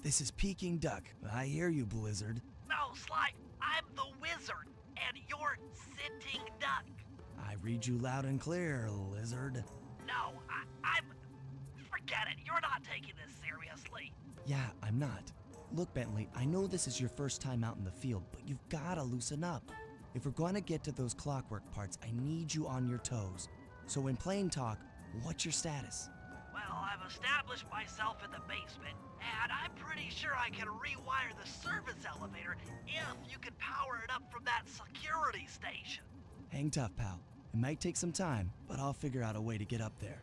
This is Peking Duck. I hear you, Blizzard. No, Sly, I'm the wizard, and you're Sitting Duck. I read you loud and clear, Lizard. No, I'm... Forget it, you're not taking this seriously. Yeah, I'm not. Look, Bentley, I know this is your first time out in the field, but you've gotta loosen up. If we're going to get to those clockwork parts, I need you on your toes. So in plain talk, what's your status? Well, I've established myself in the basement, and I'm pretty sure I can rewire the service elevator if you can power it up from that security station. Hang tough, pal. It might take some time, but I'll figure out a way to get up there.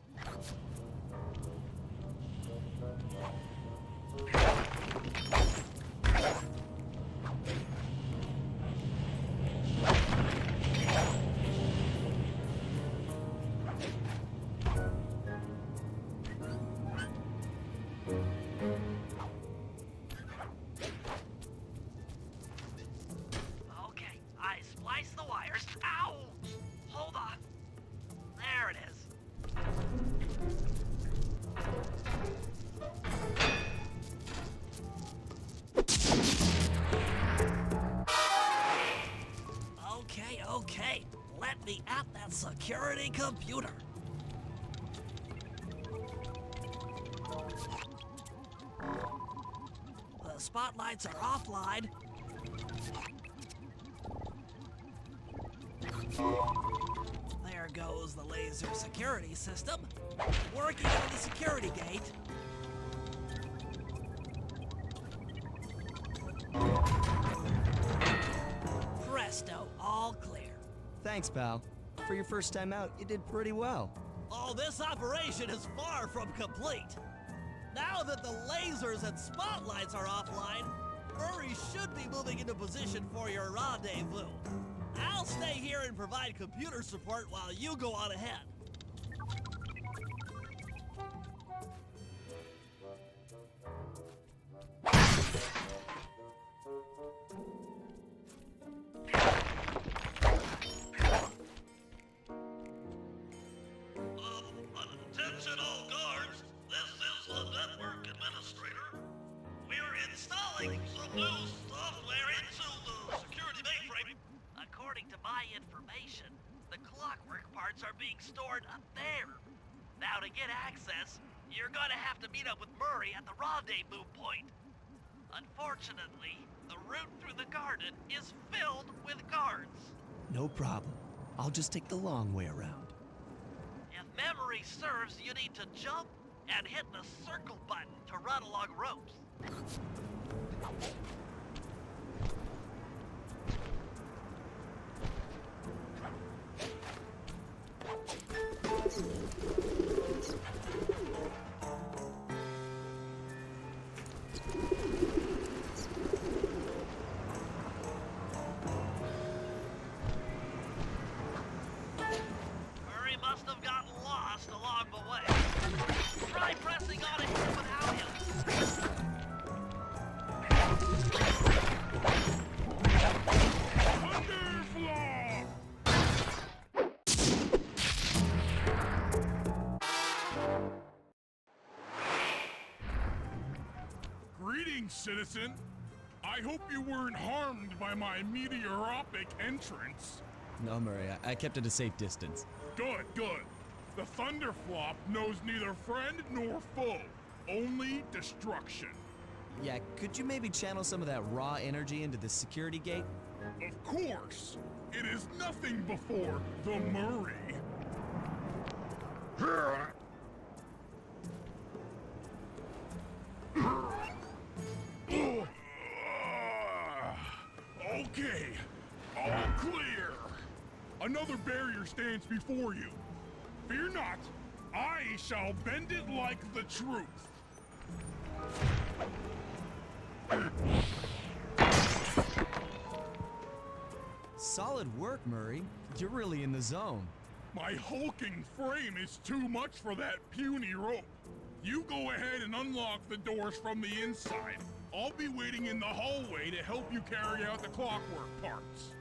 Okay, I spliced the wires. Ow! Hold on. There it is. Okay. Let me at that security computer. The spotlights are offline. There goes the laser security system. Working on the security gate. Presto, all clear. Thanks, pal. For your first time out, you did pretty well. Oh, this operation is far from complete. Now that the lasers and spotlights are offline, Murray should be moving into position for your rendezvous. I'll stay here and provide computer support while you go on ahead. Attention all guards, this is the network administrator. We're installing some new software into the security mainframe. According to my information, the clockwork parts are being stored up there. Now to get access, you're gonna have to meet up with Murray at the rendezvous point. Unfortunately, the route through the garden is filled with guards. No problem. I'll just take the long way around. If memory serves, you need to jump and hit the circle button to run along ropes. Murray must have gotten lost along the way. Try pressing on it here without him. Greetings, citizen. I hope you weren't harmed by my meteoropic entrance. No, Murray, I kept at a safe distance. Good. The Thunderflop knows neither friend nor foe, only destruction. Yeah, could you maybe channel some of that raw energy into the security gate? Of course, it is nothing before the Murray. Okay, all clear. Another barrier stands before you. Fear not, I shall bend it like the truth. Solid work, Murray. You're really in the zone. My hulking frame is too much for that puny rope. You go ahead and unlock the doors from the inside. I'll be waiting in the hallway to help you carry out the clockwork parts.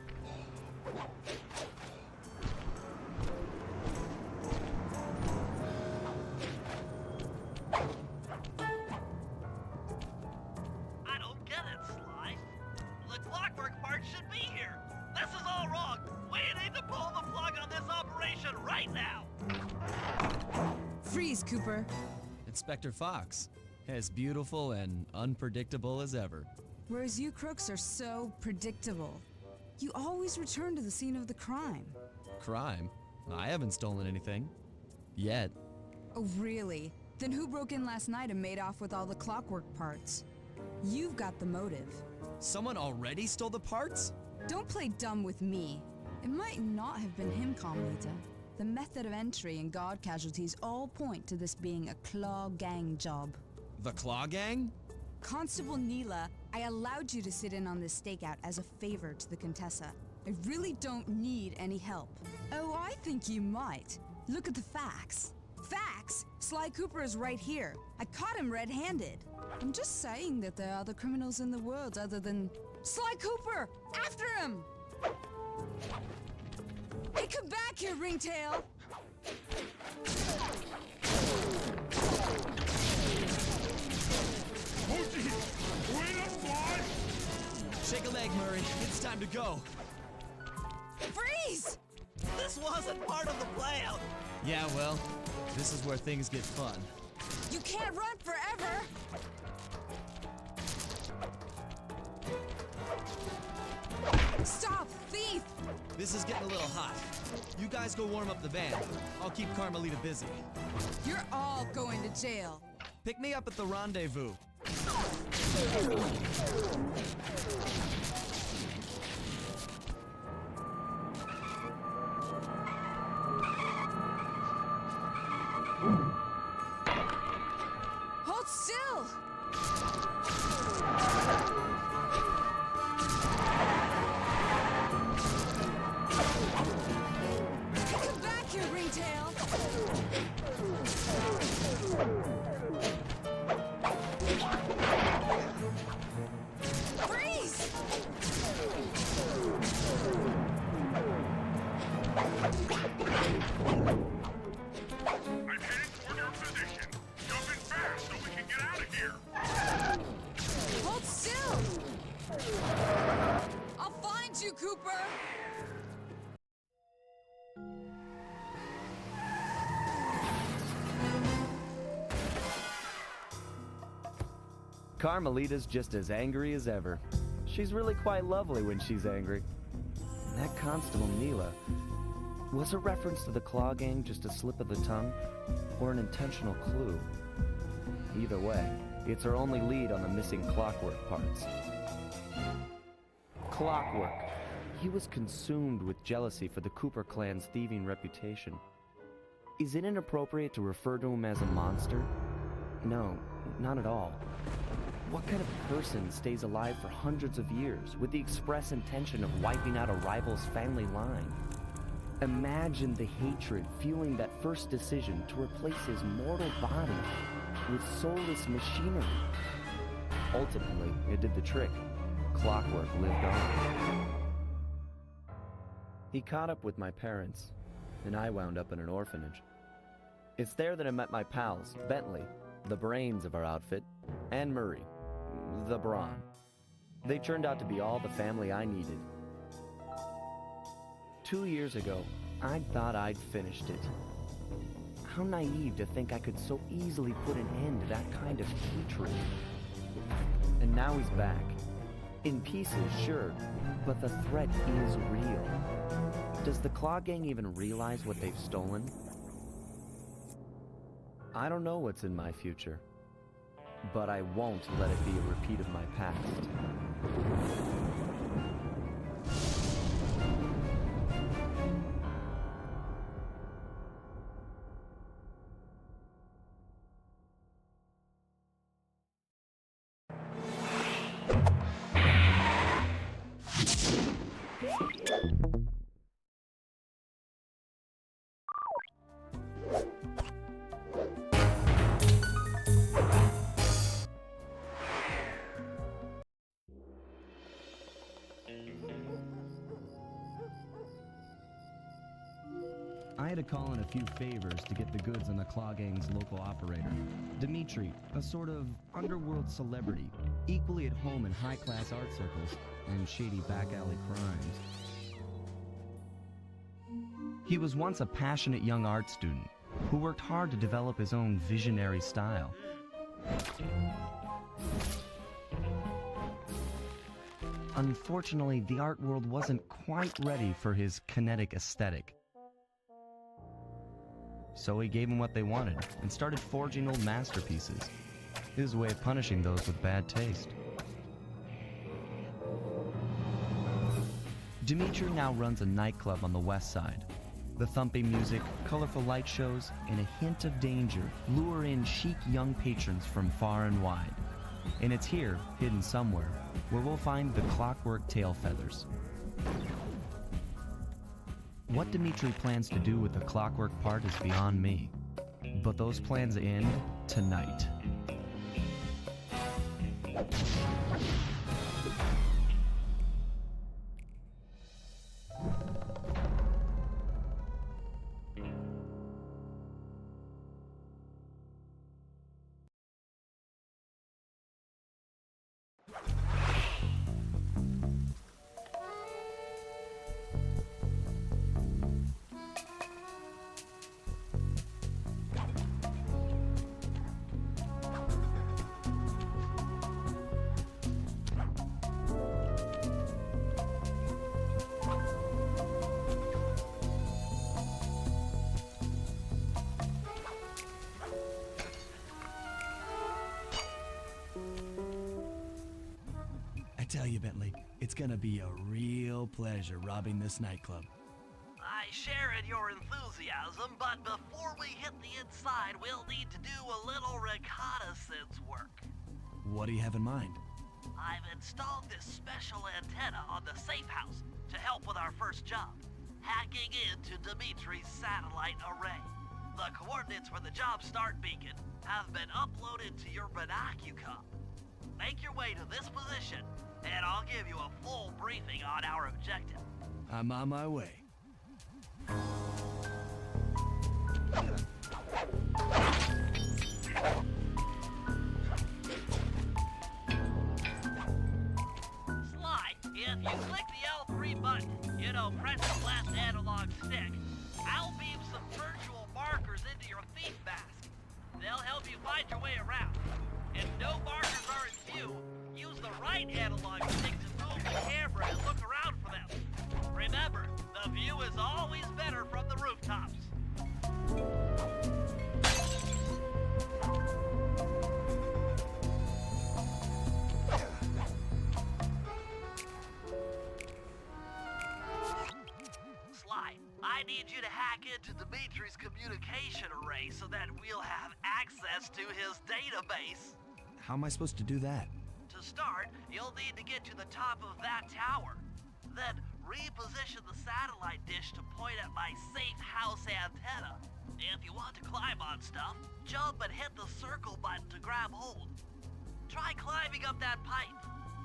right now. Freeze, Cooper. Inspector Fox, as beautiful and unpredictable as ever. Whereas you crooks are so predictable. You always return to the scene of the crime. Crime? I haven't stolen anything. Yet. Oh, really? Then who broke in last night and made off with all the clockwork parts? You've got the motive. Someone already stole the parts? Don't play dumb with me. It might not have been him, Carmelita. The method of entry and guard casualties all point to this being a Claw Gang job. The Claw Gang? Constable Neela, I allowed you to sit in on this stakeout as a favor to the Contessa. I really don't need any help. Oh, I think you might. Look at the facts. Facts? Sly Cooper is right here. I caught him red-handed. I'm just saying that there are other criminals in the world other than... Sly Cooper! After him! Hey, come back here, Ringtail! Oh, geez. Wait up, Fly! Shake a leg, Murray. It's time to go. Freeze! This wasn't part of the plan. Yeah, well, this is where things get fun. You can't run forever! Stop, thief! This is getting a little hot. You guys go warm up the band. I'll keep Carmelita busy. You're all going to jail. Pick me up at the rendezvous. Hold still! Come back here, Ringtail! Freeze! I'm heading toward your position. Jump in fast so we can get out of here. Hold still! I'll find you, Cooper! Carmelita's just as angry as ever. She's really quite lovely when she's angry. That Constable Neela, was a reference to the Claw Gang just a slip of the tongue, or an intentional clue? Either way, it's her only lead on the missing clockwork parts. Clockwork. He was consumed with jealousy for the Cooper clan's thieving reputation. Is it inappropriate to refer to him as a monster? No, not at all. What kind of person stays alive for hundreds of years with the express intention of wiping out a rival's family line? Imagine the hatred fueling that first decision to replace his mortal body with soulless machinery. Ultimately, it did the trick. Clockwork lived on. He caught up with my parents, and I wound up in an orphanage. It's there that I met my pals, Bentley, the brains of our outfit, and Murray, the brawn. They turned out to be all the family I needed. 2 years ago, I thought I'd finished it. How naive to think I could so easily put an end to that kind of hatred. And now he's back. In pieces, sure, but the threat is real. Does the Claw Gang even realize what they've stolen? I don't know what's in my future, but I won't let it be a repeat of my past. I had to call in a few favors to get the goods on the Claw Gang's local operator, Dimitri, a sort of underworld celebrity, equally at home in high-class art circles and shady back-alley crimes. He was once a passionate young art student who worked hard to develop his own visionary style. Unfortunately, the art world wasn't quite ready for his kinetic aesthetic. So he gave them what they wanted and started forging old masterpieces. His way of punishing those with bad taste. Dmitri now runs a nightclub on the west side. The thumping music, colorful light shows, and a hint of danger lure in chic young patrons from far and wide. And it's here, hidden somewhere, where we'll find the Clockwork Tail Feathers. What Dmitri plans to do with the clockwork part is beyond me. But those plans end tonight. I tell you, Bentley, it's gonna be a real pleasure robbing this nightclub. I share in your enthusiasm, but before we hit the inside, we'll need to do a little reconnaissance work. What do you have in mind? I've installed this special antenna on the safe house to help with our first job, hacking into Dimitri's satellite array. The coordinates for the job start beacon have been uploaded to your Binocucom. Make your way to this position, and I'll give you a full briefing on our objective. I'm on my way. Sly, if you click the L3 button, press the left analog stick, I'll beam some virtual markers into your thief mask. They'll help you find your way around. If no markers are in view, use the right analog stick to move the camera and look around for them. Remember, the view is always better from the rooftops. Sly, I need you to hack into Dimitri's communication array so that we'll have access to his database. How am I supposed to do that? To start, you'll need to get to the top of that tower. Then reposition the satellite dish to point at my safe house antenna. If you want to climb on stuff, jump and hit the circle button to grab hold. Try climbing up that pipe.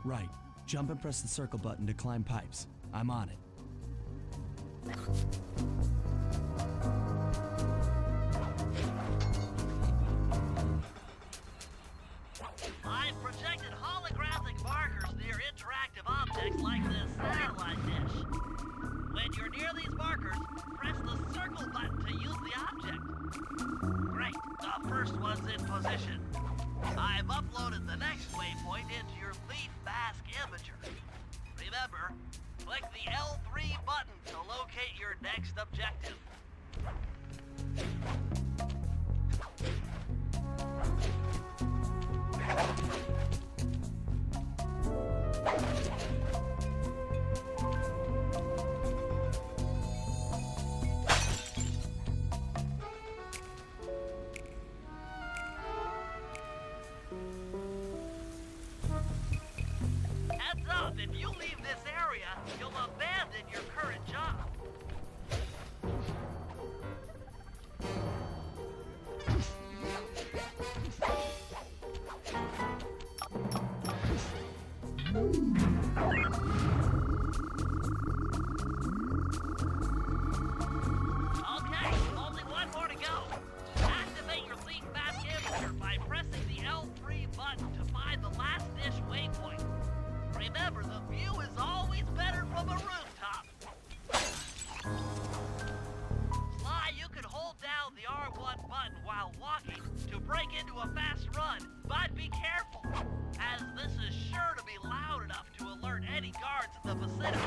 Right. Jump and press the circle button to climb pipes. I'm on it. I've projected holographic markers near interactive objects like this satellite dish. When you're near these markers, press the circle button to use the object. Great, the first one's in position. I've uploaded the next waypoint into your Thief Mask Imager. Remember, click the L3 button to locate your next objective. Heads up, if you leave this area, you'll abandon your current job. Okay, only one more to go. Activate your Thief Mask Imager by pressing the L3 button to find the last dish waypoint. Remember, the view is always better from a rooftop. break into a fast run, but be careful, as this is sure to be loud enough to alert any guards in the vicinity.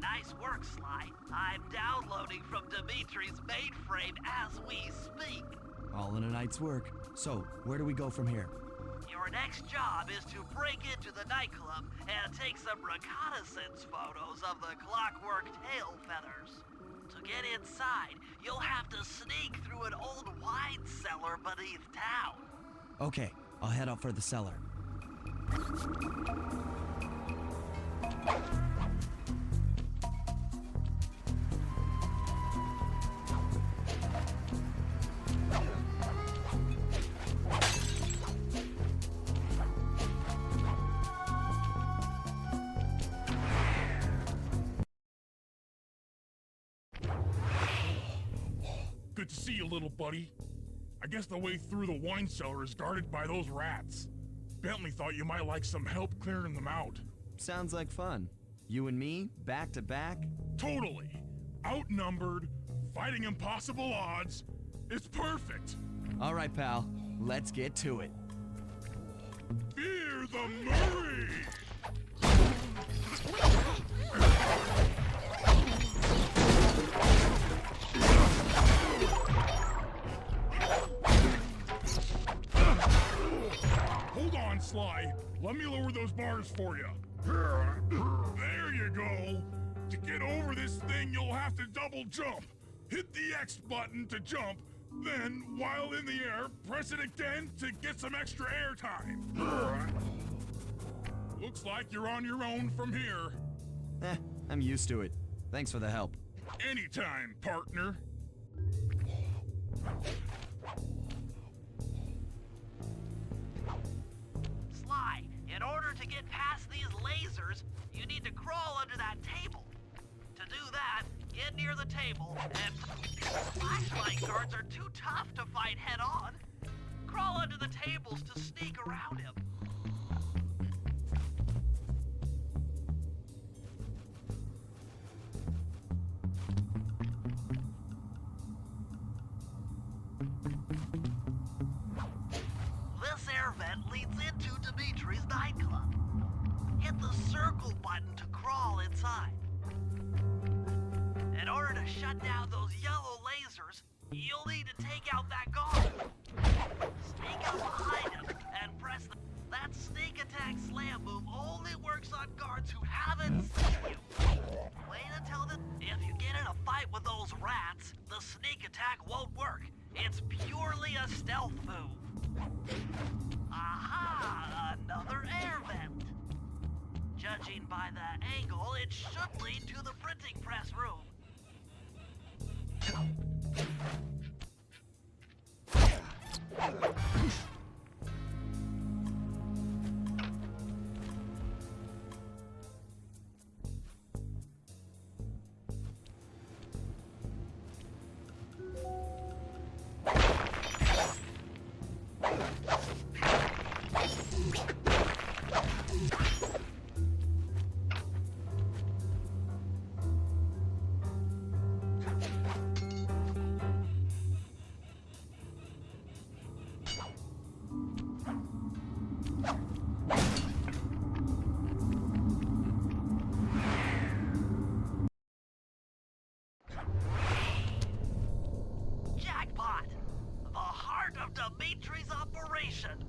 Nice work, Sly. I'm downloading from Dimitri's mainframe as we speak. All in a night's work. So, where do we go from here? Your next job is to break into the nightclub and take some reconnaissance photos of the Clockwork Tail Feathers. To get inside, you'll have to sneak through an old wine cellar beneath town. Okay, I'll head out for the cellar. Good to see you, little buddy. I guess the way through the wine cellar is guarded by those rats. Bentley thought you might like some help clearing them out. Sounds like fun. You and me, back to back? Totally. Outnumbered, fighting impossible odds. It's perfect. All right, pal. Let's get to it. Fear the Murray! Hold on, Sly. Let me lower those bars for you. There you go. To get over this thing, you'll have to double jump. Hit the X button to jump, then, while in the air, press it again to get some extra air time. Looks like you're on your own from here. I'm used to it. Thanks for the help. Anytime, partner. Sly, in order to get past these lasers, you need to crawl under that table. To do that, get near the table, and flashlight guards are too tough to fight head-on. Crawl under the tables to sneak around him. This air vent leads into Dimitri's nightclub. Hit the circle button to crawl inside. In order to shut down those yellow lasers, you'll need to take out that guard. Sneak up behind him and press that sneak attack slam move only works on guards who haven't seen you. Wait until if you get in a fight with those rats, the sneak attack won't work. It's purely a stealth move. Aha! Another air vent. Judging by the angle, it should lead to the printing press room. Jackpot! The heart of Dimitri's operation.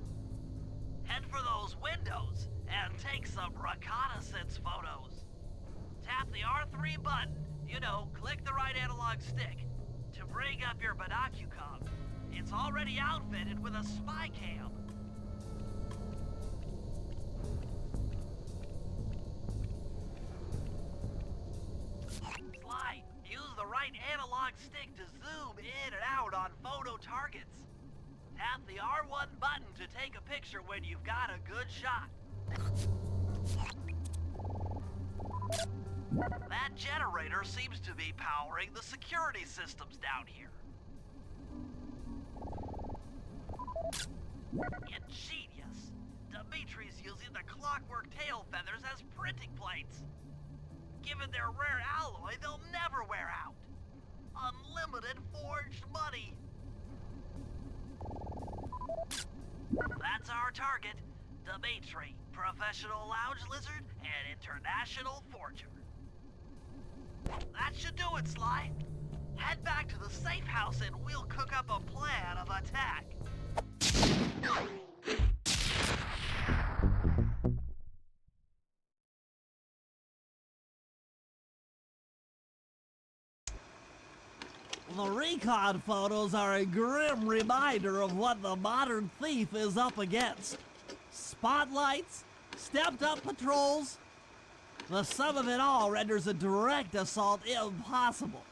Head for those windows and take some reconnaissance photos. Tap the R3 button, click the right analog stick, to bring up your binocucom. It's already outfitted with a spy cam. Sly, use the right analog stick to zoom in and out on photo targets. Tap the R1 button to take a picture when you've got a good shot. That generator seems to be powering the security systems down here. Ingenious. Dimitri's using the clockwork tail feathers as printing plates. Given their rare alloy, they'll never wear out. Unlimited forged money. That's our target. Dimitri, professional lounge lizard and international forger. That should do it, Sly. Head back to the safe house and we'll cook up a plan of attack. The recon photos are a grim reminder of what the modern thief is up against. Spotlights, stepped-up patrols. The sum of it all renders a direct assault impossible.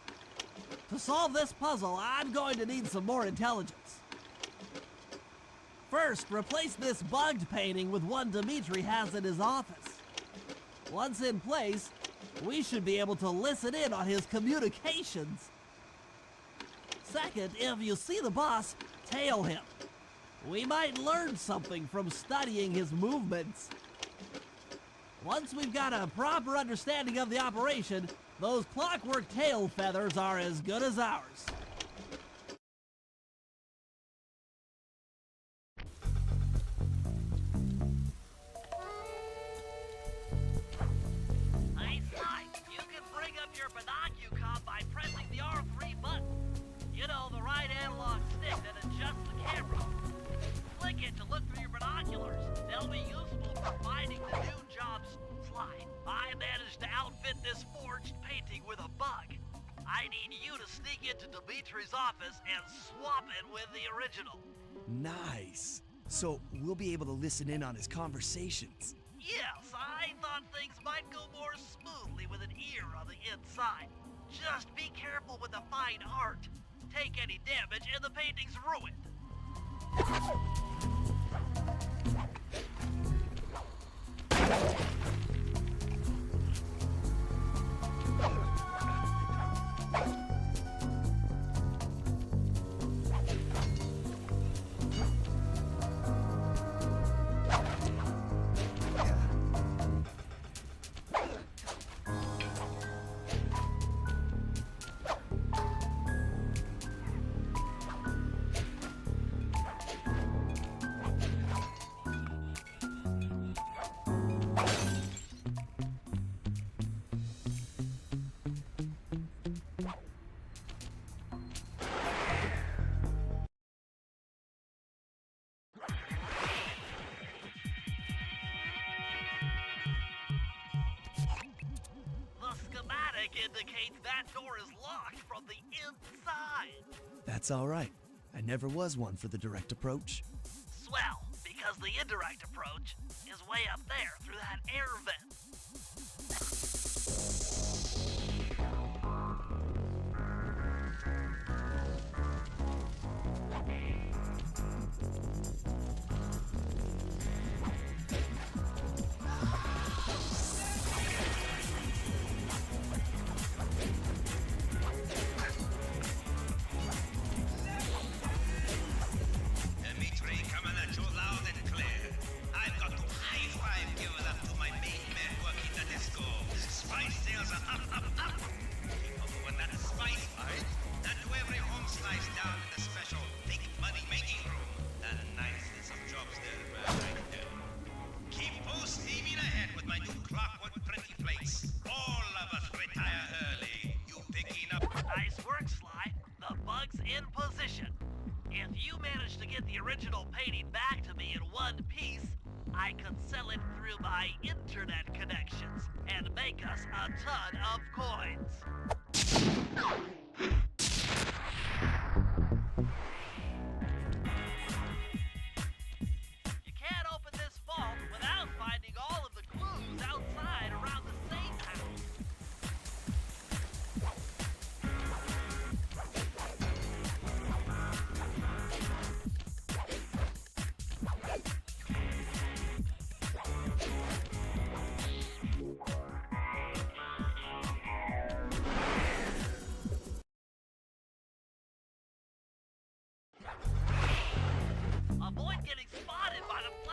To solve this puzzle, I'm going to need some more intelligence. First, replace this bugged painting with one Dimitri has in his office. Once in place, we should be able to listen in on his communications. Second, if you see the boss, tail him. We might learn something from studying his movements. Once we've got a proper understanding of the operation, those clockwork tail feathers are as good as ours. Hey, Sly, you can bring up your binocucom by pressing the R3 button. You know, the right analog stick that adjusts the camera. Click it to look through your binoculars. They'll be useful for finding the new jobs. Sly, I managed to outfit this forged painting with a bug. I need you to sneak into Dimitri's office and swap it with the original. Nice. So we'll be able to listen in on his conversations. Yes, I thought things might go more smoothly with an ear on the inside. Just be careful with the fine art. Take any damage and the painting's ruined. Indicates that door is locked from the inside. That's all right. I never was one for the direct approach. Swell, because the indirect approach is way up there through that air vent. In position. If you manage to get the original painting back to me in one piece, I can sell it through my internet connections and make us a ton of coins. You can't open this vault without finding all of the clues outside around the safe house.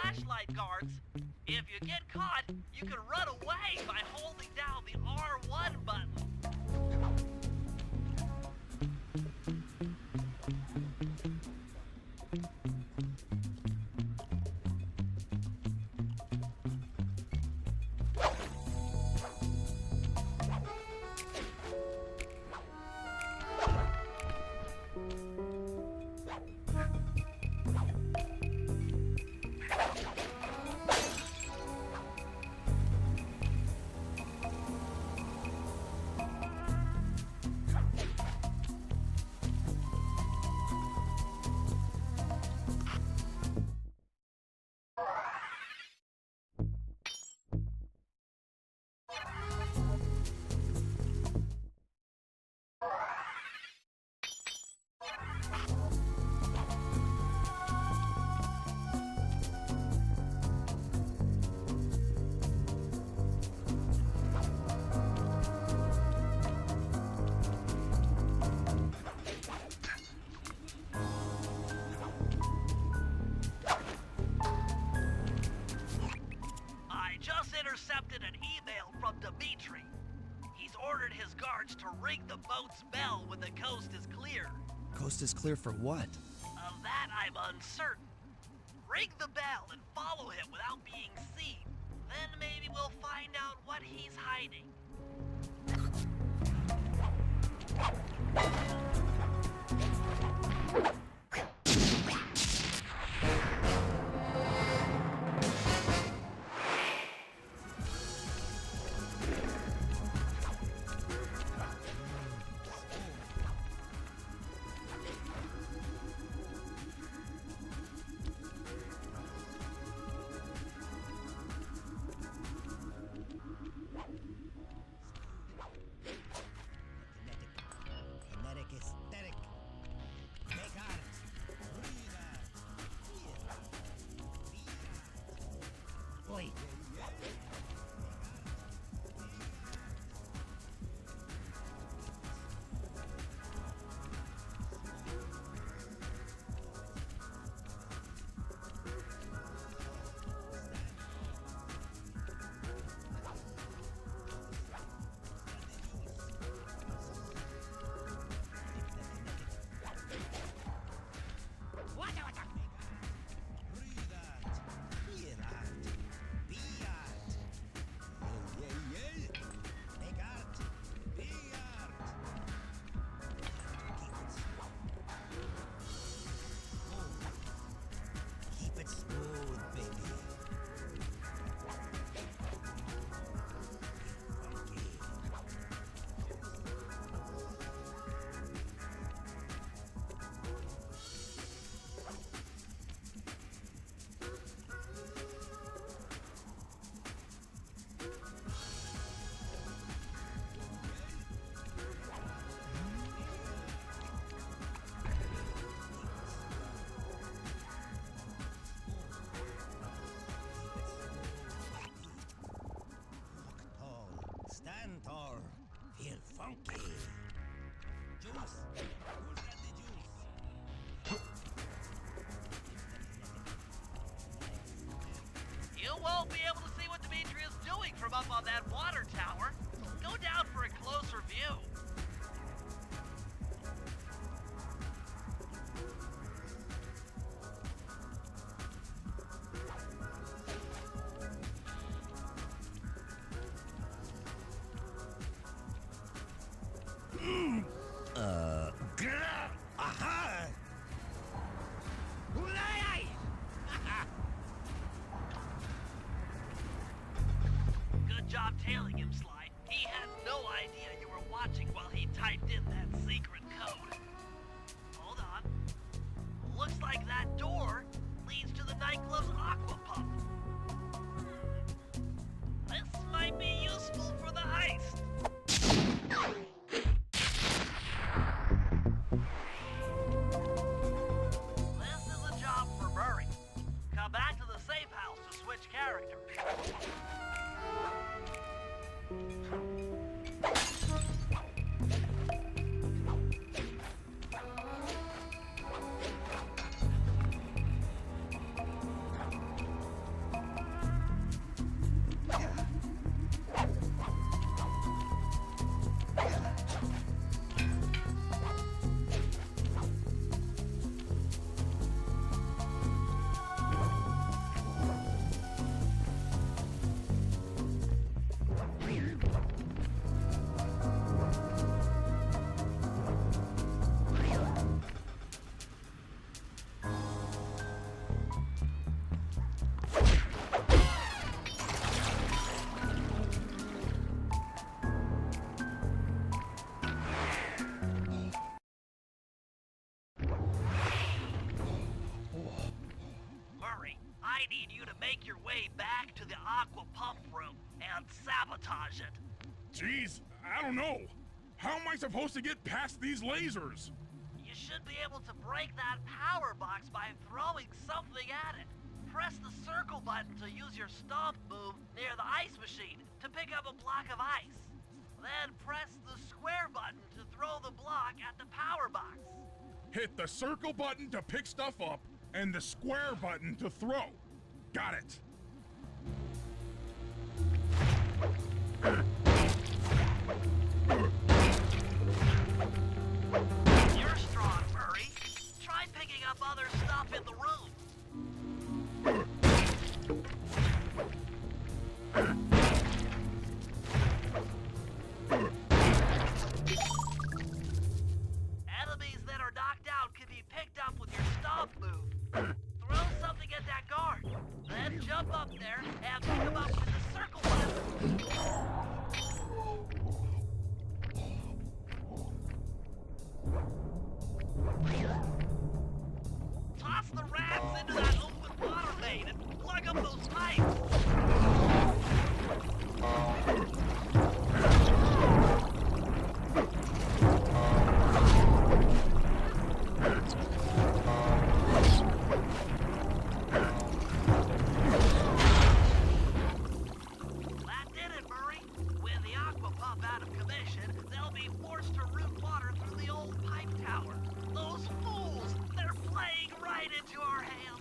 flashlight guards. If you get caught, you can run away by holding down the R1 button. Intercepted an email from Dimitri. He's ordered his guards to ring the boat's bell when the coast is clear. Coast is clear for what? Of that I'm uncertain. Ring the bell and follow him without being seen. Then maybe we'll find out what he's hiding. You won't be able to see what Dimitri is doing from up on that water tower. Go down for a closer view. Good job tailing him, Sly. He had no idea you were watching while he typed in that secret code. Hold on. Looks like that door leads to the nightclub's aqua pump. This might be useful for the heist. This is a job for Murray. Come back to the safe house to switch characters. need you to make your way back to the aqua pump room and sabotage it. Jeez, I don't know. How am I supposed to get past these lasers? You should be able to break that power box by throwing something at it. Press the circle button to use your stomp move near the ice machine to pick up a block of ice. Then press the square button to throw the block at the power box. Hit the circle button to pick stuff up and the square button to throw. Got it. You're strong, Murray. Try picking up other stuff in the room. Enemies that are knocked out can be picked up with your stomp move. Throw something at that guard, then jump up there and pick him up with the circle button. Toss the rats into that open water main and plug up those pipes. That did it, Murray. With the aqua pump out of commission, they'll be forced to route water through the old pipe tower. Those fools! They're playing right into our hands.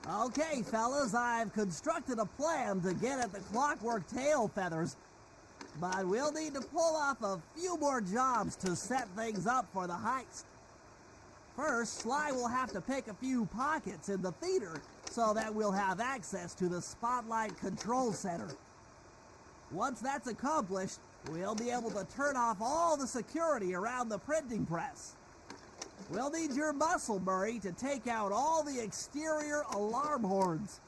Okay, fellas, I've constructed a plan to get at the clockwork tail feathers, but we'll need to pull off a few more jobs to set things up for the heist. First, Sly will have to pick a few pockets in the theater so that we'll have access to the Spotlight Control Center. Once that's accomplished, we'll be able to turn off all the security around the printing press. We'll need your muscle, Murray, to take out all the exterior alarm horns.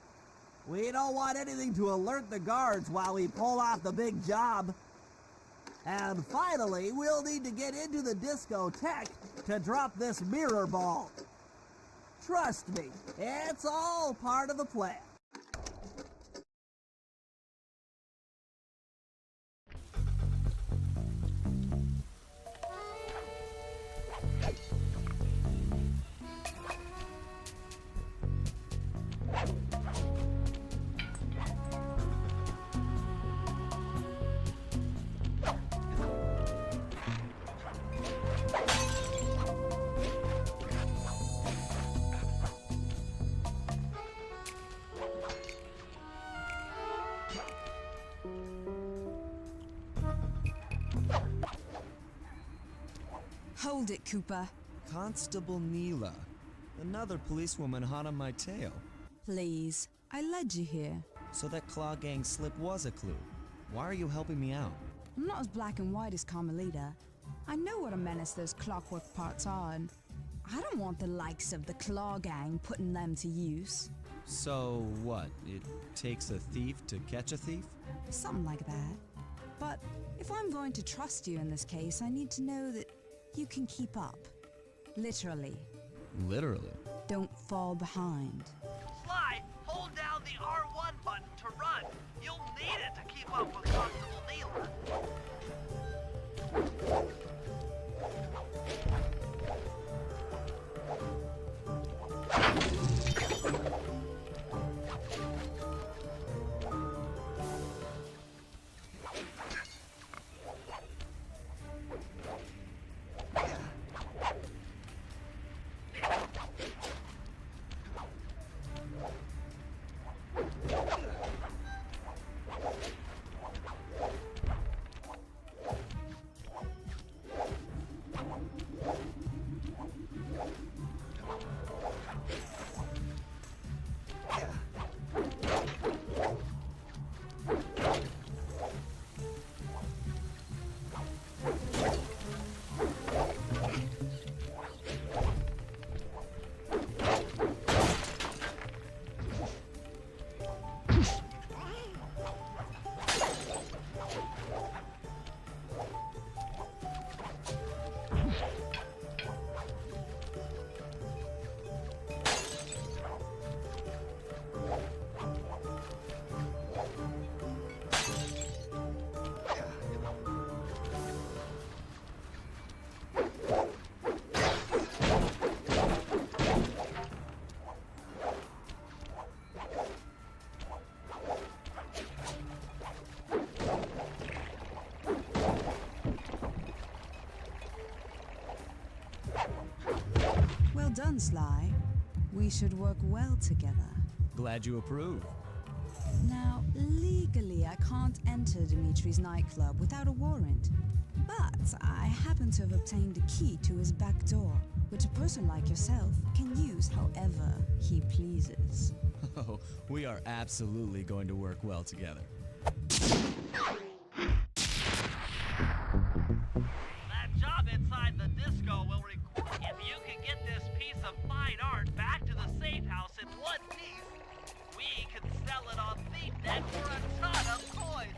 We don't want anything to alert the guards while we pull off the big job. And finally, we'll need to get into the discotheque to drop this mirror ball. Trust me, it's all part of the plan. Hold it, Cooper. Constable Neela. Another policewoman hot on my tail. Please. I led you here. So that Claw Gang slip was a clue. Why are you helping me out? I'm not as black and white as Carmelita. I know what a menace those clockwork parts are, and I don't want the likes of the Claw Gang putting them to use. So what? It takes a thief to catch a thief? Something like that. But if I'm going to trust you in this case, I need to know that you can keep up. Literally. Literally. Don't fall behind. Sly, hold down the R1 button to run. You'll need it to keep up with Constable Neela. done, Sly. We should work well together. Glad you approve. Now, legally, I can't enter Dimitri's nightclub without a warrant. But I happen to have obtained a key to his back door, which a person like yourself can use however he pleases. Oh, we are absolutely going to work well together. That job inside the disco will require... If you can get this piece of fine art back to the safe house in one piece, we can sell it on ThiefNet for a ton of coins.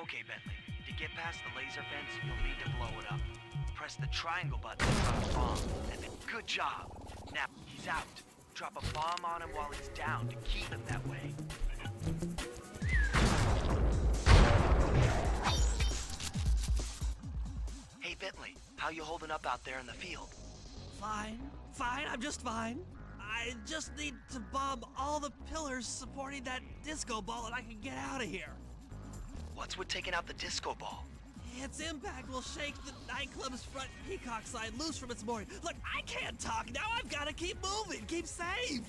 Okay, Bentley. To get past the laser fence, you'll need to blow it up. Press the triangle button to drop a bomb, and then good job. Now, he's out. Drop a bomb on him while he's down to keep him that way. Hey, Bentley, how you holding up out there in the field? Fine, I'm just fine. I just need to bomb all the pillars supporting that disco ball and I can get out of here. What's with taking out the disco ball? Its impact will shake the nightclub's front peacock sign loose from its mooring. Look, I can't talk now. I've got to keep moving, keep safe.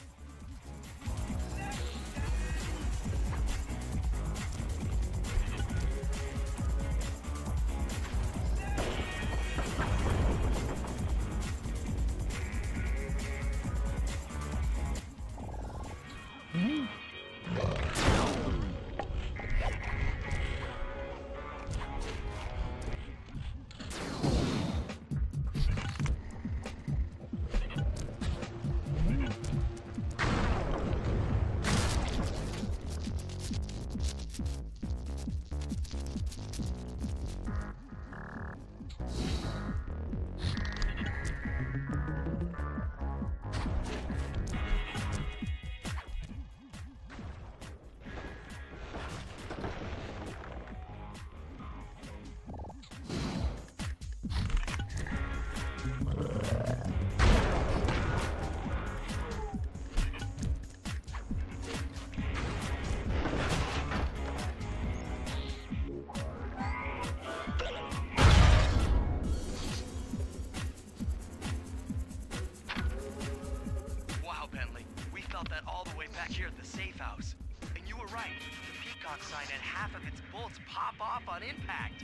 here at the safe house. And you were right. The Peacock sign had half of its bolts pop off on impact.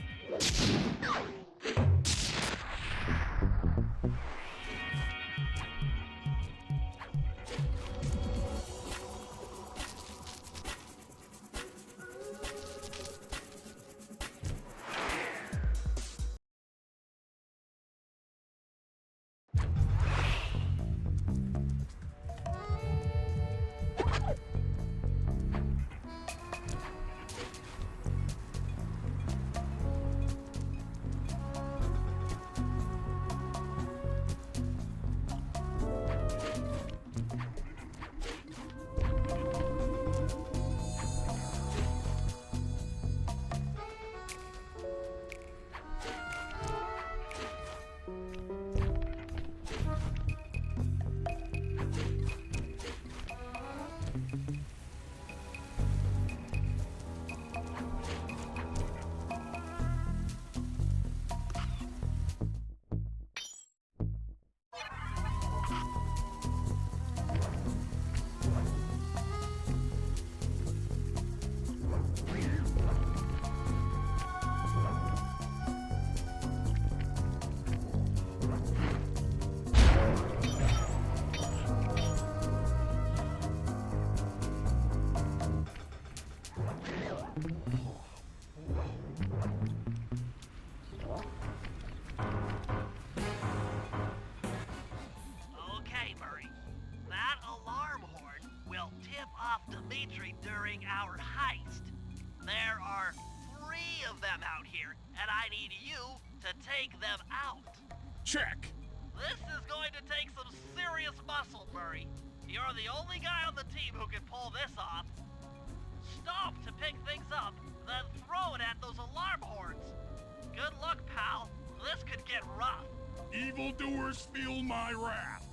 Okay, Murray. That alarm horn will tip off Dimitri during our heist. There are 3 of them out here, and I need you to take them out. Check. This is going to take some serious muscle, Murray. You're the only guy on the team who can pull this off. Stop to pick things up, then throw it at those alarm horns. Good luck, pal. This could get rough. Evildoers feel my wrath.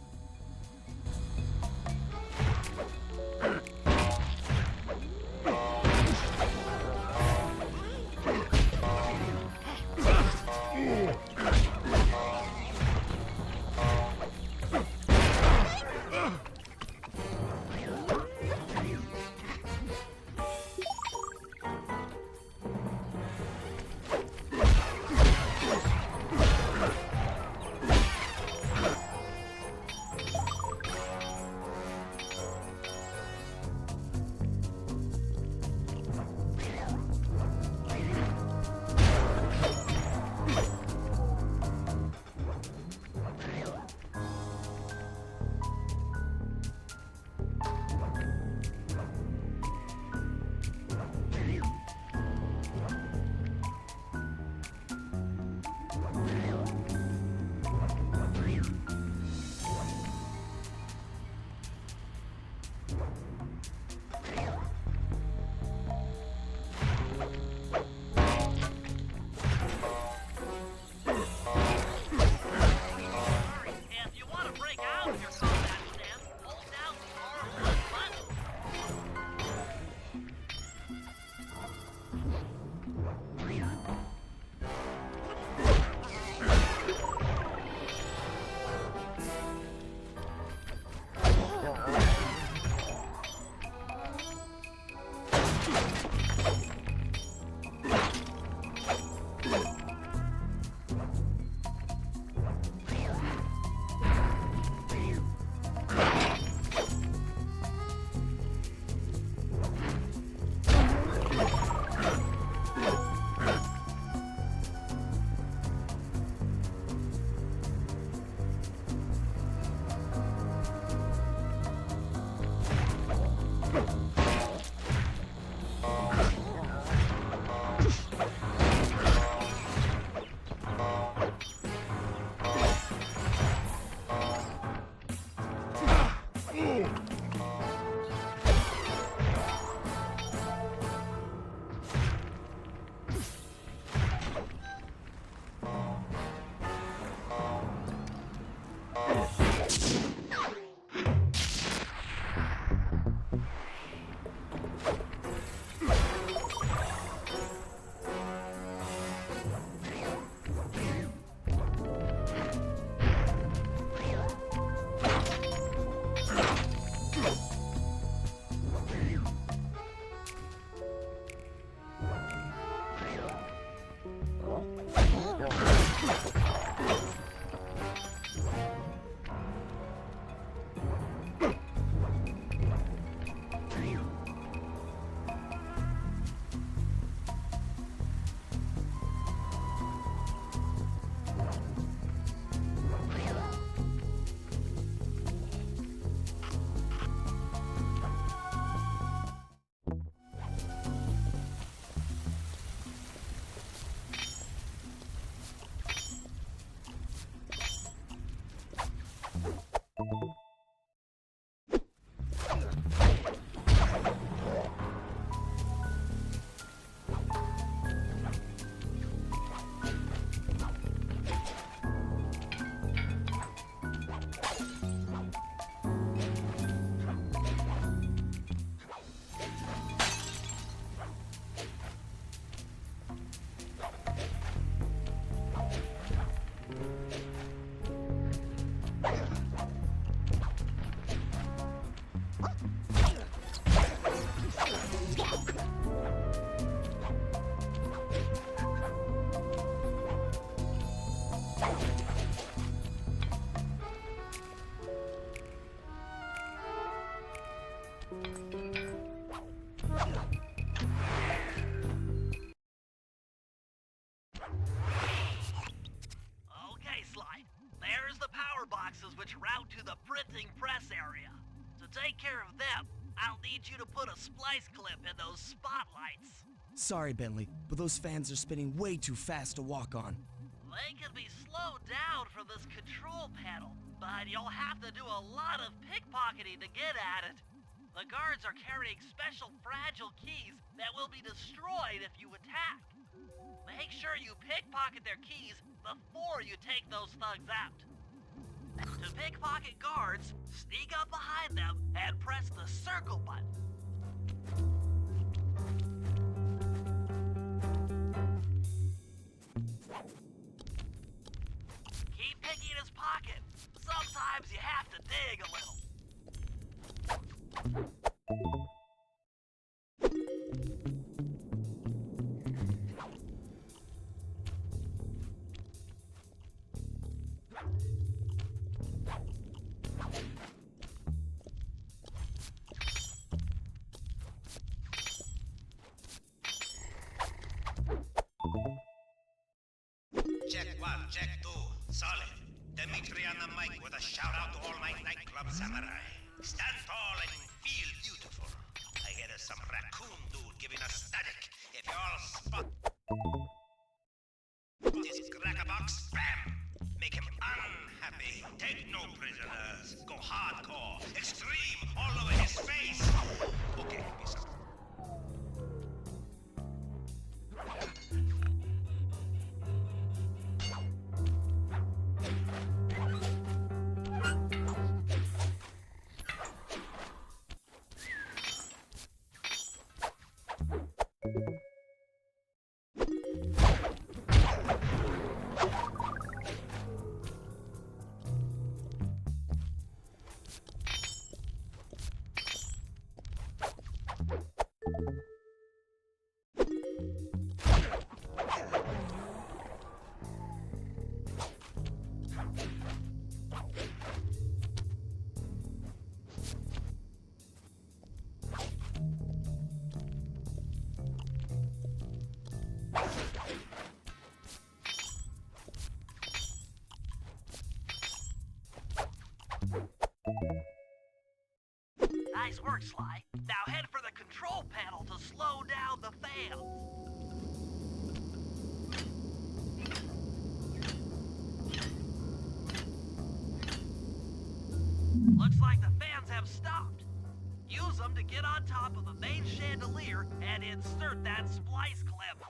Okay, Sly. There's the power boxes which route to the printing press area. To take care of them, I'll need you to put a splice clip in those spotlights. Sorry, Bentley, but those fans are spinning way too fast to walk on. They can be slowed down from this control panel, but you'll have to do a lot of pickpocketing to get at it. The guards are carrying special fragile keys that will be destroyed if you attack. Make sure you pickpocket their keys before you take those thugs out. To pickpocket guards, sneak up behind them and press the circle button. Keep picking his pocket. Sometimes you have to dig a little. Check 1, check 2. Solid. Dimitri on the mic with a shout out to all my nightclub samurai. Stand tall and feel beautiful. I hear there's some raccoon dude giving us static. If you all spot this crackerbox, bam! Make him unhappy. Take no prisoners. Go hardcore. Extreme all over his face. Okay, peace out. Nice work, Sly. Now head for the control panel to slow down the fans. Looks like the fans have stopped. Use them to get on top of the main chandelier and insert that splice clip.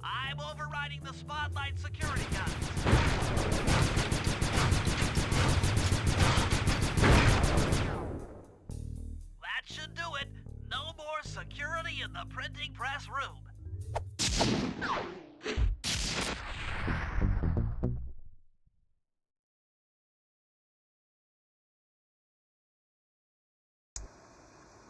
I'm overriding the spotlight security guns. That should do it. No more security in the printing press room.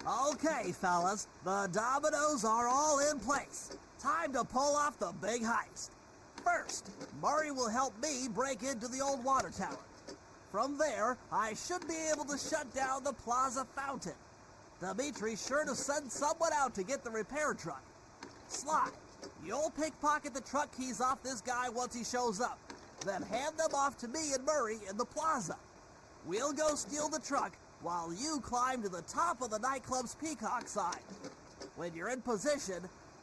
Okay, fellas, the dominoes are all in place. Time to pull off the big heist. First, Murray will help me break into the old water tower. From there, I should be able to shut down the plaza fountain. Dimitri's sure to send someone out to get the repair truck. Sly, you'll pickpocket the truck keys off this guy once he shows up, then hand them off to me and Murray in the plaza. We'll go steal the truck while you climb to the top of the nightclub's peacock sign. When you're in position,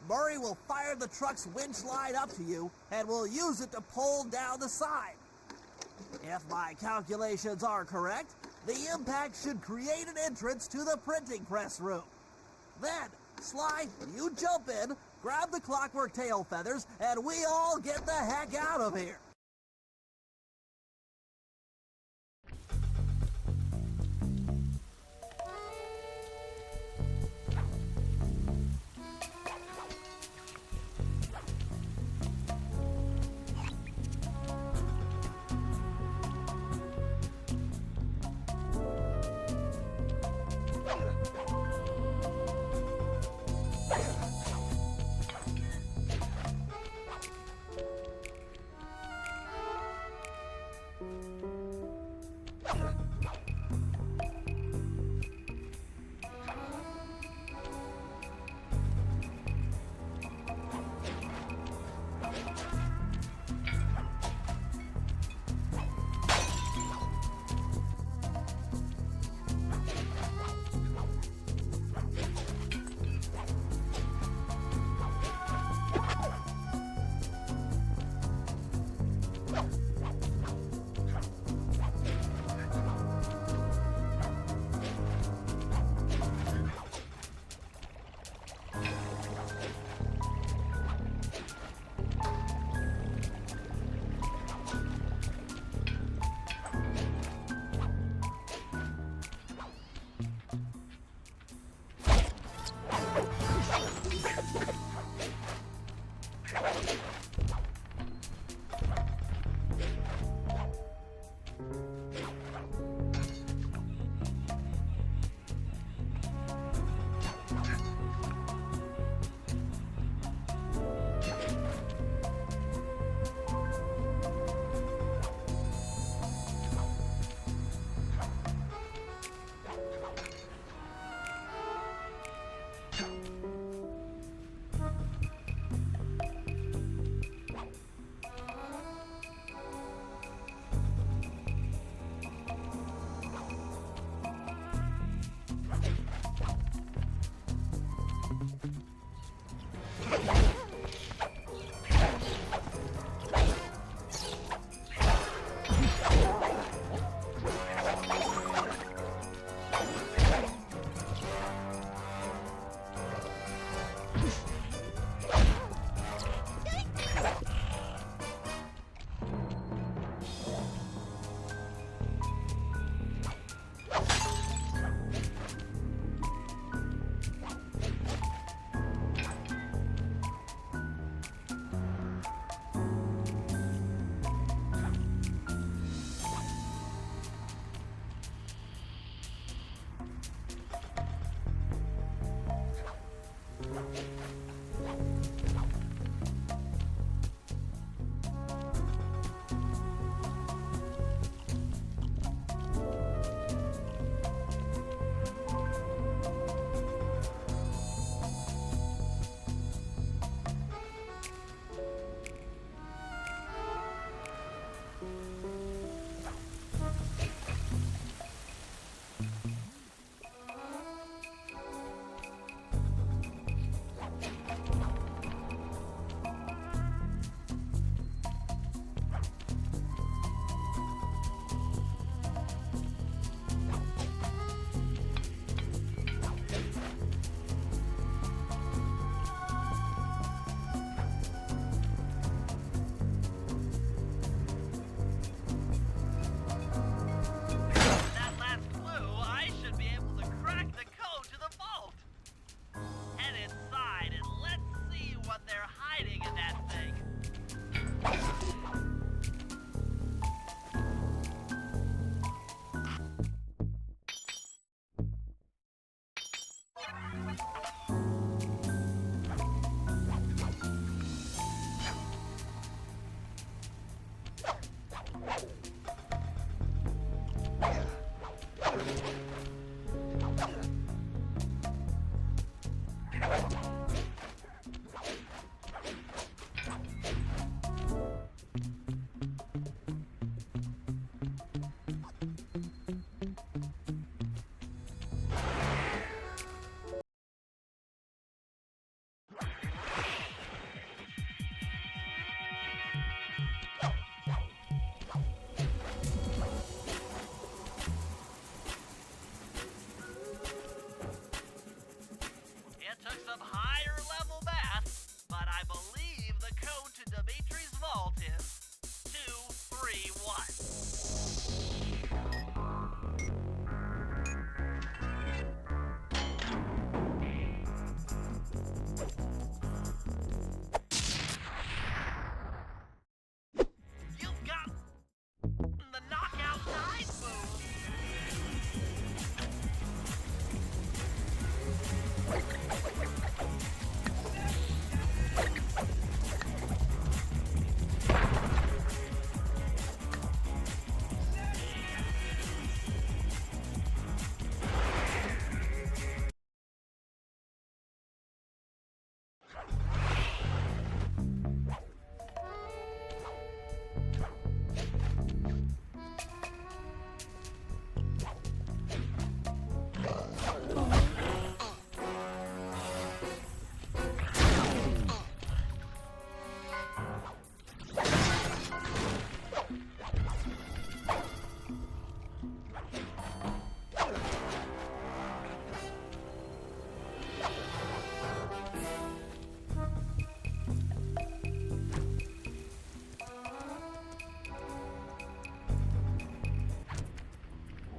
Murray will fire the truck's winch line up to you and will use it to pull down the sign. If my calculations are correct, the impact should create an entrance to the printing press room. Then, Sly, you jump in, grab the clockwork tail feathers, and we all get the heck out of here.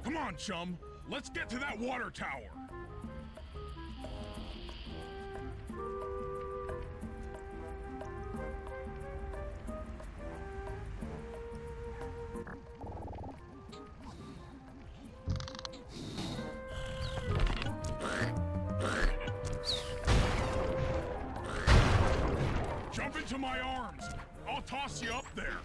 Come on, chum. Let's get to that water tower. my arms. I'll toss you up there.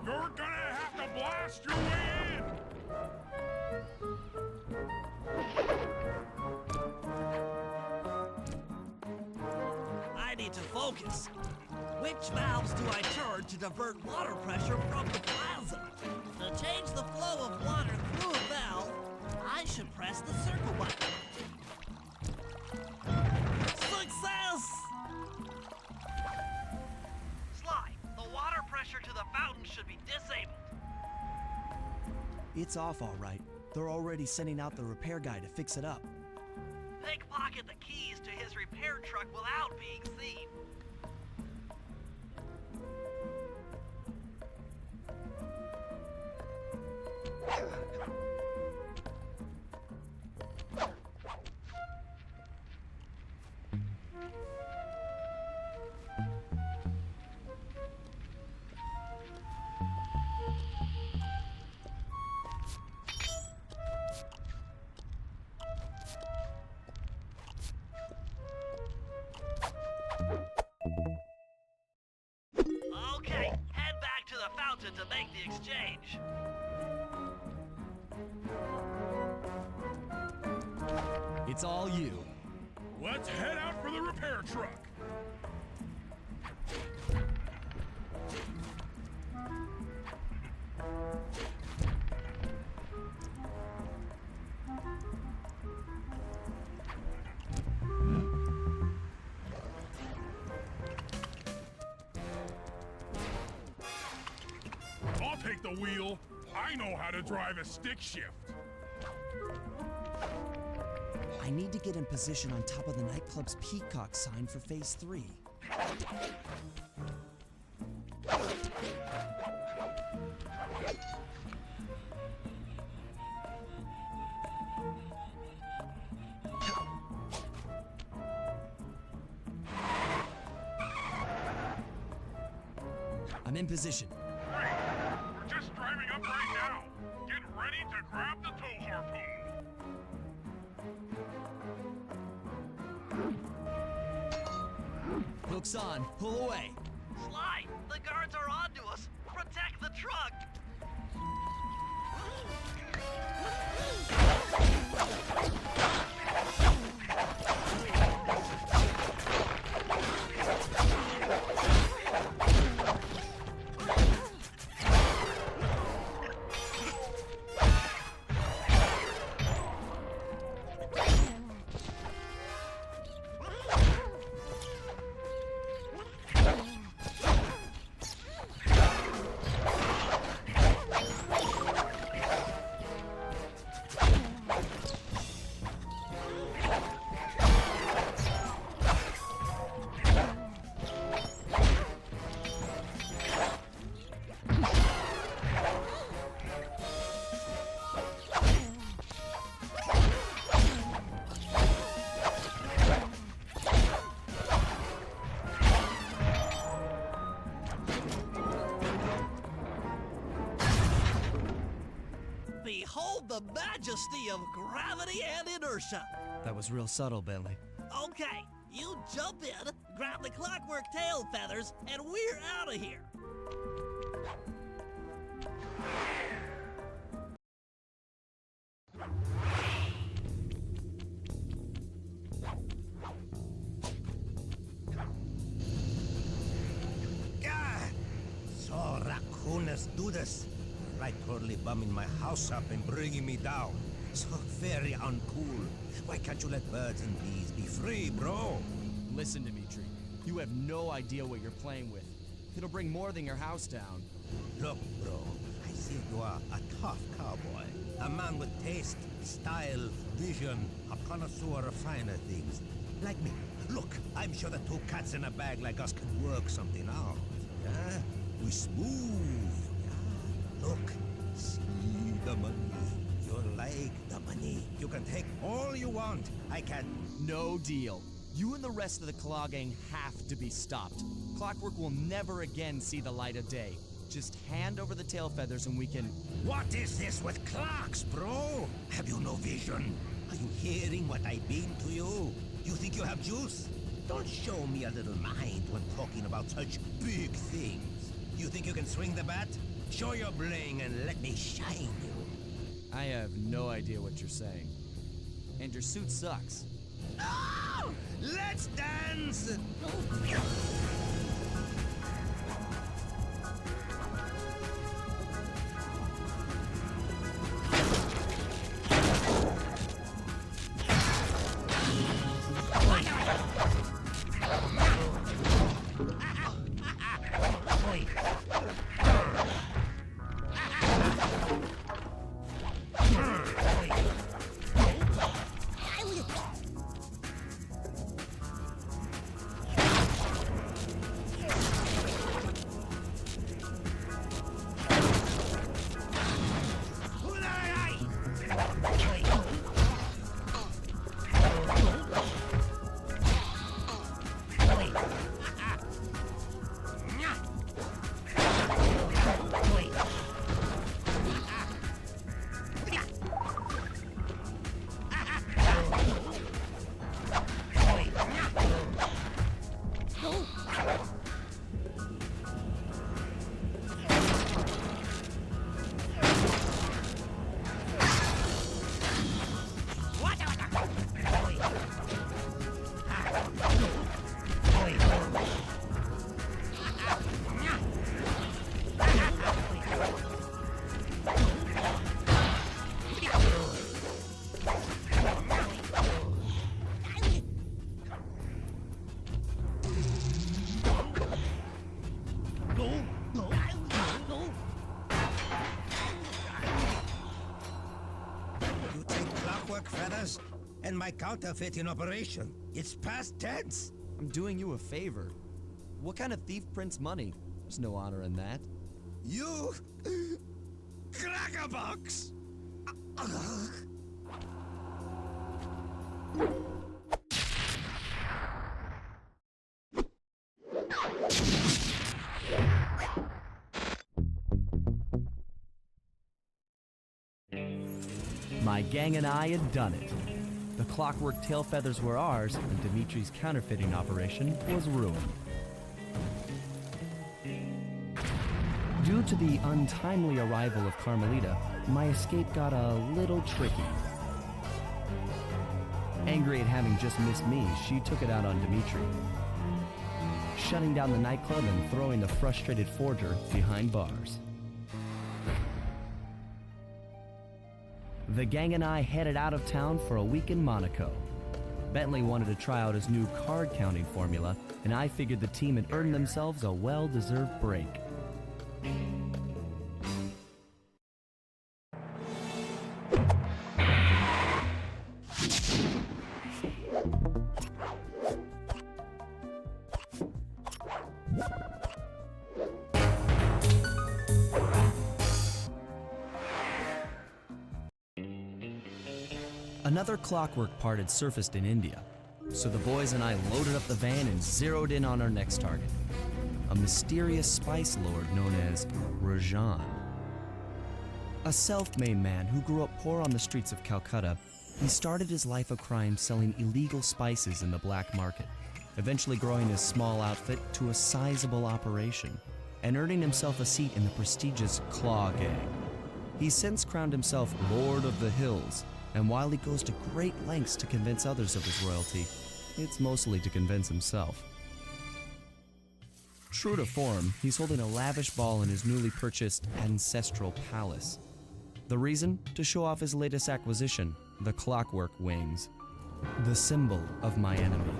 You're gonna have to blast your way in. I need to focus. Which valves do I turn to divert water pressure from the plaza? To change the flow of water through a valve, I should press the circle button. Success! Sly, the water pressure to the fountain should be disabled. It's off all right. They're already sending out the repair guy to fix it up. Pickpocket the keys to his repair truck without being seen. Okay, head back to the fountain to make the exchange. It's all you. Let's head out for the repair truck. I'll take the wheel. I know how to drive a stick shift. I need to get in position on top of the nightclub's peacock sign for phase 3. I'm in position. Great. We're just driving up right now. Get ready to grab the tow harpoon. Hook's on. Pull away. Sly, the guards are onto us. Protect the truck. Behold the majesty of gravity and inertia. That was real subtle, Bentley. Okay, you jump in, grab the clockwork tail feathers, and we're out of here. God! So raccooners do this. Right totally bumming my house up and bringing me down. So very uncool. Why can't you let birds and bees be free, bro? Listen, Dimitri. You have no idea what you're playing with. It'll bring more than your house down. Look, bro, I see you are a tough cowboy. A man with taste, style, vision, a connoisseur of finer things. Like me. Look, I'm sure that two cats in a bag like us can work something out. Yeah? We smooth. Yeah? Look, see the money. You like the money. You can take all you want. I can... No deal. You and the rest of the Claw Gang have to be stopped. Clockwork will never again see the light of day. Just hand over the tail feathers and we can... What is this with clocks, bro? Have you no vision? Are you hearing what I beam to you? You think you have juice? Don't show me a little mind when talking about such big things. You think you can swing the bat? Show your bling and let me shine you. I have no idea what you're saying. And your suit sucks. Oh! Let's dance! You take clockwork feathers and my counterfeit in operation. It's past tense. I'm doing you a favor. What kind of thief prints money? There's no honor in that. You... crackerbox! My gang and I had done it. The clockwork tail feathers were ours, and Dimitri's counterfeiting operation was ruined. Due to the untimely arrival of Carmelita, my escape got a little tricky. Angry at having just missed me, she took it out on Dimitri, shutting down the nightclub and throwing the frustrated forger behind bars. The gang and I headed out of town for a week in Monaco. Bentley wanted to try out his new card counting formula, and I figured the team had earned themselves a well-deserved break. Another clockwork part had surfaced in India, so the boys and I loaded up the van and zeroed in on our next target, a mysterious spice lord known as Rajan. A self-made man who grew up poor on the streets of Calcutta, he started his life of crime selling illegal spices in the black market, eventually growing his small outfit to a sizable operation and earning himself a seat in the prestigious Claw Gang. He's since crowned himself Lord of the Hills, and while he goes to great lengths to convince others of his royalty, it's mostly to convince himself. True to form, he's holding a lavish ball in his newly purchased ancestral palace. The reason? To show off his latest acquisition, the Clockwork Wings, the symbol of my enemy.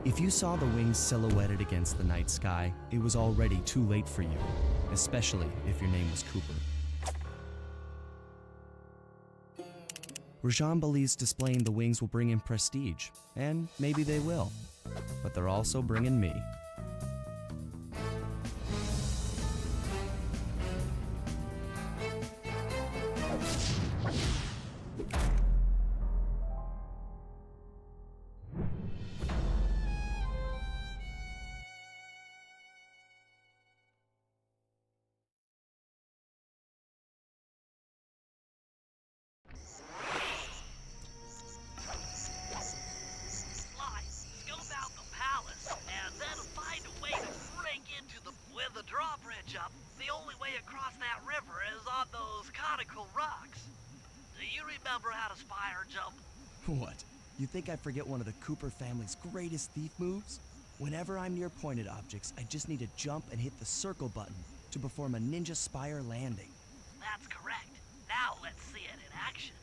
If you saw the wings silhouetted against the night sky, it was already too late for you, especially if your name was Cooper. Rajan believes displaying the wings will bring him prestige, and maybe they will, but they're also bringing me. fire jump. What? You think I forget one of the Cooper family's greatest thief moves? Whenever I'm near pointed objects, I just need to jump and hit the circle button to perform a ninja spire landing. That's correct. Now let's see it in action.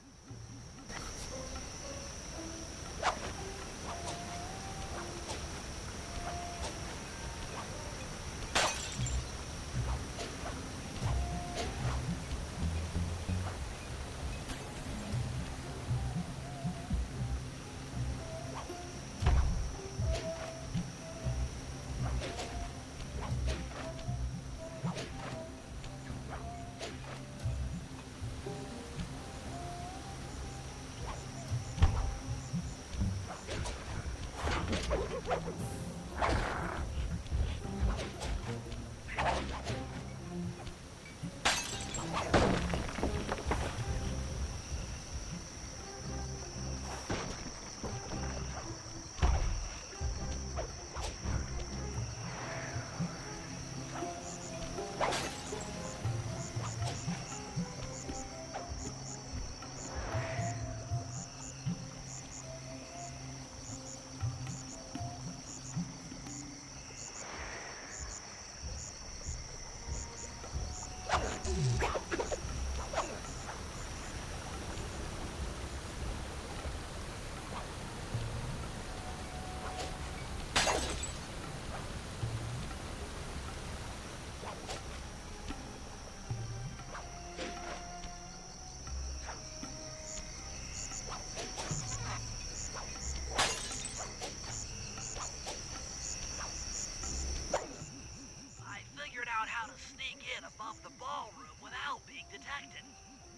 Above the ballroom without being detected.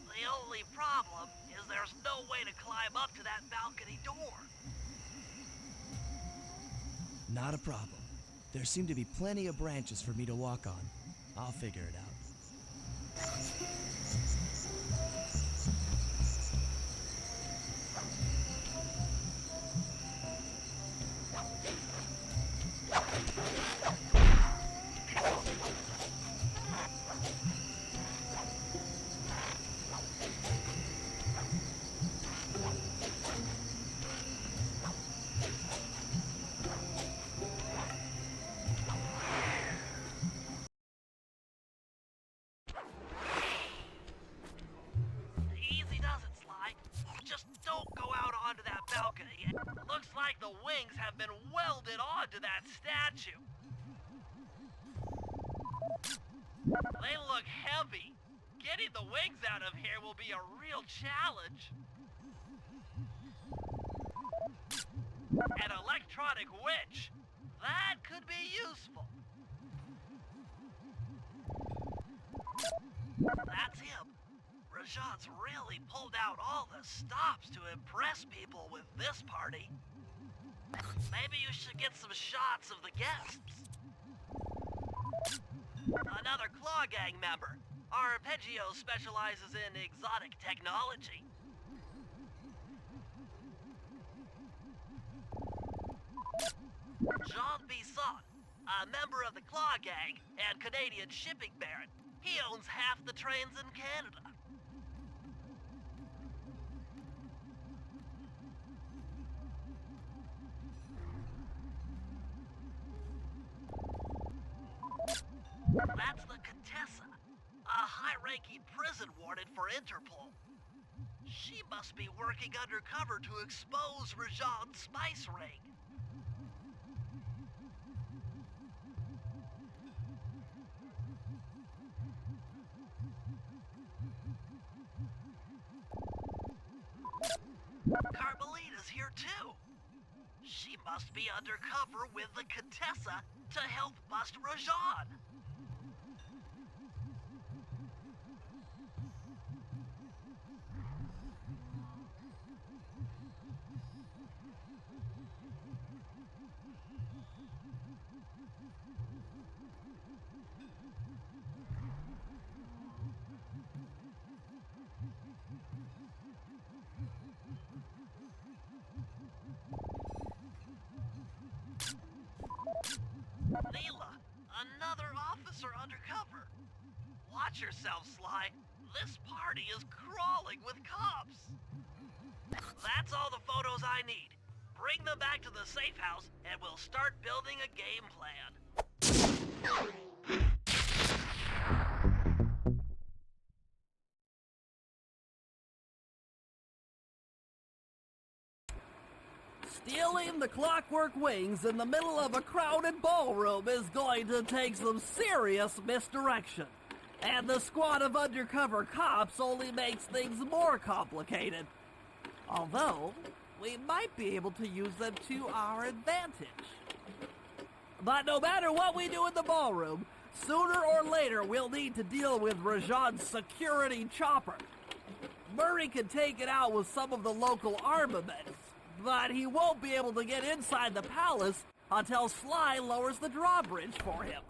The only problem is there's no way to climb up to that balcony door. Not a problem. There seem to be plenty of branches for me to walk on. I'll figure it out. Easy does it, Sly. Just don't go out onto that balcony. Looks like the wings have been welded onto that statue. They look heavy. Getting the wings out of here will be a real challenge. An electronic witch. That could be useful. That's him. Rajan's really pulled out all the stops to impress people with this party. Maybe you should get some shots of the guests. Another Claw Gang member. Arpeggio specializes in exotic technology. Jean Bisson, a member of the Claw Gang and Canadian shipping baron. He owns half the trains in Canada. That's the Contessa, a high-ranking prison warden for Interpol. She must be working undercover to expose Rajan's spice ring. Carmelita's here too. She must be undercover with the Contessa to help bust Rajan. Neela, another officer undercover. Watch yourself, Sly. This party is crawling with cops. That's all the photos I need. Bring them back to the safe house, and we'll start building a game plan. Stealing the Clockwork Wings in the middle of a crowded ballroom is going to take some serious misdirection. And the squad of undercover cops only makes things more complicated. Although, we might be able to use them to our advantage. But no matter what we do in the ballroom, sooner or later we'll need to deal with Rajan's security chopper. Murray can take it out with some of the local armaments, but he won't be able to get inside the palace until Sly lowers the drawbridge for him.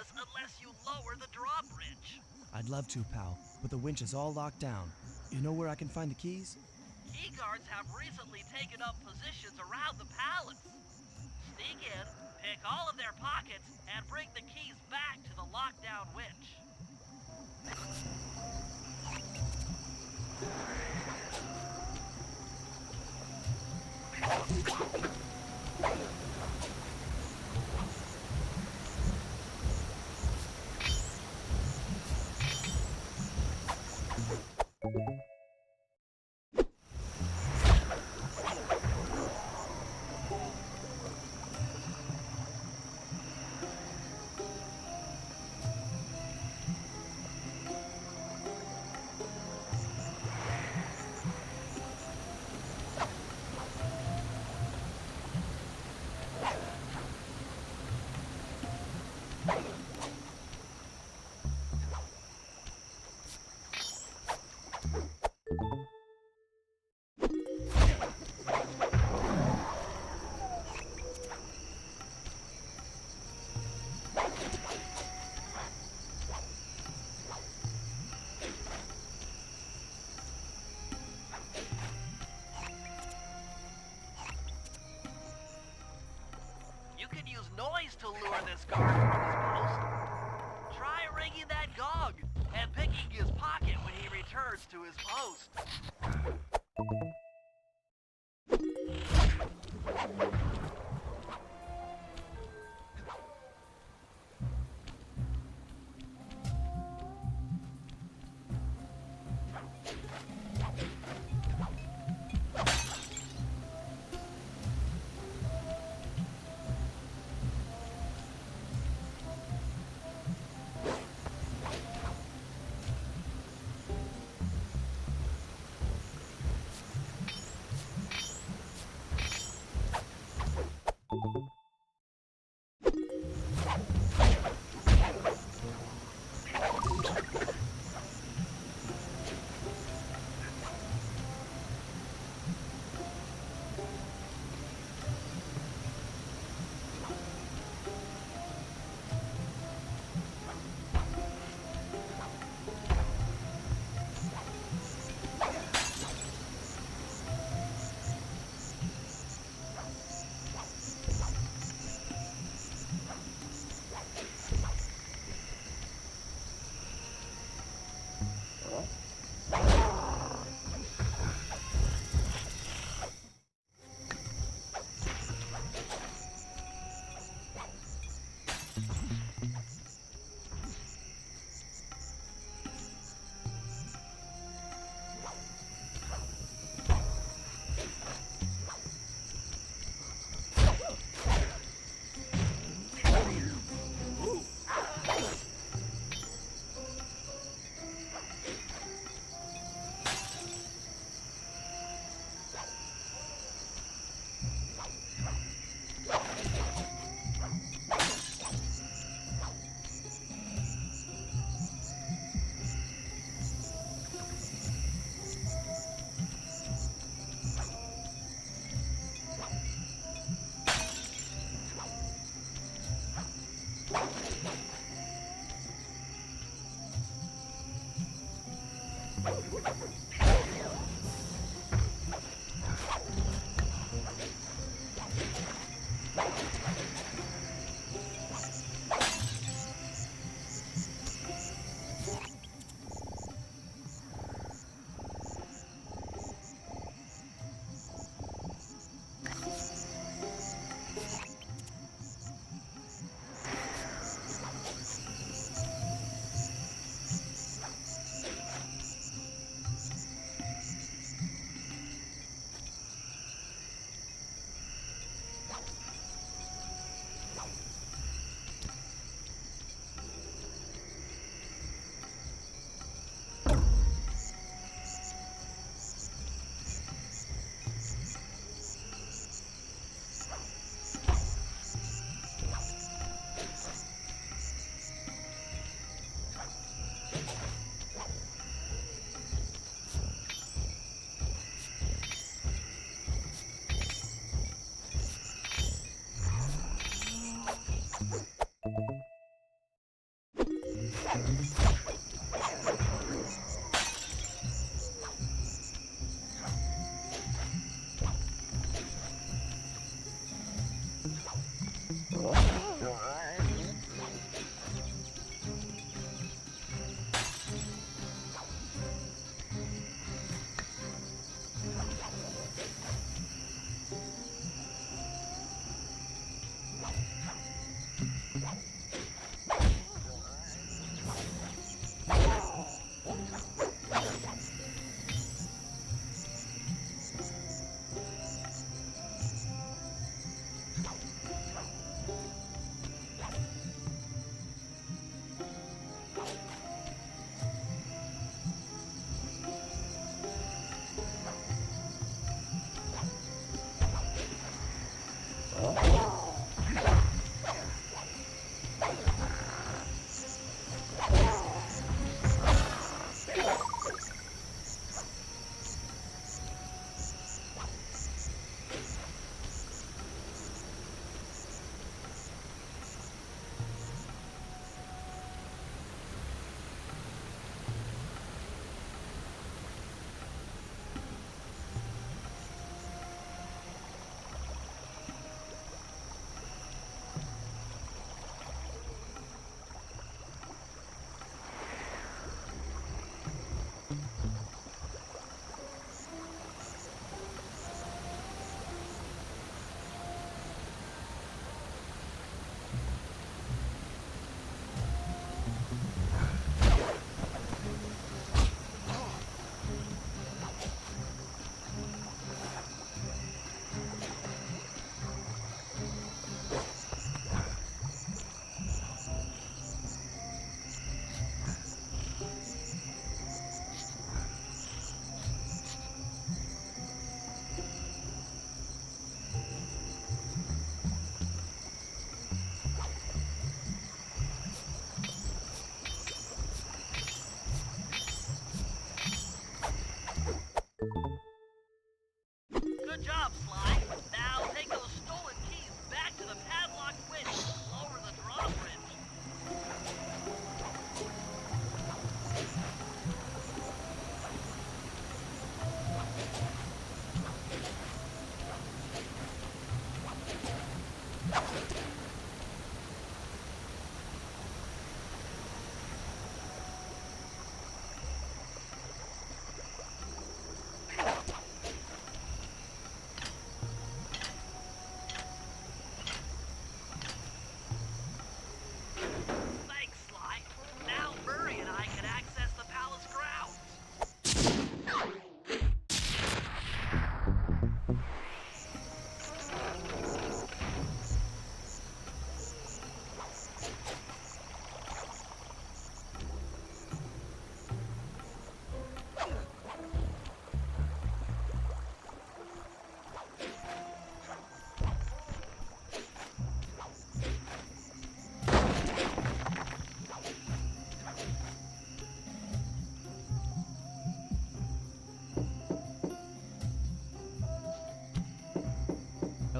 Palace unless you lower the drawbridge. I'd love to, pal, but the winch is all locked down. You know where I can find the keys? Key guards have recently taken up positions around the palace. Sneak in, pick all of their pockets, and bring the keys back to the lockdown winch. You can use noise to lure this guard from his post. Try ringing that gong and picking his pocket when he returns to his post.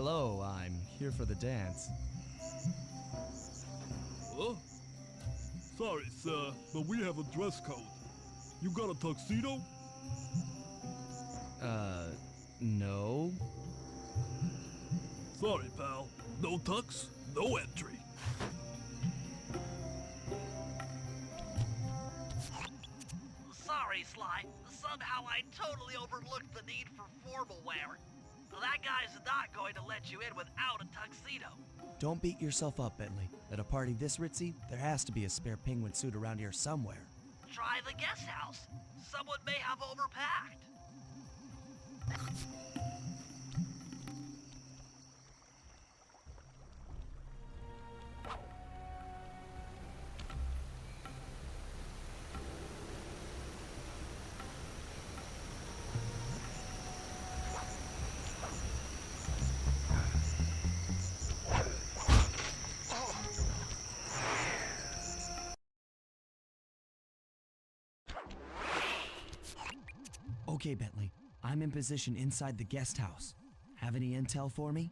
Hello, I'm here for the dance. Huh? Sorry, sir, but we have a dress code. You got a tuxedo? No. Sorry, pal. No tux, no entry. Sorry, Sly. Somehow I totally overlooked the need for formal wear. That guy's not going to let you in without a tuxedo. Don't beat yourself up, Bentley. At a party this ritzy, there has to be a spare penguin suit around here somewhere. Try the guest house. Someone may have overpacked. Okay, Bentley. I'm in position inside the guest house. Have any intel for me?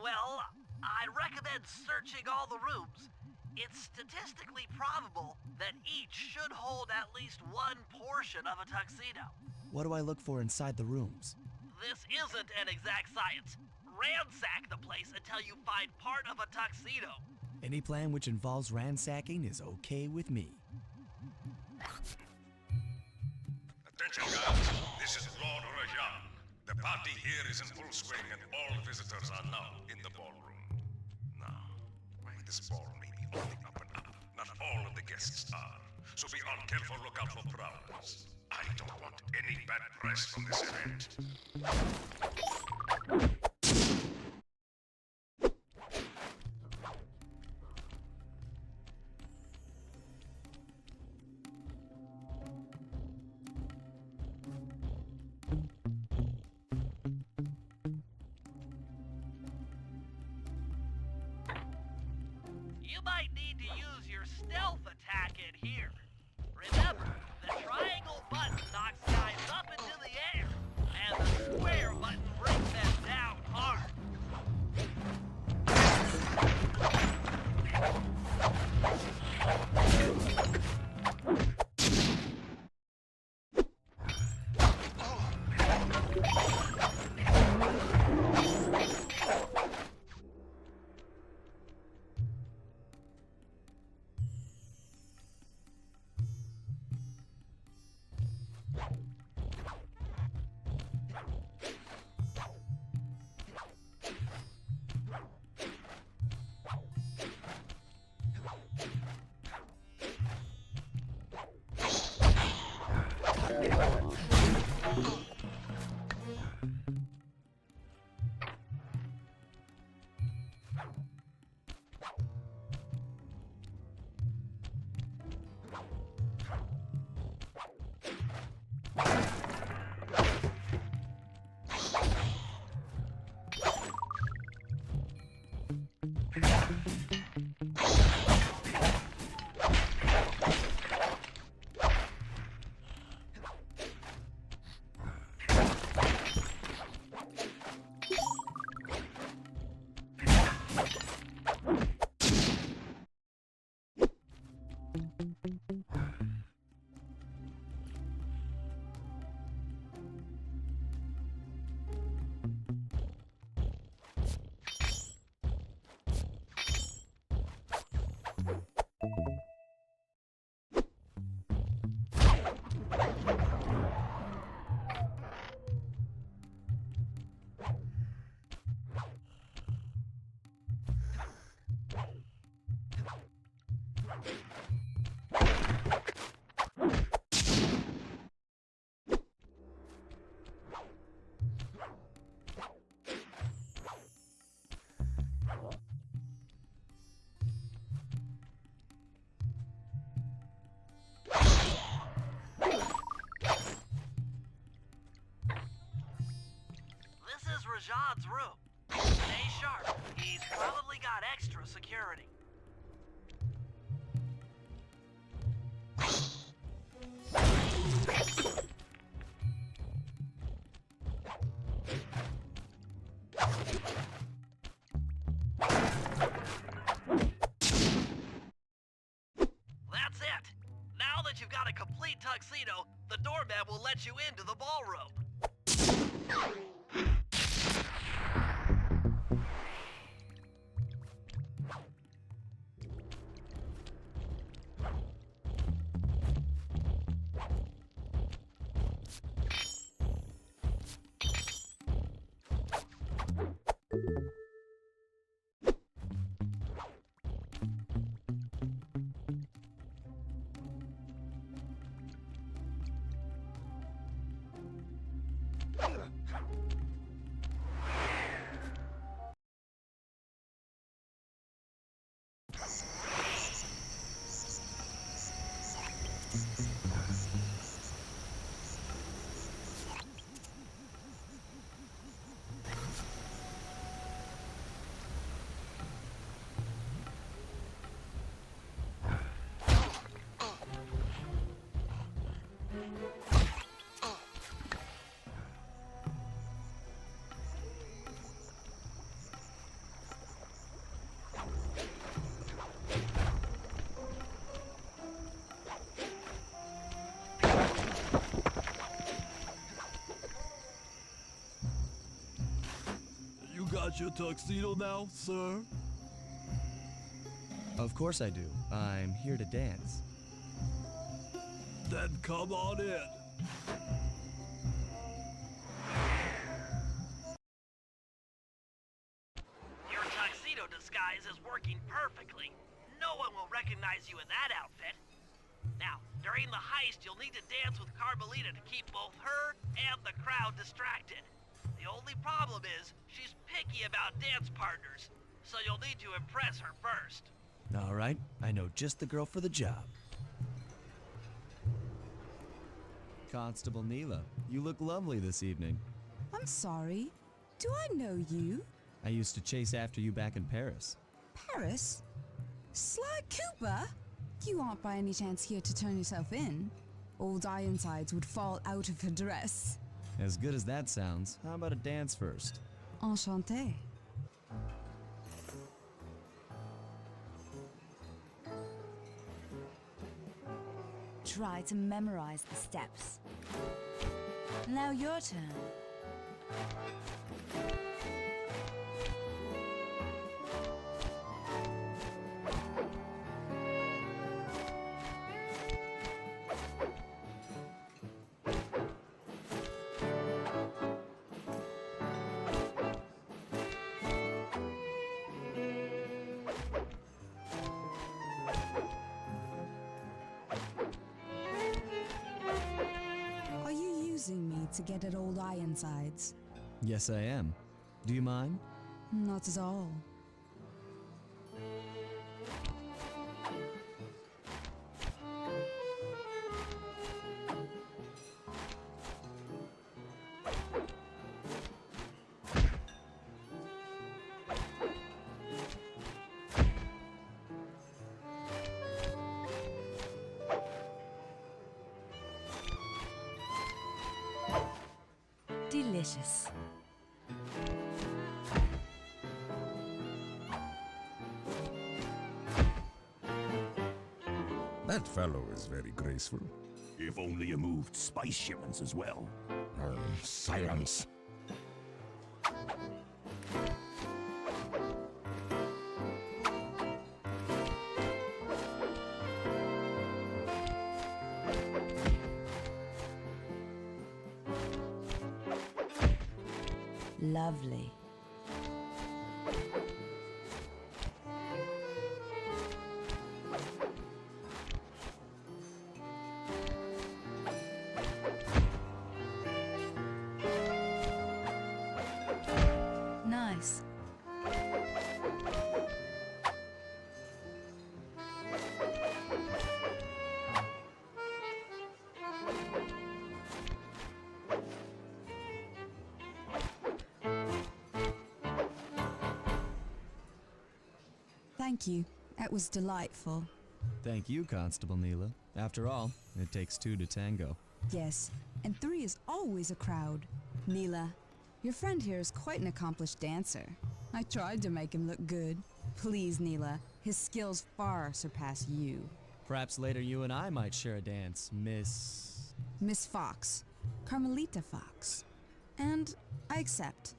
Well, I'd recommend searching all the rooms. It's statistically probable that each should hold at least one portion of a tuxedo. What do I look for inside the rooms? This isn't an exact science. Ransack the place until you find part of a tuxedo. Any plan which involves ransacking is okay with me. Attention, guards. This is Lord Rajan. The party here is in full swing and all visitors are now in the ballroom. Now, this ball may be on the up and up. Not all of the guests are. So be on careful lookout for prowlers. I don't want any bad press from this event. You might need to use your stealth attack in here. Remember, the triangle button knocks guys up into the air, and the square button brings them down hard. Rajad's room. Stay sharp. He's probably got extra security. tuxedo, the doorman will let you into the ballroom. You got your tuxedo now, sir? Of course I do. I'm here to dance. Then come on in. Your tuxedo disguise is working perfectly. No one will recognize you in that outfit. Now, during the heist, you'll need to dance with Carmelita to keep both her and the crowd distracted. The only problem is, she's picky about dance partners, so you'll need to impress her first. All right, I know just the girl for the job. Constable Neela, you look lovely this evening. I'm sorry. Do I know you? I used to chase after you back in Paris. Paris? Sly Cooper? You aren't by any chance here to turn yourself in? Old Ironsides would fall out of her dress. As good as that sounds, how about a dance first? Enchanté. Try to memorize the steps. Now your turn. Are you using me to get at Old Ironsides? Yes, I am. Do you mind? Not at all. Delicious. That fellow is very graceful. If only you moved spice shipments as well. Silence. Lovely. Nice. Thank you. That was delightful. Thank you, Constable Neela. After all, it takes two to tango. Yes, and three is always a crowd. Neela, your friend here is quite an accomplished dancer. I tried to make him look good. Please, Neela, his skills far surpass you. Perhaps later you and I might share a dance, Miss... Miss Fox. Carmelita Fox. And I accept.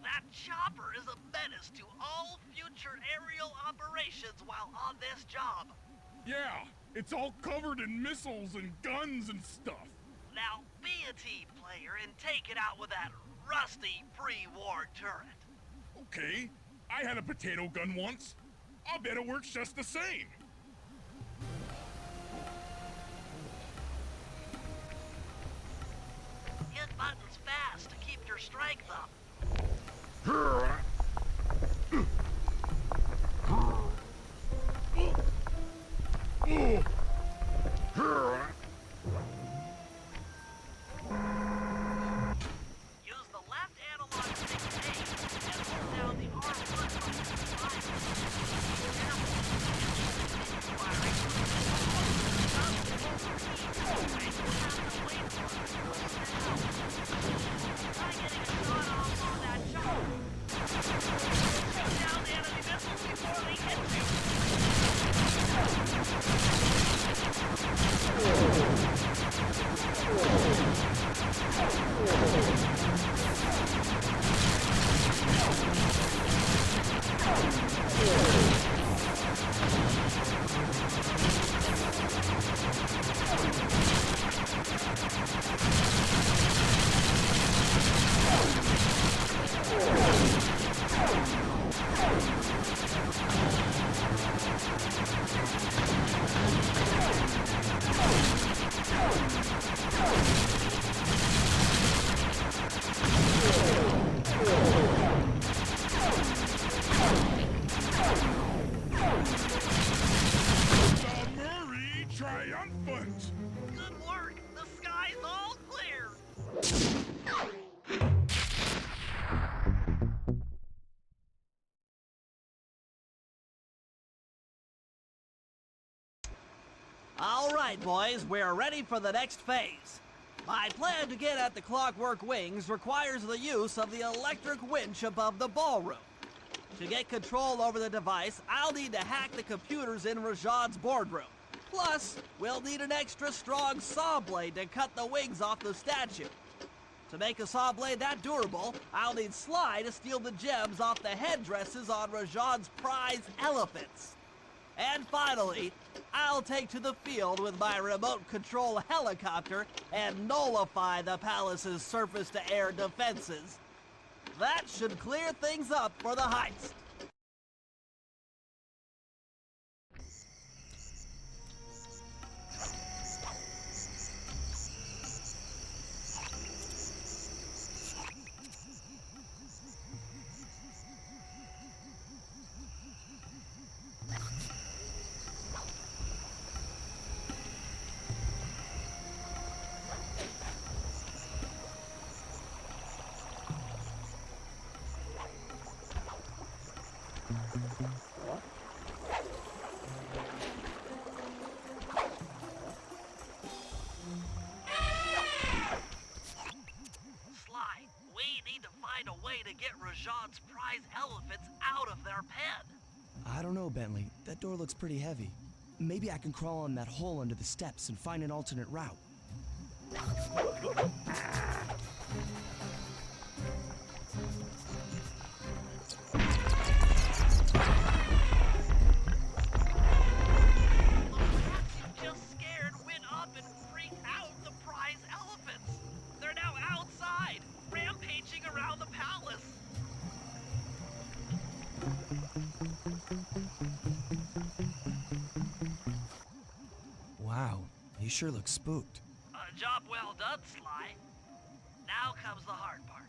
That chopper is a menace to all future aerial operations while on this job. Yeah, it's all covered in missiles and guns and stuff. Now, be a team player and take it out with that rusty pre-war turret. Okay, I had a potato gun once. I'll bet it works just the same. Hit buttons fast to keep your strength up. Use the left analog stick to aim and hold down the R1 button to fire. Try getting a shot off on that chopper. Take down the enemy missiles before they hit you. Murray triumphant! Good work! The sky's all clear! All right, boys, we're ready for the next phase. My plan to get at the Clockwork Wings requires the use of the electric winch above the ballroom. To get control over the device, I'll need to hack the computers in Rajad's boardroom. Plus, we'll need an extra strong saw blade to cut the wings off the statue. To make a saw blade that durable, I'll need Sly to steal the gems off the headdresses on Rajad's prize elephants. And finally, I'll take to the field with my remote control helicopter and nullify the palace's surface-to-air defenses. That should clear things up for the heist. Rajan's prize elephants out of their pen. I don't know, Bentley. That door looks pretty heavy. Maybe I can crawl in that hole under the steps and find an alternate route. Just scared, went up and freaked out the prize elephants. They're now outside, rampaging around the palace. Wow, you sure look spooked. A job well done, Sly. Now comes the hard part.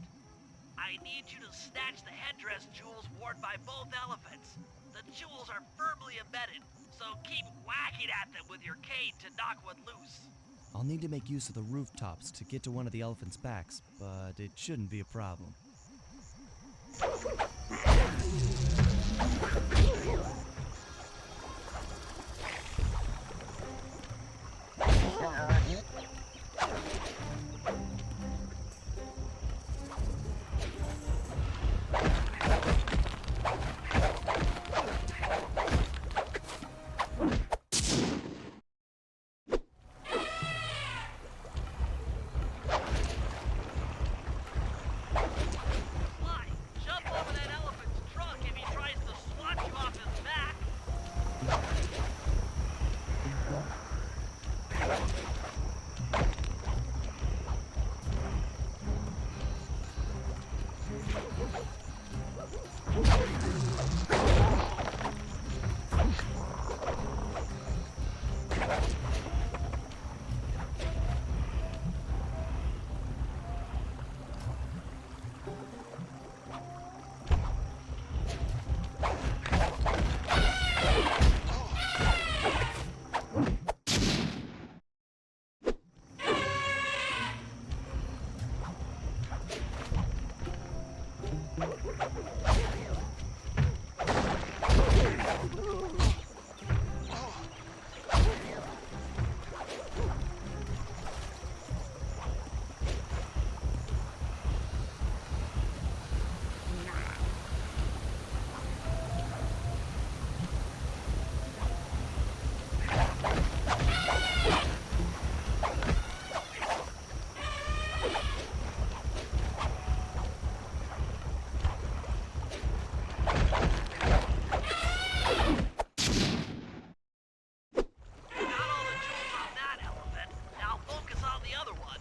I need you to snatch the headdress jewels worn by both elephants. The jewels are firmly embedded, so keep whacking at them with your cane to knock one loose. I'll need to make use of the rooftops to get to one of the elephants' backs, but it shouldn't be a problem. Sly, jump over that elephant's trunk if he tries to swat you off his back. Got all the jewels on that elephant. Now focus on the other one.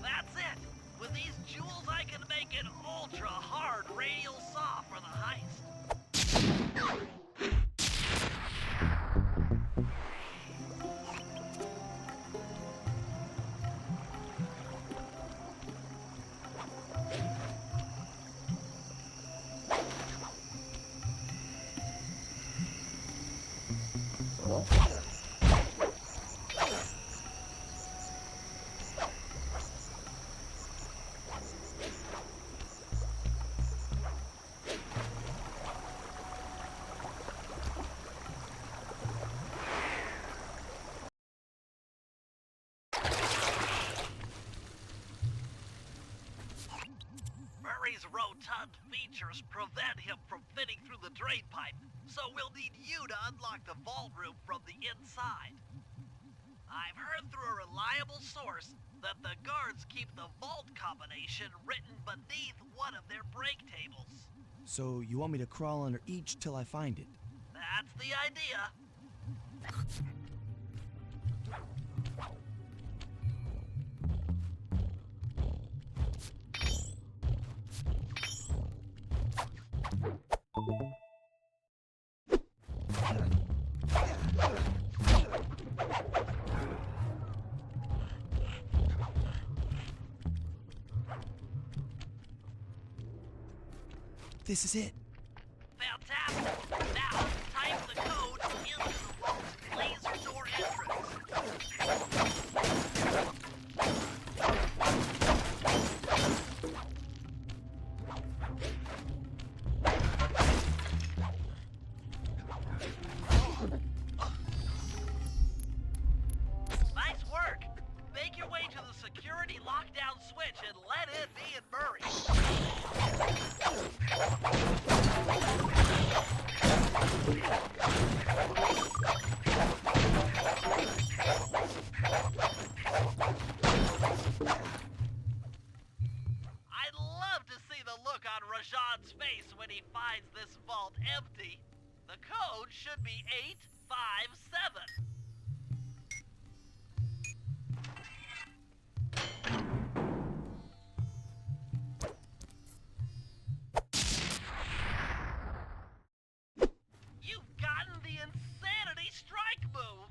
That's it. With these jewels, I can make an ultra-hard radial saw for the heist. Murray's rotund features prevent him from fitting through the drain pipe, so we'll need you to unlock the vault room from the inside. I've heard through a reliable source that the guards keep the vault combination written beneath one of their break tables. So you want me to crawl under each till I find it? That's the idea. This is it. Fantastic. Now, type the code into the vault's laser door entrance. Nice work. Make your way to the security lockdown switch and let in me and Murray. I'd love to see the look on Rajan's face when he finds this vault empty. The code should be 857. You've gotten the insanity strike move!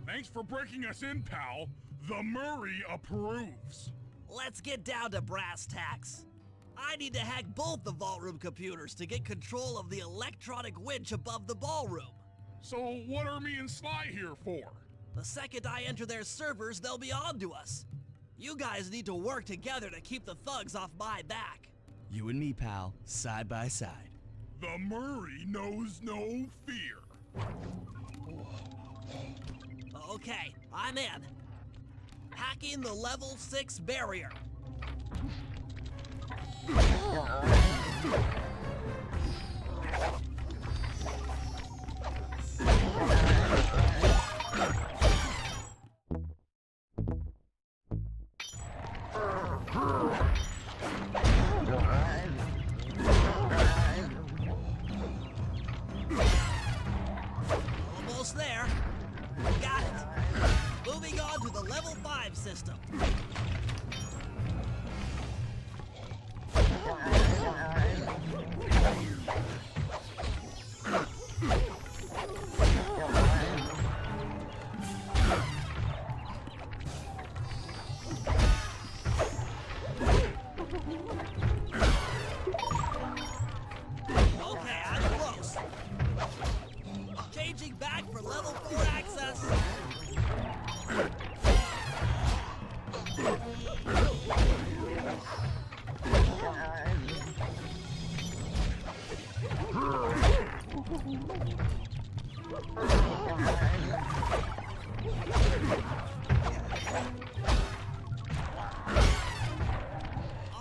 Thanks for breaking us in, pal. The Murray approves. Let's get down to brass tacks. I need to hack both the vault room computers to get control of the electronic winch above the ballroom. So what are me and Sly here for? The second I enter their servers, they'll be on to us. You guys need to work together to keep the thugs off my back. You and me, pal, side by side. The Murray knows no fear. Okay, I'm in. Hacking the level 6 barrier. Almost there. Got it. Moving on to the level 5 system. Okay, I'm close. Changing back for level 4 access.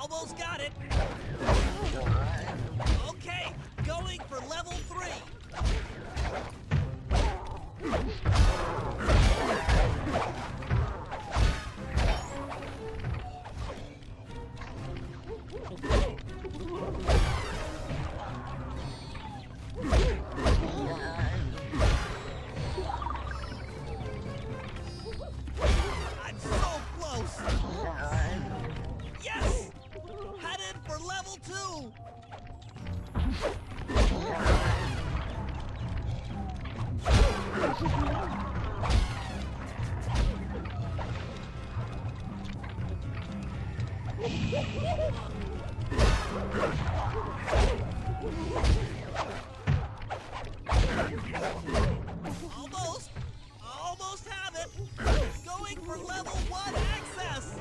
Almost got it. Okay, going for level 3. I'm so close. Yes! Headed for level 2. Almost have it. Going for level 1 access.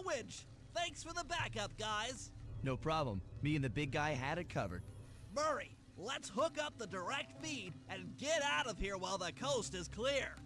winch. Thanks for the backup, guys. No problem. Me and the big guy had it covered. Murray, let's hook up the direct feed and get out of here while the coast is clear.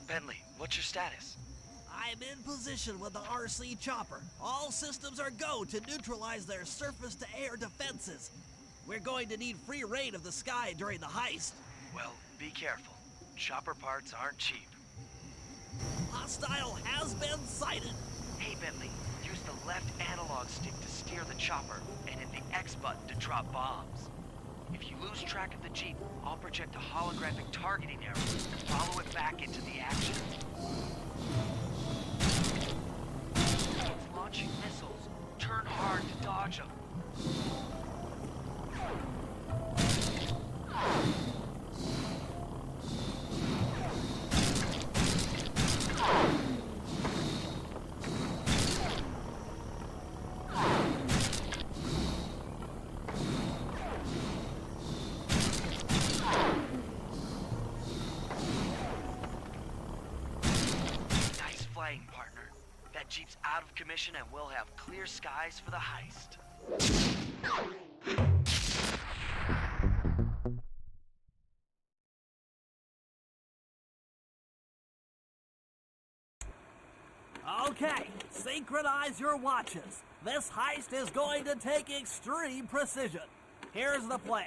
Bentley, what's your status? I'm in position with the RC chopper. All systems are go to neutralize their surface-to-air defenses. We're going to need free reign of the sky during the heist. Well, be careful. Chopper parts aren't cheap. Hostile has been sighted. Hey, Bentley, use the left analog stick to steer the chopper and hit the X button to drop bombs. If you lose track of the Jeep, I'll project a holographic targeting arrow and follow it back into the action. It's launching missiles. Turn hard to dodge them. Partner. That Jeep's out of commission and we'll have clear skies for the heist. Okay, synchronize your watches. This heist is going to take extreme precision. Here's the plan.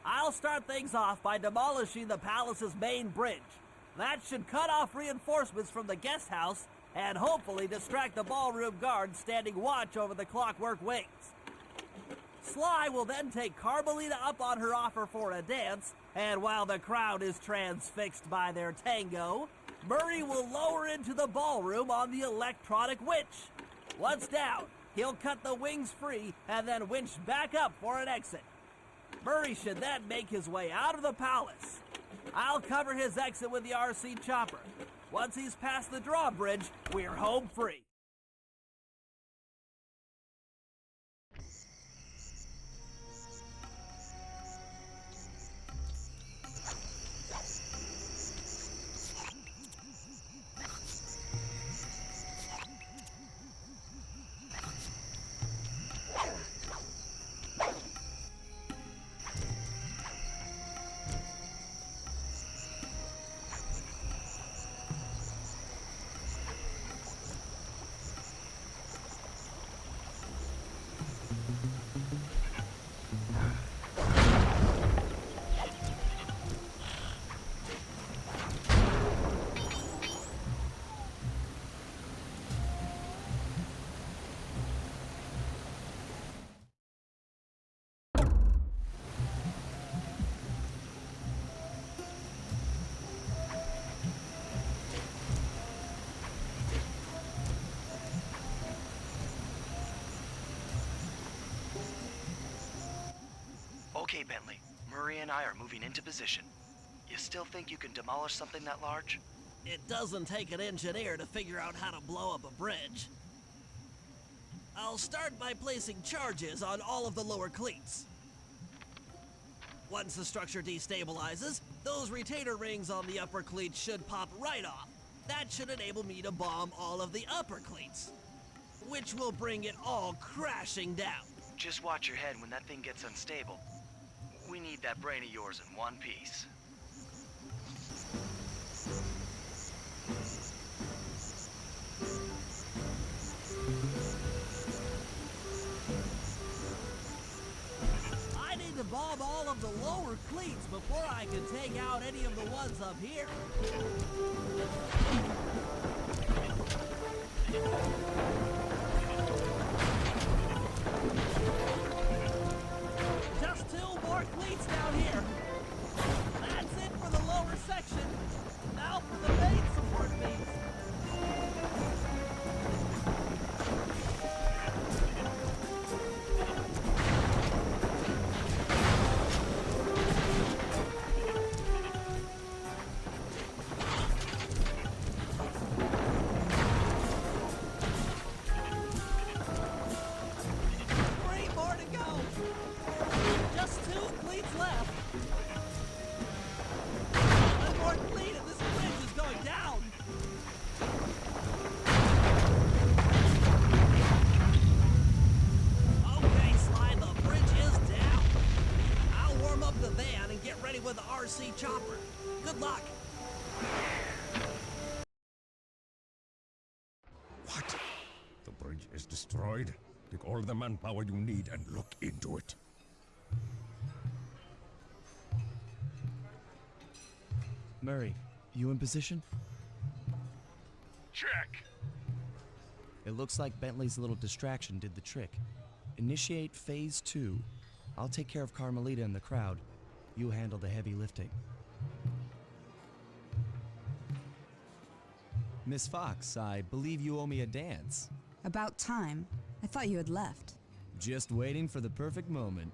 I'll start things off by demolishing the palace's main bridge. That should cut off reinforcements from the guest house and hopefully distract the ballroom guards standing watch over the Clockwork Wings. Sly will then take Carmelita up on her offer for a dance, and while the crowd is transfixed by their tango, Murray will lower into the ballroom on the electronic winch. Once down, he'll cut the wings free and then winch back up for an exit. Murray should then make his way out of the palace. I'll cover his exit with the RC chopper. Once he's past the drawbridge, we're home free. Okay, Bentley. Murray and I are moving into position. You still think you can demolish something that large? It doesn't take an engineer to figure out how to blow up a bridge. I'll start by placing charges on all of the lower cleats. Once the structure destabilizes, those retainer rings on the upper cleats should pop right off. That should enable me to bomb all of the upper cleats, which will bring it all crashing down. Just watch your head when that thing gets unstable. We need that brain of yours in one piece. I need to bomb all of the lower cleats before I can take out any of the ones up here. Just 2 more cleats down here. That's it for the lower section. Now for the main support beams. With the RC chopper. Good luck. What? The bridge is destroyed? Take all the manpower you need and look into it. Murray, you in position? Check. It looks like Bentley's little distraction did the trick. Initiate phase 2. I'll take care of Carmelita and the crowd. You handle the heavy lifting. Miss Fox, I believe you owe me a dance. About time. I thought you had left. Just waiting for the perfect moment.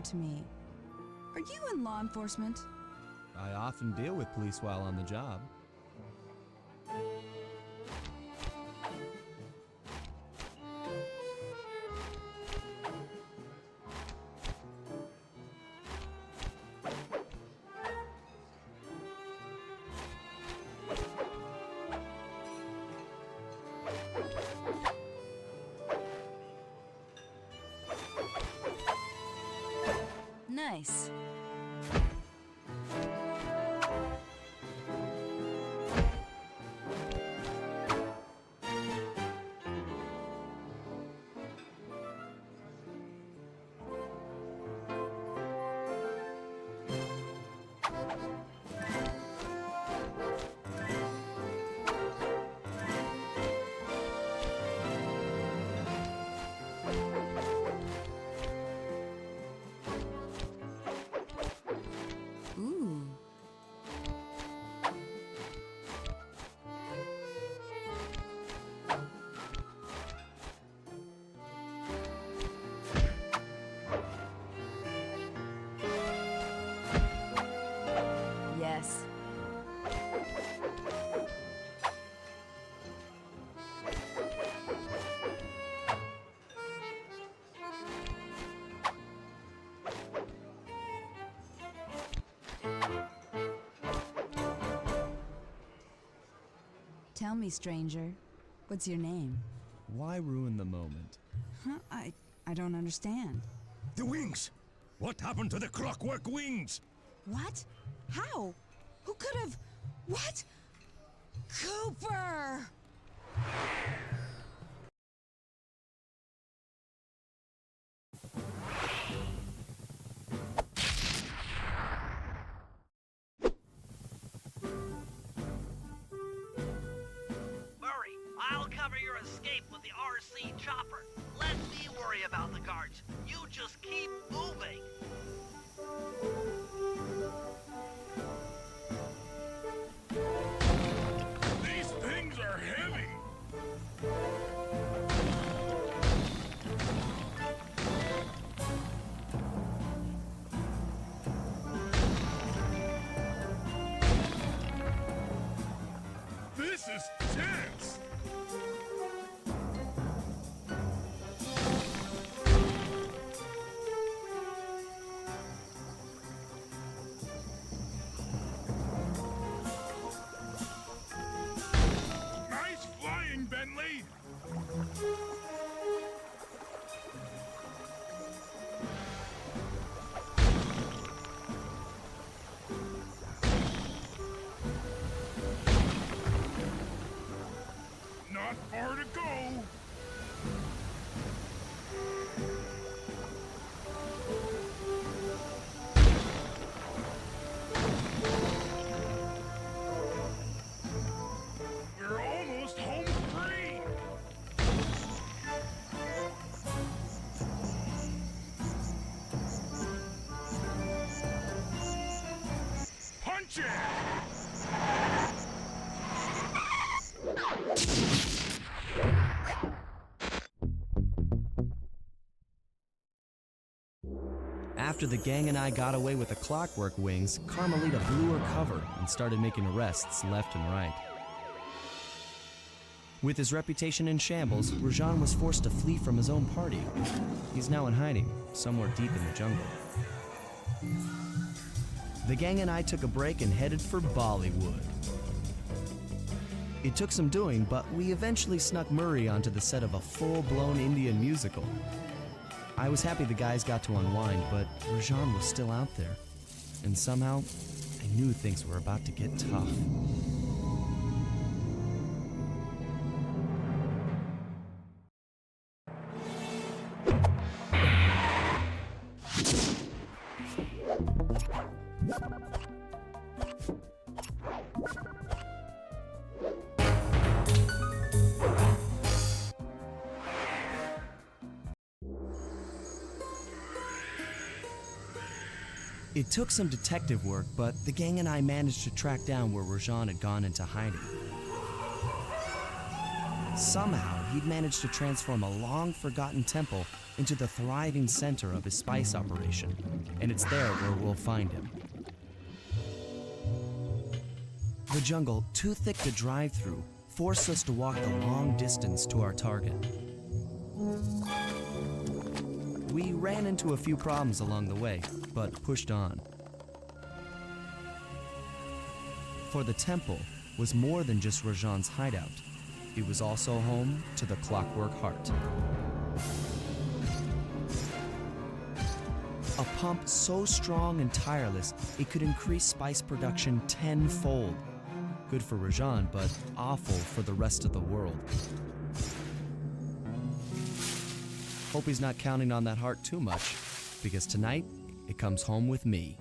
To me. Are you in law enforcement? I often deal with police while on the job. Nice. Tell me, stranger. What's your name? Why ruin the moment? Huh? I don't understand. The wings! What happened to the clockwork wings? What? How? Who could have... What? Cooper! Murray, I'll cover your escape with the RC chopper. Let me worry about the guards. You just keep moving. These things are heavy. This is tense. Nice flying, Bentley. Not far to go. We're almost home free. Punch it! After the gang and I got away with the clockwork wings, Carmelita blew her cover and started making arrests left and right. With his reputation in shambles, Rajan was forced to flee from his own party. He's now in hiding, somewhere deep in the jungle. The gang and I took a break and headed for Bollywood. It took some doing, but we eventually snuck Murray onto the set of a full-blown Indian musical. I was happy the guys got to unwind, but Rajan was still out there. And somehow, I knew things were about to get tough. It took some detective work, but the gang and I managed to track down where Rajan had gone into hiding. Somehow, he'd managed to transform a long-forgotten temple into the thriving center of his spice operation, and it's there where we'll find him. The jungle, too thick to drive through, forced us to walk the long distance to our target. We ran into a few problems along the way, but pushed on. For the temple was more than just Rajan's hideout. It was also home to the Clockwork Heart. A pump so strong and tireless, it could increase spice production tenfold. Good for Rajan, but awful for the rest of the world. Hope he's not counting on that heart too much, because tonight, it comes home with me.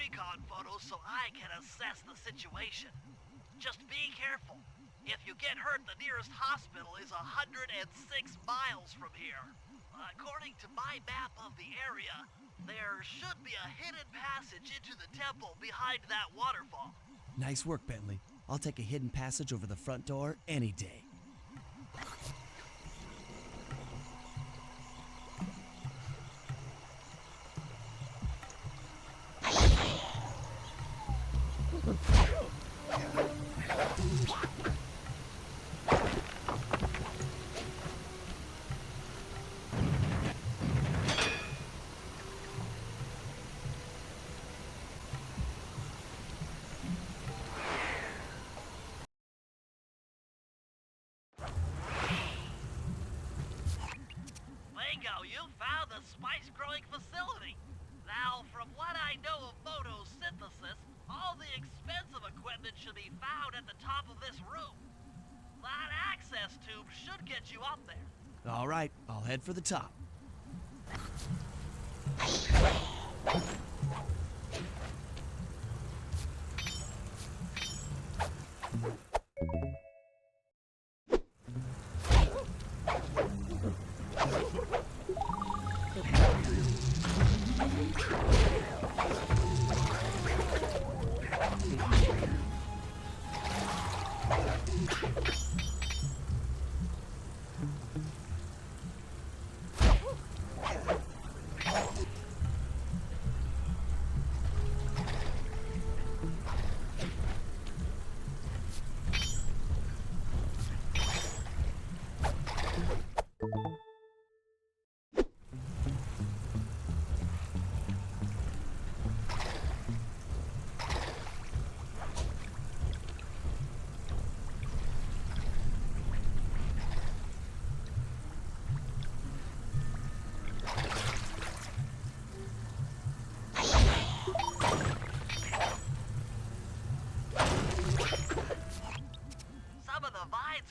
recon photos so I can assess the situation. Just be careful. If you get hurt, the nearest hospital is 106 miles from here. According to my map of the area, there should be a hidden passage into the temple behind that waterfall. Nice work, Bentley. I'll take a hidden passage over the front door any day. Bingo, you found the spice growing facility. Now, from what I know of photosynthesis, all the expensive equipment should be found at the top of this room. That access tube should get you up there. All right, I'll head for the top.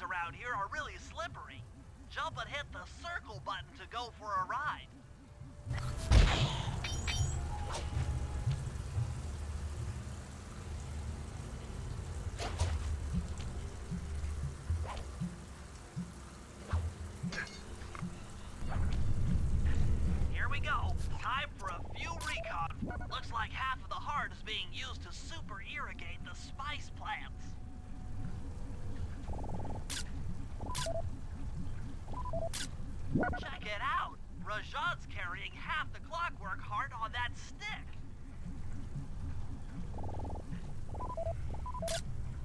Around here are really slippery. Jump and hit the circle button to go for a ride. Here we go. Time for a few recon. Looks like half of the heart is being used to super irrigate the spice plants. Check it out! Rajad's carrying half the clockwork heart on that stick.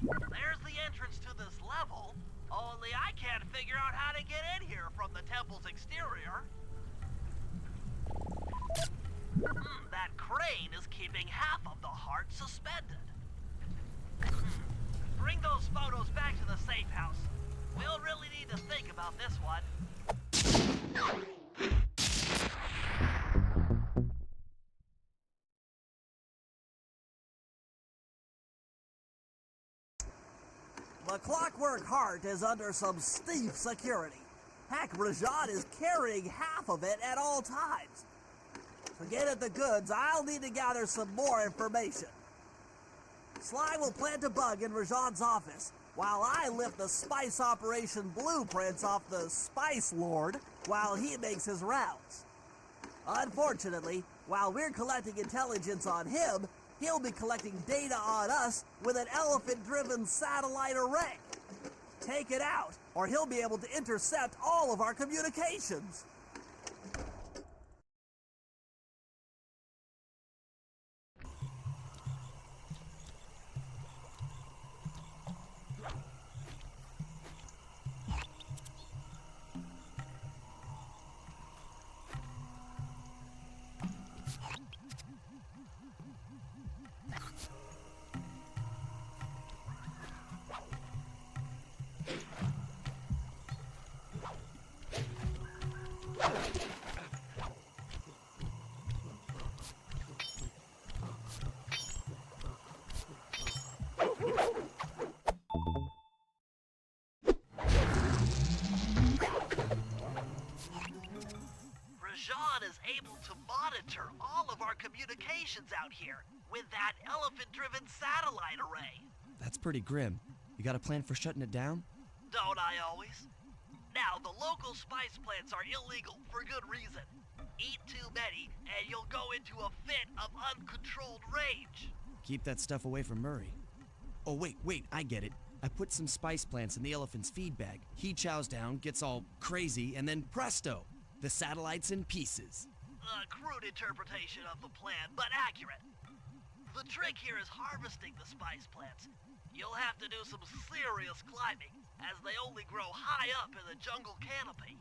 There's the entrance to this level, only I can't figure out how to get in here from the temple's exterior. That crane is keeping half of the heart suspended. Bring those photos back to the safe house. We'll really need to think about this one. The clockwork heart is under some steep security. Heck, Rajad is carrying half of it at all times. To get at the goods, I'll need to gather some more information. Sly will plant a bug in Rajad's office, while I lift the spice operation blueprints off the Spice Lord while he makes his rounds. Unfortunately, while we're collecting intelligence on him, he'll be collecting data on us with an elephant-driven satellite array. Take it out, or he'll be able to intercept all of our communications. able to monitor all of our communications out here with that elephant-driven satellite array. That's pretty grim. You got a plan for shutting it down? Don't I always? Now, the local spice plants are illegal for good reason. Eat too many, and you'll go into a fit of uncontrolled rage. Keep that stuff away from Murray. Oh, wait, I get it. I put some spice plants in the elephant's feed bag. He chows down, gets all crazy, and then presto, the satellite's in pieces. A crude interpretation of the plan, but accurate. The trick here is harvesting the spice plants. You'll have to do some serious climbing, as they only grow high up in the jungle canopy.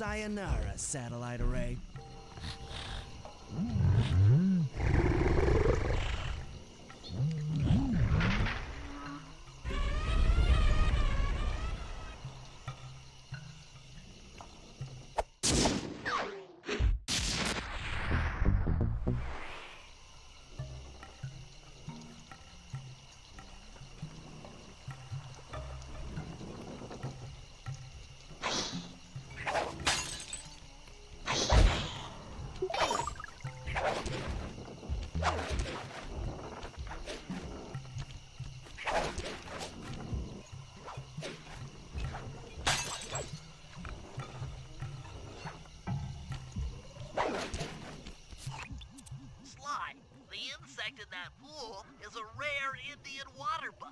Sayonara, satellite array. Sly, the insect in that pool is a rare Indian water bug.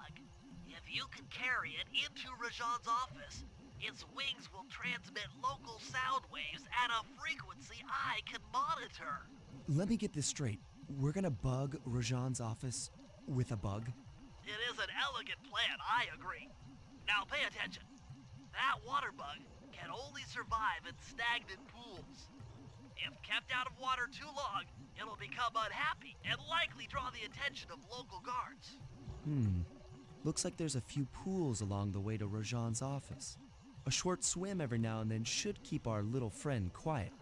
If you can carry it into Rajan's office, its wings will transmit local sound waves at a frequency I can monitor. Let me get this straight. We're gonna bug Rajan's office with a bug? It is an elegant plan, I agree. Now pay attention. That water bug can only survive in stagnant pools. If kept out of water too long, it'll become unhappy and likely draw the attention of local guards. Looks like there's a few pools along the way to Rajan's office. A short swim every now and then should keep our little friend quiet.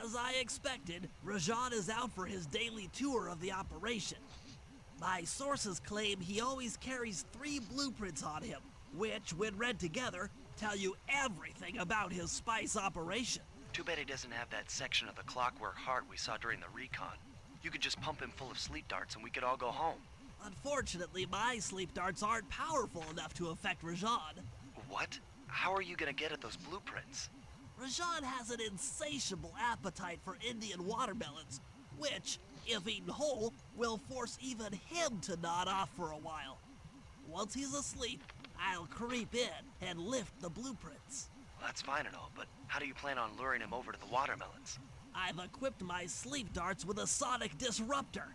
As I expected, Rajan is out for his daily tour of the operation. My sources claim he always carries 3 blueprints on him, which, when read together, tell you everything about his spice operation. Too bad he doesn't have that section of the clockwork heart we saw during the recon. You could just pump him full of sleep darts and we could all go home. Unfortunately, my sleep darts aren't powerful enough to affect Rajan. What? How are you gonna get at those blueprints? Rajan has an insatiable appetite for Indian watermelons, which, if eaten whole, will force even him to nod off for a while. Once he's asleep, I'll creep in and lift the blueprints. Well, that's fine and all, but how do you plan on luring him over to the watermelons? I've equipped my sleep darts with a sonic disruptor.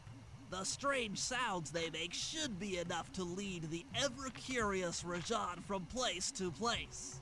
The strange sounds they make should be enough to lead the ever-curious Rajan from place to place.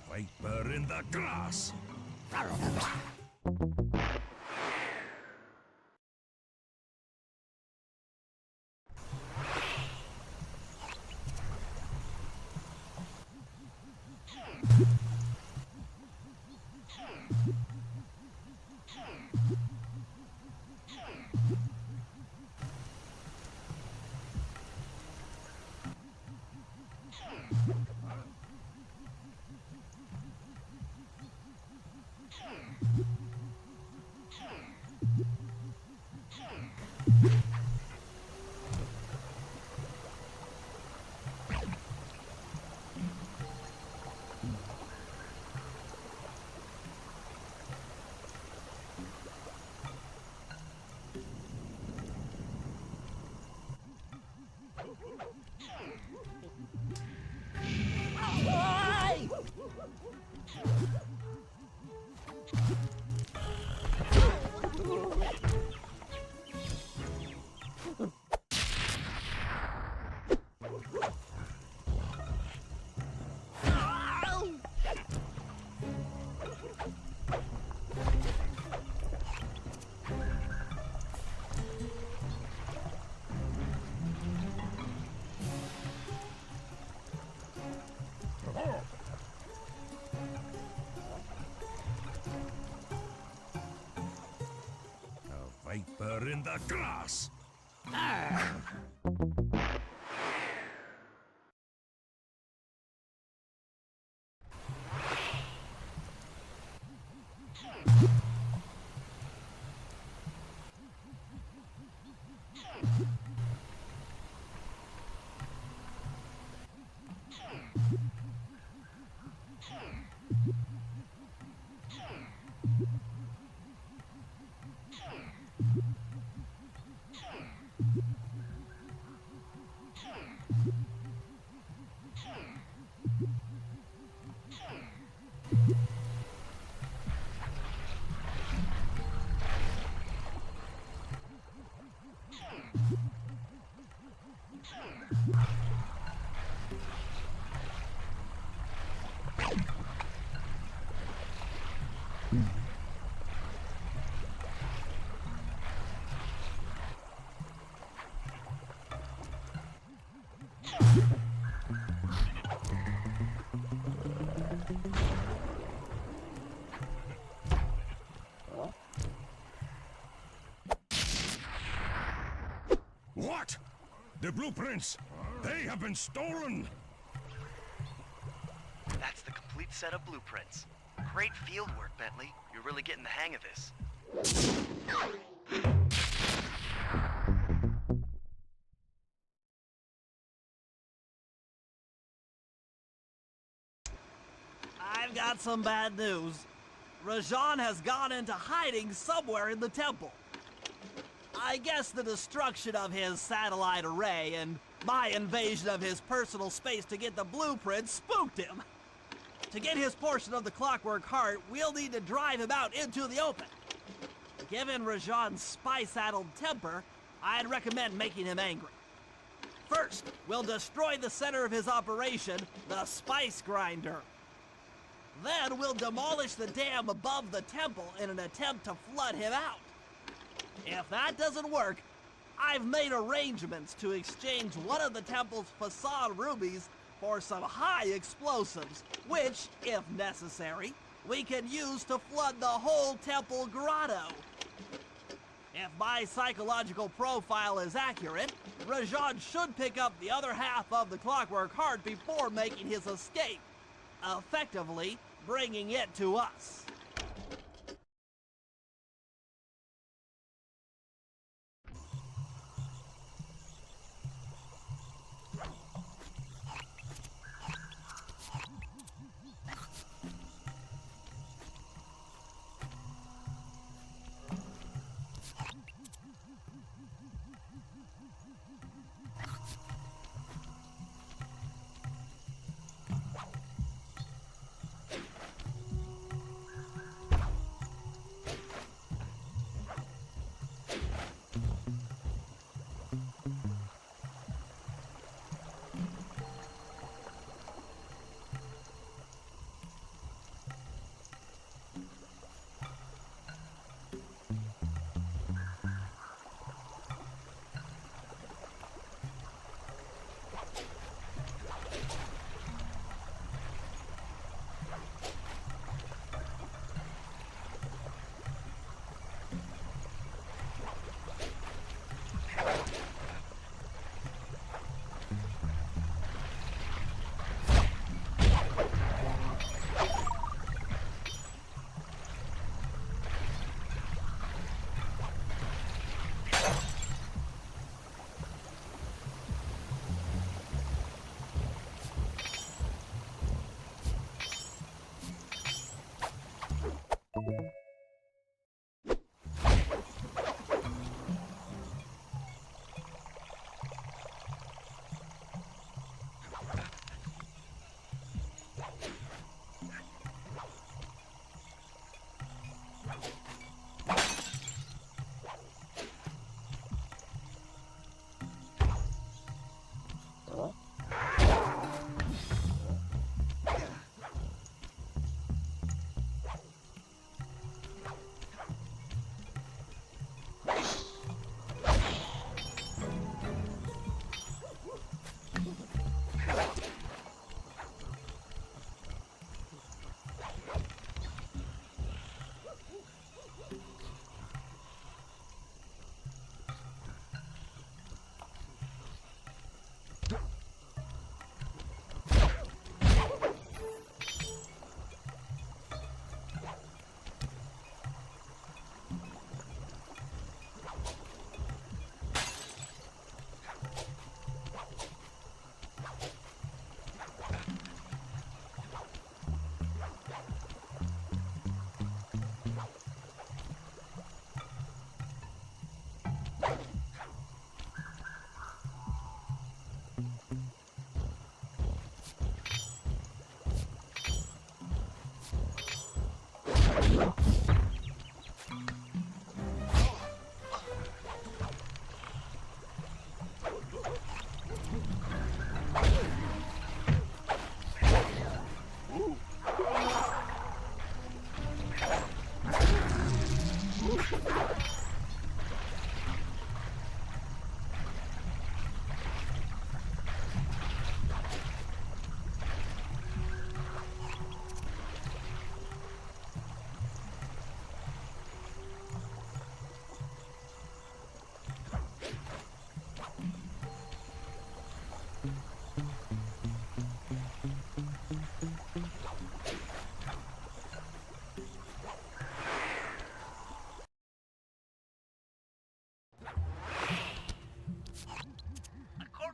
Viper in the grass. deeper in the grass. What? The blueprints! They have been stolen! That's the complete set of blueprints. Great field work, Bentley. You're really getting the hang of this. I've got some bad news. Rajan has gone into hiding somewhere in the temple. I guess the destruction of his satellite array and my invasion of his personal space to get the blueprints spooked him. To get his portion of the Clockwork Heart, we'll need to drive him out into the open. Given Rajan's spy-saddled temper, I'd recommend making him angry. First, we'll destroy the center of his operation, the Spice Grinder. Then we'll demolish the dam above the temple in an attempt to flood him out. If that doesn't work, I've made arrangements to exchange one of the temple's facade rubies for some high explosives, which, if necessary, we can use to flood the whole temple grotto. If my psychological profile is accurate, Rajan should pick up the other half of the Clockwork Heart before making his escape, effectively bringing it to us.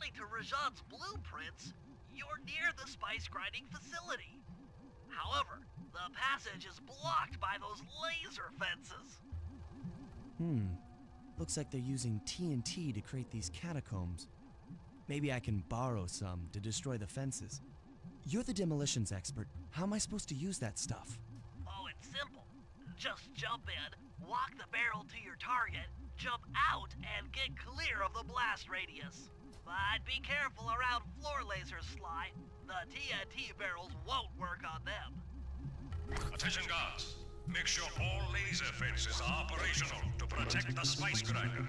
according to Rajan's blueprints, you're near the spice grinding facility. However, the passage is blocked by those laser fences. Looks like they're using TNT to create these catacombs. Maybe I can borrow some to destroy the fences. You're the demolitions expert. How am I supposed to use that stuff? Oh, it's simple. Just jump in, walk the barrel to your target, jump out, and get clear of the blast radius. But be careful around floor lasers, Sly. The TNT barrels won't work on them. Attention guards. Make sure all laser fences are operational to protect the spice grinder.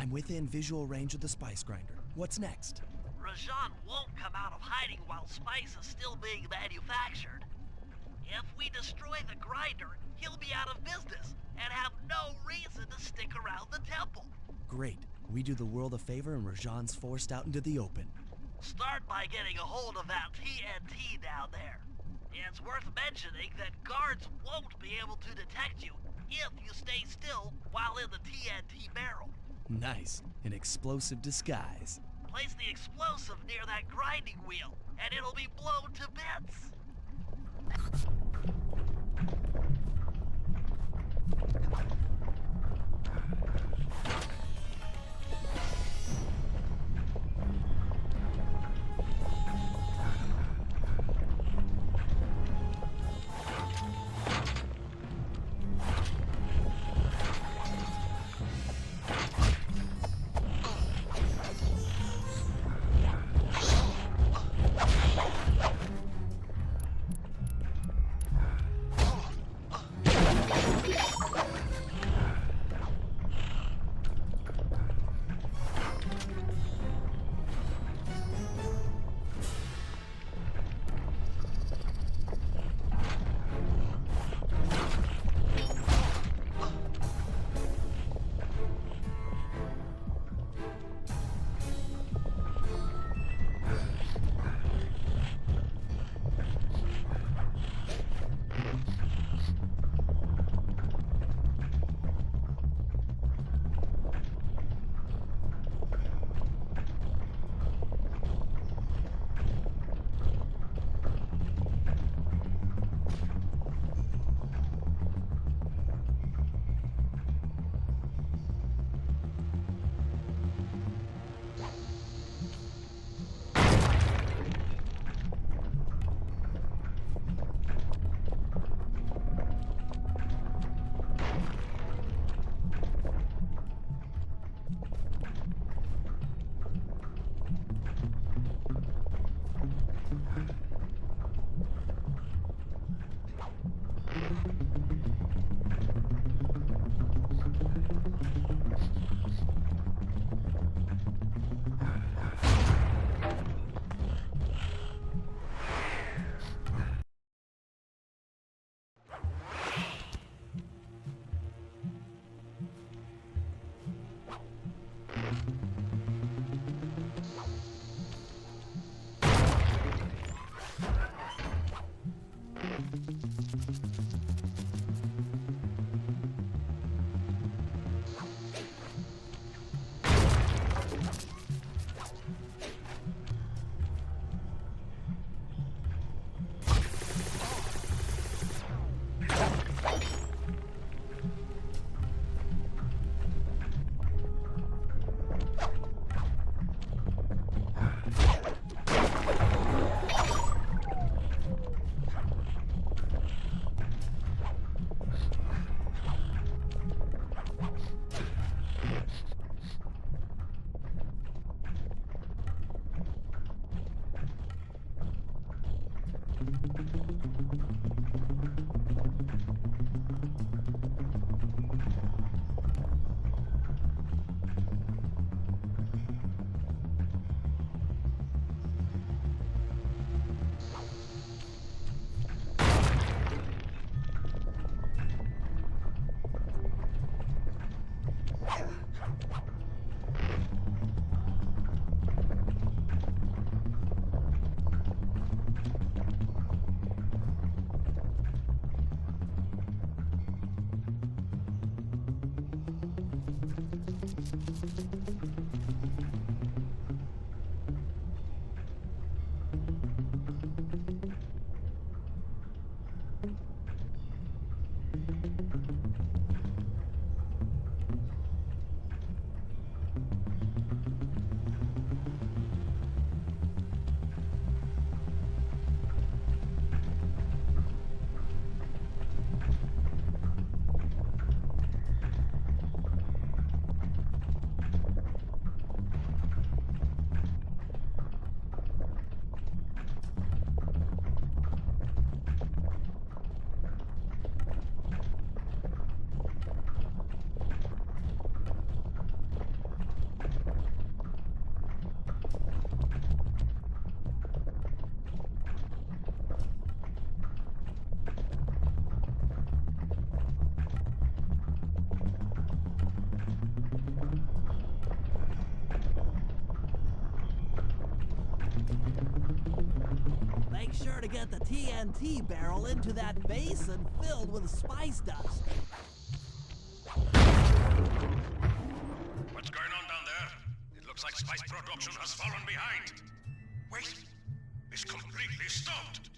I'm within visual range of the spice grinder. What's next? Rajan won't come out of hiding while spice is still being manufactured. If we destroy the grinder, he'll be out of business and have no reason to stick around the temple. Great. We do the world a favor and Rajan's forced out into the open. Start by getting a hold of that TNT down there. It's worth mentioning that guards won't be able to detect you if you stay still while in the TNT barrel. Nice. An explosive disguise. Place the explosive near that grinding wheel, and it'll be blown to bits. to get the TNT barrel into that basin filled with spice dust. What's going on down there? It looks like spice production has fallen behind. Wait, it's completely stopped.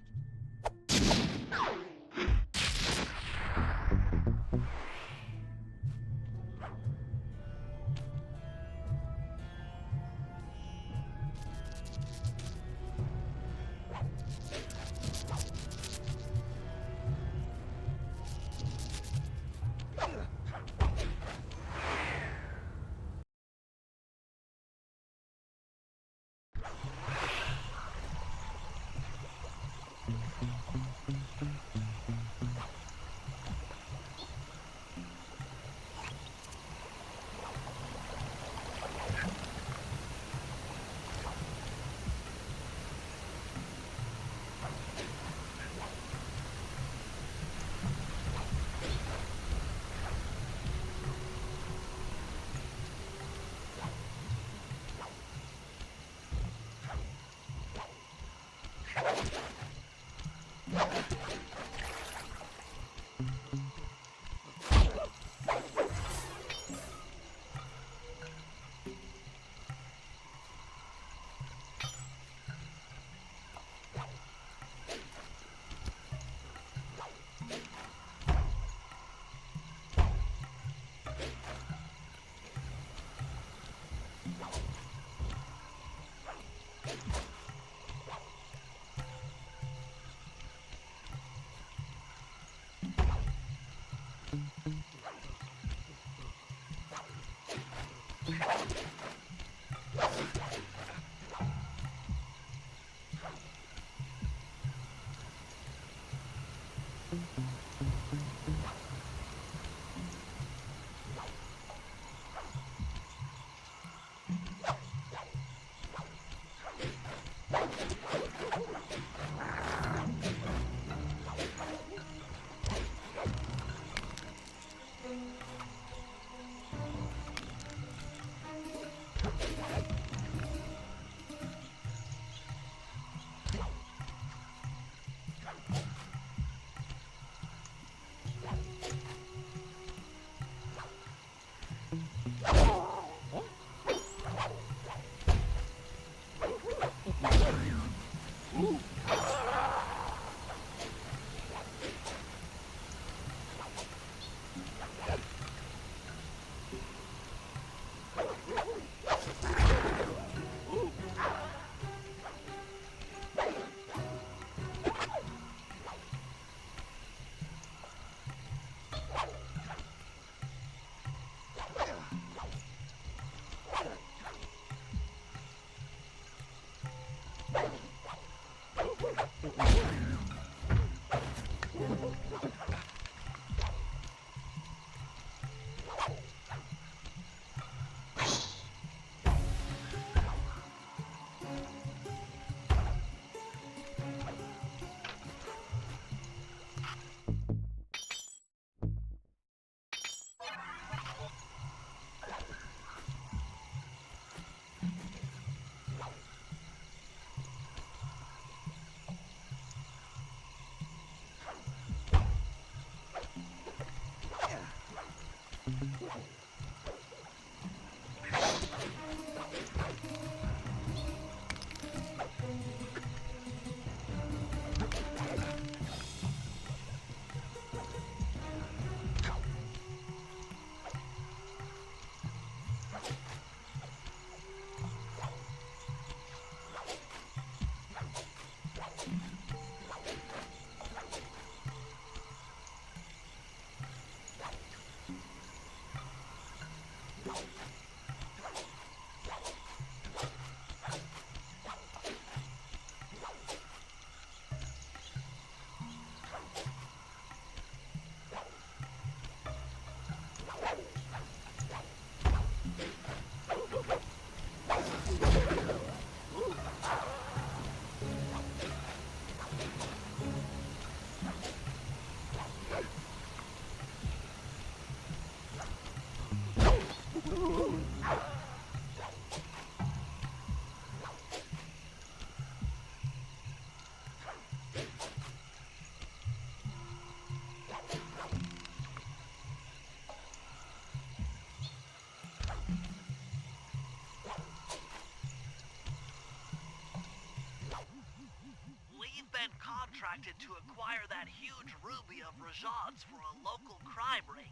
contracted to acquire that huge ruby of Rajan's for a local crime ring.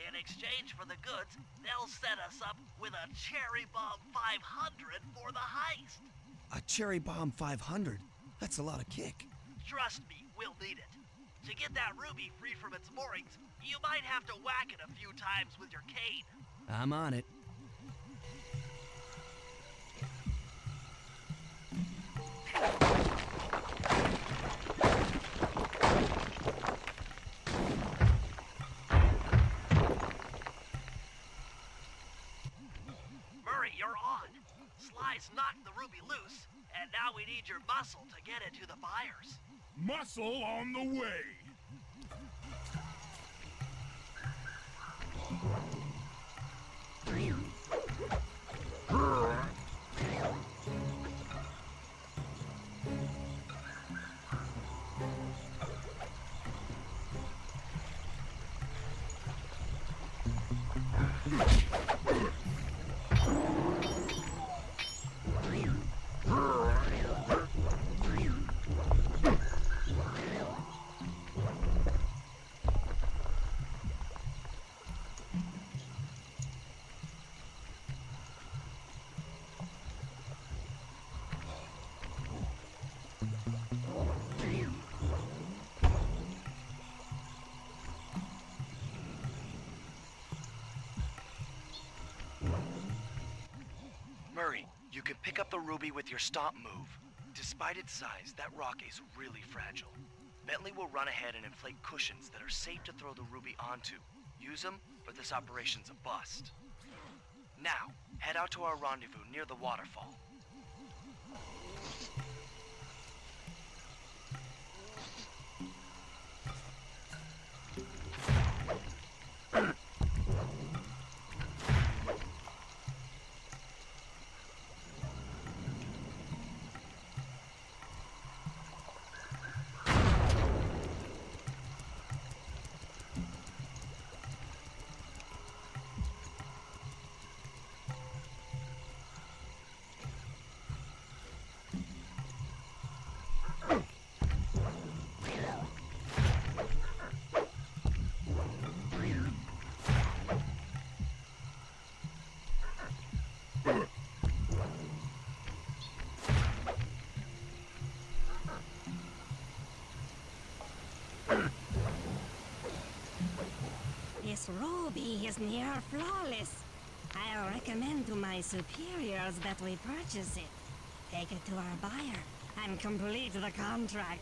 In exchange for the goods, they'll set us up with a Cherry Bomb 500 for the heist. A Cherry Bomb 500? That's a lot of kick. Trust me, we'll need it. To get that ruby free from its moorings, you might have to whack it a few times with your cane. I'm on it. Murray, you're on. Sly's knocked the ruby loose, and now we need your muscle to get it to the buyers. Muscle on the way. Murray, you can pick up the ruby with your stomp move. Despite its size, that rock is really fragile. Bentley will run ahead and inflate cushions that are safe to throw the ruby onto. Use them, or this operation's a bust. Now, head out to our rendezvous near the waterfall. This ruby is near flawless. I'll recommend to my superiors that we purchase it. Take it to our buyer and complete the contract.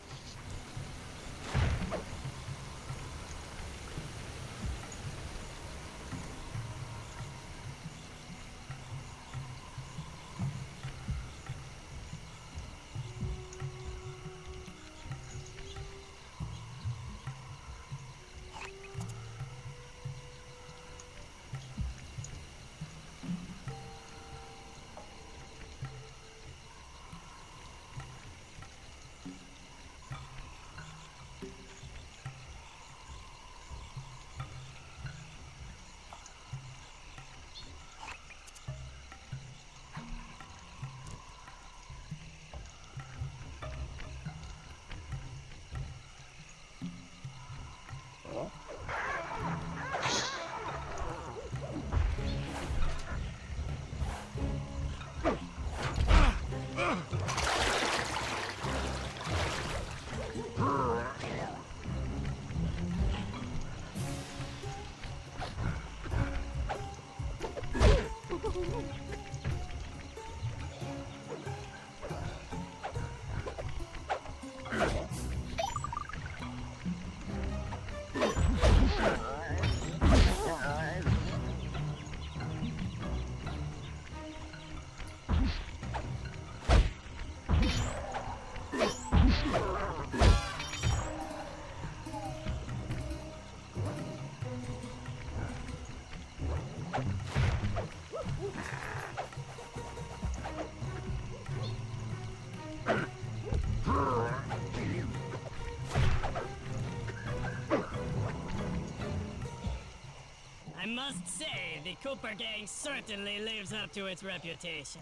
I must say, the Cooper gang certainly lives up to its reputation.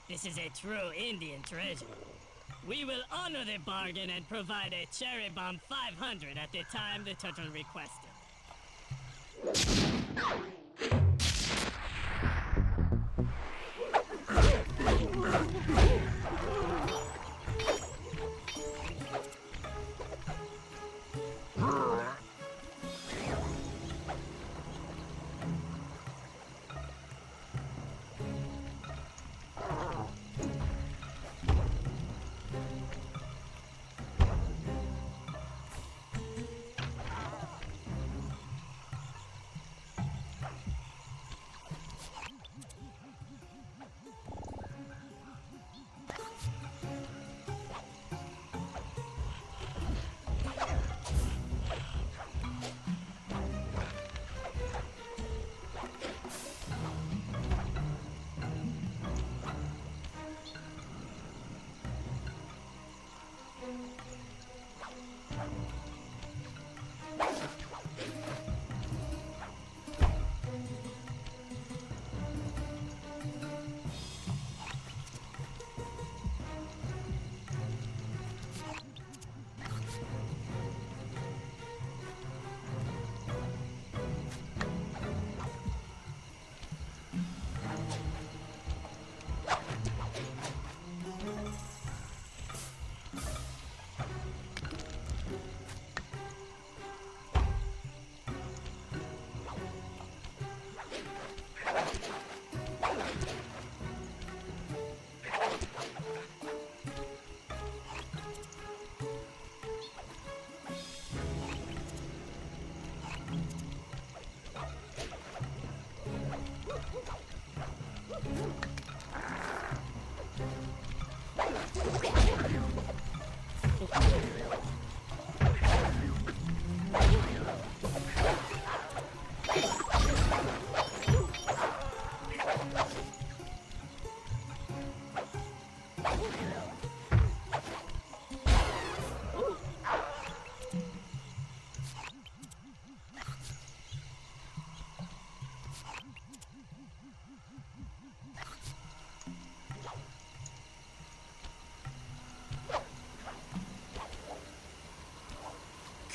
This is a true Indian treasure. We will honor the bargain and provide a cherry bomb 500 at the time the turtle requested.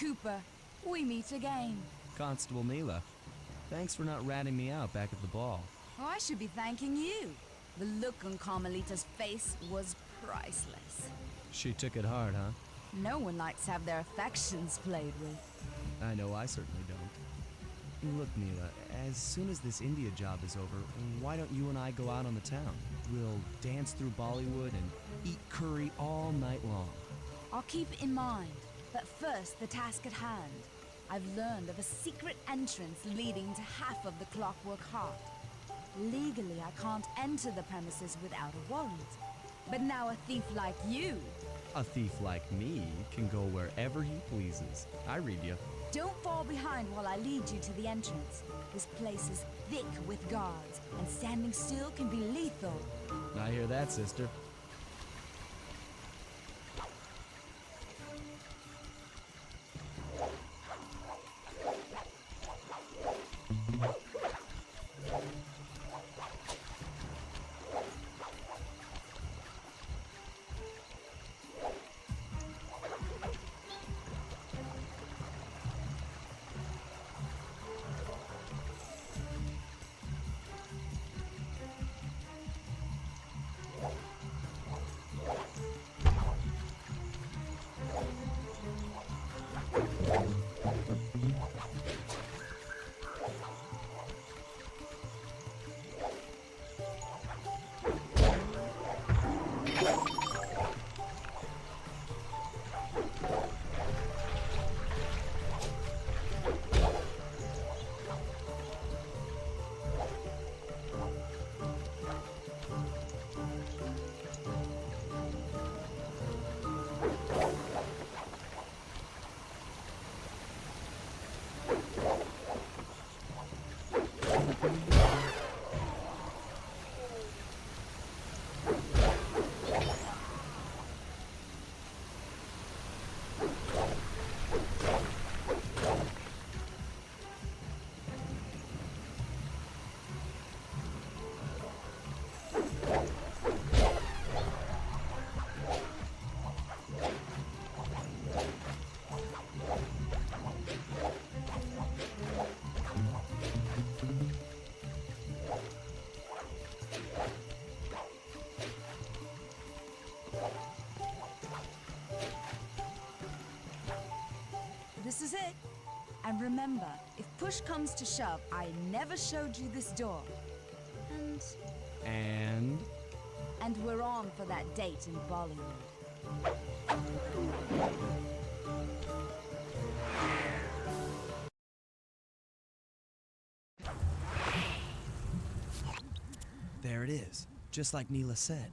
Cooper, we meet again. Constable Neela, thanks for not ratting me out back at the ball. Oh, I should be thanking you. The look on Carmelita's face was priceless. She took it hard, huh? No one likes to have their affections played with. I know I certainly don't. Look, Neela, as soon as this India job is over, why don't you and I go out on the town? We'll dance through Bollywood and eat curry all night long. I'll keep it in mind. But first, the task at hand. I've learned of a secret entrance leading to half of the Clockwork Heart. Legally, I can't enter the premises without a warrant. But now a thief like you... A thief like me can go wherever he pleases. I read you. Don't fall behind while I lead you to the entrance. This place is thick with guards, and standing still can be lethal. I hear that, sister. And remember, if push comes to shove, I never showed you this door. And we're on for that date in Bollywood. There it is, just like Neela said.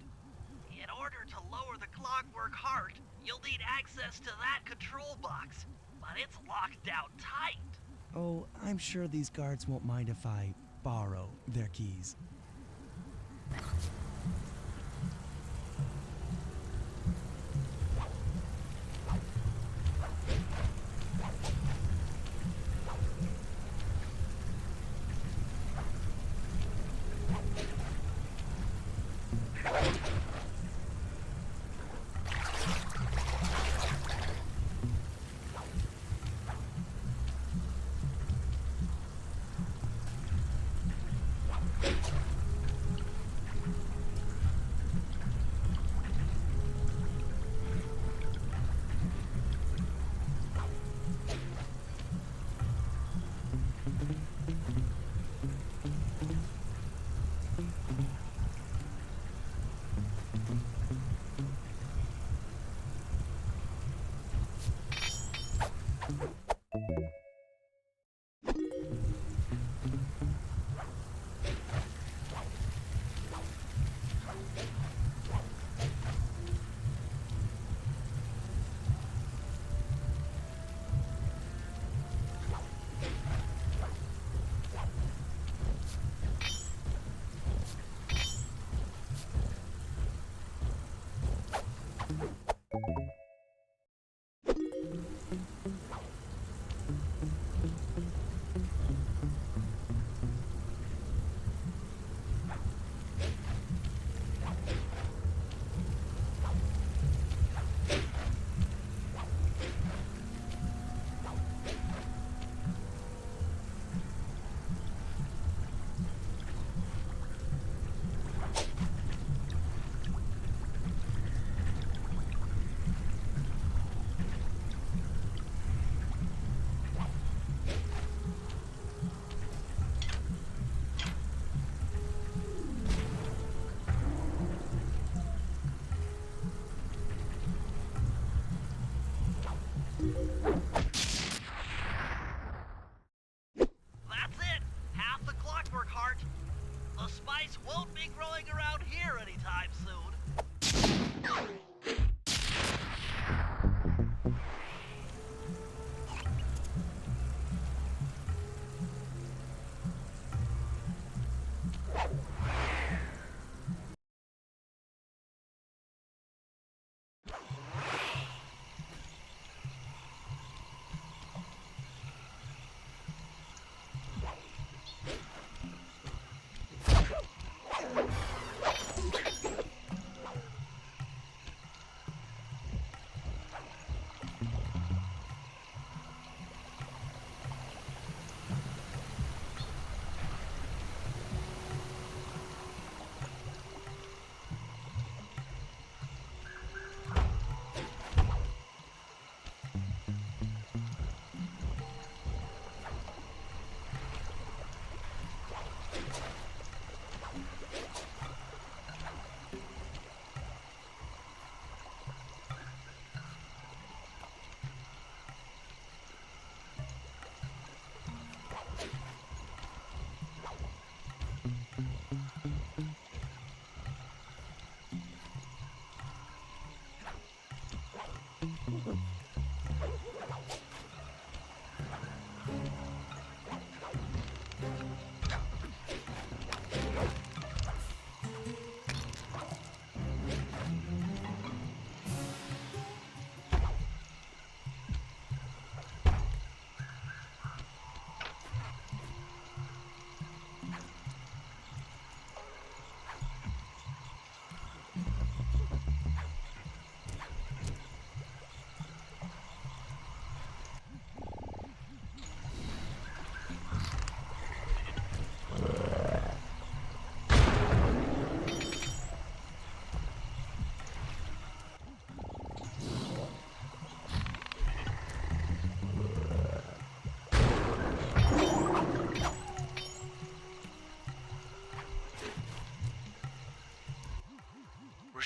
In order to lower the Clockwork Heart, you'll need access to that control box, but it's locked down tight. Oh, I'm sure these guards won't mind if I borrow their keys. That's it! Half the Clockwork Heart. The spice won't be growing around here anytime soon.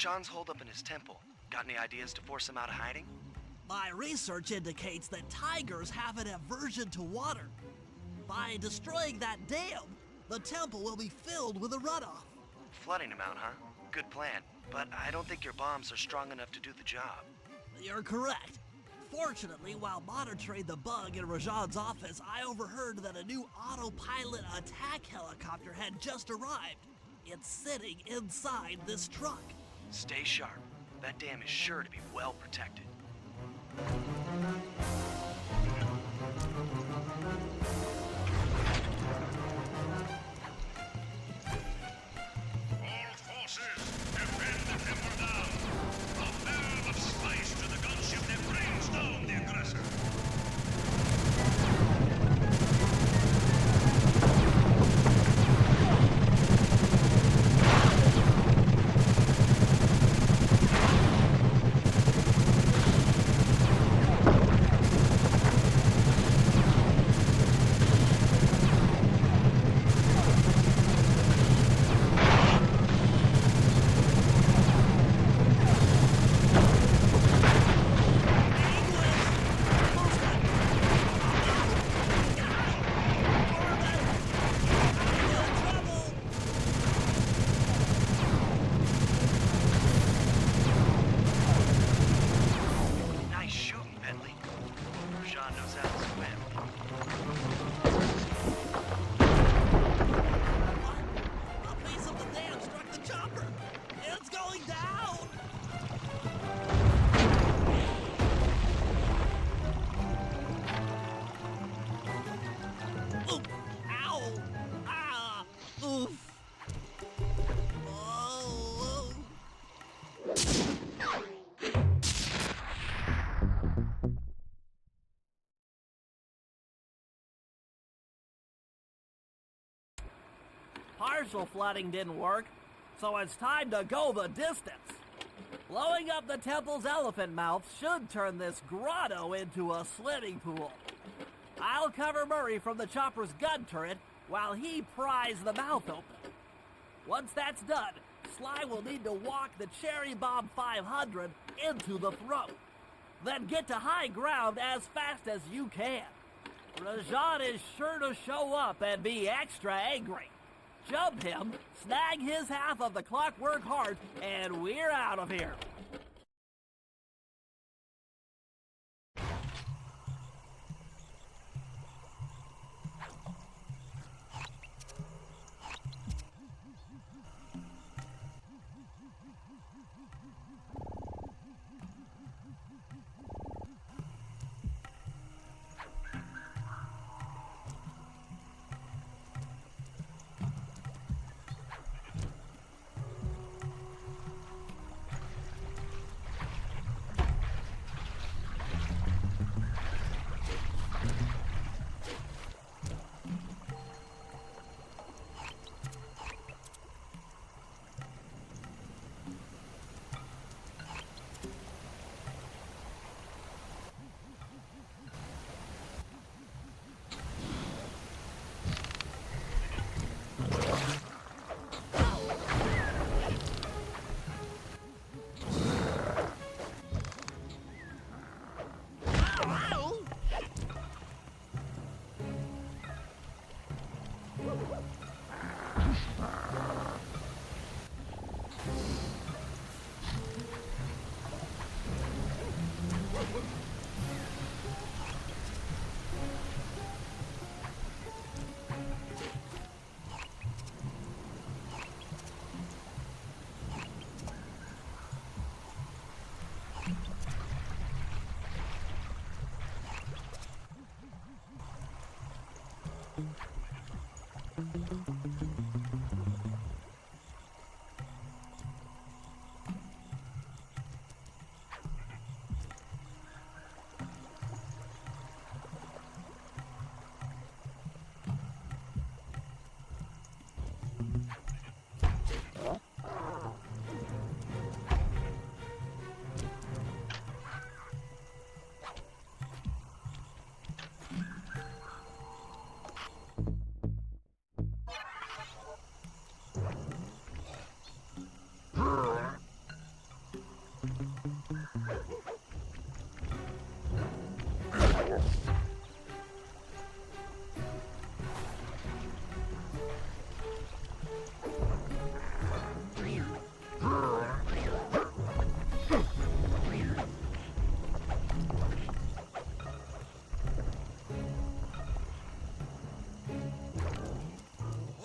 Roshan's holed up in his temple. Got any ideas to force him out of hiding? My research indicates that tigers have an aversion to water. By destroying that dam, the temple will be filled with a runoff. Flooding him out, huh? Good plan. But I don't think your bombs are strong enough to do the job. You're correct. Fortunately, while monitoring the bug in Rajan's office, I overheard that a new autopilot attack helicopter had just arrived. It's sitting inside this truck. Stay sharp. That dam is sure to be well protected. All forces, defend the temple now. A barrel of spice to the gunship that brings down the aggressor. Nice shooting, Bentley. Roshan knows how to swim. A piece of the dam struck the chopper. It's going down. Ooh, ow, ah, oof. Oh. Partial flooding didn't work, so it's time to go the distance. Blowing up the temple's elephant mouth should turn this grotto into a swimming pool. I'll cover Murray from the chopper's gun turret while he pries the mouth open. Once that's done, Sly will need to walk the Cherry Bomb 500 into the throat. Then get to high ground as fast as you can. Rajan is sure to show up and be extra angry. Jump him, snag his half of the Clockwork Heart, and we're out of here.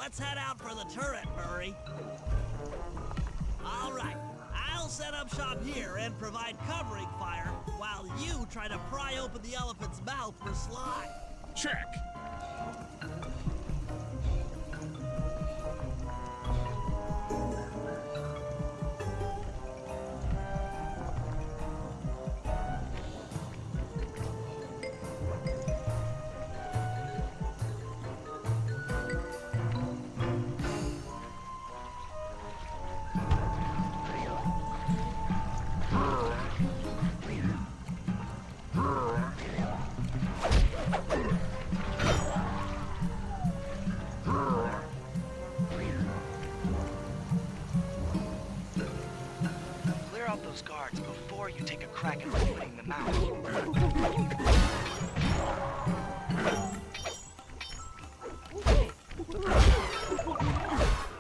Let's head out for the turret, Murray. All right, I'll set up shop here and provide covering fire while you try to pry open the elephant's mouth for Sly. Check. Clear out those guards before you take a crack at opening the mouth.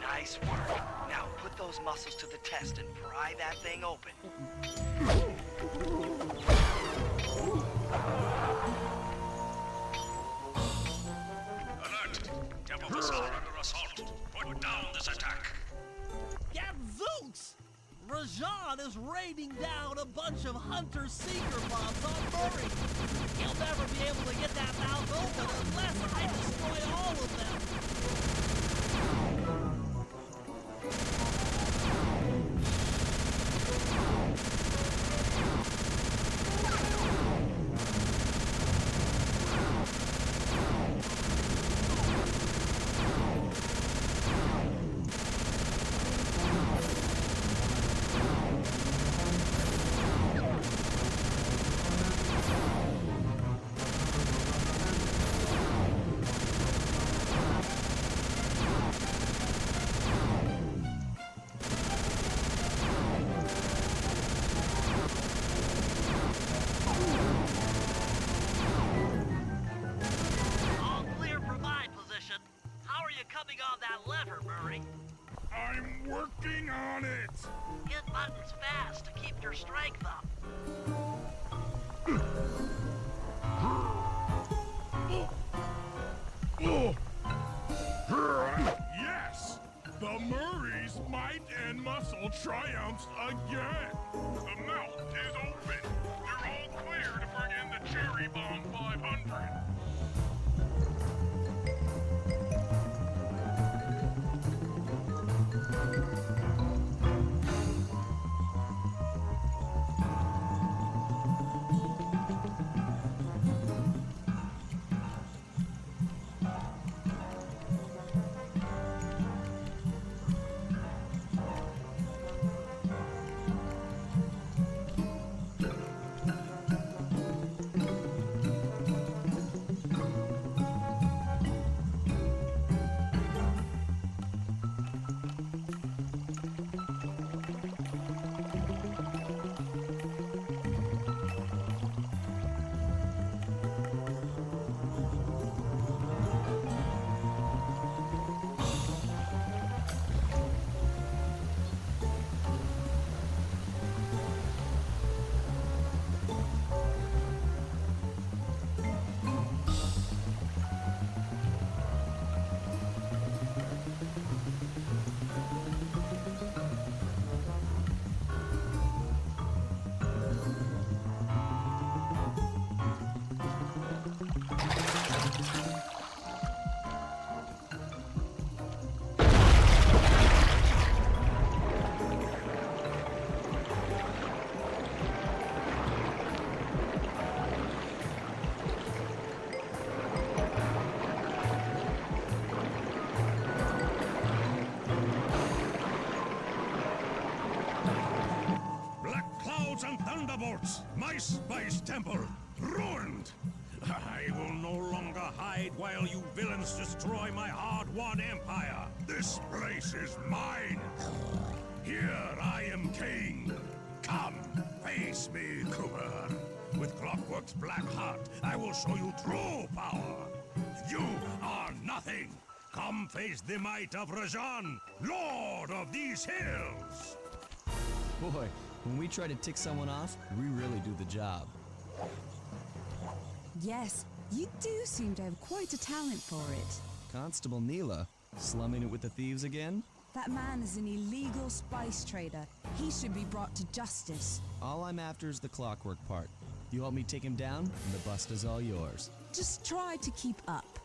Nice work. Now put those muscles to the test and pry that thing open. Alert! Temple Facade under assault. Put down this attack. Gadzooks! Rajan is raining down a bunch of Hunter-Seeker bombs on Murray. He'll never be able to get that mouth open unless I destroy all of them. All clear from my position. How are you coming on that lever, Murray? I'm working on it. Hit buttons fast to keep your strength up. Yes! The Murray's might and muscle triumphs again. The mouth is open. You're all clear to bring in the Cherry Bomb 500. And thunderbolts! My spice temple ruined! I will no longer hide while you villains destroy my hard-won empire! This place is mine! Here I am king! Come, face me, Cooper! With Clockwork's black heart, I will show you true power! You are nothing! Come face the might of Rajan, Lord of these hills! Boy, when we try to tick someone off, we really do the job. Yes, you do seem to have quite a talent for it. Constable Neela, Slumming it with the thieves again? That man is an illegal spice trader. He should be brought to justice. All I'm after is the clockwork part. You help me take him down, and the bust is all yours. Just try to keep up.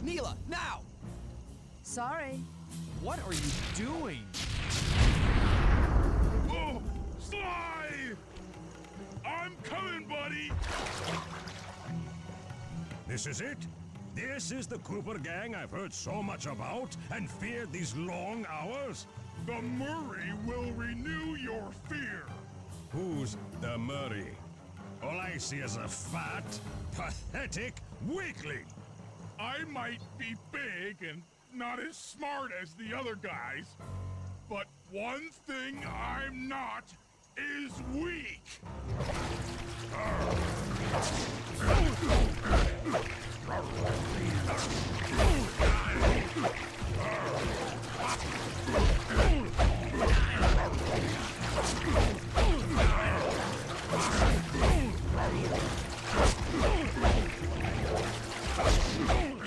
Neela, now! Sorry. What are you doing? Oh, Sly! I'm coming, buddy! This is it? This is the Cooper gang I've heard so much about and feared these long hours? The Murray will renew your fear. Who's the Murray? All I see is a fat, pathetic weakling. I might be big and not as smart as the other guys, but one thing I'm not is weak.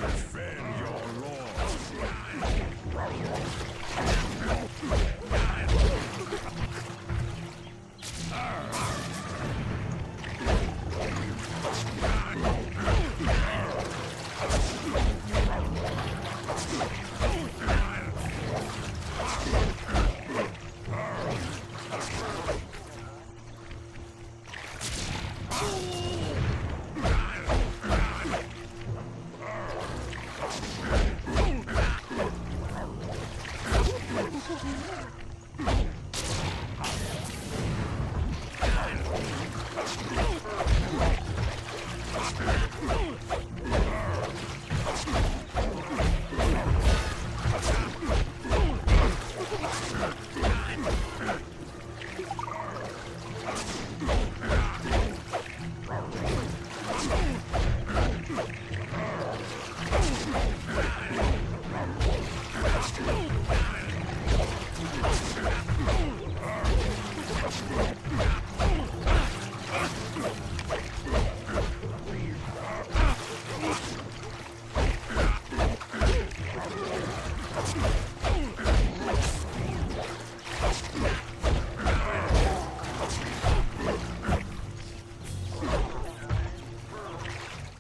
Defend your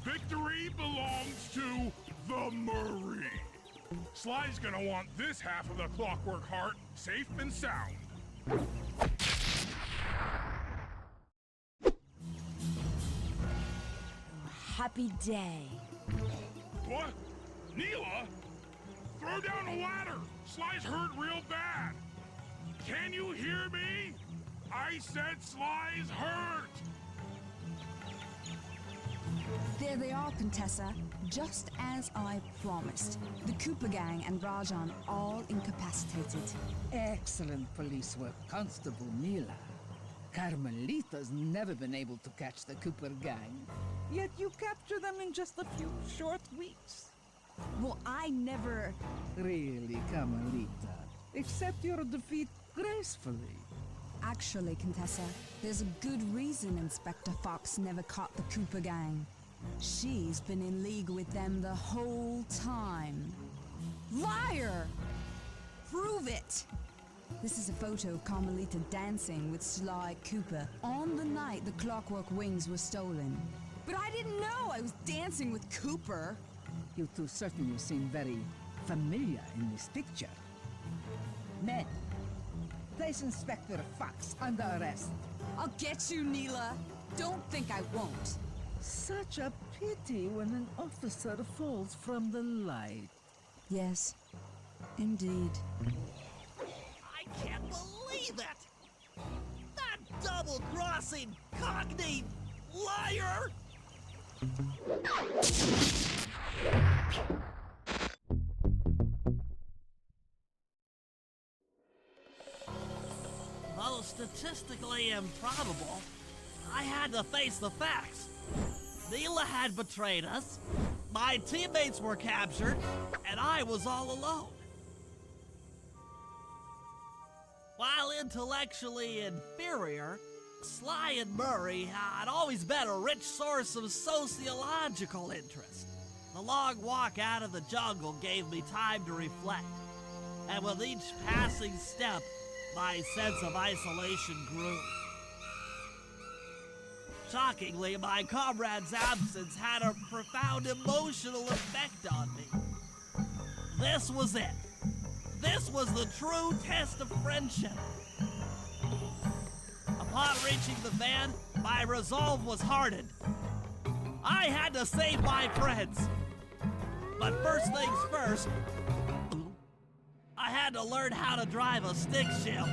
Victory belongs to the Murray. Sly's gonna want this half of the Clockwork Heart safe and sound. Happy day. What? Neela? Throw down a ladder! Sly's hurt real bad! Can you hear me? I said Sly's hurt! There they are, Contessa. Just as I promised. The Cooper gang and Rajan all incapacitated. Excellent police work, Constable Neela. Carmelita's never been able to catch the Cooper gang. Yet you capture them in just a few short weeks. Well, I never... Really, Carmelita. Accept your defeat gracefully. Actually, Contessa, there's a good reason Inspector Fox never caught the Cooper gang. She's been in league with them the whole time. Liar! Prove it! This is a photo of Carmelita dancing with Sly Cooper on the night the Clockwork Wings were stolen. But I didn't know I was dancing with Cooper. You two certainly seem very familiar in this picture. Men, place Inspector Fox under arrest. I'll get you, Neela. Don't think I won't. Such a pity when an officer falls from the light. Yes, indeed. I can't believe it! That double-crossing, cockney liar! Though statistically improbable, I had to face the facts. Neela had betrayed us, my teammates were captured, and I was all alone. While intellectually inferior, Sly and Murray had always been a rich source of sociological interest. The long walk out of the jungle gave me time to reflect, and with each passing step, my sense of isolation grew. Shockingly, my comrade's absence had a profound emotional effect on me. This was it. This was the true test of friendship. Upon reaching the van, my resolve was hardened. I had to save my friends. But first things first, I had to learn how to drive a stick shift.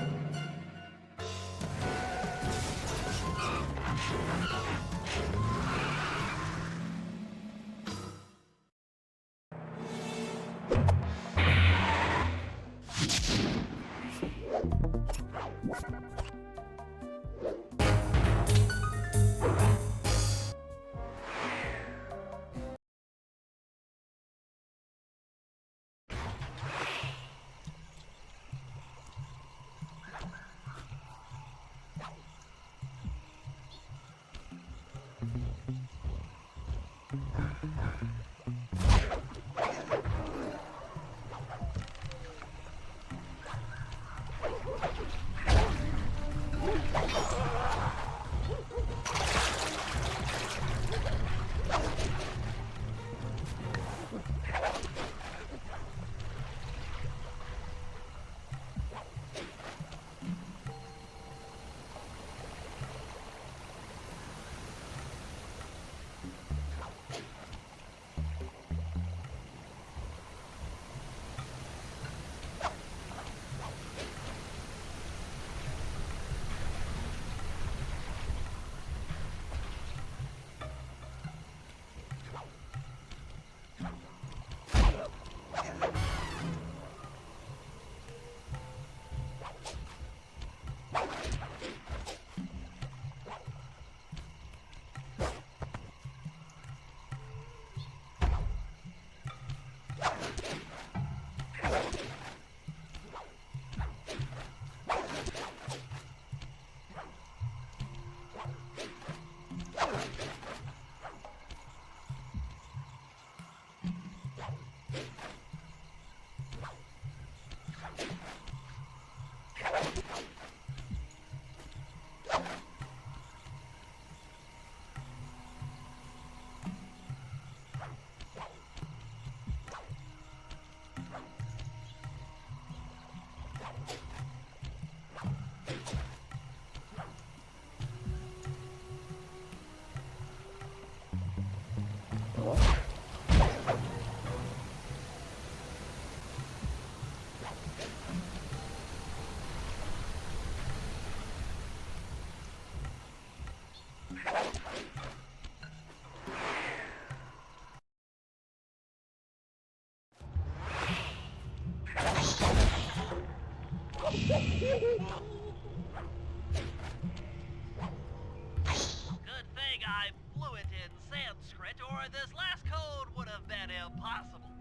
Good thing I'm fluent in Sanskrit, or this last code would have been impossible.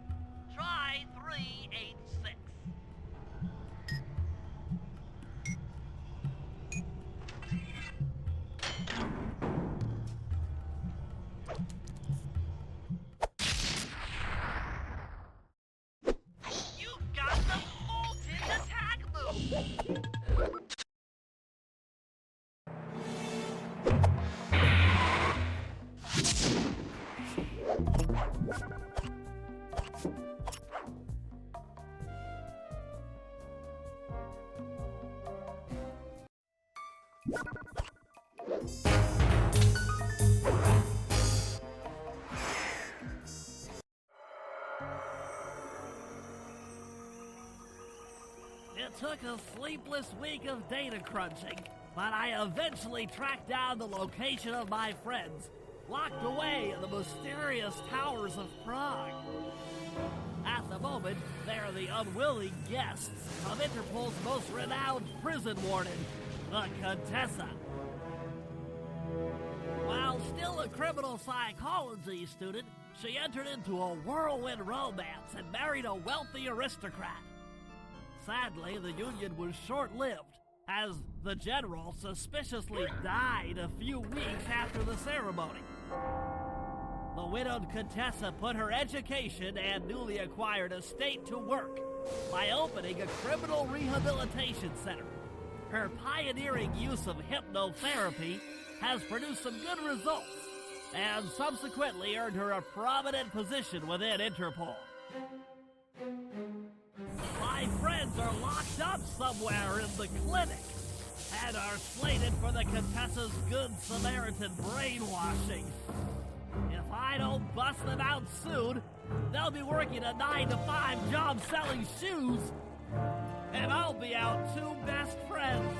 Try 386. You've got the bolted attack move! took a sleepless week of data crunching, but I eventually tracked down the location of my friends, locked away in the mysterious towers of Prague. At the moment, they are the unwilling guests of Interpol's most renowned prison warden, the Contessa. While still a criminal psychology student, she entered into a whirlwind romance and married a wealthy aristocrat. Sadly, the union was short-lived, as the general suspiciously died a few weeks after the ceremony. The widowed Contessa put her education and newly acquired estate to work by opening a criminal rehabilitation center. Her pioneering use of hypnotherapy has produced some good results, and subsequently earned her a prominent position within Interpol. My friends are locked up somewhere in the clinic, and are slated for the Contessa's Good Samaritan brainwashing. If I don't bust them out soon, they'll be working a 9-to-5 job selling shoes, and I'll be out two best friends.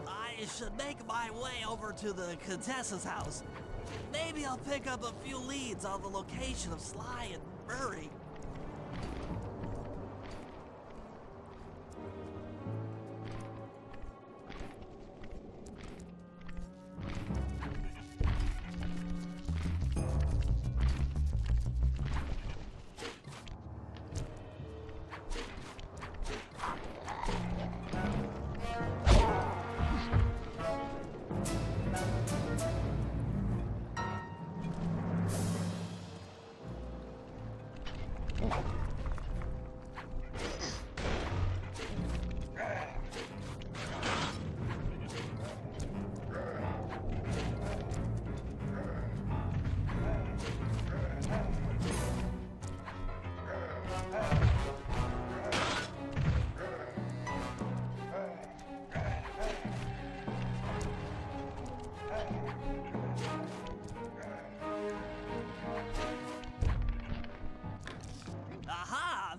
I should make my way over to the Contessa's house. Maybe I'll pick up a few leads on the location of Sly and Murray.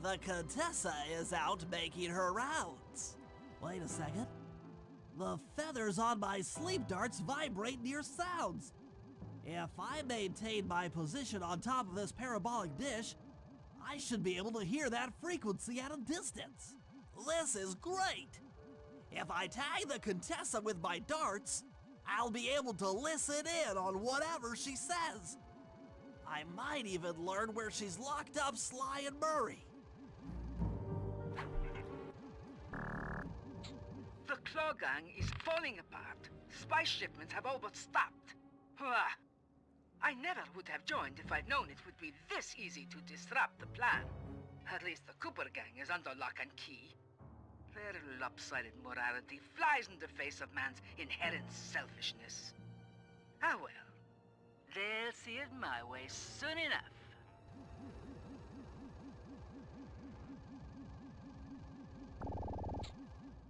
The Contessa is out making her rounds. Wait a second. The feathers on my sleep darts vibrate near sounds. If I maintain my position on top of this parabolic dish, I should be able to hear that frequency at a distance. This is great. If I tag the Contessa with my darts, I'll be able to listen in on whatever she says. I might even learn where she's locked up Sly and Murray. The Claw Gang is falling apart. Spice shipments have all but stopped. Hurrah! I never would have joined if I'd known it would be this easy to disrupt the plan. At least the Cooper Gang is under lock and key. Their lopsided morality flies in the face of man's inherent selfishness. Ah well, they'll see it my way soon enough.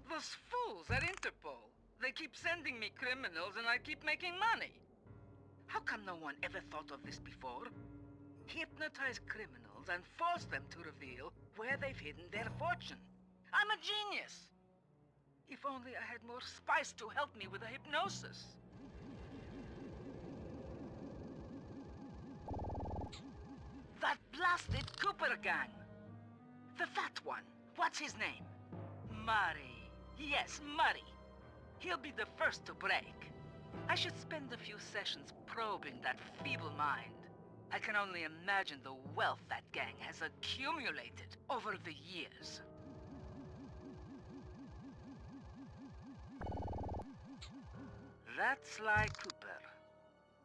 Those fools at Interpol. They keep sending me criminals and I keep making money. How come no one ever thought of this before? Hypnotize criminals and force them to reveal where they've hidden their fortune. I'm a genius. If only I had more spice to help me with the hypnosis. That blasted Cooper Gang. The fat one. What's his name? Murray. Yes, Murray. He'll be the first to break. I should spend a few sessions probing that feeble mind. I can only imagine the wealth that gang has accumulated over the years. That's Sly Cooper.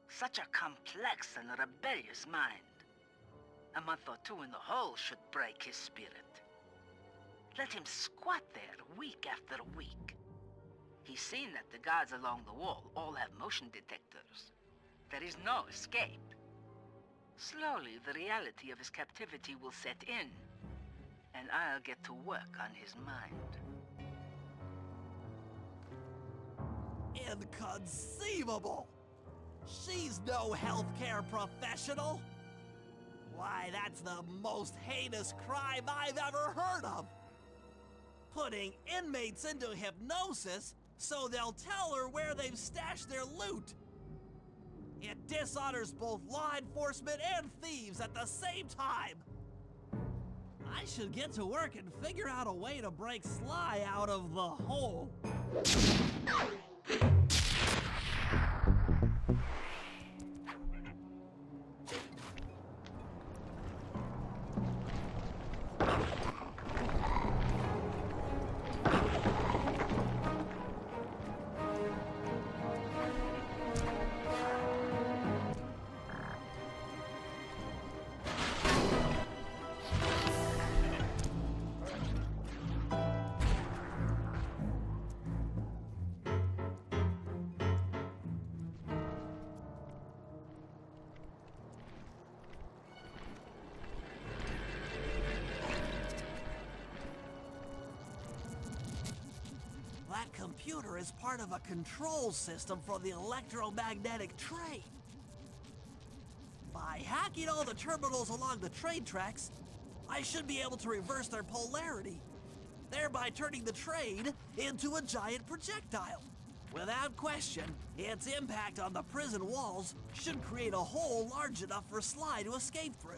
Such a complex and rebellious mind. A month or two in the hole should break his spirit. Let him squat there week after week. He's seen that the guards along the wall all have motion detectors. there is no escape. Slowly, the reality of his captivity will set in, and I'll get to work on his mind. Inconceivable! She's no healthcare professional! Why, that's the most heinous crime I've ever heard of! Putting inmates into hypnosis so they'll tell her where they've stashed their loot! It dishonors both law enforcement and thieves at the same time! I should get to work and figure out a way to break Sly out of the hole. That computer is part of a control system for the electromagnetic train. By hacking all the terminals along the train tracks, I should be able to reverse their polarity, thereby turning the train into a giant projectile. Without question, its impact on the prison walls should create a hole large enough for Sly to escape through.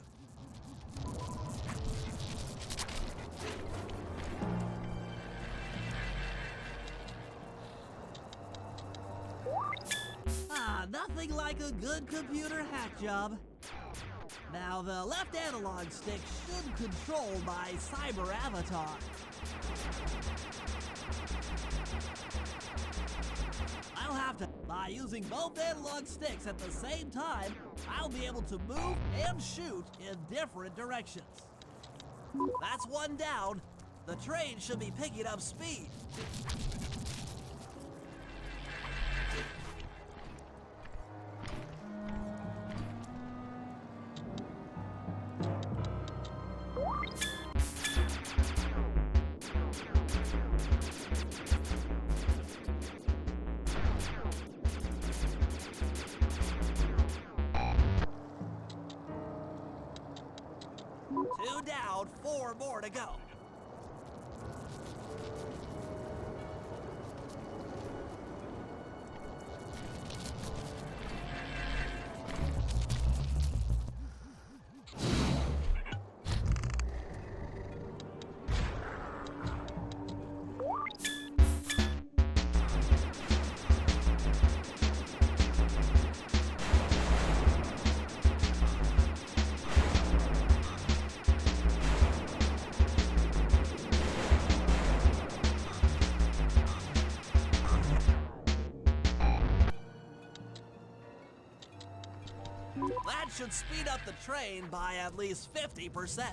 Nothing like a good computer hack job. Now, the left analog stick should control my cyber avatar. I'll have to, by using both analog sticks at the same time, I'll be able to move and shoot in different directions. That's one down. The train should be picking up speed. Two down, 4 more to go. That should speed up the train by at least 50%.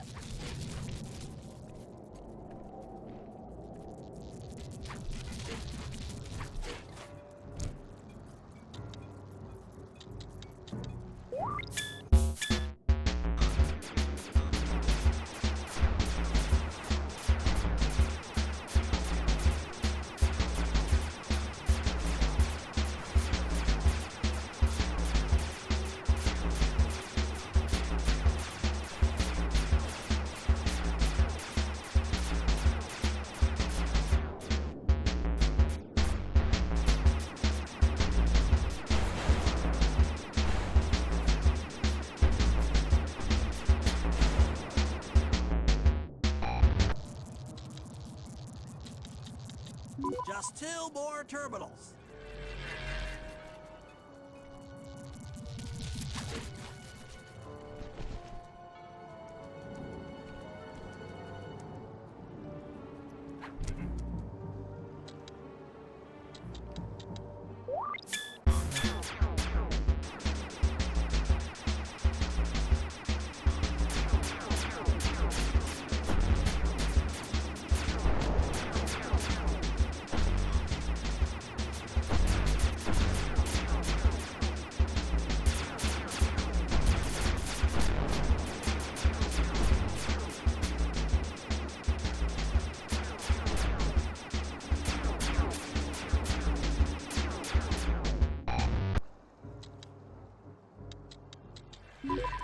Just 2 more terminals.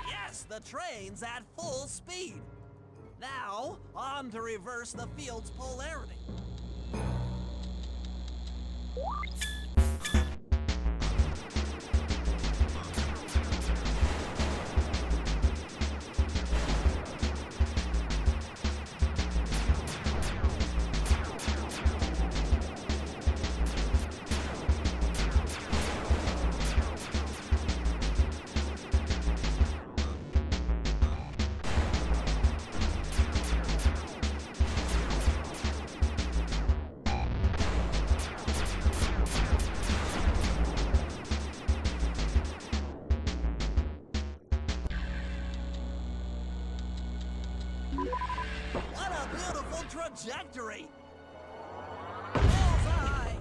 Yes, the train's at full speed. Now, on to reverse the field's polarity. What a beautiful trajectory! Bullseye!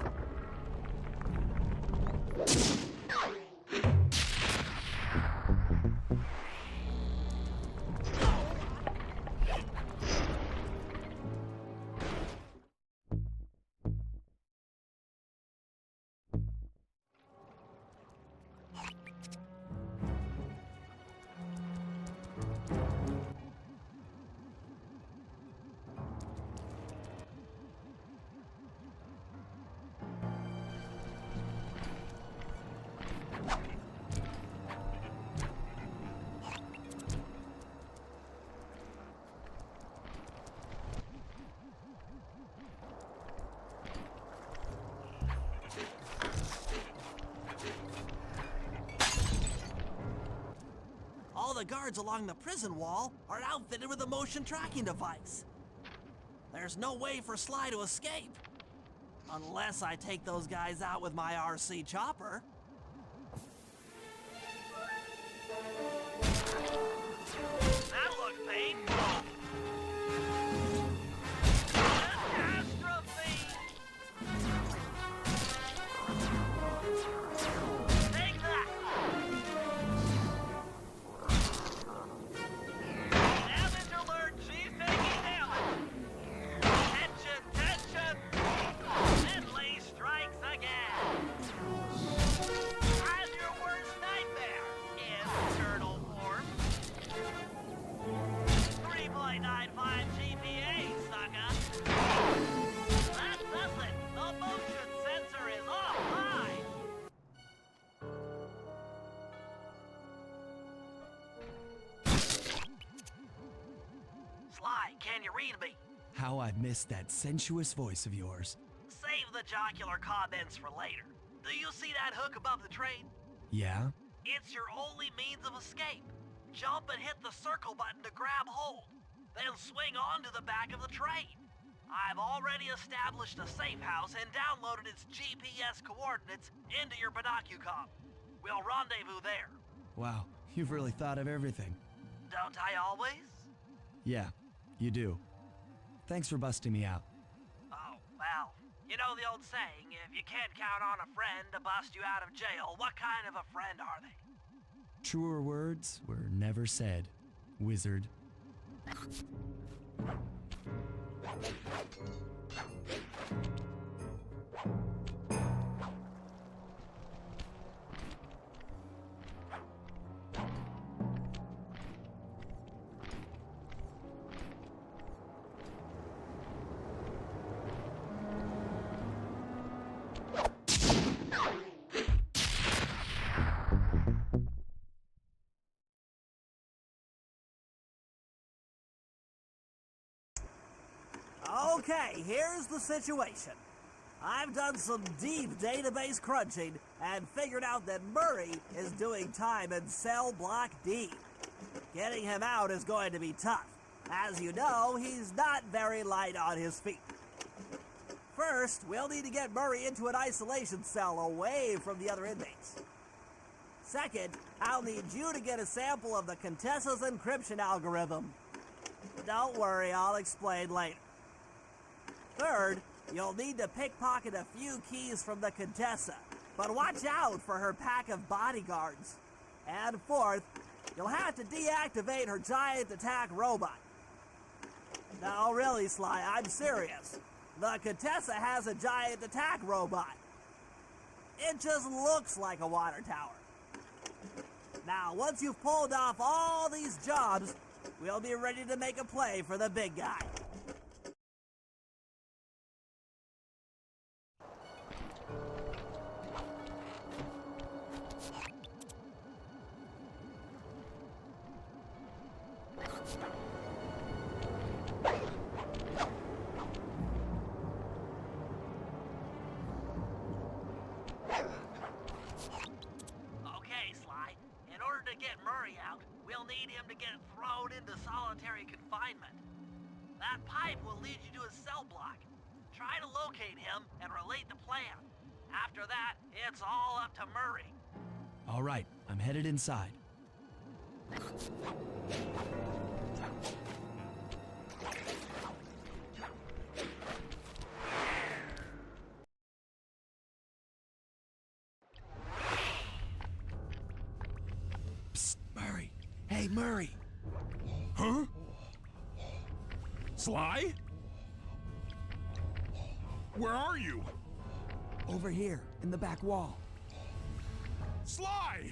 All the guards along the prison wall are outfitted with a motion tracking device. There's no way for Sly to escape. Unless I take those guys out with my RC chopper. That looked painful. Catastrophe! Take that! Damage alert! She's taking damage! Tension! Tension! Deadly strikes again! I'm your worst nightmare in turtle form. 3.95 GPA, sucker! That does it! The motion sensor is off high! Sly, can you read me? How I've missed that sensuous voice of yours. Save the jocular comments for later. Do you see that hook above the train? Yeah? It's your only means of escape. Jump and hit the circle button to grab hold. Then swing onto the back of the train. I've already established a safe house and downloaded its GPS coordinates into your binocucom. We'll rendezvous there. Wow, you've really thought of everything. Don't I always? Yeah, you do. Thanks for busting me out. Oh, well, you know the old saying, if you can't count on a friend to bust you out of jail, what kind of a friend are they? Truer words were never said, wizard. Okay, here's the situation. I've done some deep database crunching and figured out that Murray is doing time in cell block D. Getting him out is going to be tough. As you know, he's not very light on his feet. First, we'll need to get Murray into an isolation cell away from the other inmates. Second, I'll need you to get a sample of the Contessa's encryption algorithm. Don't worry, I'll explain later. Third, you'll need to pickpocket a few keys from the Contessa, but watch out for her pack of bodyguards. And fourth, you'll have to deactivate her giant attack robot. No, really, Sly, I'm serious. The Contessa has a giant attack robot. It just looks like a water tower. Now, once you've pulled off all these jobs, we'll be ready to make a play for the big guy. Okay, Sly. In order to get Murray out, we'll need him to get thrown into solitary confinement. That pipe will lead you to his cell block. Try to locate him and relate the plan. After that, it's all up to Murray. All right, I'm headed inside. Psst, Murray. Hey, Murray. Huh? Sly? Where are you? Over here, in the back wall. Sly!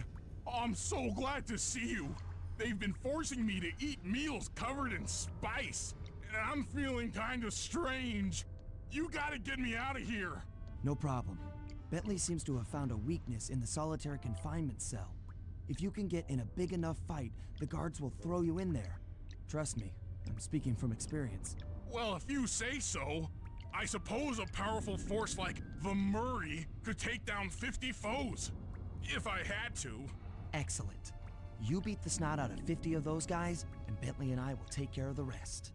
I'm so glad to see you. They've been forcing me to eat meals covered in spice, and I'm feeling kind of strange. You gotta get me out of here. No problem. Bentley seems to have found a weakness in the solitary confinement cell. If you can get in a big enough fight, the guards will throw you in there. Trust me, I'm speaking from experience. Well, if you say so, I suppose a powerful force like the Murray could take down 50 foes. If I had to. Excellent. You beat the snot out of 50 of those guys, and Bentley and I will take care of the rest.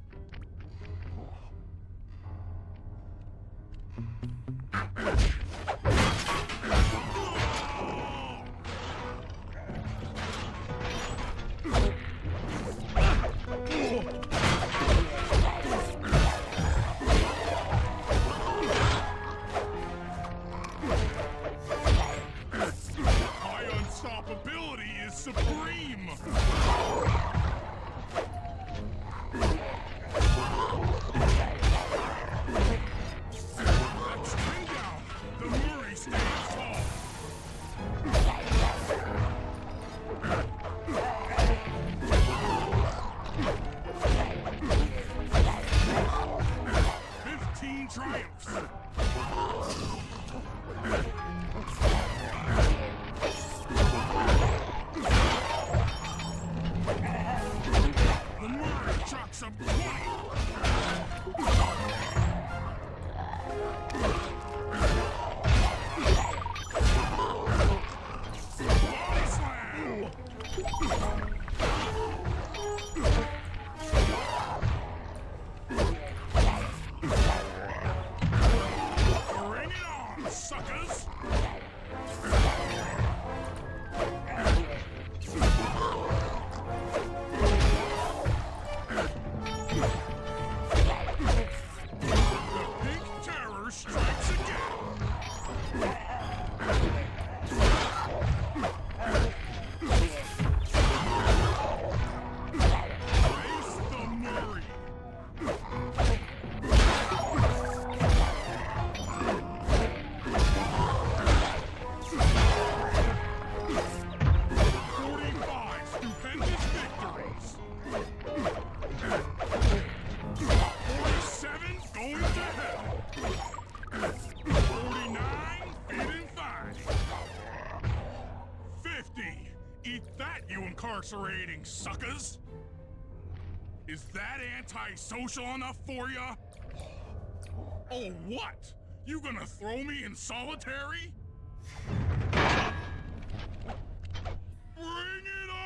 My unstoppability is supreme! That's 10 down! The Murray stands tall! "15 triumphs! The Murray chucks up 20! Body slam! Bring it on, suckers! The Pink Terror strikes again! Face the Murray! "45 stupendous victories! 47 going to hell! 49 feeling fine! 50! Eat that, you incarcerating suckers! Is that antisocial enough for ya? Oh, what? You gonna throw me in solitary? Bring it on!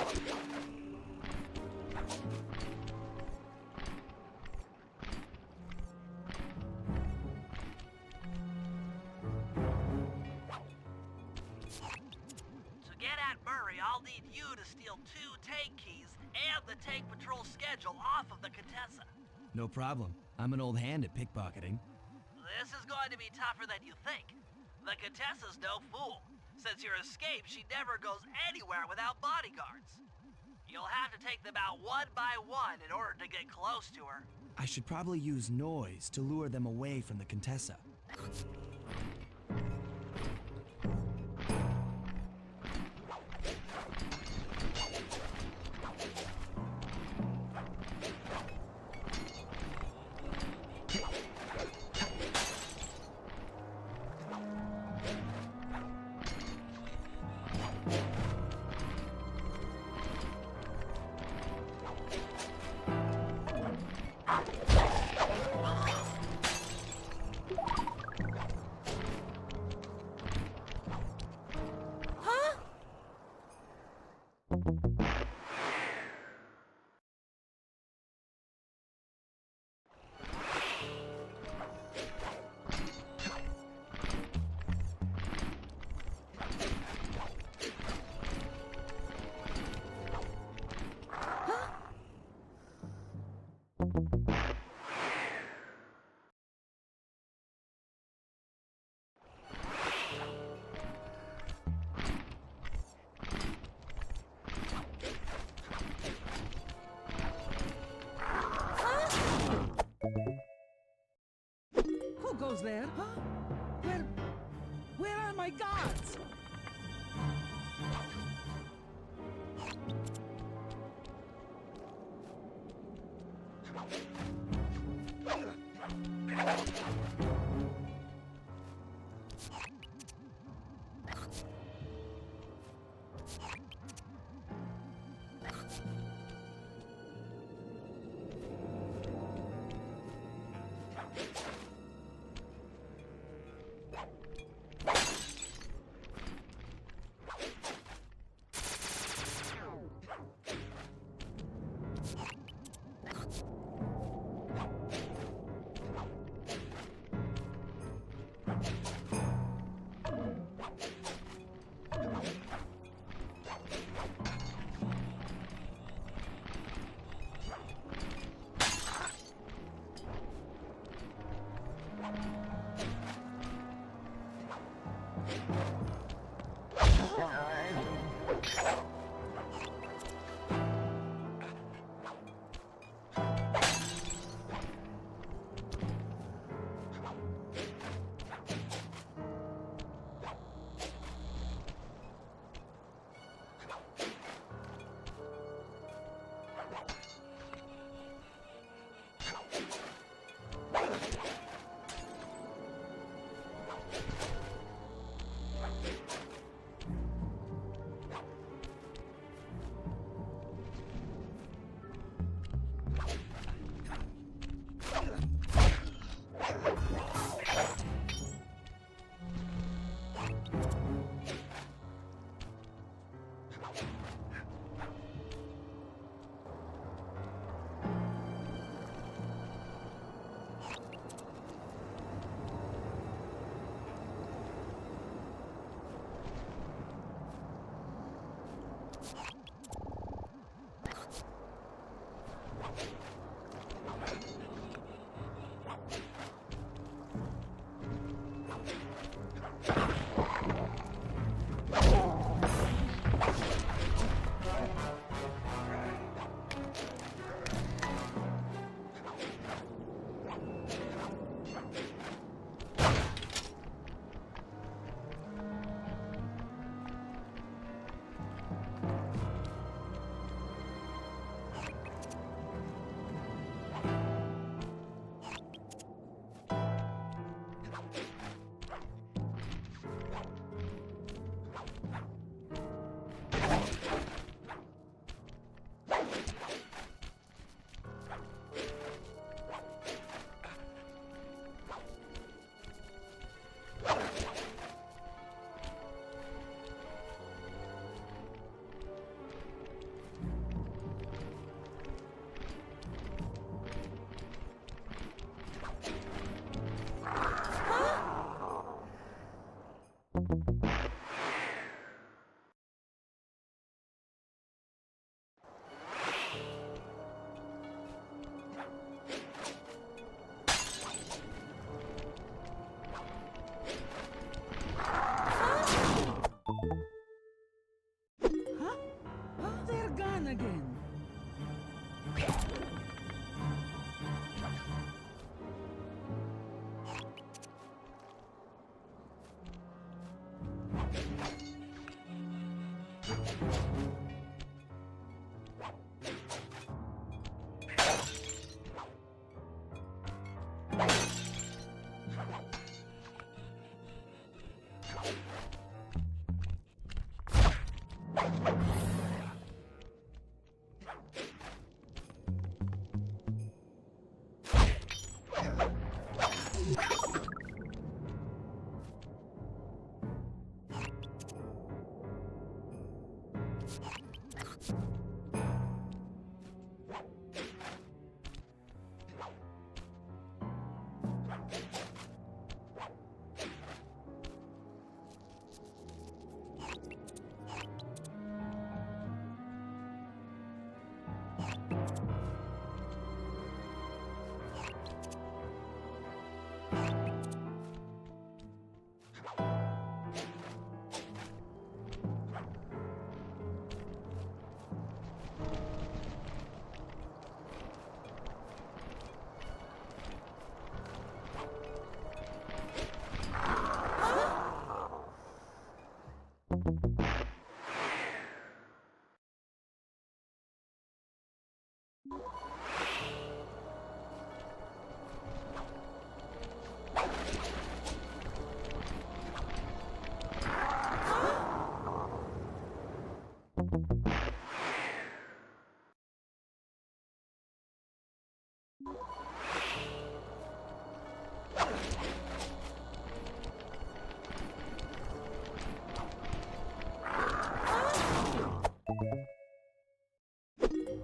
To get at Murray, I'll need you to steal 2 tank keys and the tank patrol schedule off of the Contessa. No problem. I'm an old hand at pickpocketing. This is going to be tougher than you think. The Contessa's no fool. Since your escape, she never goes anywhere without bodyguards. You'll have to take them out one by one in order to get close to her. I should probably use noise to lure them away from the Contessa. Who goes there? Huh? Where are my guards? Huh? Oh, they're gone again.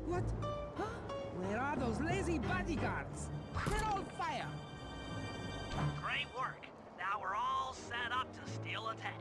What? Huh? Where are those lazy bodyguards? They're on fire! Great work. Now we're all set up to steal a tank.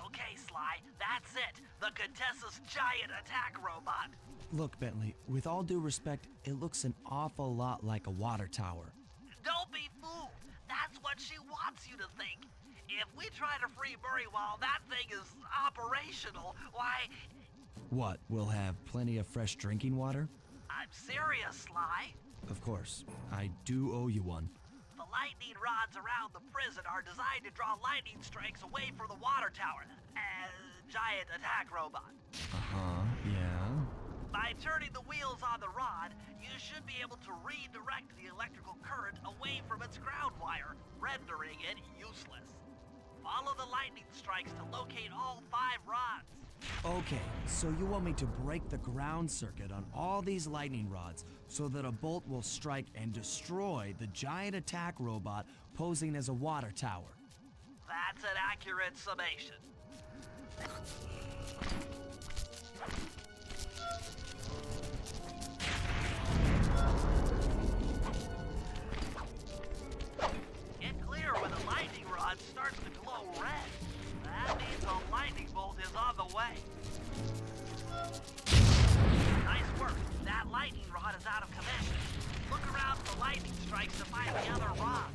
Okay, Sly, that's it. The Contessa's giant attack robot. Look, Bentley, with all due respect, it looks an awful lot like a water tower. Don't be fooled. That's what she wants you to think. If we try to free Murray while that thing is operational, why... What, we'll have plenty of fresh drinking water? I'm serious, Sly. Of course, I do owe you one. The lightning rods around the prison are designed to draw lightning strikes away from the water tower. Giant attack robot. Uh-huh, yeah. By turning the wheels on the rod, you should be able to redirect the electrical current away from its ground wire, rendering it useless. Follow the lightning strikes to locate all 5 rods. Okay, so you want me to break the ground circuit on all these lightning rods so that a bolt will strike and destroy the giant attack robot posing as a water tower. That's an accurate summation. Get clear when the lightning rod starts to glow red. That means a lightning bolt is on the way. Nice work. That lightning rod is out of commission. Look around for lightning strikes to find the other rods.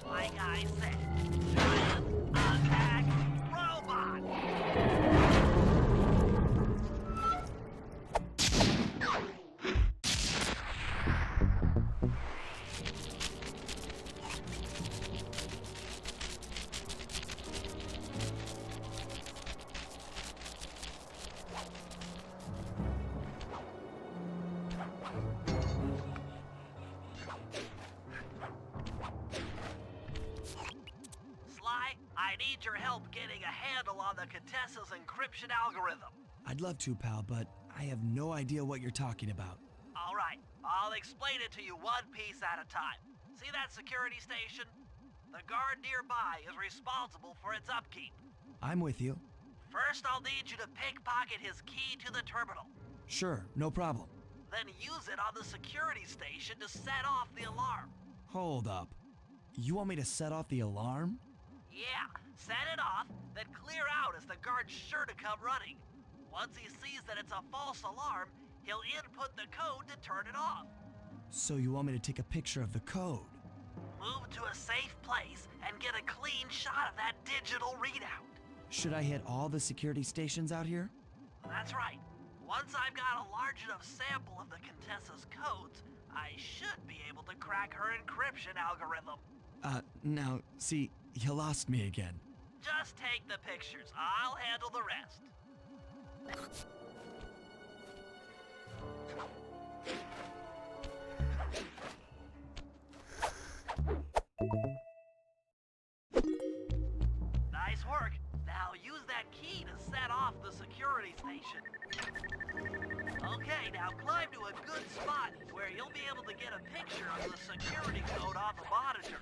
Like I said, giant attack robot! Sly, I need your help getting a handle on the Contessa's encryption algorithm. I'd love to, pal, but I have no idea what you're talking about. All right, I'll explain it to you one piece at a time. See that security station? The guard nearby is responsible for its upkeep. I'm with you. First, I'll need you to pickpocket his key to the terminal. Sure, no problem. Then use it on the security station to set off the alarm. Hold up. You want me to set off the alarm? Yeah, set it off, then clear out as the guard's sure to come running. Once he sees that it's a false alarm, he'll input the code to turn it off. So you want me to take a picture of the code? Move to a safe place and get a clean shot of that digital readout. Should I hit all the security stations out here? That's right. Once I've got a large enough sample of the Contessa's codes, I should be able to crack her encryption algorithm. Now, see, you lost me again. Just take the pictures. I'll handle the rest. Nice work. Now use that key to set off the security station. Okay, now climb to a good spot where you'll be able to get a picture of the security code on the monitor.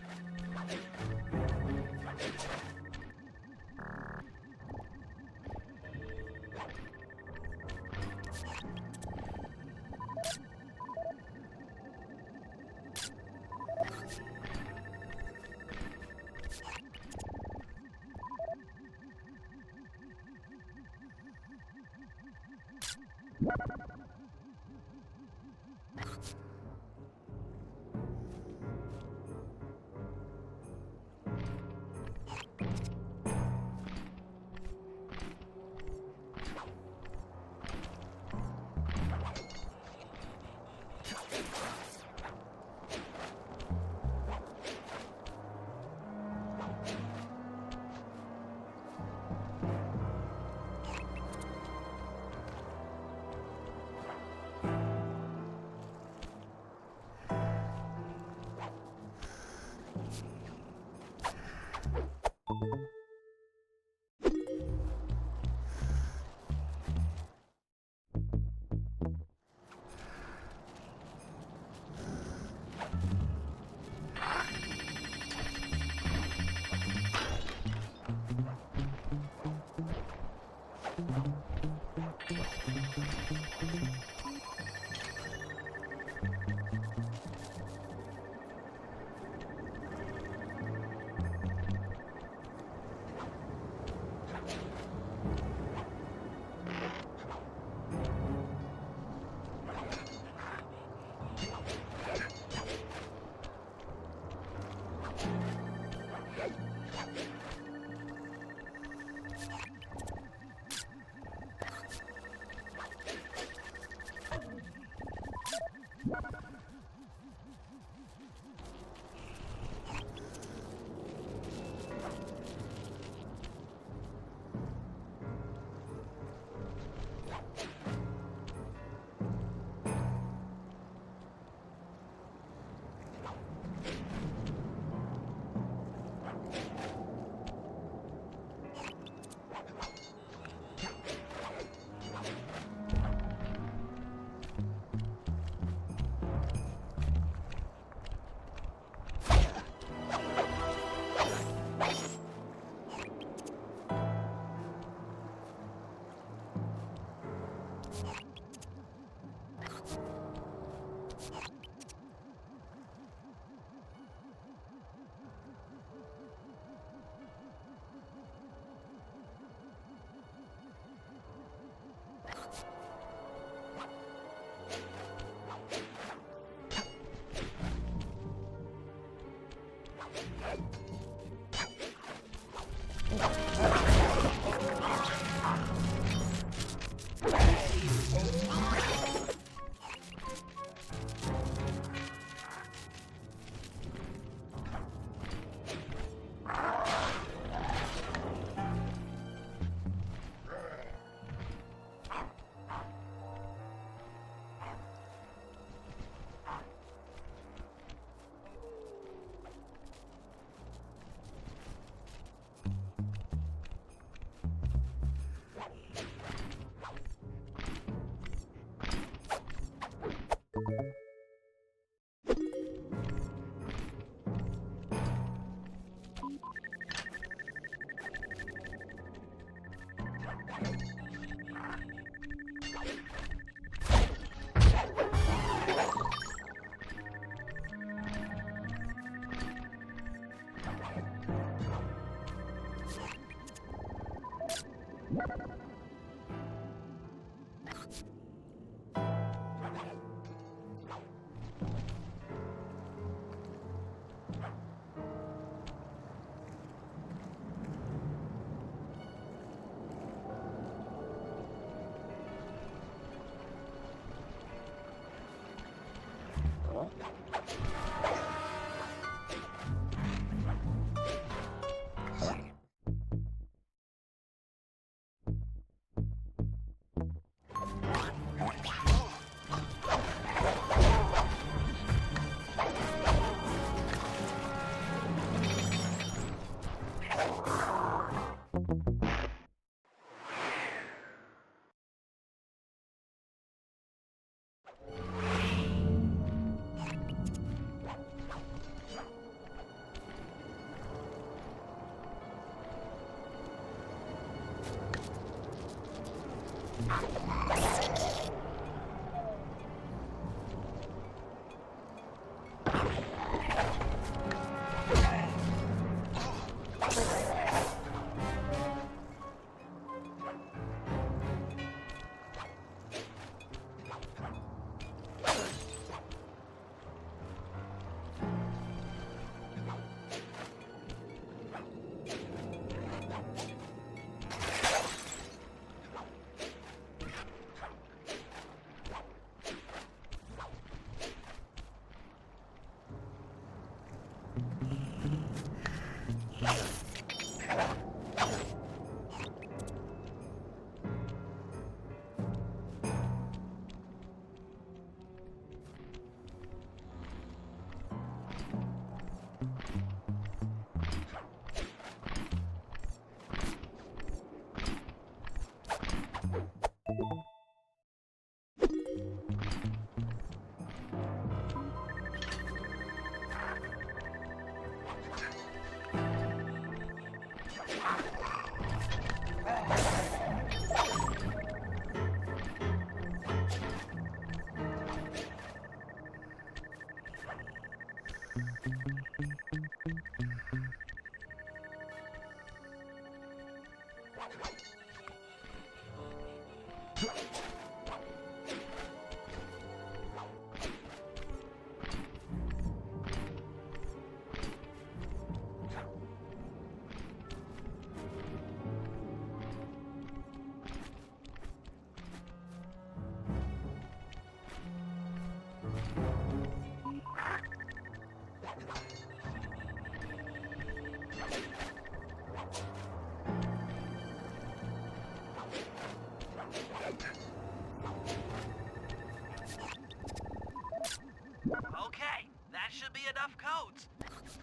Okay, that should be enough codes.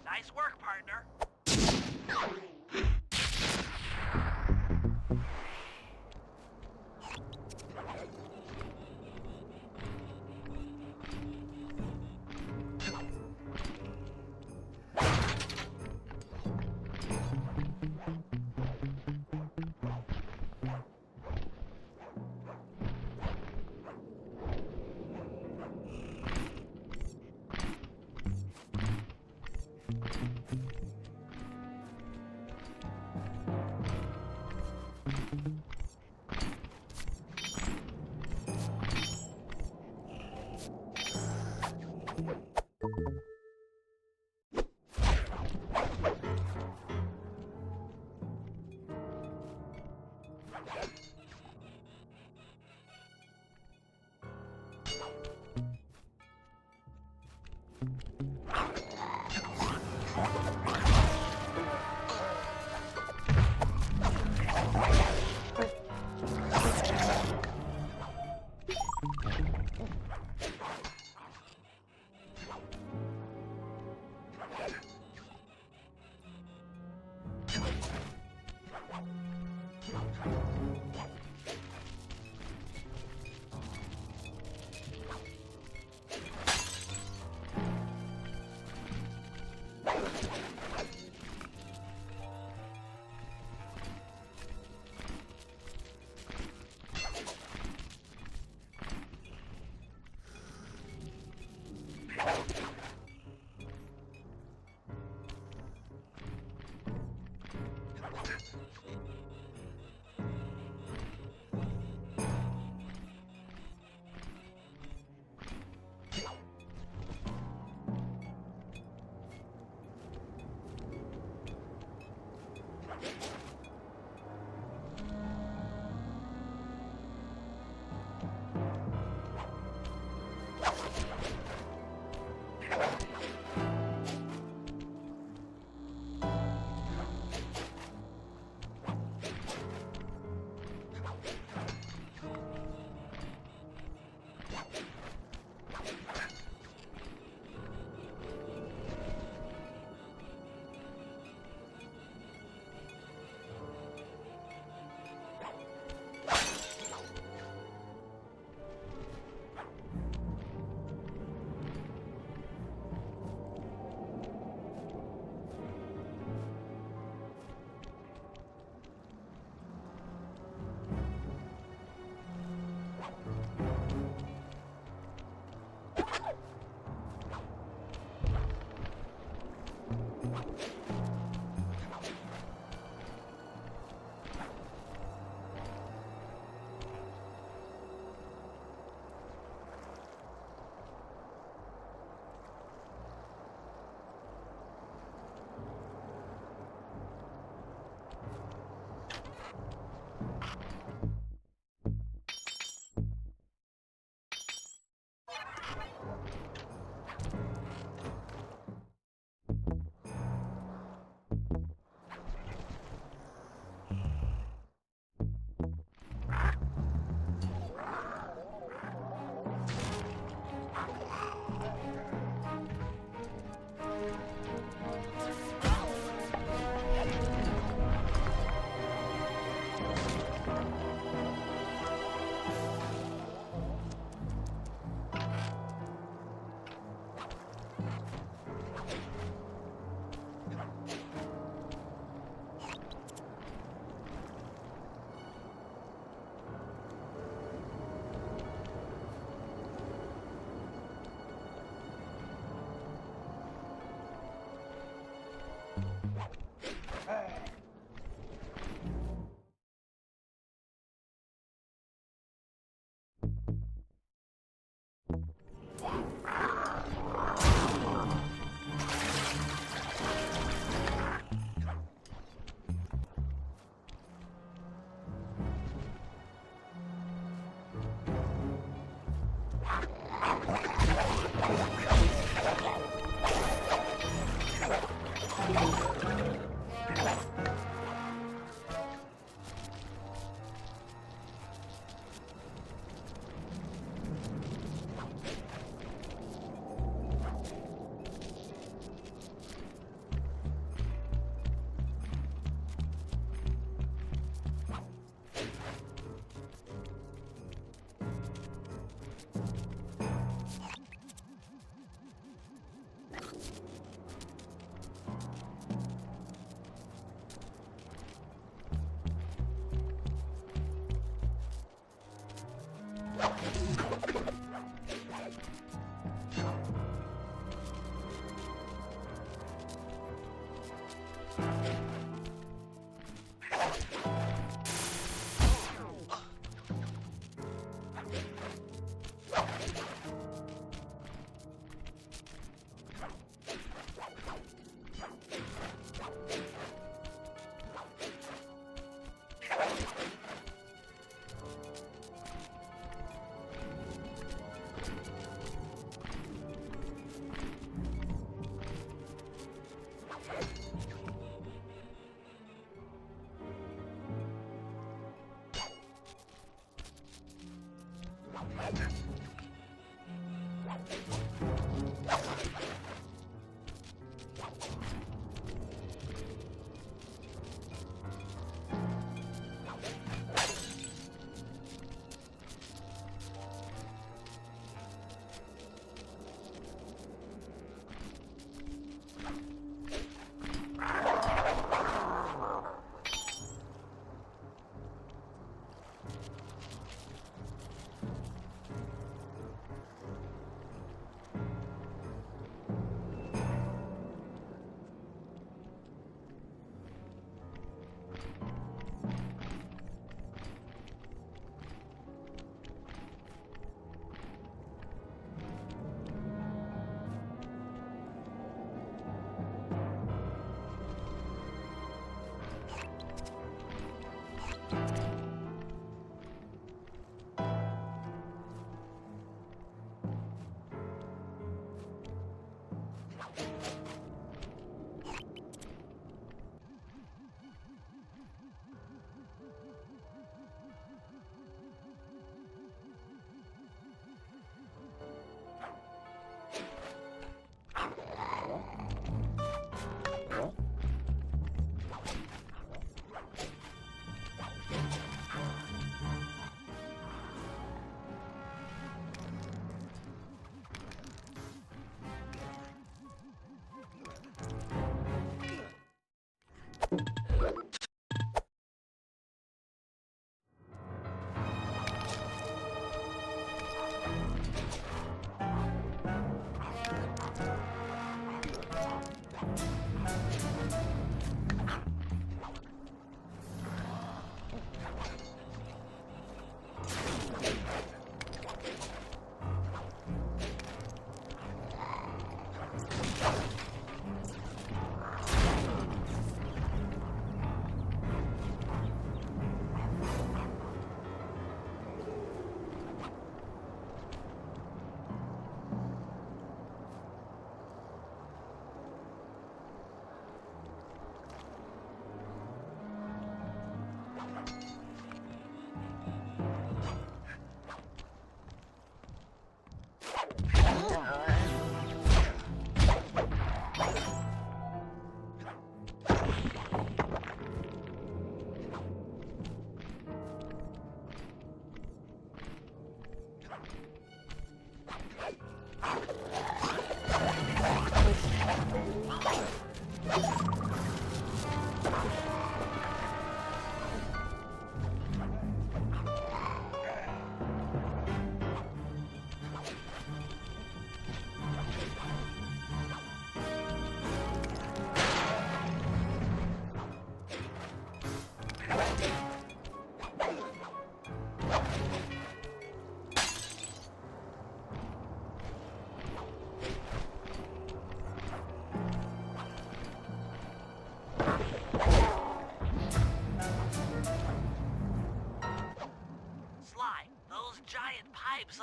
Nice work, partner.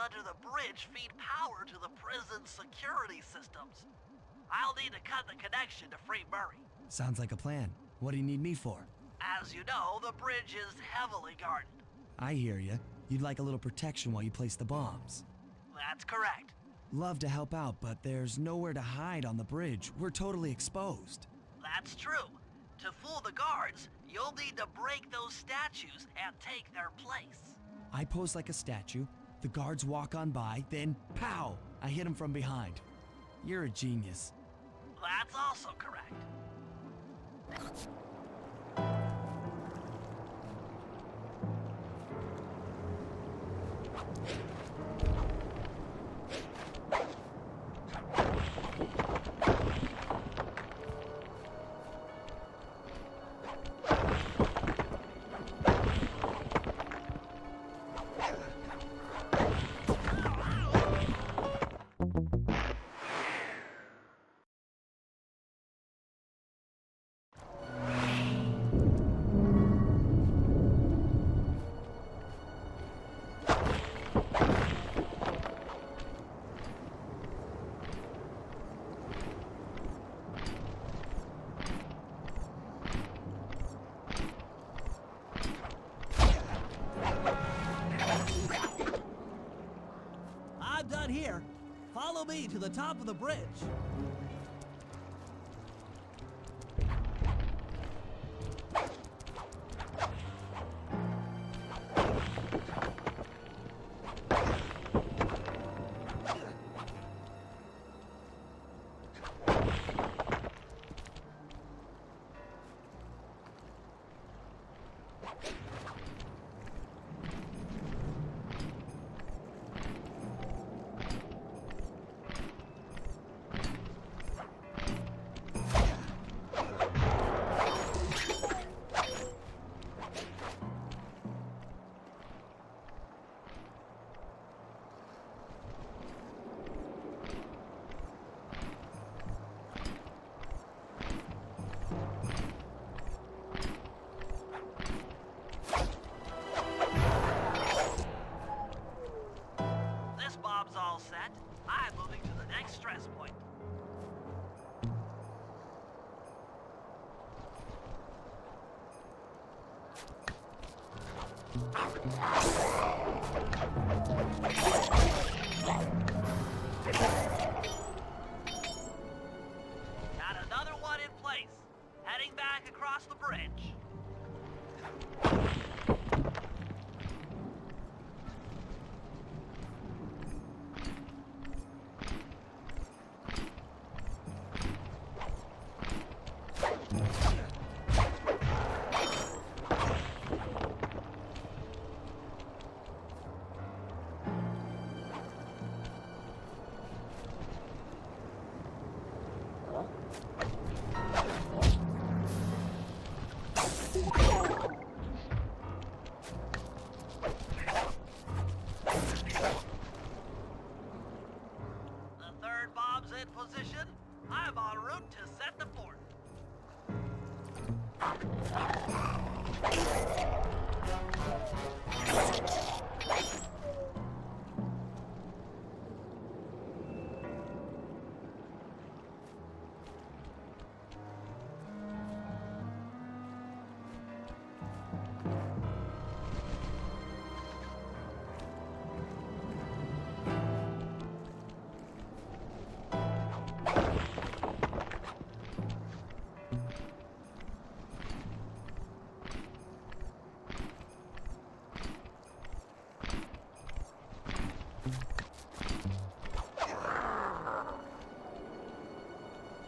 Under the bridge feed power to the prison's security systems. I'll need to cut the connection to free Murray. Sounds like a plan. What do you need me for? As you know, the bridge is heavily guarded. I hear you. You'd like a little protection while you place the bombs. That's correct. Love to help out, but there's nowhere to hide on the bridge. We're totally exposed. That's true. To fool the guards, you'll need to break those statues and take their place. I pose like a statue. The guards walk on by, then pow! I hit them from behind. You're a genius. That's also correct. I'm done here. Follow me to the top of the bridge. Got another one in place. Heading back across the bridge.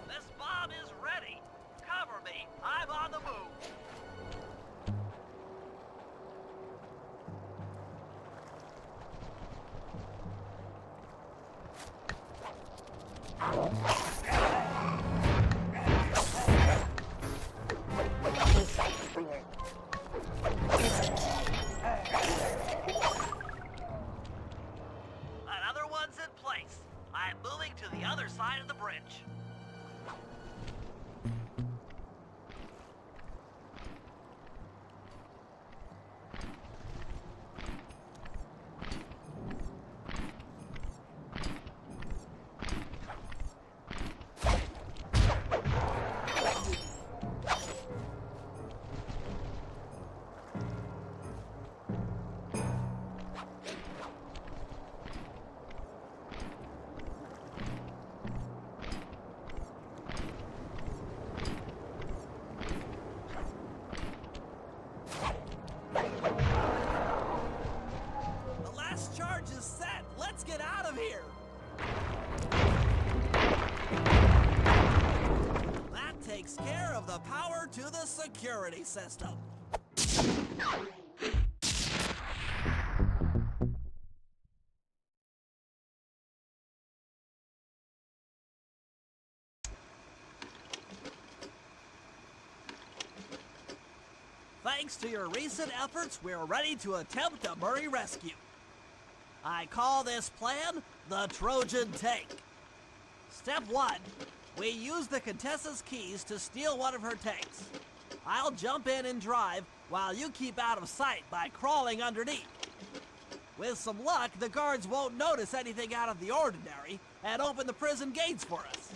This bomb is ready. Cover me. I'm on the move. Another one's in place. I'm moving to the other side of the bridge. The last charge is set. Let's get out of here. That takes care of the power to the security system. Thanks to your recent efforts, we're ready to attempt a Murray rescue. I call this plan the Trojan Tank. Step 1. We use the Contessa's keys to steal one of her tanks. I'll jump in and drive while you keep out of sight by crawling underneath. With some luck, the guards won't notice anything out of the ordinary and open the prison gates for us.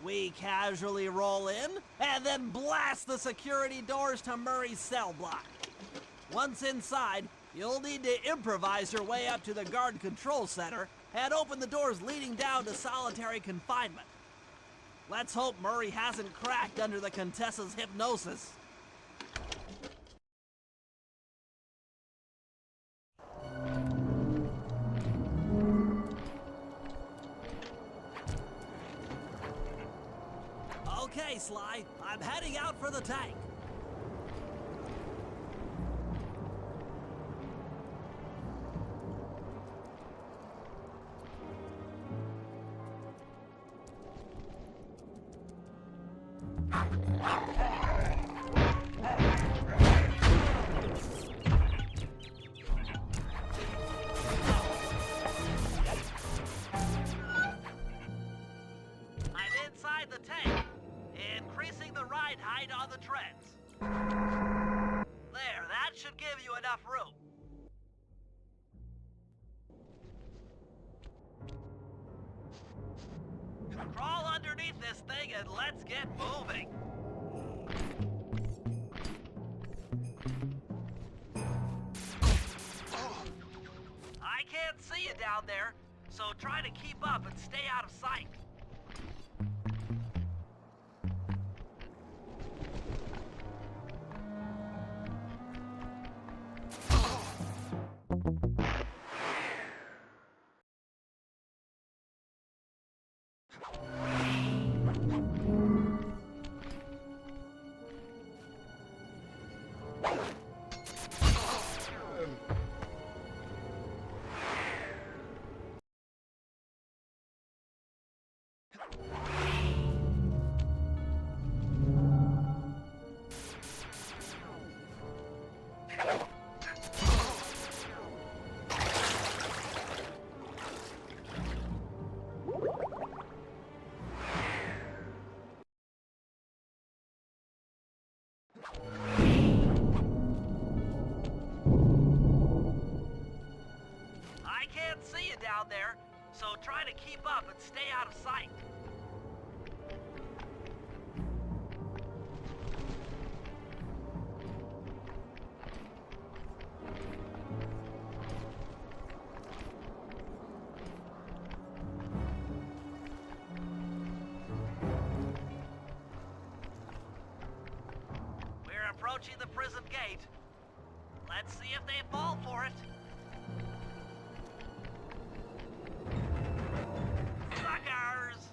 We casually roll in and then blast the security doors to Murray's cell block. Once inside, you'll need to improvise your way up to the guard control center and open the doors leading down to solitary confinement. Let's hope Murray hasn't cracked under the Contessa's hypnosis. Okay, Sly, I'm heading out for the tank. I'm inside the tank, increasing the ride height on the treads. There, that should give you enough room. Crawl underneath this thing and let's get moving. I can't see you down there, so try to keep up and stay out of sight. down there, so try to keep up and stay out of sight. We're approaching the prison gate. Let's see if they fall for it. Suckers!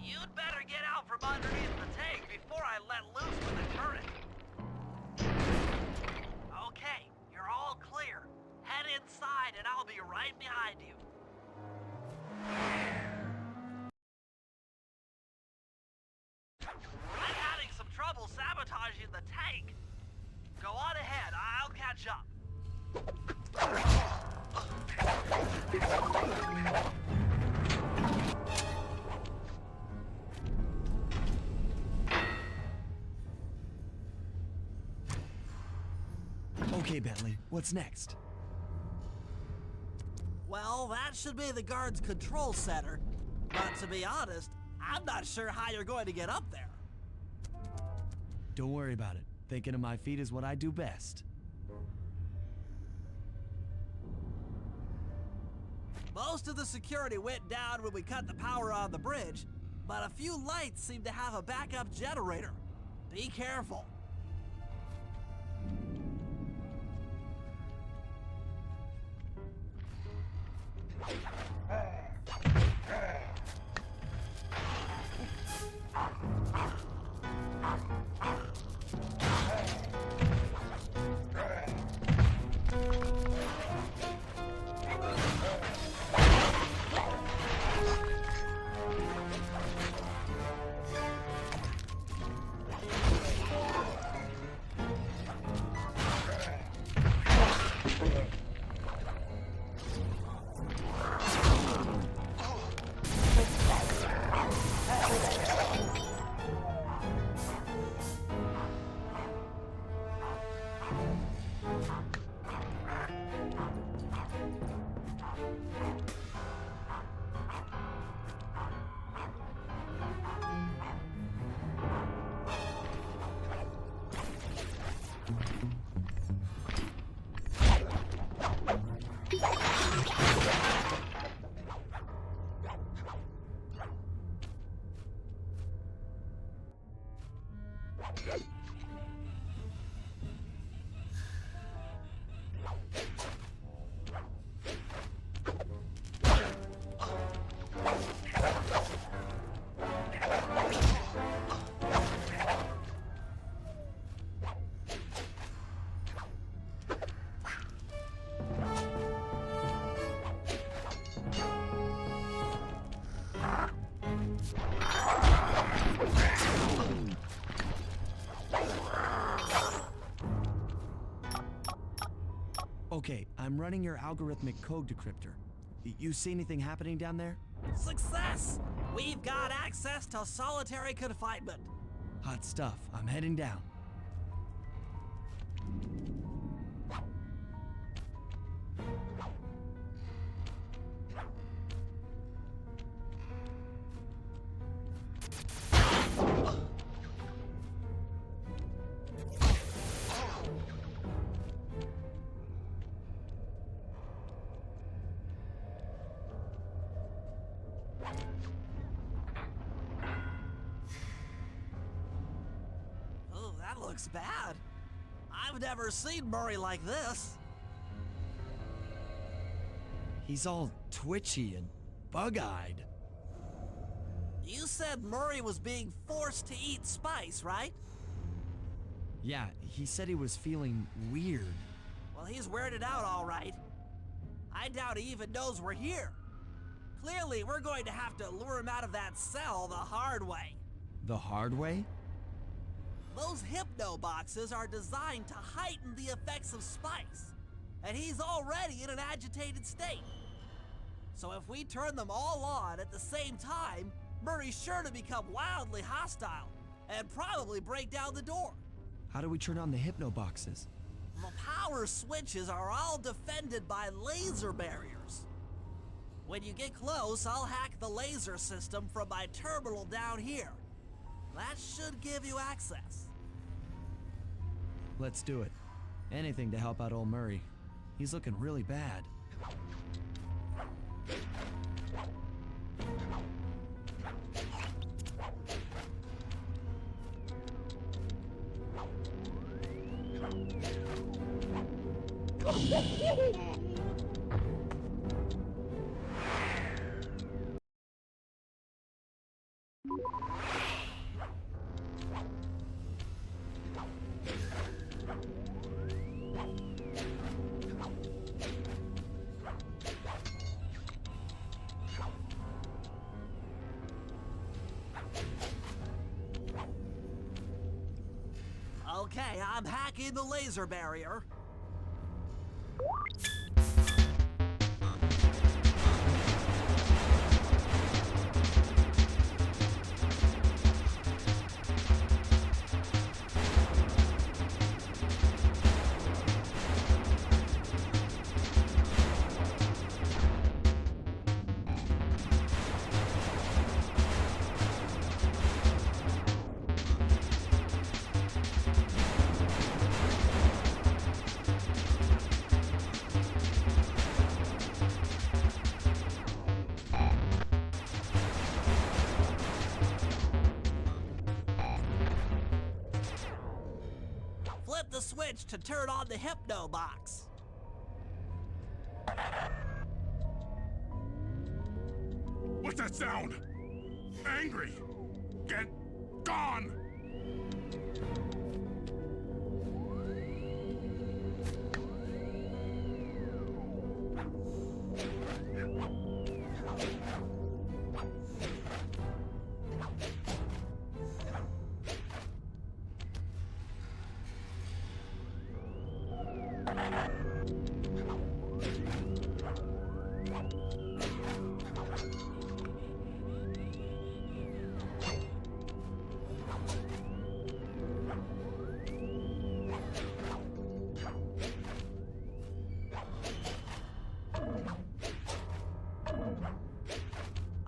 You'd better get out from underneath the tank before I let loose with the current. Okay, you're all clear. Head inside and I'll be right behind you. I'm having some trouble sabotaging the tank. Go on ahead, I'll catch up. Okay, Bentley, what's next? Well, that should be the guard's control center. But to be honest, I'm not sure how you're going to get up there. Don't worry about it. Thinking of my feet is what I do best. Most of the security went down when we cut the power on the bridge, but a few lights seem to have a backup generator. Be careful. Okay, I'm running your algorithmic code decryptor. You see anything happening down there? Success! We've got access to solitary confinement. Hot stuff. I'm heading down. Oh, that looks bad. I've never seen Murray like this. He's all twitchy and bug-eyed. You said Murray was being forced to eat spice, right? Yeah, he said he was feeling weird. Well, he's weirded out all right. I doubt he even knows we're here. Clearly, we're going to have to lure him out of that cell the hard way. The hard way? Those hypno boxes are designed to heighten the effects of spice. and he's already in an agitated state. So if we turn them all on at the same time, Murray's sure to become wildly hostile and probably break down the door. How do we turn on the hypno boxes? The power switches are all defended by laser barriers. When you get close, I'll hack the laser system from my terminal down here. That should give you access. Let's do it. Anything to help out old Murray. He's looking really bad. Okay, I'm hacking the laser barrier. Flip the switch to turn on the hypno box. What's that sound? Angry! Get gone!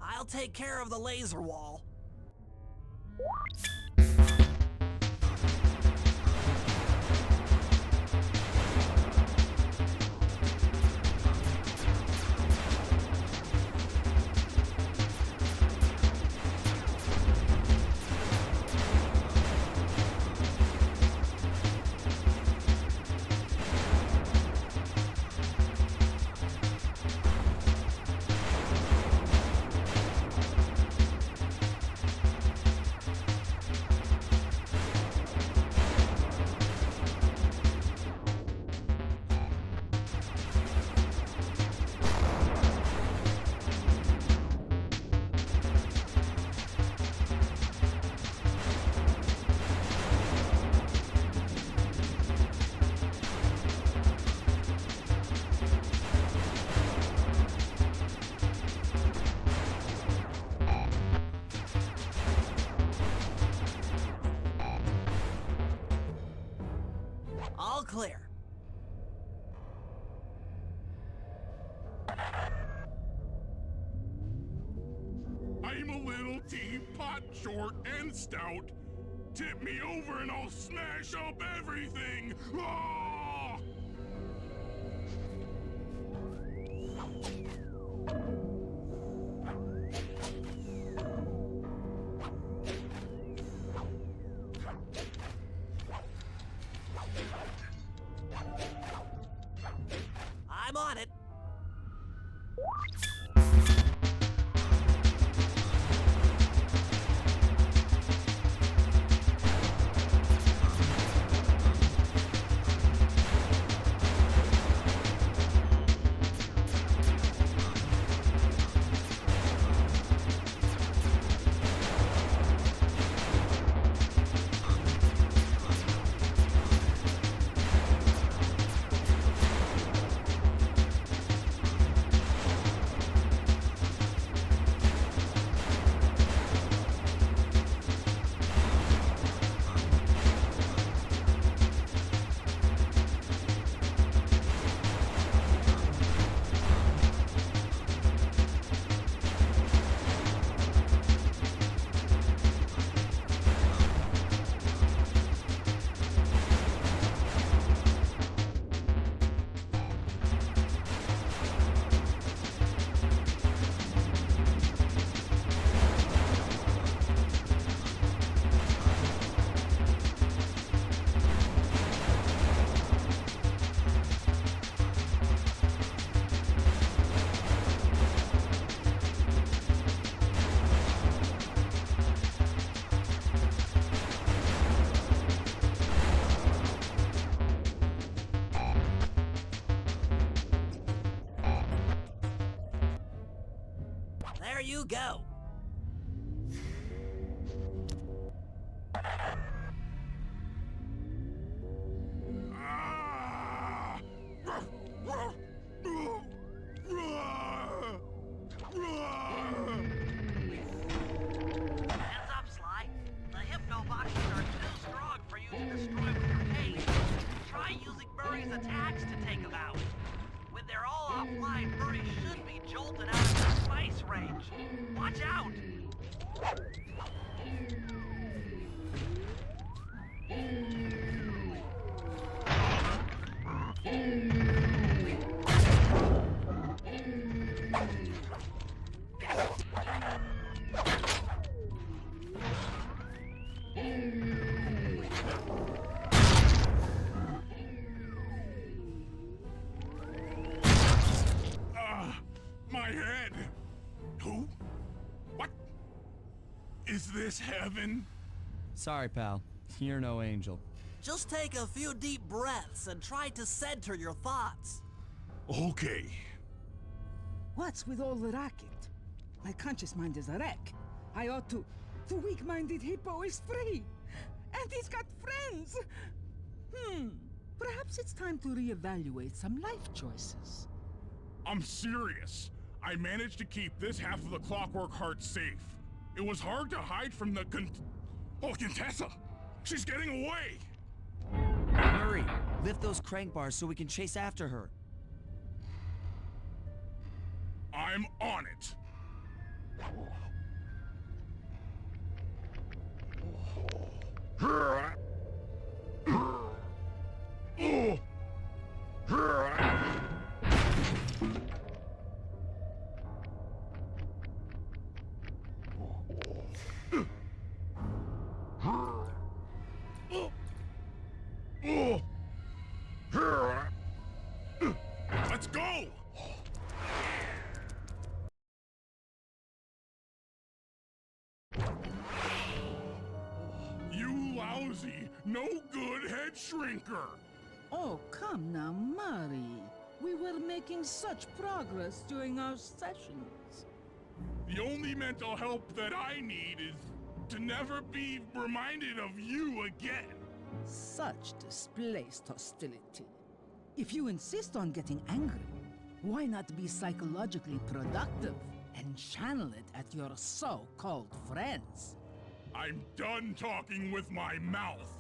I'll take care of the laser wall. All clear. I'm a little teapot, short and stout. Tip me over and I'll smash up everything! Ah! I'm on it. you go. Heads up, Sly. The hypno boxes are too strong for you to destroy with your cage. Try using Murray's attacks to take them out. When they're all offline, Murray should be jolted out of the spice range. Watch out! My head! Who? What? Is this heaven? Sorry, pal. You're no angel. Just take a few deep breaths and try to center your thoughts. Okay. What's with all the racket? My conscious mind is a wreck. I ought to... The weak-minded hippo is free! And he's got friends! Perhaps it's time to reevaluate some life choices. I'm serious. I managed to keep this half of the Clockwork Heart safe. It was hard to hide from the Contessa! She's getting away! Hurry! Lift those crank bars so we can chase after her. I'm on it! Let's go! You lousy, no good head shrinker! Oh, come now, Murray. We were making such progress during our sessions. The only mental help that I need is to never be reminded of you again. Such displaced hostility. If you insist on getting angry, why not be psychologically productive and channel it at your so-called friends? I'm done talking with my mouth.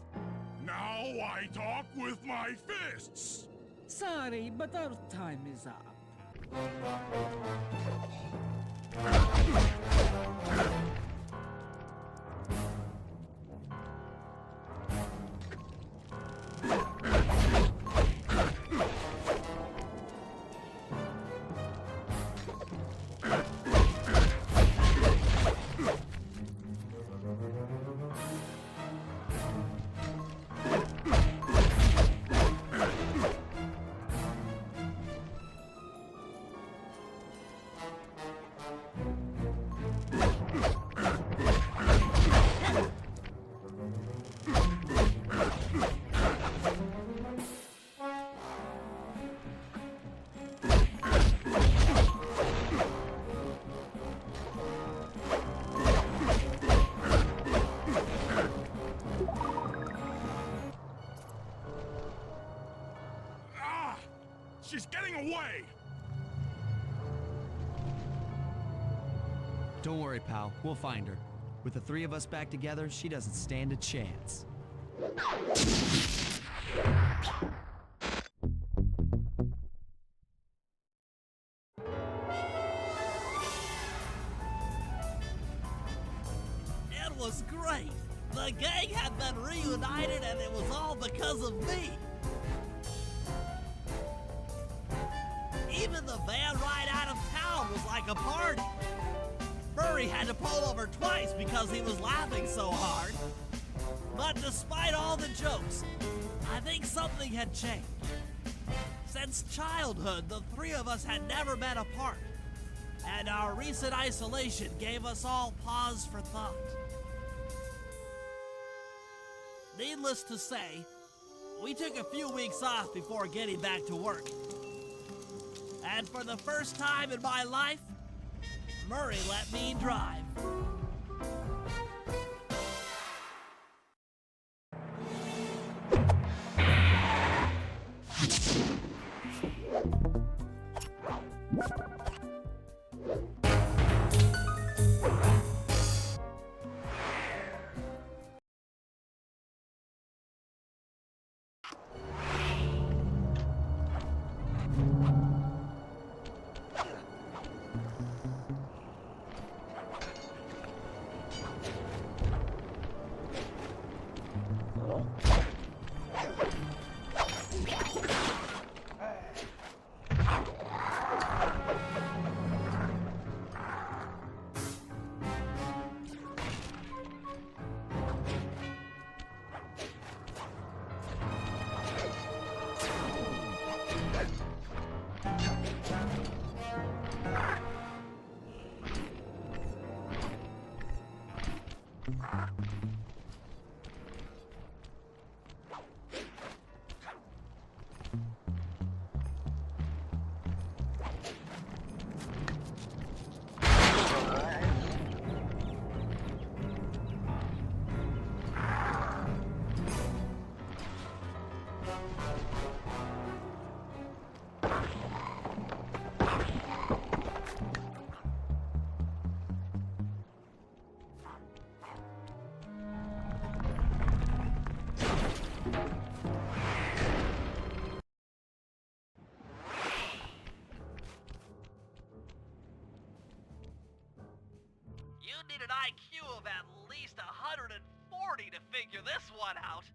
Now I talk with my fists. Sorry, but our time is up. She's getting away! Don't worry, pal. We'll find her. With the three of us back together, she doesn't stand a chance. It was great. The gang had been reunited and it was all because of me. Even the van ride out of town was like a party. Murray had to pull over twice because he was laughing so hard. But despite all the jokes, I think something had changed. Since childhood, the three of us had never been apart, and our recent isolation gave us all pause for thought. Needless to say, we took a few weeks off before getting back to work. And for the first time in my life, Murray let me drive. You need an IQ of at least 140 to figure this one out.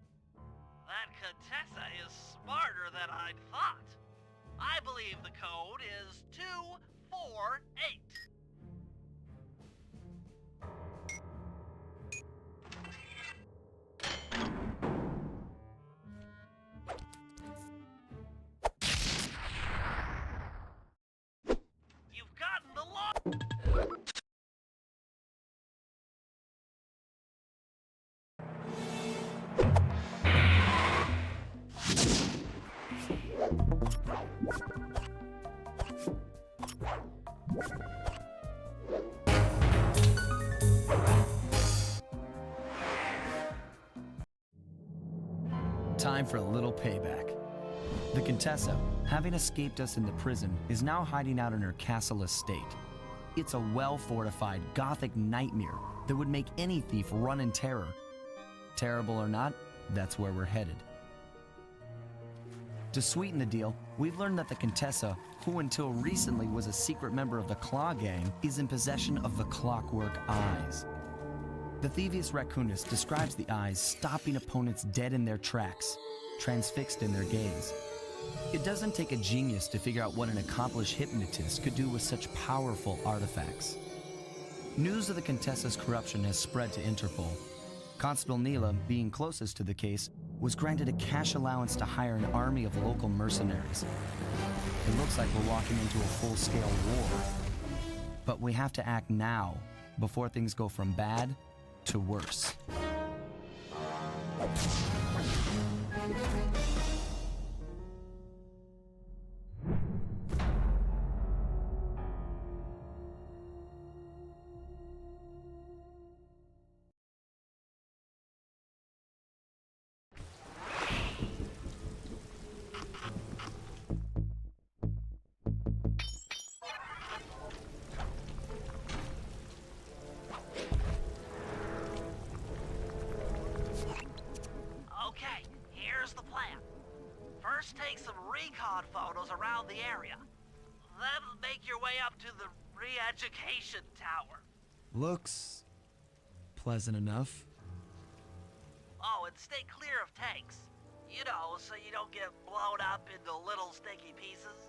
That Contessa is smarter than I'd thought. I believe the code is 248. You've gotten the law. Time for a little payback. The Contessa, having escaped us in the prison, is now hiding out in her castle estate. It's a well-fortified Gothic nightmare that would make any thief run in terror. Terrible or not, that's where we're headed. To sweeten the deal, we've learned that the Contessa, who until recently was a secret member of the Claw Gang, is in possession of the Clockwork Eyes. The Thievius Raccoonus describes the eyes stopping opponents dead in their tracks, transfixed in their gaze. It doesn't take a genius to figure out what an accomplished hypnotist could do with such powerful artifacts. News of the Contessa's corruption has spread to Interpol. Constable Neela, being closest to the case, was granted a cash allowance to hire an army of local mercenaries. It looks like we're walking into a full-scale war. But we have to act now, before things go from bad to worse. Okay, here's the plan. First, take some recon photos around the area. Then make your way up to the re-education tower. Looks pleasant enough. Oh, and stay clear of tanks. You know, so you don't get blown up into little sticky pieces.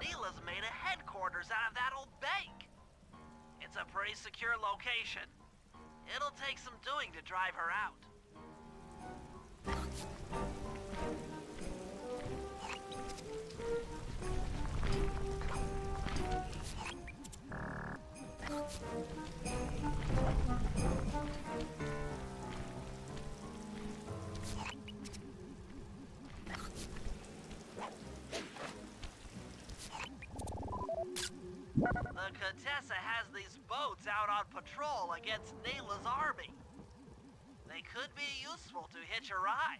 Neela's made a headquarters out of that old bank. It's a pretty secure location. It'll take some doing to drive her out. The Contessa has these boats out on patrol against Nayla's army. They could be useful to hitch a ride.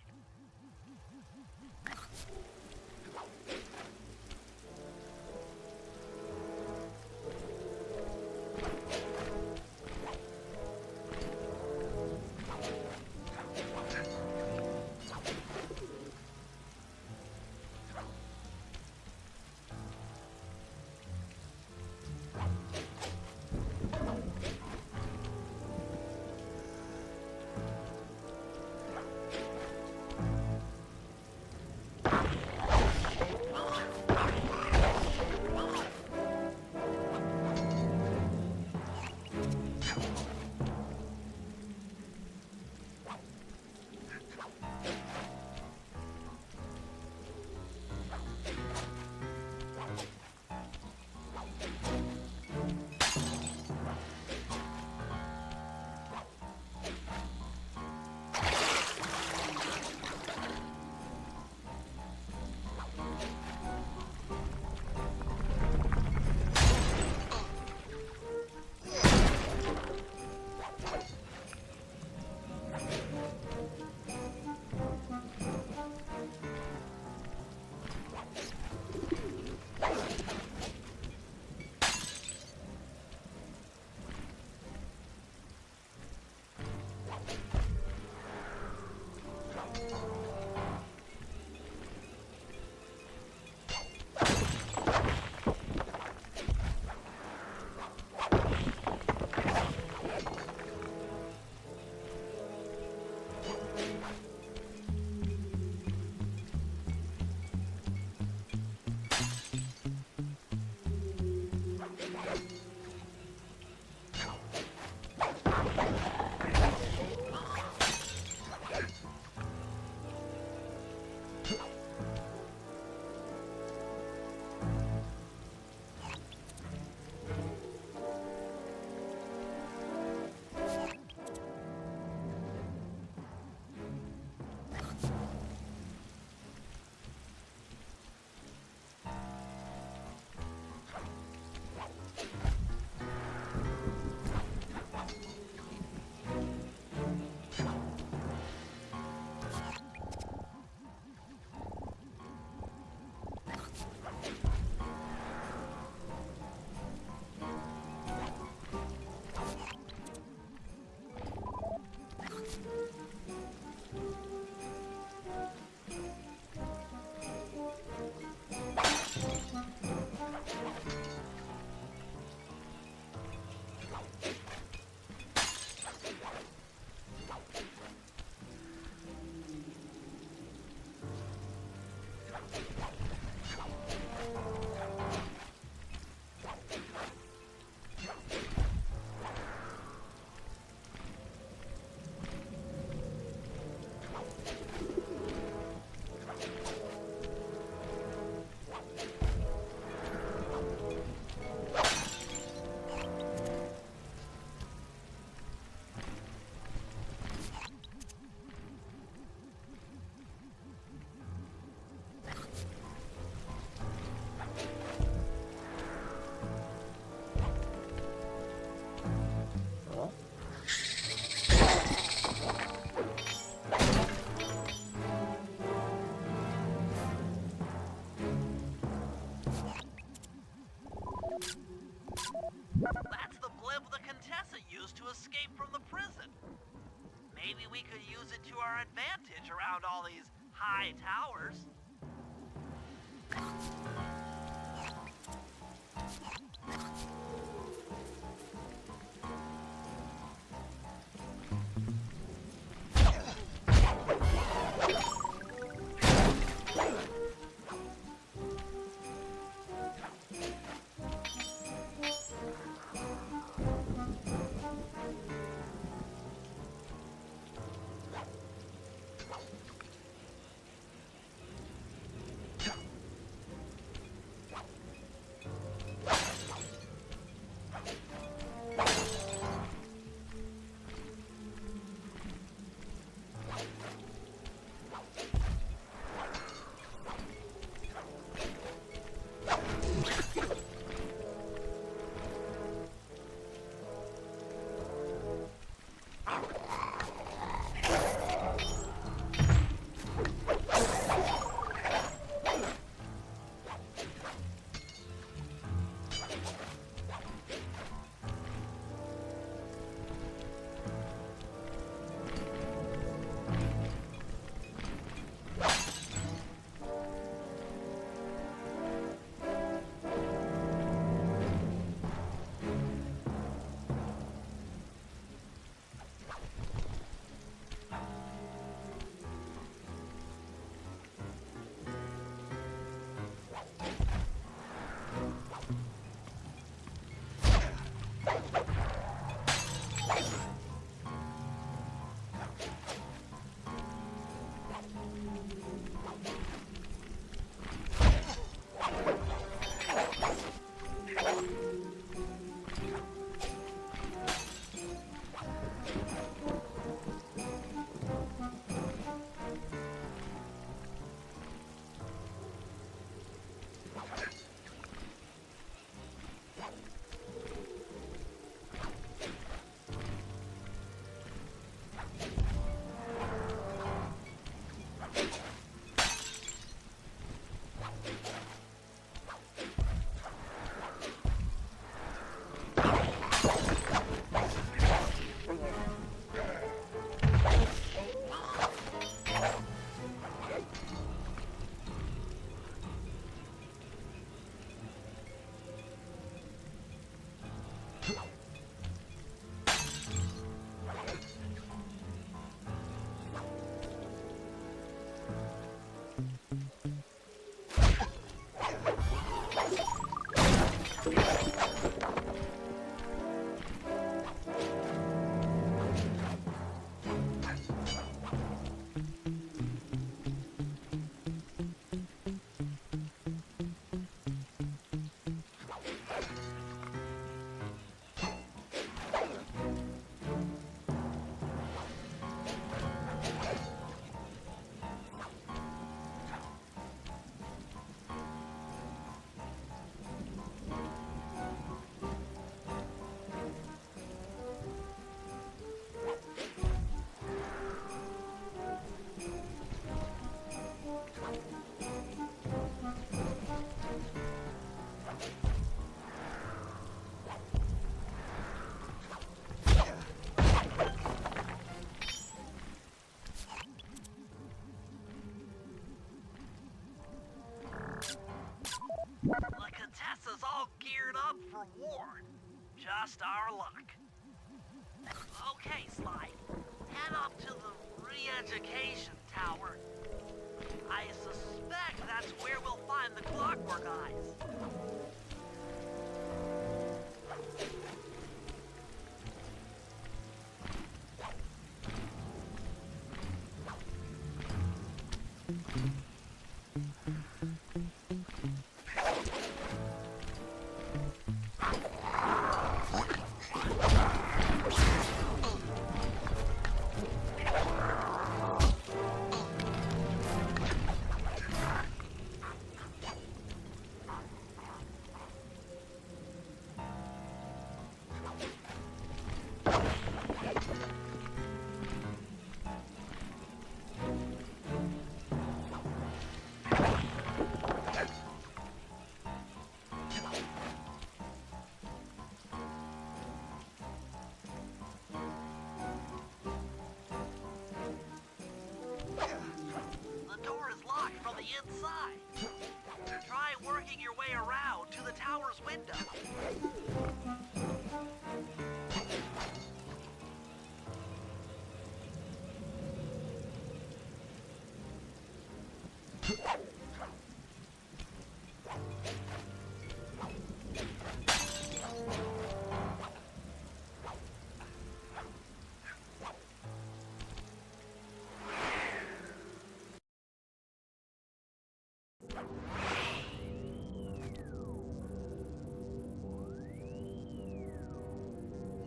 That's the blimp the Contessa used to escape from the prison. Maybe we could use it to our advantage around all these high towers. reward. Just our luck. Okay, Sly. Head up to the re-education tower. I suspect that's where we'll find the Clockwork Eyes. Inside. Try working your way around to the tower's window.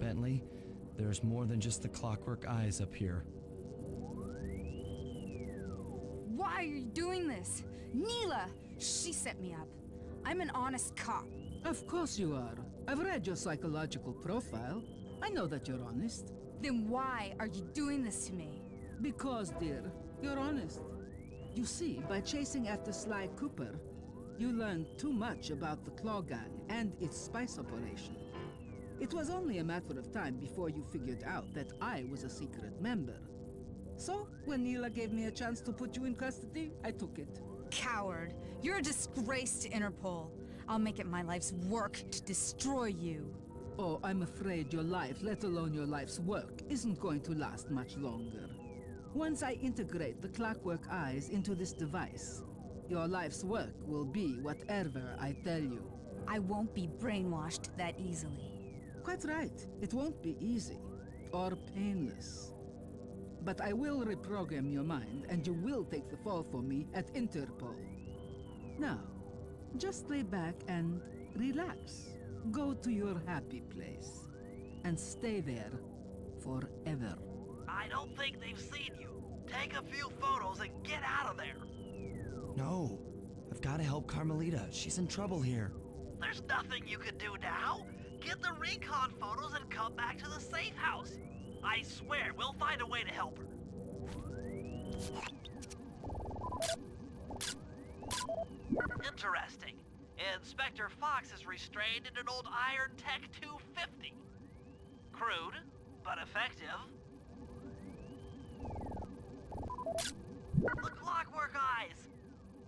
Bentley, there's more than just the Clockwork Eyes up here. Why are you doing this? Neela! She set me up. I'm an honest cop. Of course you are. I've read your psychological profile. I know that you're honest. Then why are you doing this to me? Because, dear, you're honest. You see, by chasing after Sly Cooper, you learned too much about the Claw Gang and its spice operation. It was only a matter of time before you figured out that I was a secret member. So, when Neela gave me a chance to put you in custody, I took it. Coward. You're a disgrace to Interpol. I'll make it my life's work to destroy you. Oh, I'm afraid your life, let alone your life's work, isn't going to last much longer. Once I integrate the Clockwork Eyes into this device, your life's work will be whatever I tell you. I won't be brainwashed that easily. Quite right. It won't be easy, or painless. But I will reprogram your mind, and you will take the fall for me at Interpol. Now, just lay back and relax. Go to your happy place, and stay there forever. I don't think they've seen you. Take a few photos and get out of there. No, I've got to help Carmelita. She's in trouble here. There's nothing you can do now. Get the recon photos and come back to the safe house. I swear, we'll find a way to help her. Interesting. Inspector Fox is restrained in an old Iron Tech 250. Crude, but effective. The Clockwork Eyes.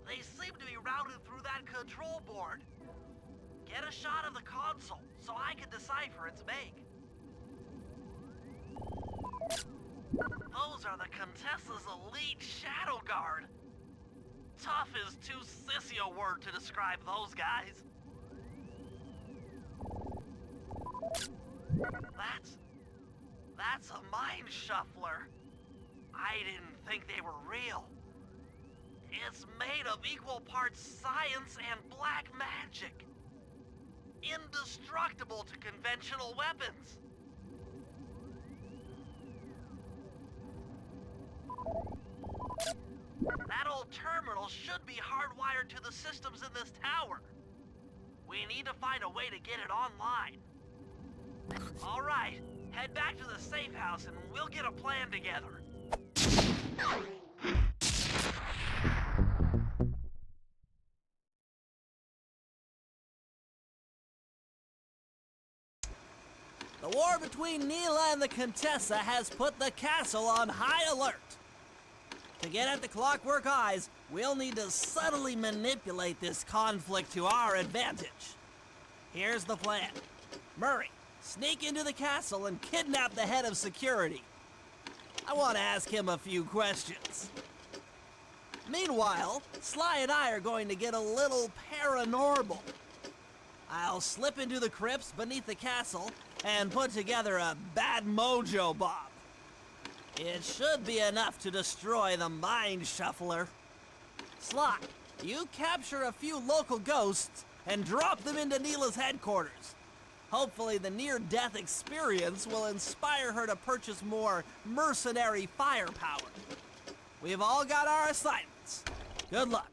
They seem to be routed through that control board. Get a shot of the console so I can decipher its make. Those are the Contessa's elite Shadow Guard. Tough is too sissy a word to describe those guys. That's a mind shuffler. I didn't think they were real. It's made of equal parts science and black magic. Indestructible to conventional weapons. That old terminal should be hardwired to the systems in this tower. We need to find a way to get it online. All right, head back to the safe house and we'll get a plan together. The war between Neela and the Contessa has put the castle on high alert. To get at the Clockwork Eyes, we'll need to subtly manipulate this conflict to our advantage. Here's the plan. Murray, sneak into the castle and kidnap the head of security. I want to ask him a few questions. Meanwhile, Sly and I are going to get a little paranormal. I'll slip into the crypts beneath the castle and put together a bad mojo bomb. It should be enough to destroy the Mind Shuffler. Sly, you capture a few local ghosts and drop them into Neela's headquarters. Hopefully the near-death experience will inspire her to purchase more mercenary firepower. We've all got our assignments. Good luck.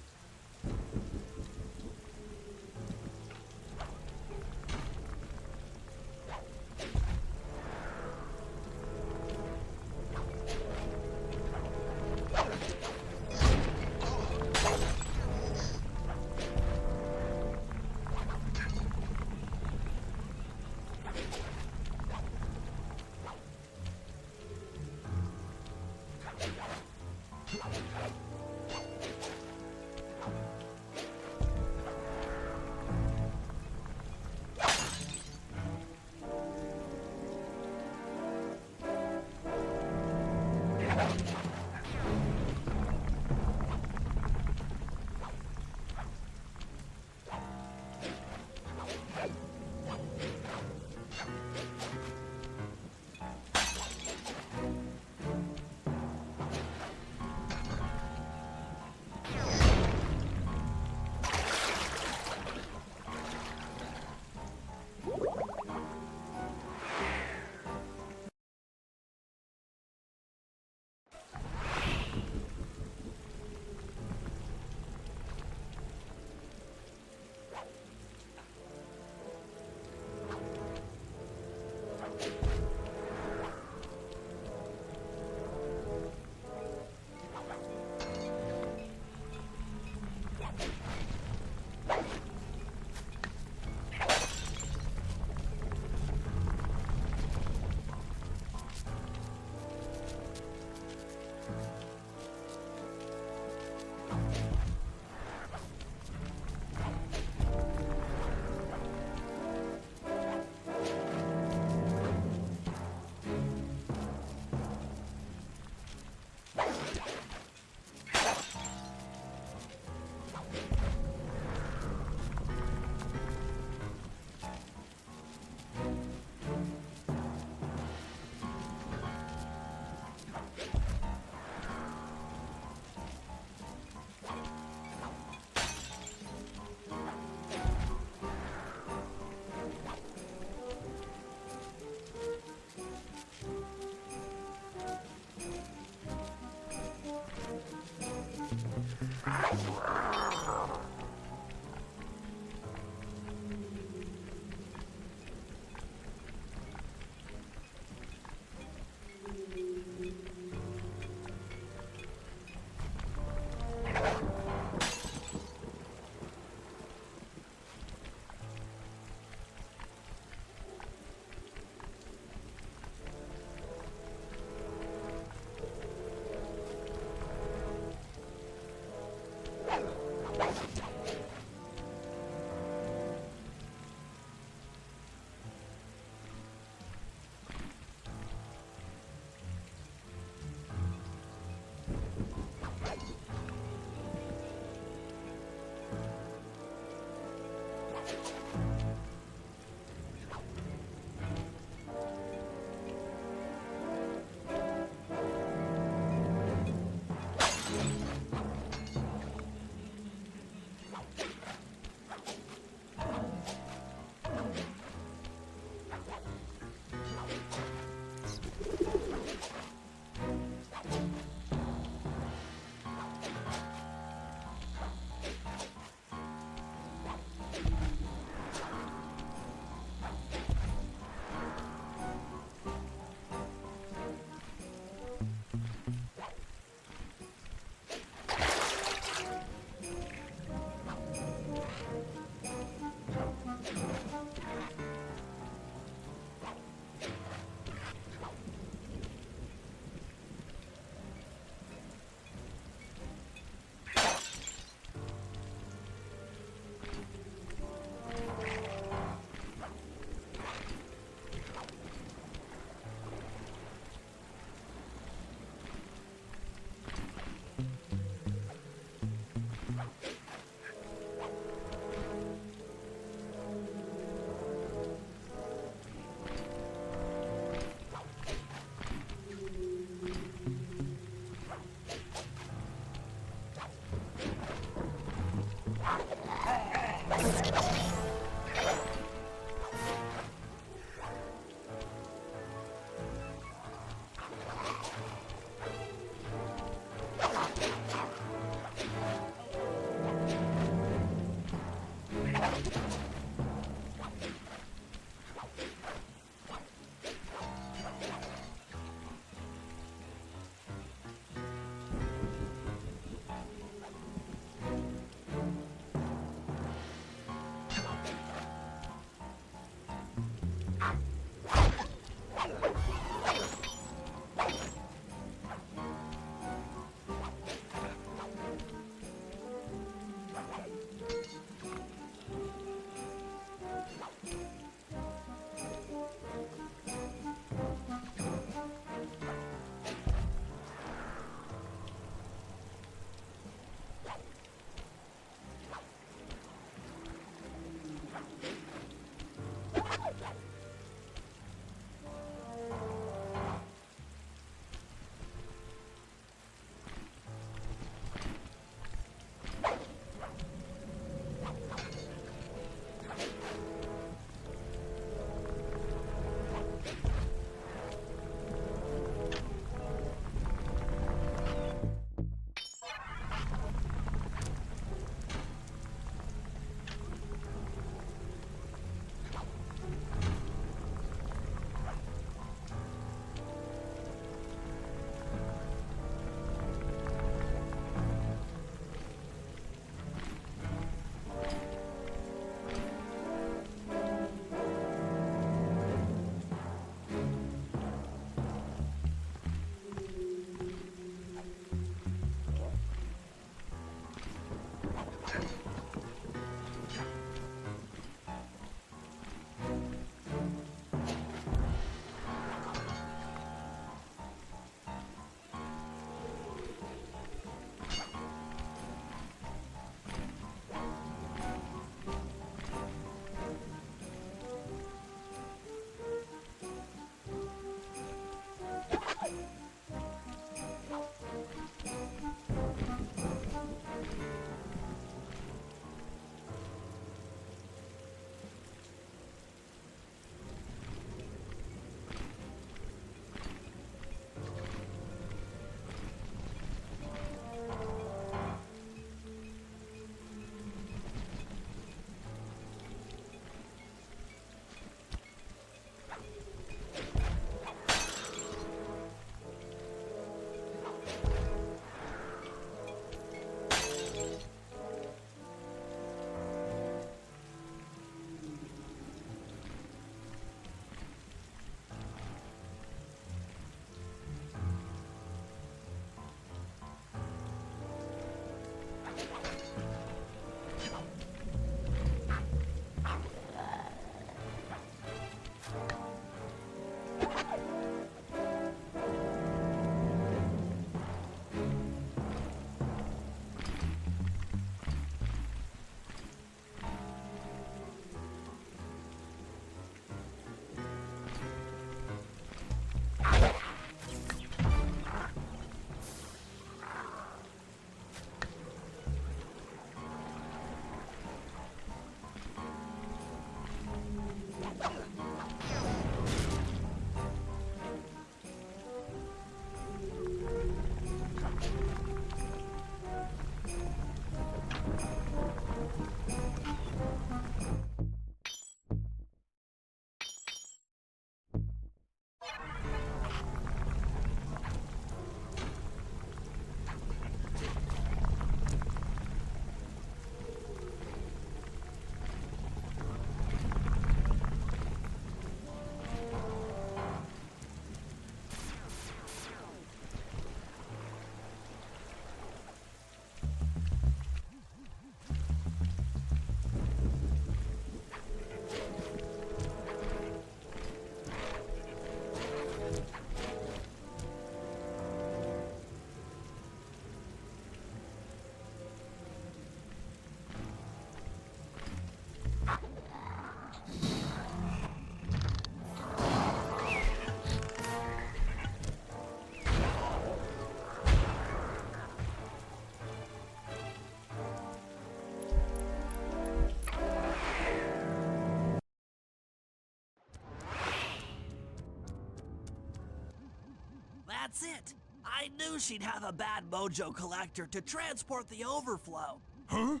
That's it. I knew she'd have a bad mojo collector to transport the overflow. Huh?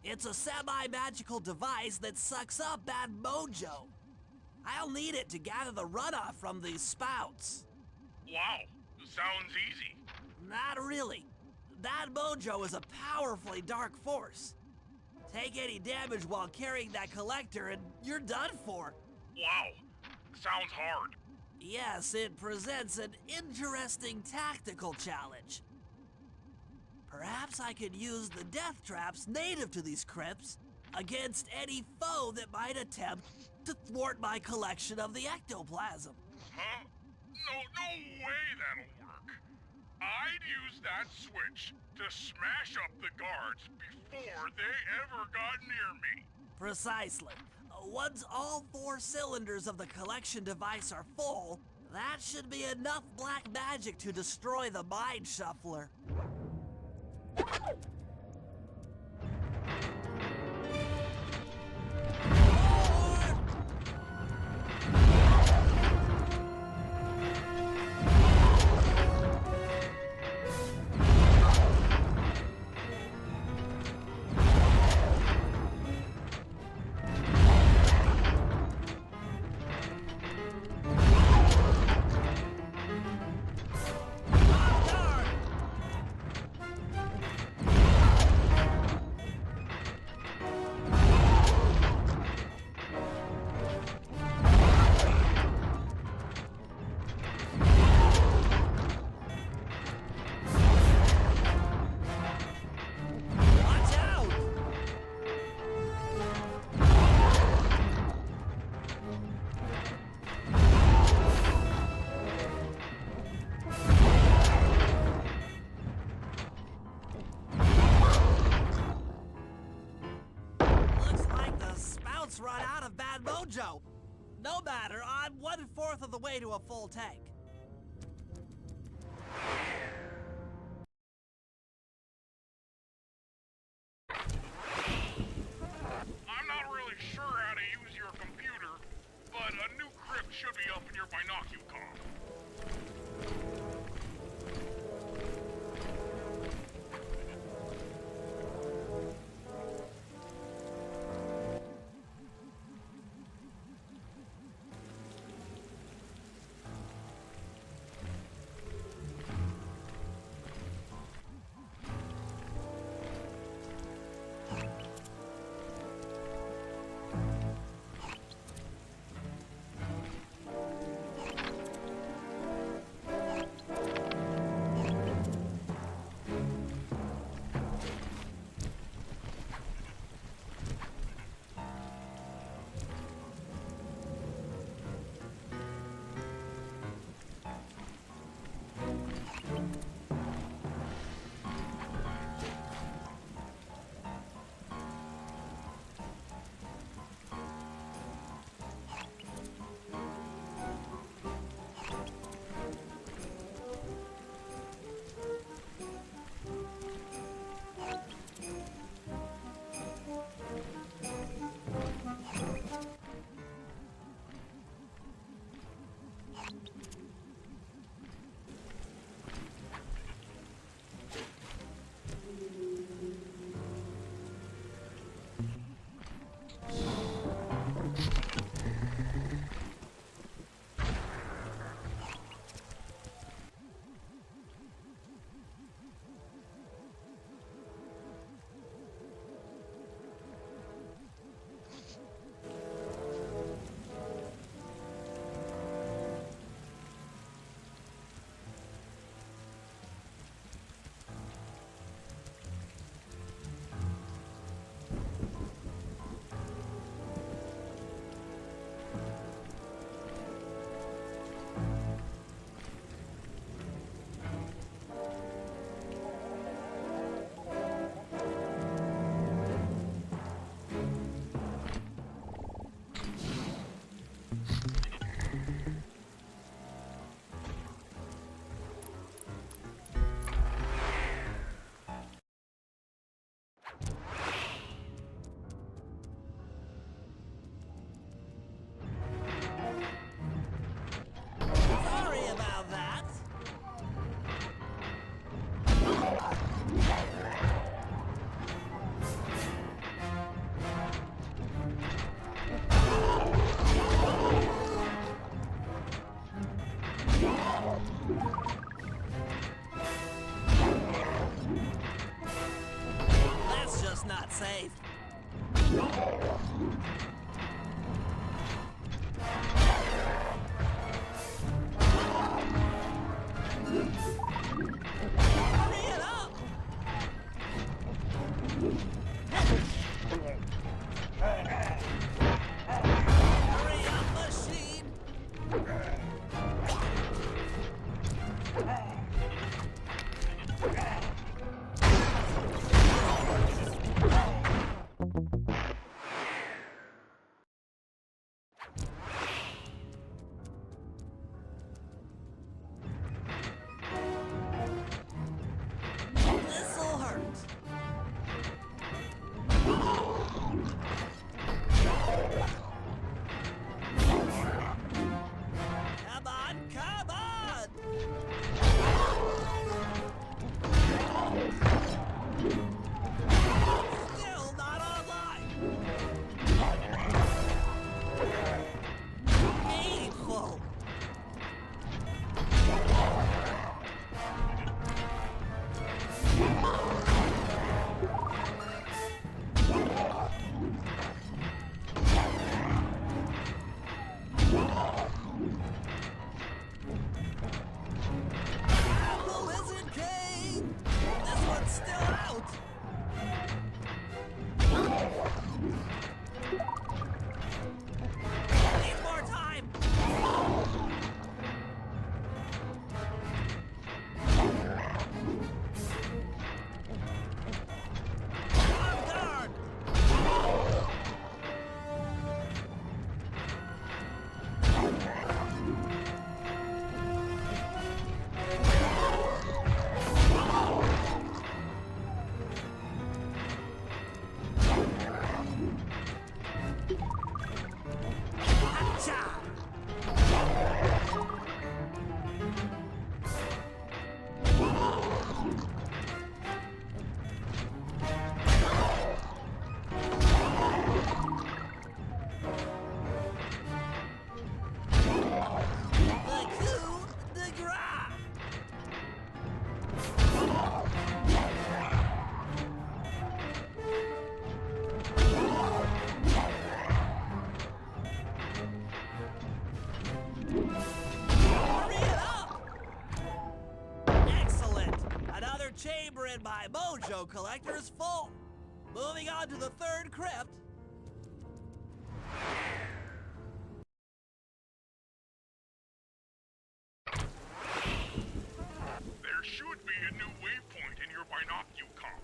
It's a semi-magical device that sucks up bad mojo. I'll need it to gather the runoff from these spouts. Wow, sounds easy. Not really. That mojo is a powerfully dark force. Take any damage while carrying that collector and you're done for. Wow, sounds hard. Yes, it presents an interesting tactical challenge. Perhaps I could use the death traps native to these crypts against any foe that might attempt to thwart my collection of the ectoplasm. Huh? No way that'll work. I'd use that switch to smash up the guards before they ever got near me. Precisely. Once all 4 cylinders of the collection device are full, that should be enough black magic to destroy the Mind Shuffler. Run out of bad mojo. No matter, I'm 1/4 of the way to a full tank. I'm not really sure how to use your computer, but a new crypt should be up in your binocucom. not safe. Hurry it up! Hurry up, machine! This'll hurt. Come on, come on! Still not online. Painful. The Wizard King! This one's still out! Need more time! On guard! Gotcha! The coup de grace! Hurry it up! Excellent! Another chamber in my mojo collector is full. Moving on to the third crypt. There should be a new waypoint in your binocucom.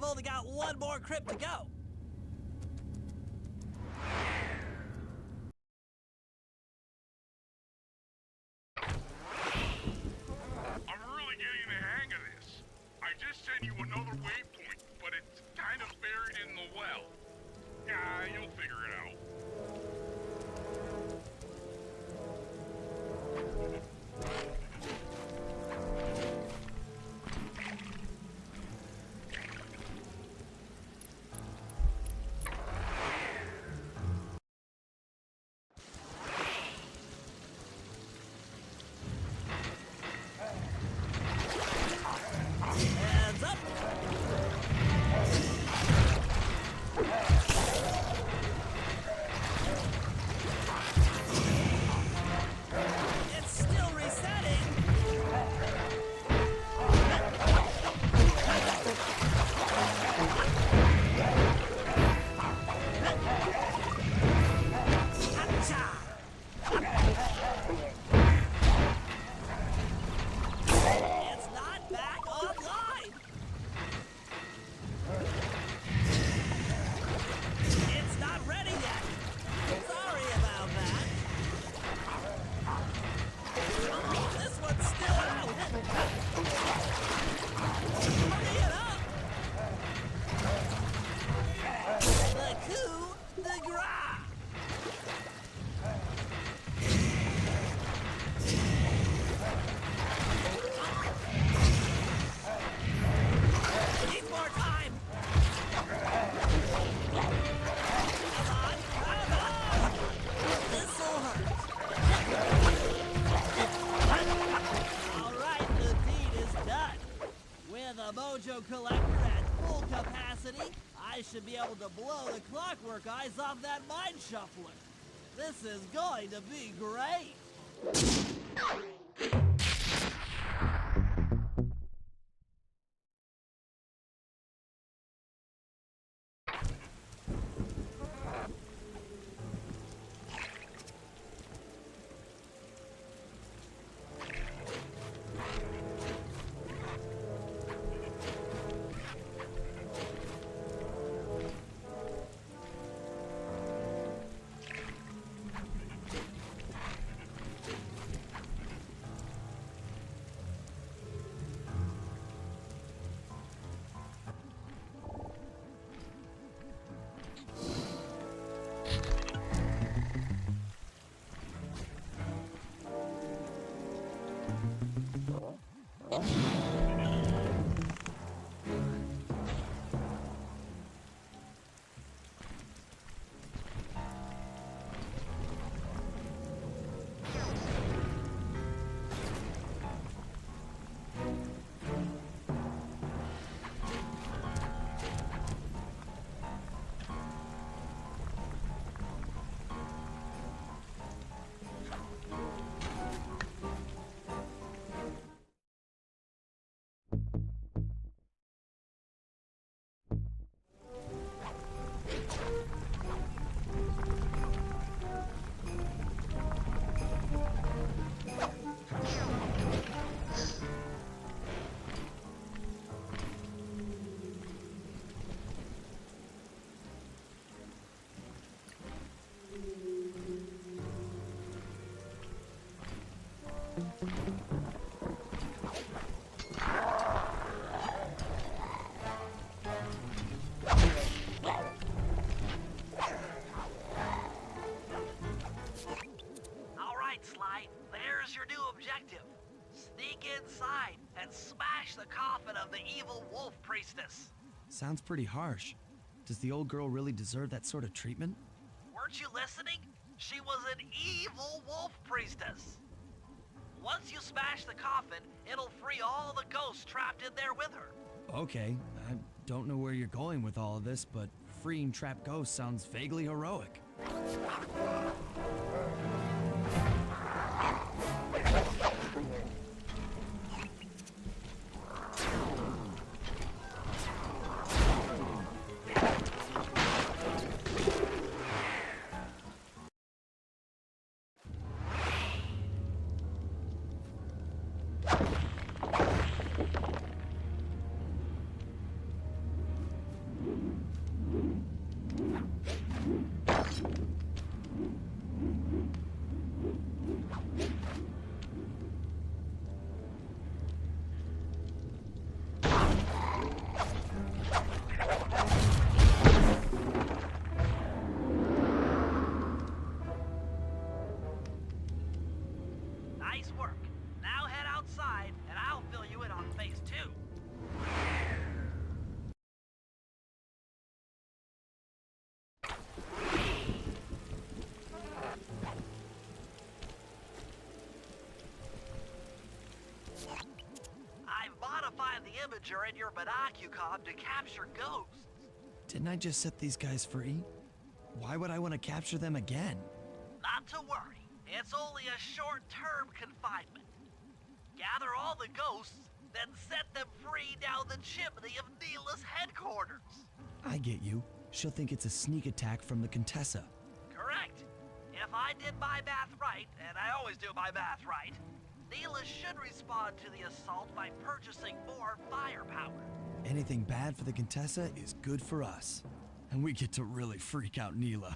I've only got one more crypt to go. I'm really getting the hang of this. I just sent you another waypoint, but it's kind of buried in the well. Yeah, you'll figure it out. Hands up! It's still resetting! It's not back online! It's not ready yet! Sorry about that! This one's still out! Hurry it up! The coup de grace! Need more time! Come on, come on! This'll hurt! Alright, the deed is done. With a mojo collector at full capacity, I should be able to blow the clockwork eyes off that mine shuffler. This is going to be great! Alright, Sly, there's your new objective. Sneak inside and smash the coffin of the evil wolf priestess. Sounds pretty harsh. Does the old girl really deserve that sort of treatment? Weren't you listening? She was an evil wolf priestess. Once you smash the coffin, it'll free all the ghosts trapped in there with her. Okay, I don't know where you're going with all of this, but freeing trapped ghosts sounds vaguely heroic. imager in your binocucom to capture ghosts. Didn't I just set these guys free? Why would I want to capture them again? Not to worry. It's only a short-term confinement. Gather all the ghosts, then set them free down the chimney of Neela's headquarters. I get you. She'll think it's a sneak attack from the Contessa. Correct. If I did my math right, and I always do my math right, Neela should respond to the assault by purchasing more firepower. Anything bad for the Contessa is good for us. And we get to really freak out Neela.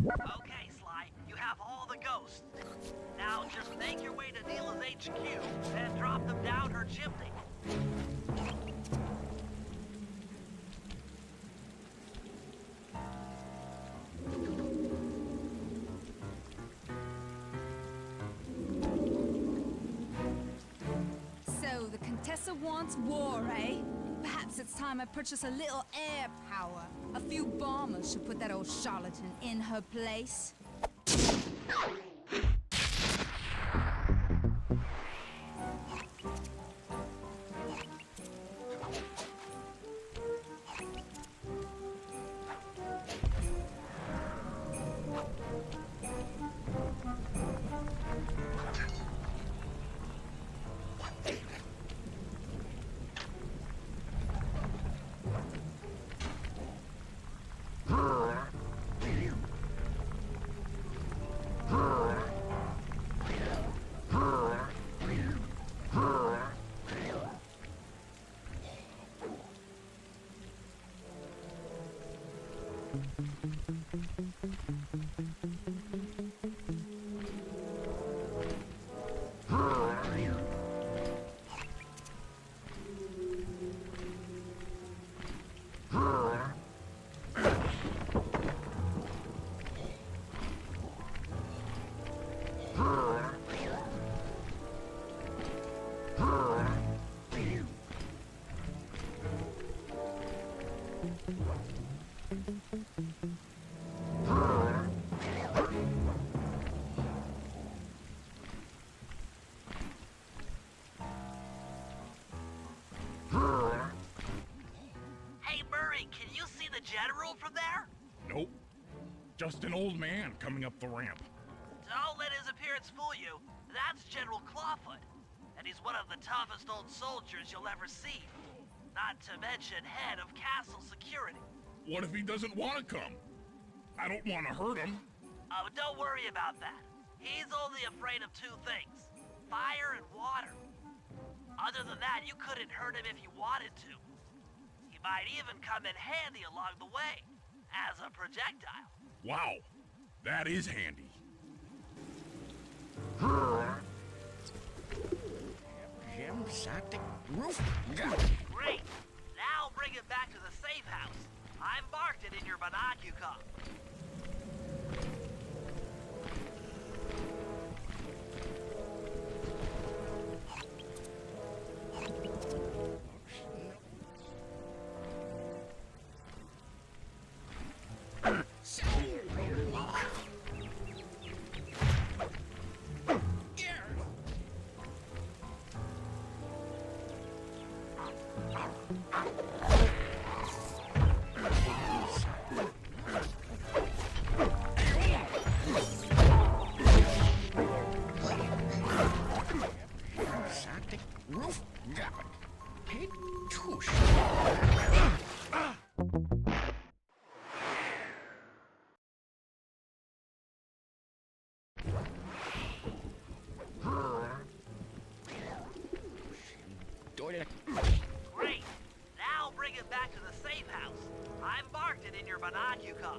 Okay, Sly, you have all the ghosts. Now just make your way to Neela's HQ and drop them down her chimney. So, the Contessa wants war, eh? Perhaps it's time I purchase a little air power. A few bombers should put that old charlatan in her place. Hey, Murray, can you see the general from there? Nope. Just an old man coming up the ramp. Don't let his appearance fool you. That's General Clawfoot. And he's one of the toughest old soldiers you'll ever see. Not to mention head of castle security. What if he doesn't want to come? I don't want to hurt him. Oh, don't worry about that. He's only afraid of two things. Fire and water. Other than that, you couldn't hurt him if you wanted to. He might even come in handy along the way. As a projectile. Wow. That is handy. Great. Now bring it back to the safe house. I've marked it in your binocular. Great. Now bring it back to the safe house. I've marked it in your binocular.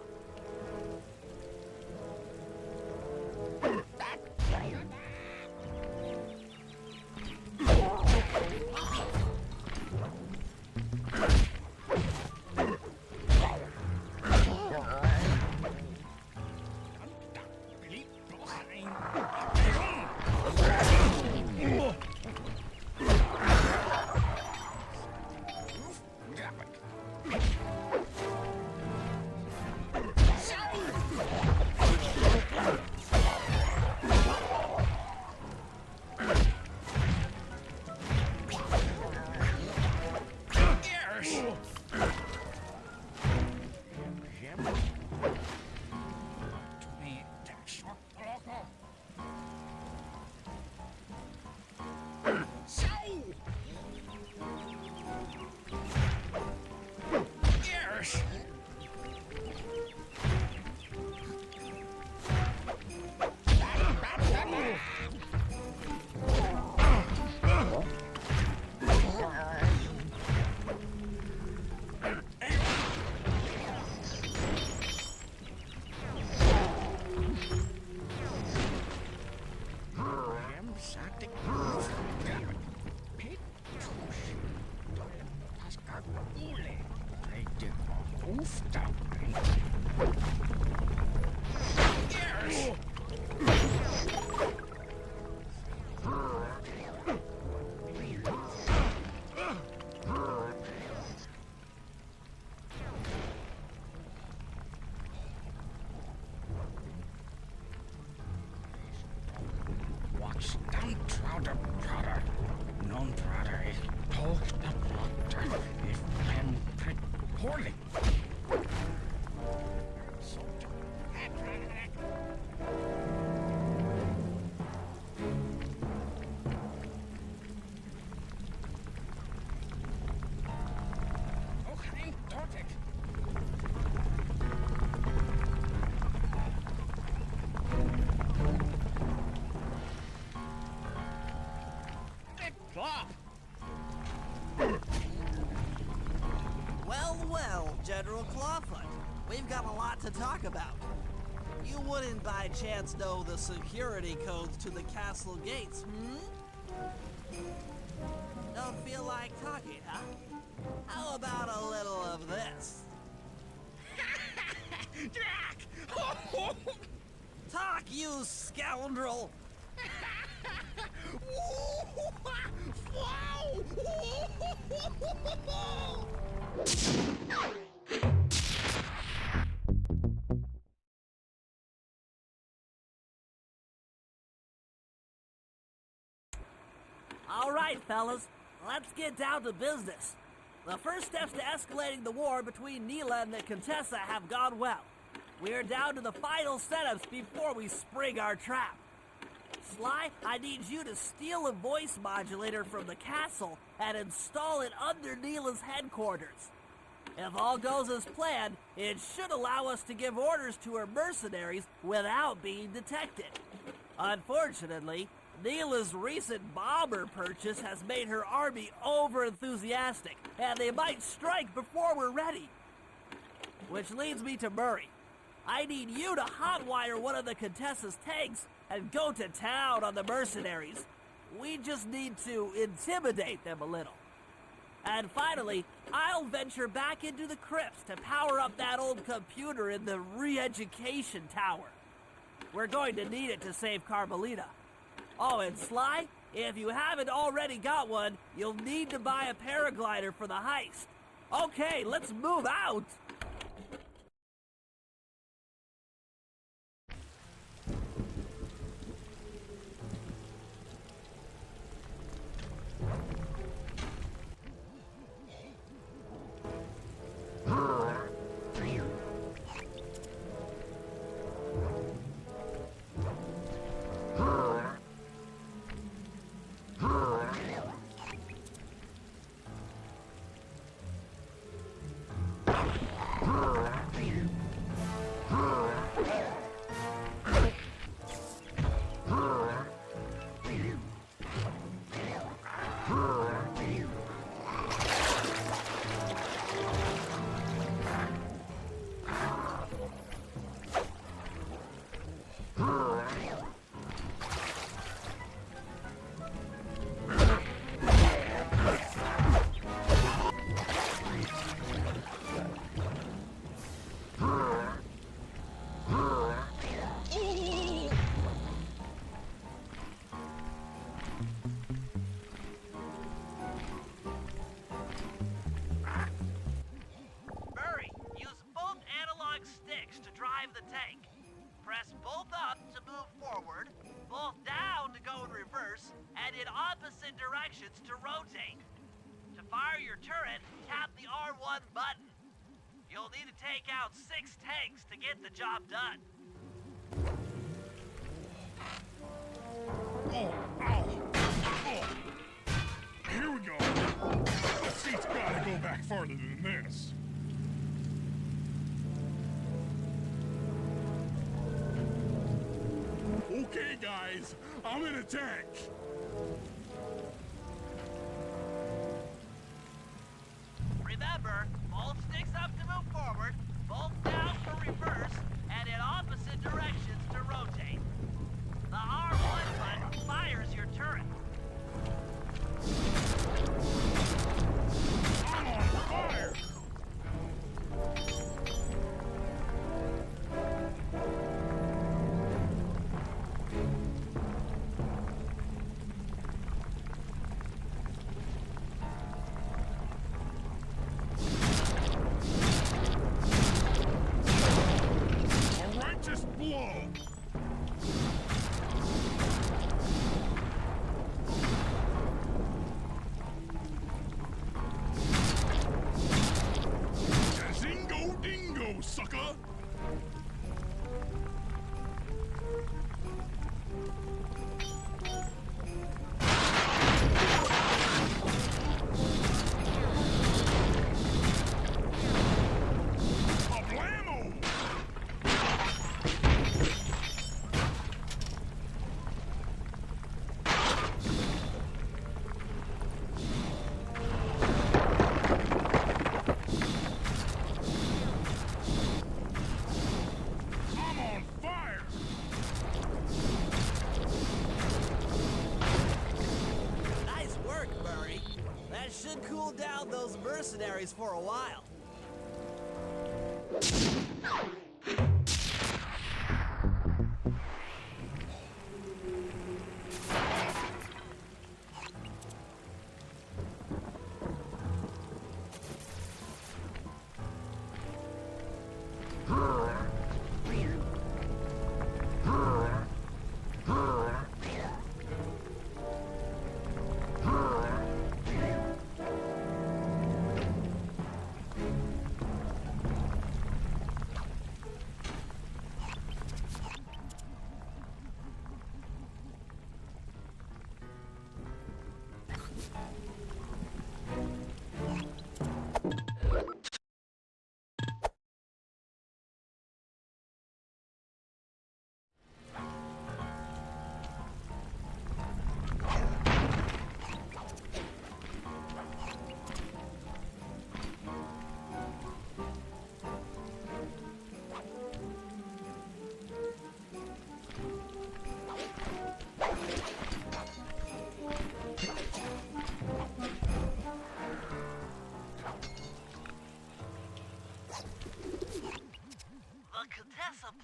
Well, General Clawfoot, we've got a lot to talk about. You wouldn't by chance know the security codes to the castle gates, Don't feel like talking, huh? How about a little of this? Jack! Talk, you scoundrel! All right, fellas, let's get down to business. The first steps to escalating the war between Neela and the Contessa have gone well. We are down to the final setups before we spring our trap. Sly, I need you to steal a voice modulator from the castle and install it under Neela's headquarters. If all goes as planned, it should allow us to give orders to her mercenaries without being detected. Unfortunately, Neela's recent bomber purchase has made her army over-enthusiastic, and they might strike before we're ready. Which leads me to Murray. I need you to hotwire one of the Contessa's tanks and go to town on the mercenaries. We just need to intimidate them a little. And finally, I'll venture back into the crypts to power up that old computer in the re-education tower. We're going to need it to save Carmelita. Oh, and Sly, if you haven't already got one, you'll need to buy a paraglider for the heist. Okay, let's move out! Press both up to move forward, both down to go in reverse, and in opposite directions to rotate. To fire your turret, tap the R1 button. You'll need to take out 6 tanks to get the job done. Here we go. The seat's gotta go back farther than this. Okay, guys, I'm in a tank. Remember, both sticks up to move forward, both down for reverse, and in opposite directions to rotate. The R1 button fires your turret. cool down those mercenaries for a while.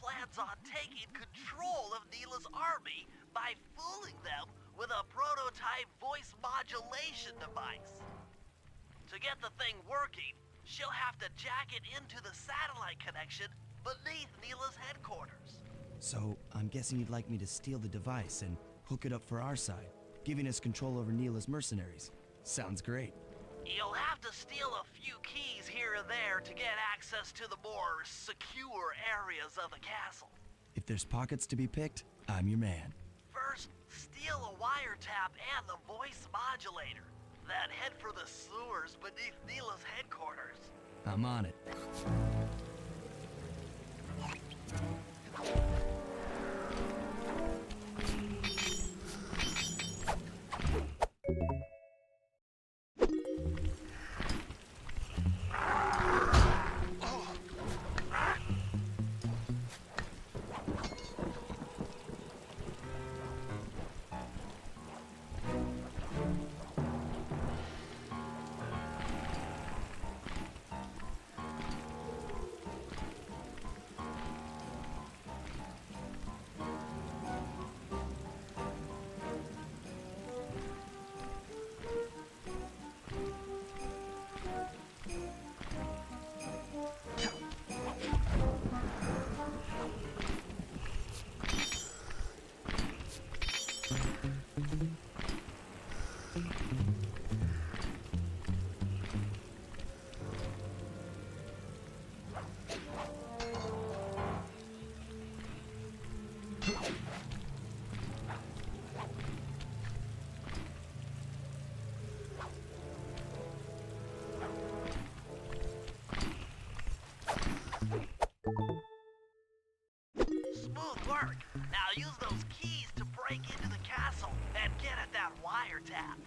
plans on taking control of Neela's army by fooling them with a prototype voice modulation device. To get the thing working, she'll have to jack it into the satellite connection beneath Neela's headquarters. So, I'm guessing you'd like me to steal the device and hook it up for our side, giving us control over Neela's mercenaries. Sounds great. You'll have to steal a few keys here and there to get access to the more secure areas of the castle. If there's pockets to be picked, I'm your man. First, steal a wiretap and the voice modulator. Then head for the sewers beneath Neela's headquarters. I'm on it. Smooth work. Now use those keys to break into the castle and get at that wiretap.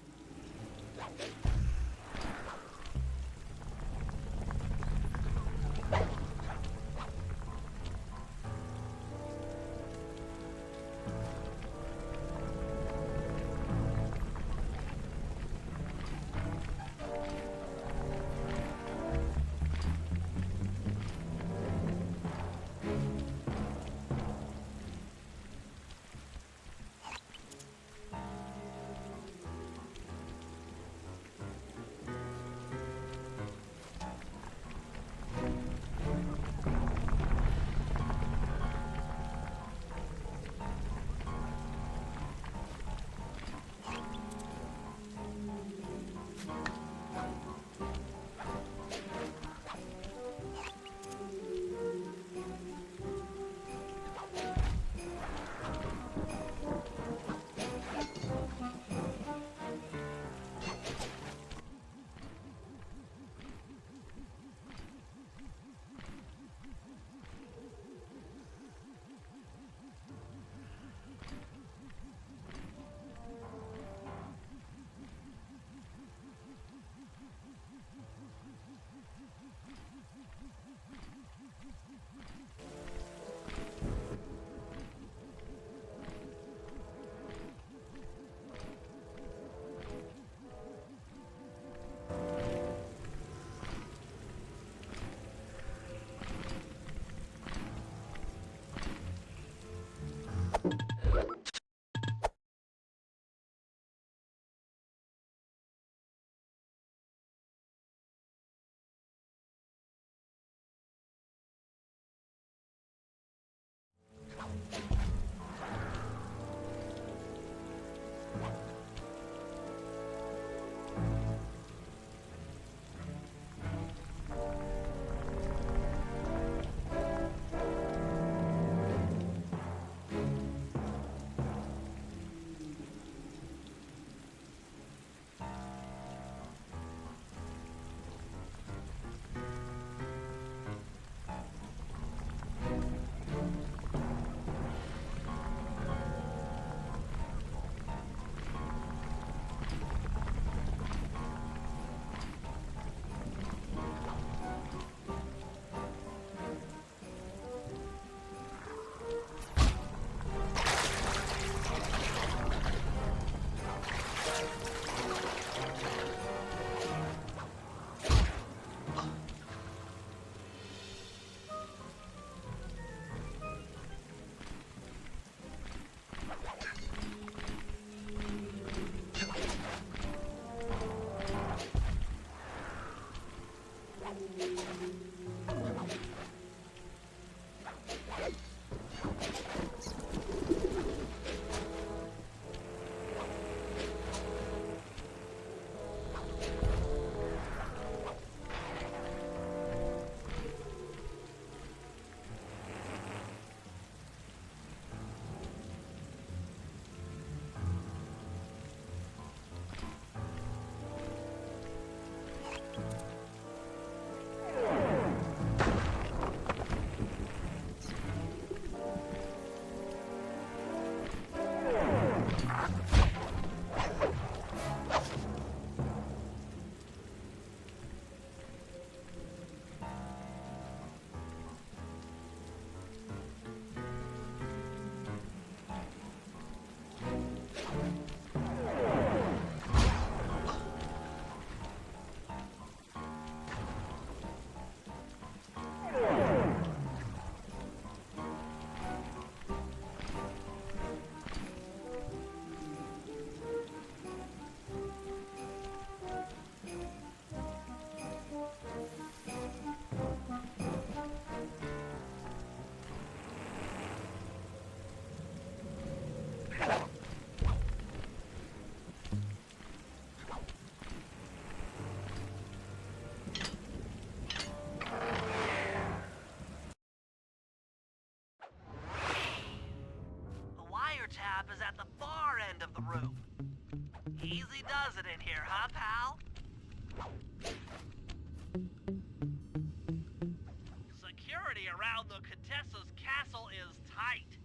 around the Contessa's castle is tight.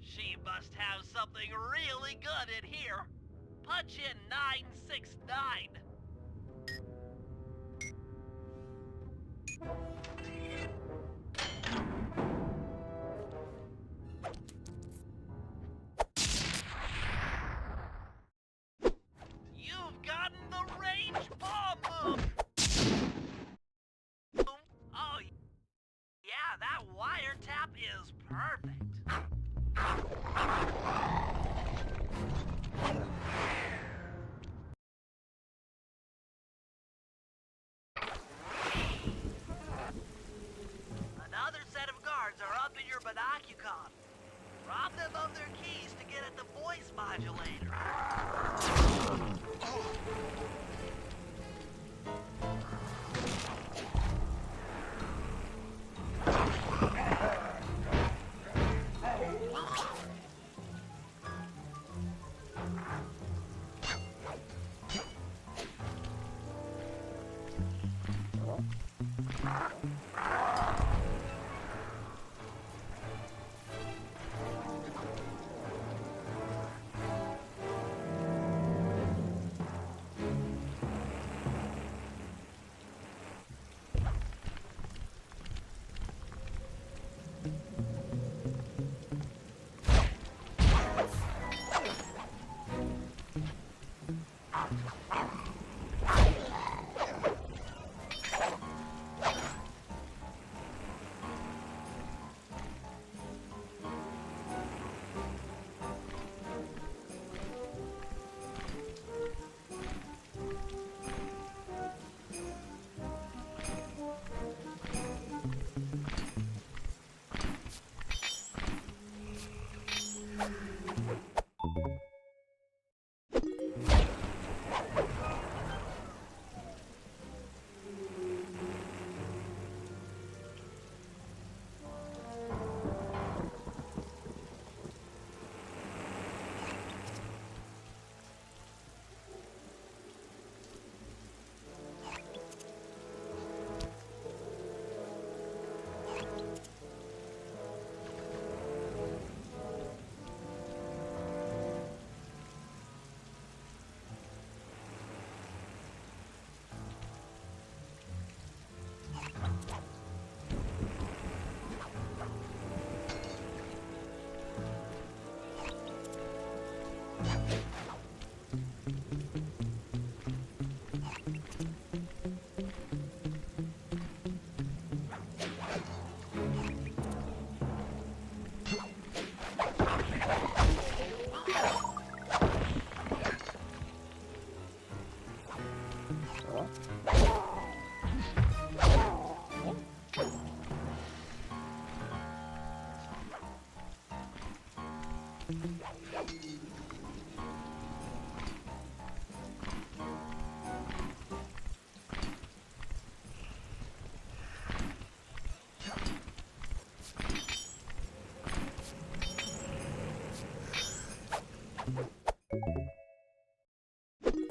She must have something really good in here. Punch in 969. You've gotten the range bomb move! Oh, yeah, that wiretap is perfect. Another set of guards are up in your binocucon. Rob them of their keys to get at the voice modulator.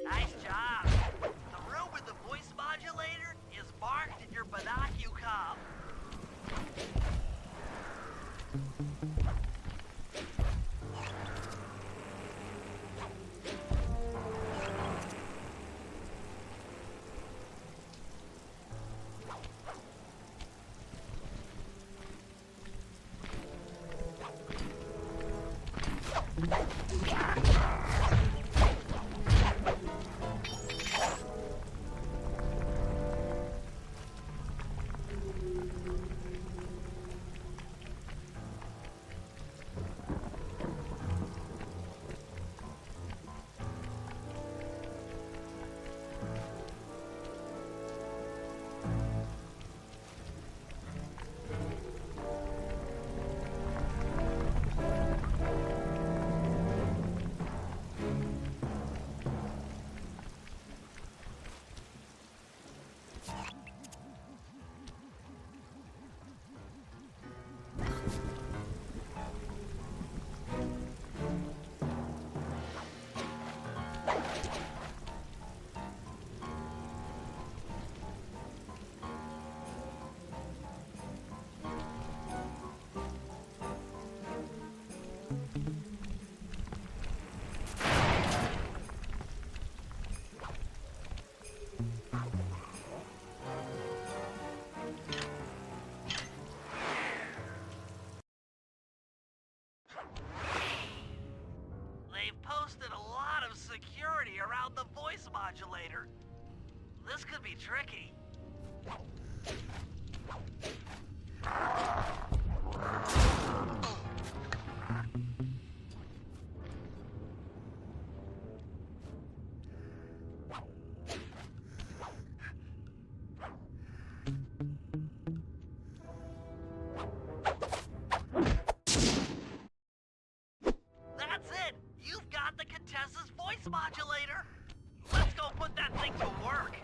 Nice job. The room with the voice modulator is marked in your binocular. They've posted a lot of security around the voice modulator. This could be tricky. That's it! You've got the Contessa's voice modulator! Let's go put that thing to work!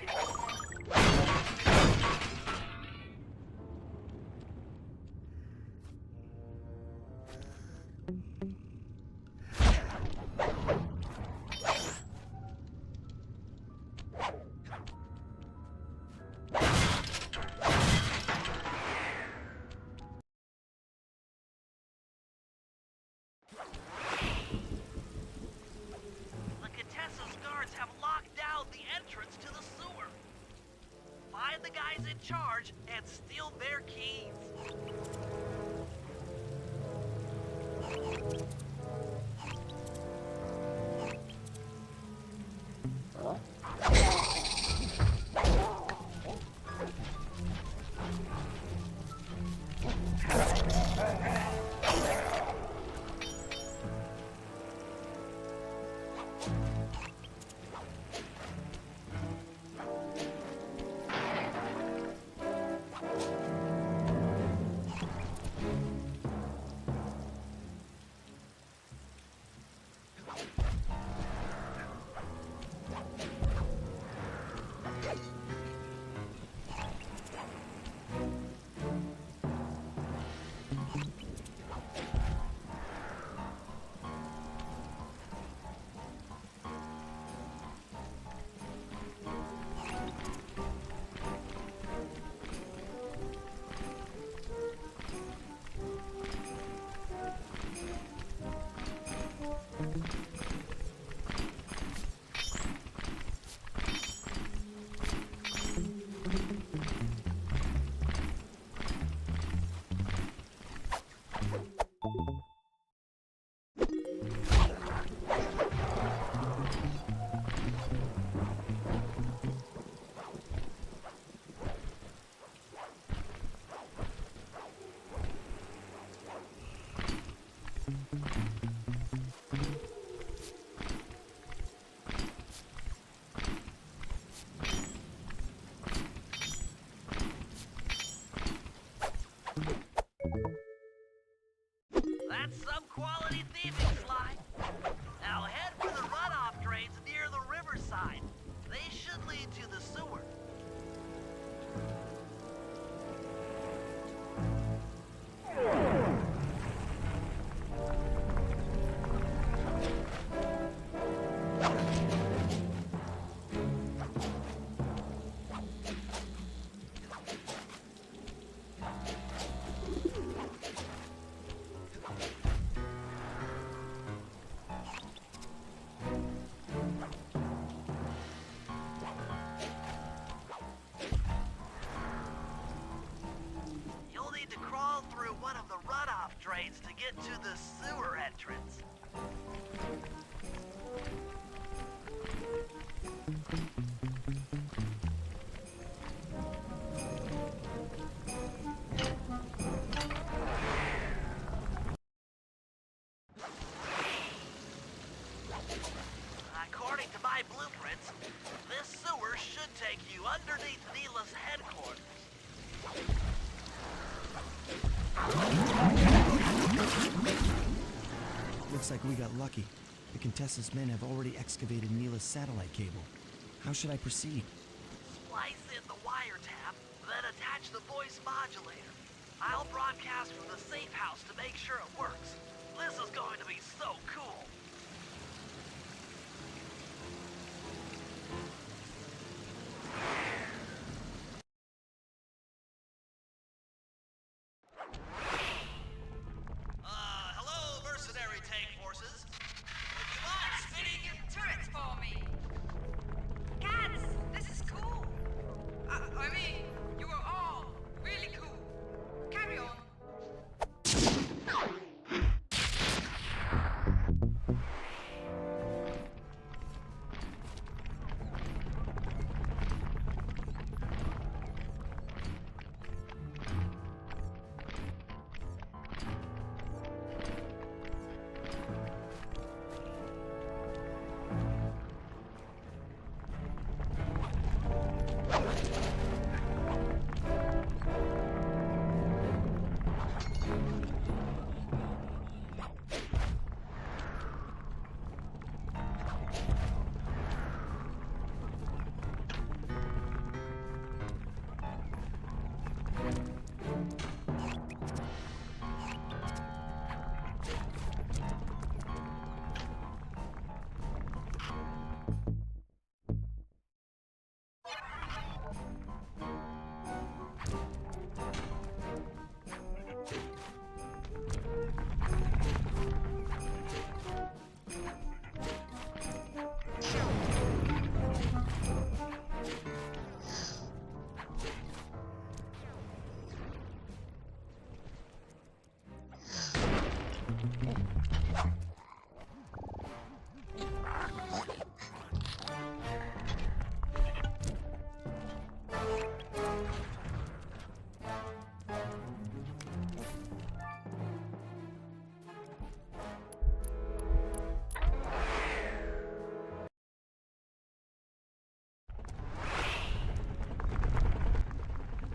The Contessa's guards have locked down the entrance to the sewer. Find the guys in charge and steal their keys. That's some quality thieving, Sly. according to my blueprints, this sewer should take you underneath Neela's headquarters. Looks like we got lucky. The Contessa's men have already excavated Neela's satellite cable. How should I proceed? Splice in the wiretap, then attach the voice modulator. I'll broadcast from the safe house to make sure it works. This is going to be so cool. Hello, mercenary tank forces. Would you mind spinning your turrets for me? Cats, this is cool. I mean, you are all really cool. Carry on.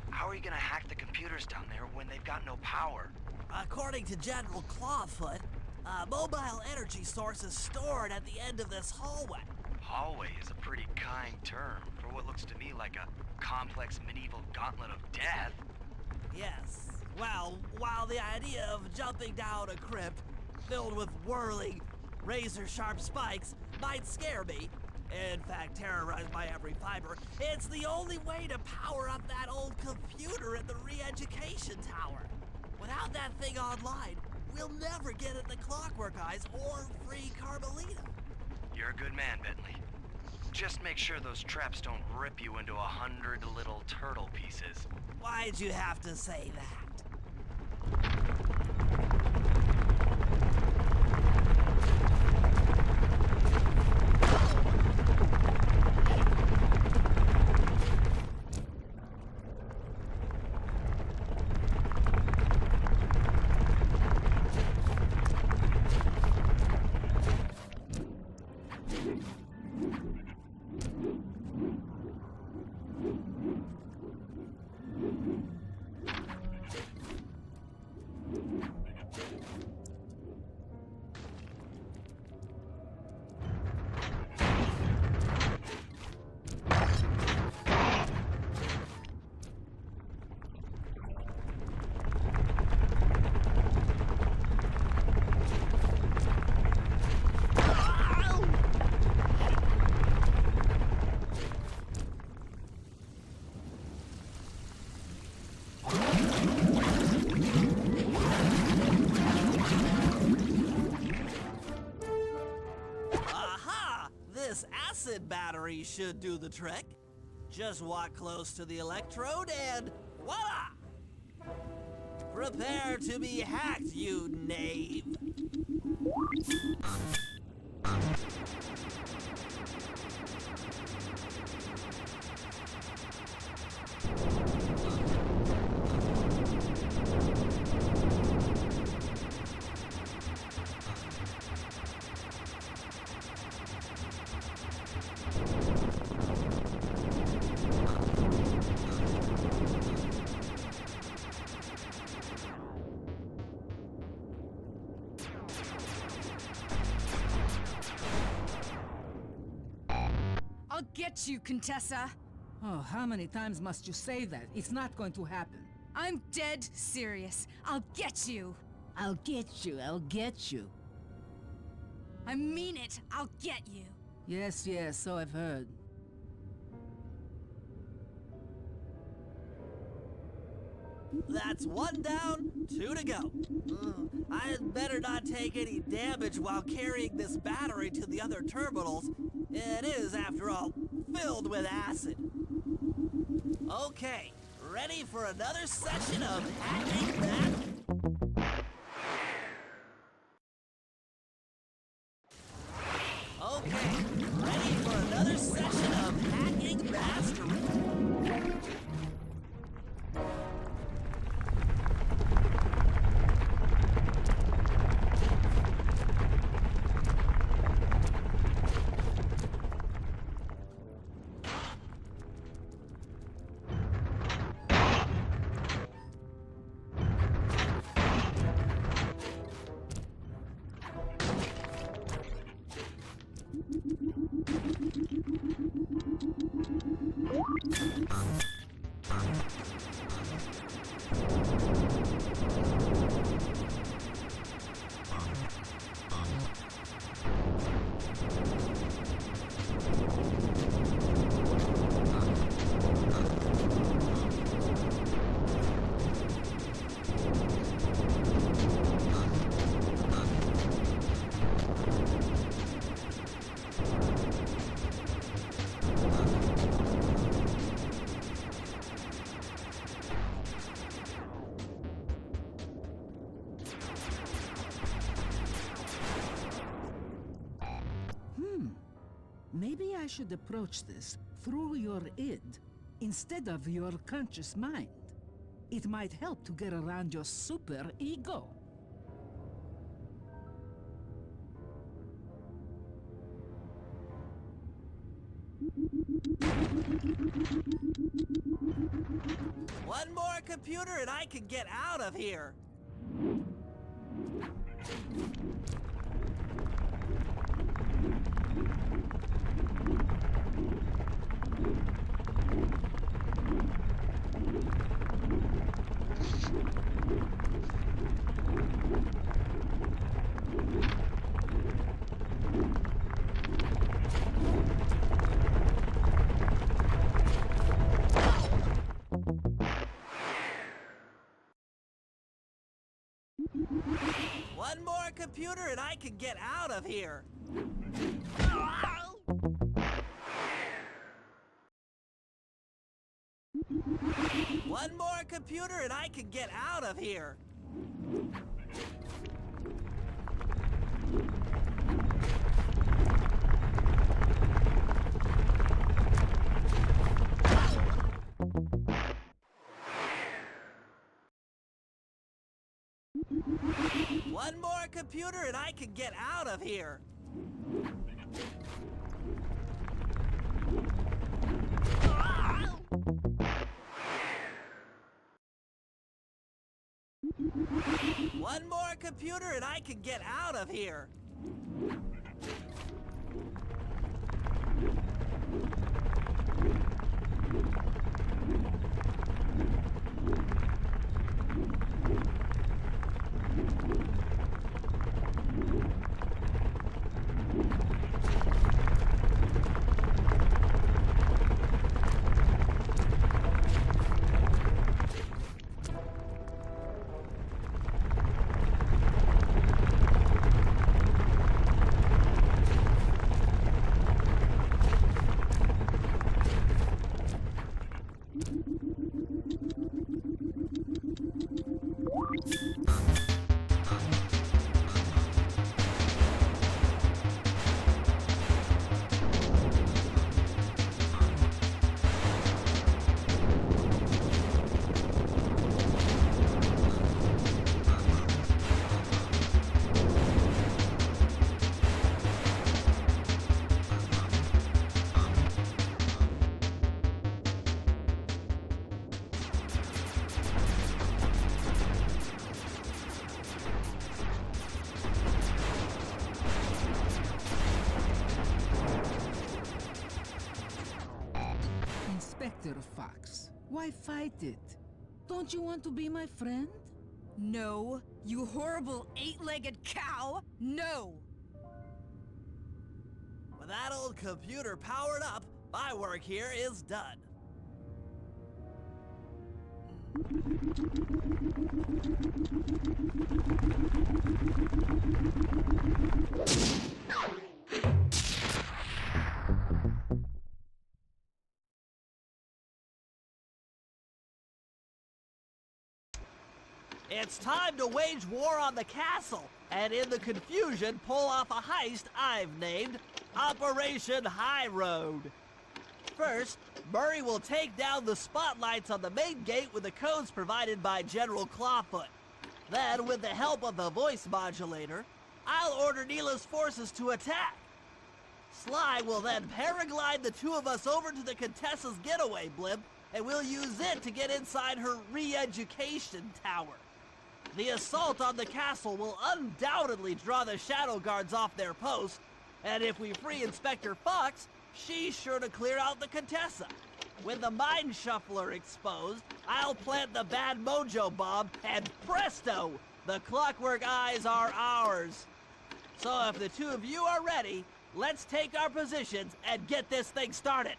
How are you gonna hack the computers down there when they've got no power? According to General Clawfoot, a mobile energy source is stored at the end of this hallway. Hallway is a pretty kind term for what looks to me like a complex medieval gauntlet of death. Yes. Well, while the idea of jumping down a crypt filled with whirling, razor-sharp spikes might scare me, in fact terrorize my every fiber, it's the only way to power up that old computer at the re-education tower. Without that thing online, we'll never get at the Clockwork Eyes or free Carmelita. You're a good man, Bentley. Just make sure those traps don't rip you into 100 little turtle pieces. Why'd you have to say that? Battery should do the trick. Just walk close to the electrode and voila! Prepare to be hacked, you knave! I'll get you, Contessa. Oh, how many times must you say that? It's not going to happen. I'm dead serious. I'll get you. I'll get you, I'll get you. I mean it. I'll get you. Yes, yes, so I've heard. That's 1 down, 2 to go. I had better not take any damage while carrying this battery to the other terminals. It is, after all, filled with acid. Okay, ready for another session of hacking that? Okay, ready for another session of hacking mastery. Maybe I should approach this through your id instead of your conscious mind. It might help to get around your super ego. One more computer and I can get out of here. One more computer and I can get out of here. One more computer and I can get out of here. One more computer and I can get out of here. One more computer and I can get out of here. Mr. Fox. Why fight it? Don't you want to be my friend? No, you horrible eight-legged cow! No! With that old computer powered up, my work here is done. It's time to wage war on the castle, and in the confusion, pull off a heist I've named Operation High Road. First, Murray will take down the spotlights on the main gate with the codes provided by General Clawfoot. Then, with the help of the voice modulator, I'll order Neela's forces to attack. Sly will then paraglide the two of us over to the Contessa's getaway blimp, and we'll use it to get inside her re-education tower. The assault on the castle will undoubtedly draw the Shadow Guards off their post, and if we free Inspector Fox, she's sure to clear out the Contessa. With the Mind Shuffler exposed, I'll plant the Bad Mojo bomb, and presto! The Clockwork Eyes are ours. So if the two of you are ready, let's take our positions and get this thing started.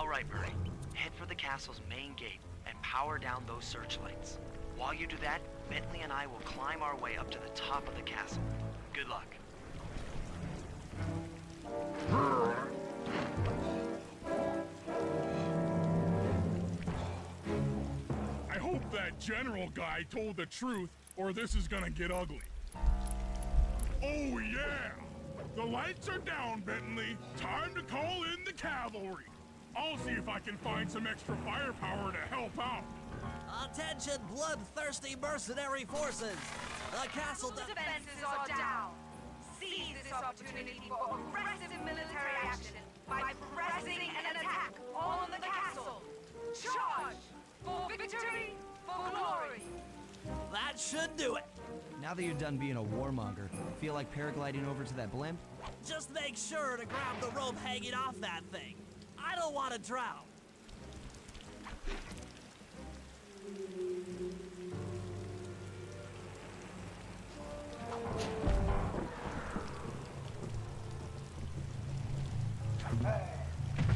All right, Murray. Head for the castle's main gate and power down those searchlights. While you do that, Bentley and I will climb our way up to the top of the castle. Good luck. I hope that general guy told the truth, or this is gonna get ugly. Oh yeah! The lights are down, Bentley. Time to call in the cavalry. I'll see if I can find some extra firepower to help out. Attention, bloodthirsty mercenary forces! The castle defenses are down. Seize this opportunity for aggressive military action by pressing an attack on the castle. Charge! For victory, for glory! That should do it. Now that you're done being a warmonger, feel like paragliding over to that blimp? Just make sure to grab the rope hanging off that thing. I don't want to drown.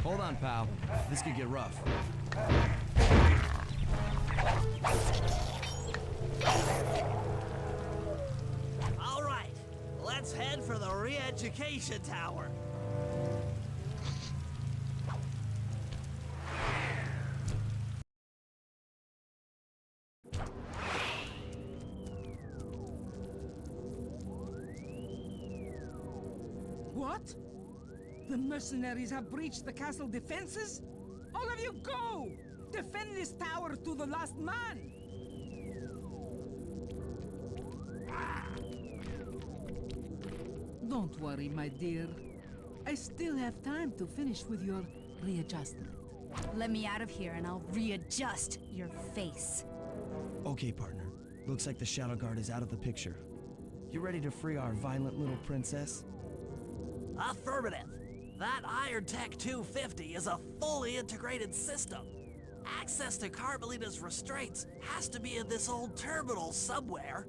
Hold on, pal. This could get rough. All right, let's head for the re-education tower. What? The mercenaries have breached the castle defenses? All of you go! Defend this tower to the last man! Don't worry, my dear. I still have time to finish with your readjustment. Let me out of here and I'll readjust your face. Okay, partner. Looks like the Shadow Guard is out of the picture. You ready to free our violent little princess? Affirmative. That Iron Tech 250 is a fully integrated system. Access to Carmelita's restraints has to be in this old terminal somewhere.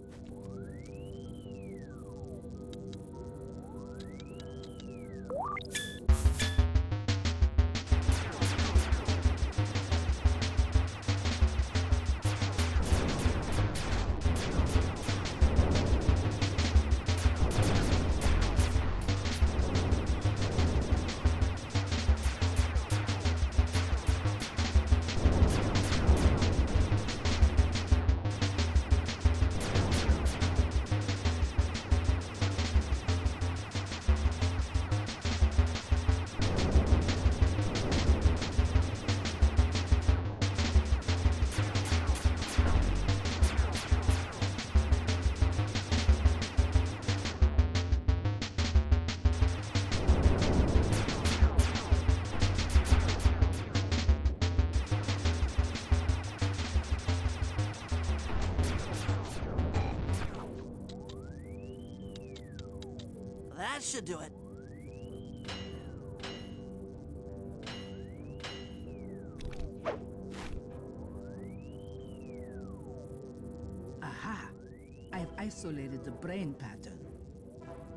That should do it. Aha! I've isolated the brain pattern.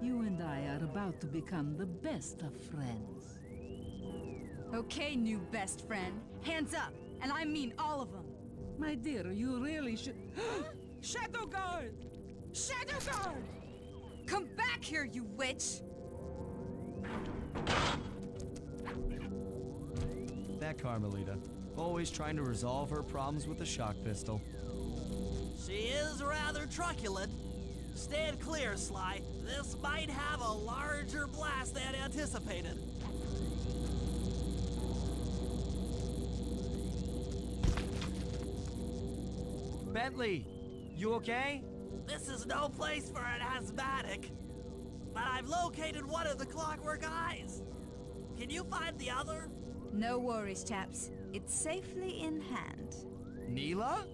You and I are about to become the best of friends. Okay, new best friend. Hands up, and I mean all of them. My dear, you really should... Shadow Guard! Shadow Guard! Come back here, you witch! That Carmelita. Always trying to resolve her problems with a shock pistol. She is rather truculent. Stand clear, Sly. This might have a larger blast than anticipated. Bentley, you okay? This is no place for an asthmatic. But I've located one of the Clockwork Eyes. Can you find the other? No worries, chaps. It's safely in hand. Neela?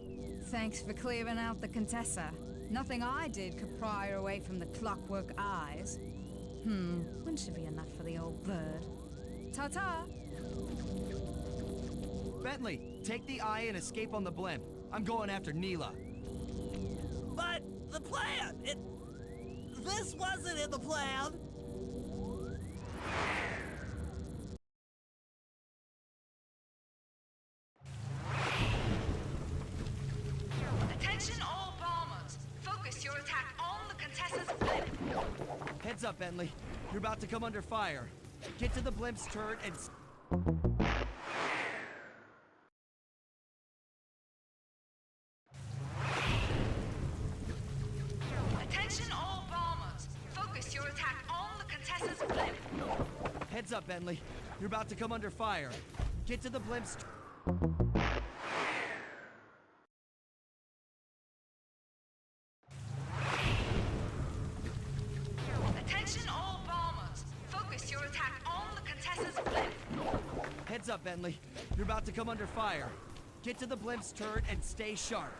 Thanks for clearing out the Contessa. Nothing I did could pry her away from the Clockwork Eyes. One should be enough for the old bird. Ta-ta! Bentley, take the eye and escape on the blimp. I'm going after Neela. But the plan! This wasn't in the plan! Attention all bombers! Focus your attack on the Contessa's blimp. Heads up, Bentley. You're about to come under fire. Get to the blimp's turret and... Attention all bombers! Focus your attack on the Contessa's blimp. Heads up, Bentley. You're about to come under fire. Get to the blimp's... Attention all bombers! Focus your attack on the Contessa's blimp. Heads up, Bentley. You're about to come under fire. Get to the blimp's turret and stay sharp.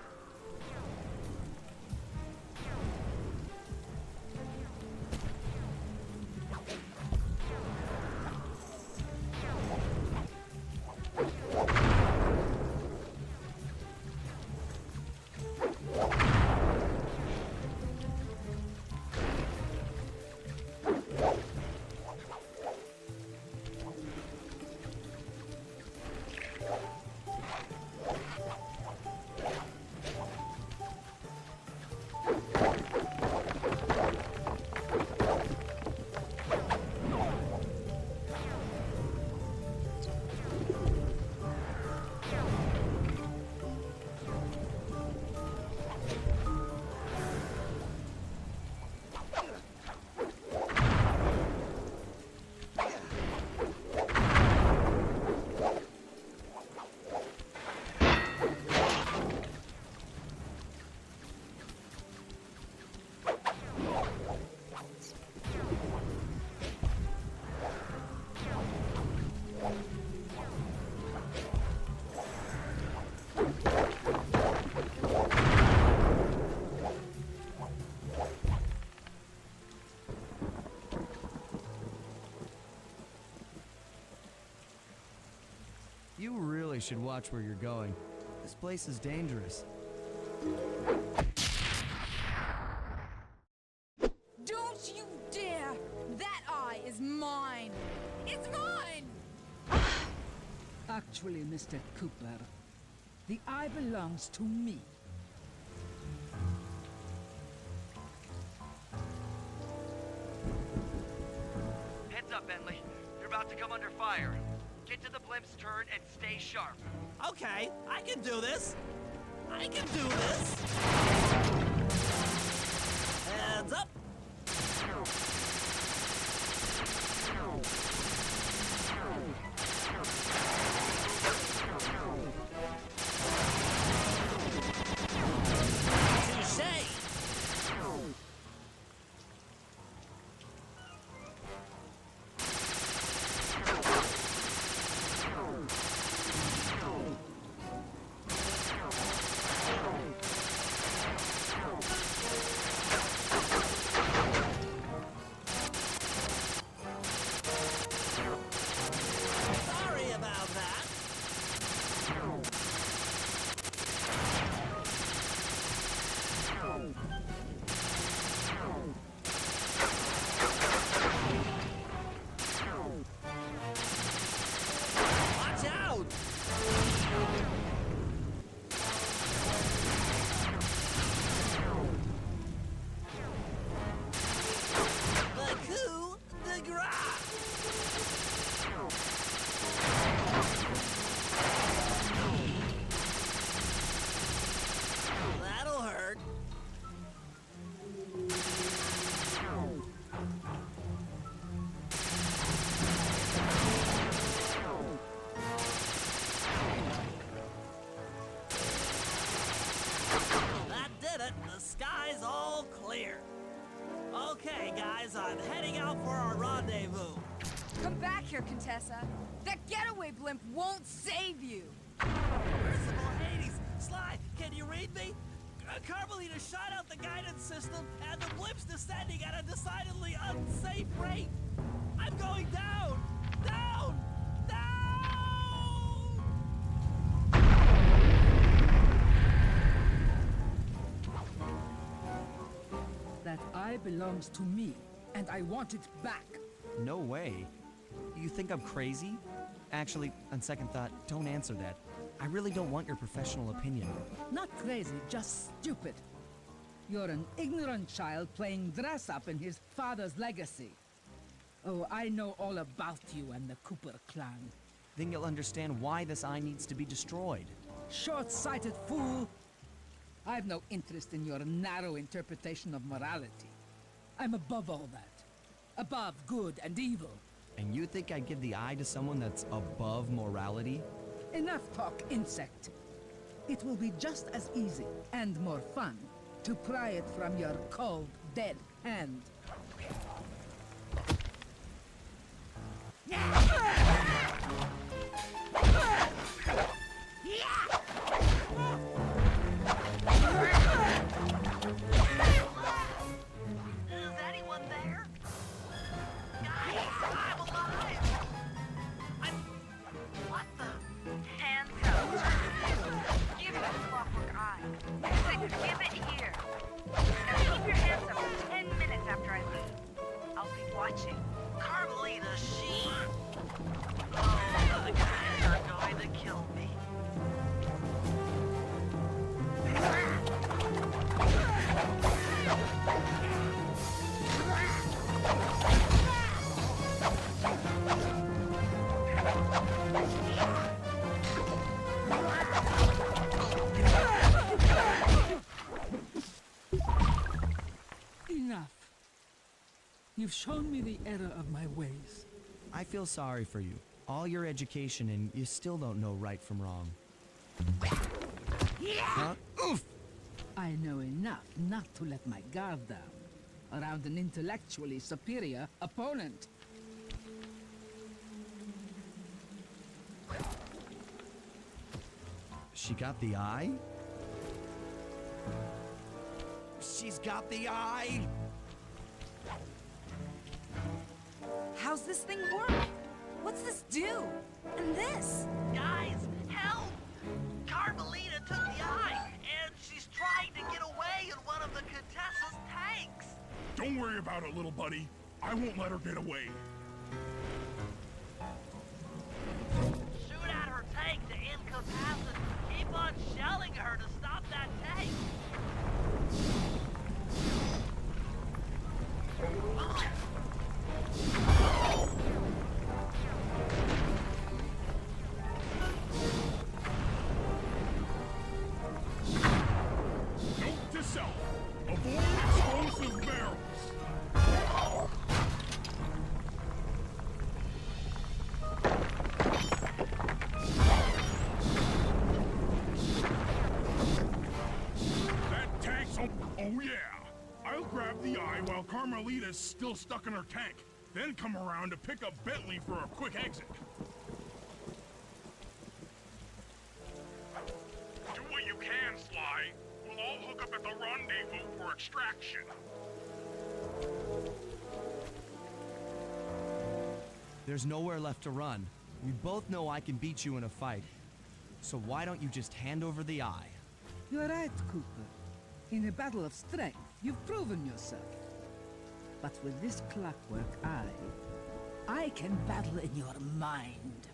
You really should watch where you're going. This place is dangerous. Don't you dare! That eye is mine! It's mine! Actually, Mr. Cooper, the eye belongs to me. Heads up, Bentley. You're about to come under fire. Get to the blimp's turret and stay sharp. Okay, I can do this. I can do this. Heads up. Touché. That'll hurt. That did it. The sky's all clear. Okay, guys, I'm heading out for our rendezvous. Come back here, Contessa. That getaway blimp won't save you. Crucible Hades, Sly, can you read me? Carmelita shot out the guidance system, and the blimp's descending at a decidedly unsafe rate. I'm going down! Down! Down! That eye belongs to me, and I want it back. No way. You think I'm crazy? Actually, on second thought, don't answer that. I really don't want your professional opinion. Not crazy, just stupid. You're an ignorant child playing dress-up in his father's legacy. Oh, I know all about you and the Cooper clan. Then you'll understand why this eye needs to be destroyed. Short-sighted fool! I've no interest in your narrow interpretation of morality. I'm above all that. Above good and evil. And you think I'd give the eye to someone that's above morality? Enough talk, insect. It will be just as easy and more fun to pry it from your cold, dead hand. Is anyone there? Guys, I'm alive! What the? Hands up. Give me the clockwork eye. Give it here. Now keep your hands up for 10 minutes after I leave. I'll be watching. Carmelita, she... Oh, the guys are going to kill me. Enough. You've shown me the error of my ways. I feel sorry for you. All your education and you still don't know right from wrong. Huh? Oof! I know enough not to let my guard down around an intellectually superior opponent. She got the eye? She's got the eye! How's this thing work? What's this do? And this? Guys, help! Carmelita took the eye, and she's trying to get away in one of the Contessa's tanks! Don't worry about it, little buddy. I won't let her get away. Shoot at her tank to incapacitate. Keep on shelling her to stop that tank! Note to self. Avoid explosive barrels. That tank's on... Oh yeah. I'll grab the eye while Carmelita's still stuck in her tank. Then come around to pick up Bentley for a quick exit. Do what you can, Sly. We'll all hook up at the rendezvous for extraction. There's nowhere left to run. We both know I can beat you in a fight. So why don't you just hand over the eye? You're right, Cooper. In a battle of strength, you've proven yourself. But with this clockwork eye, I can battle in your mind.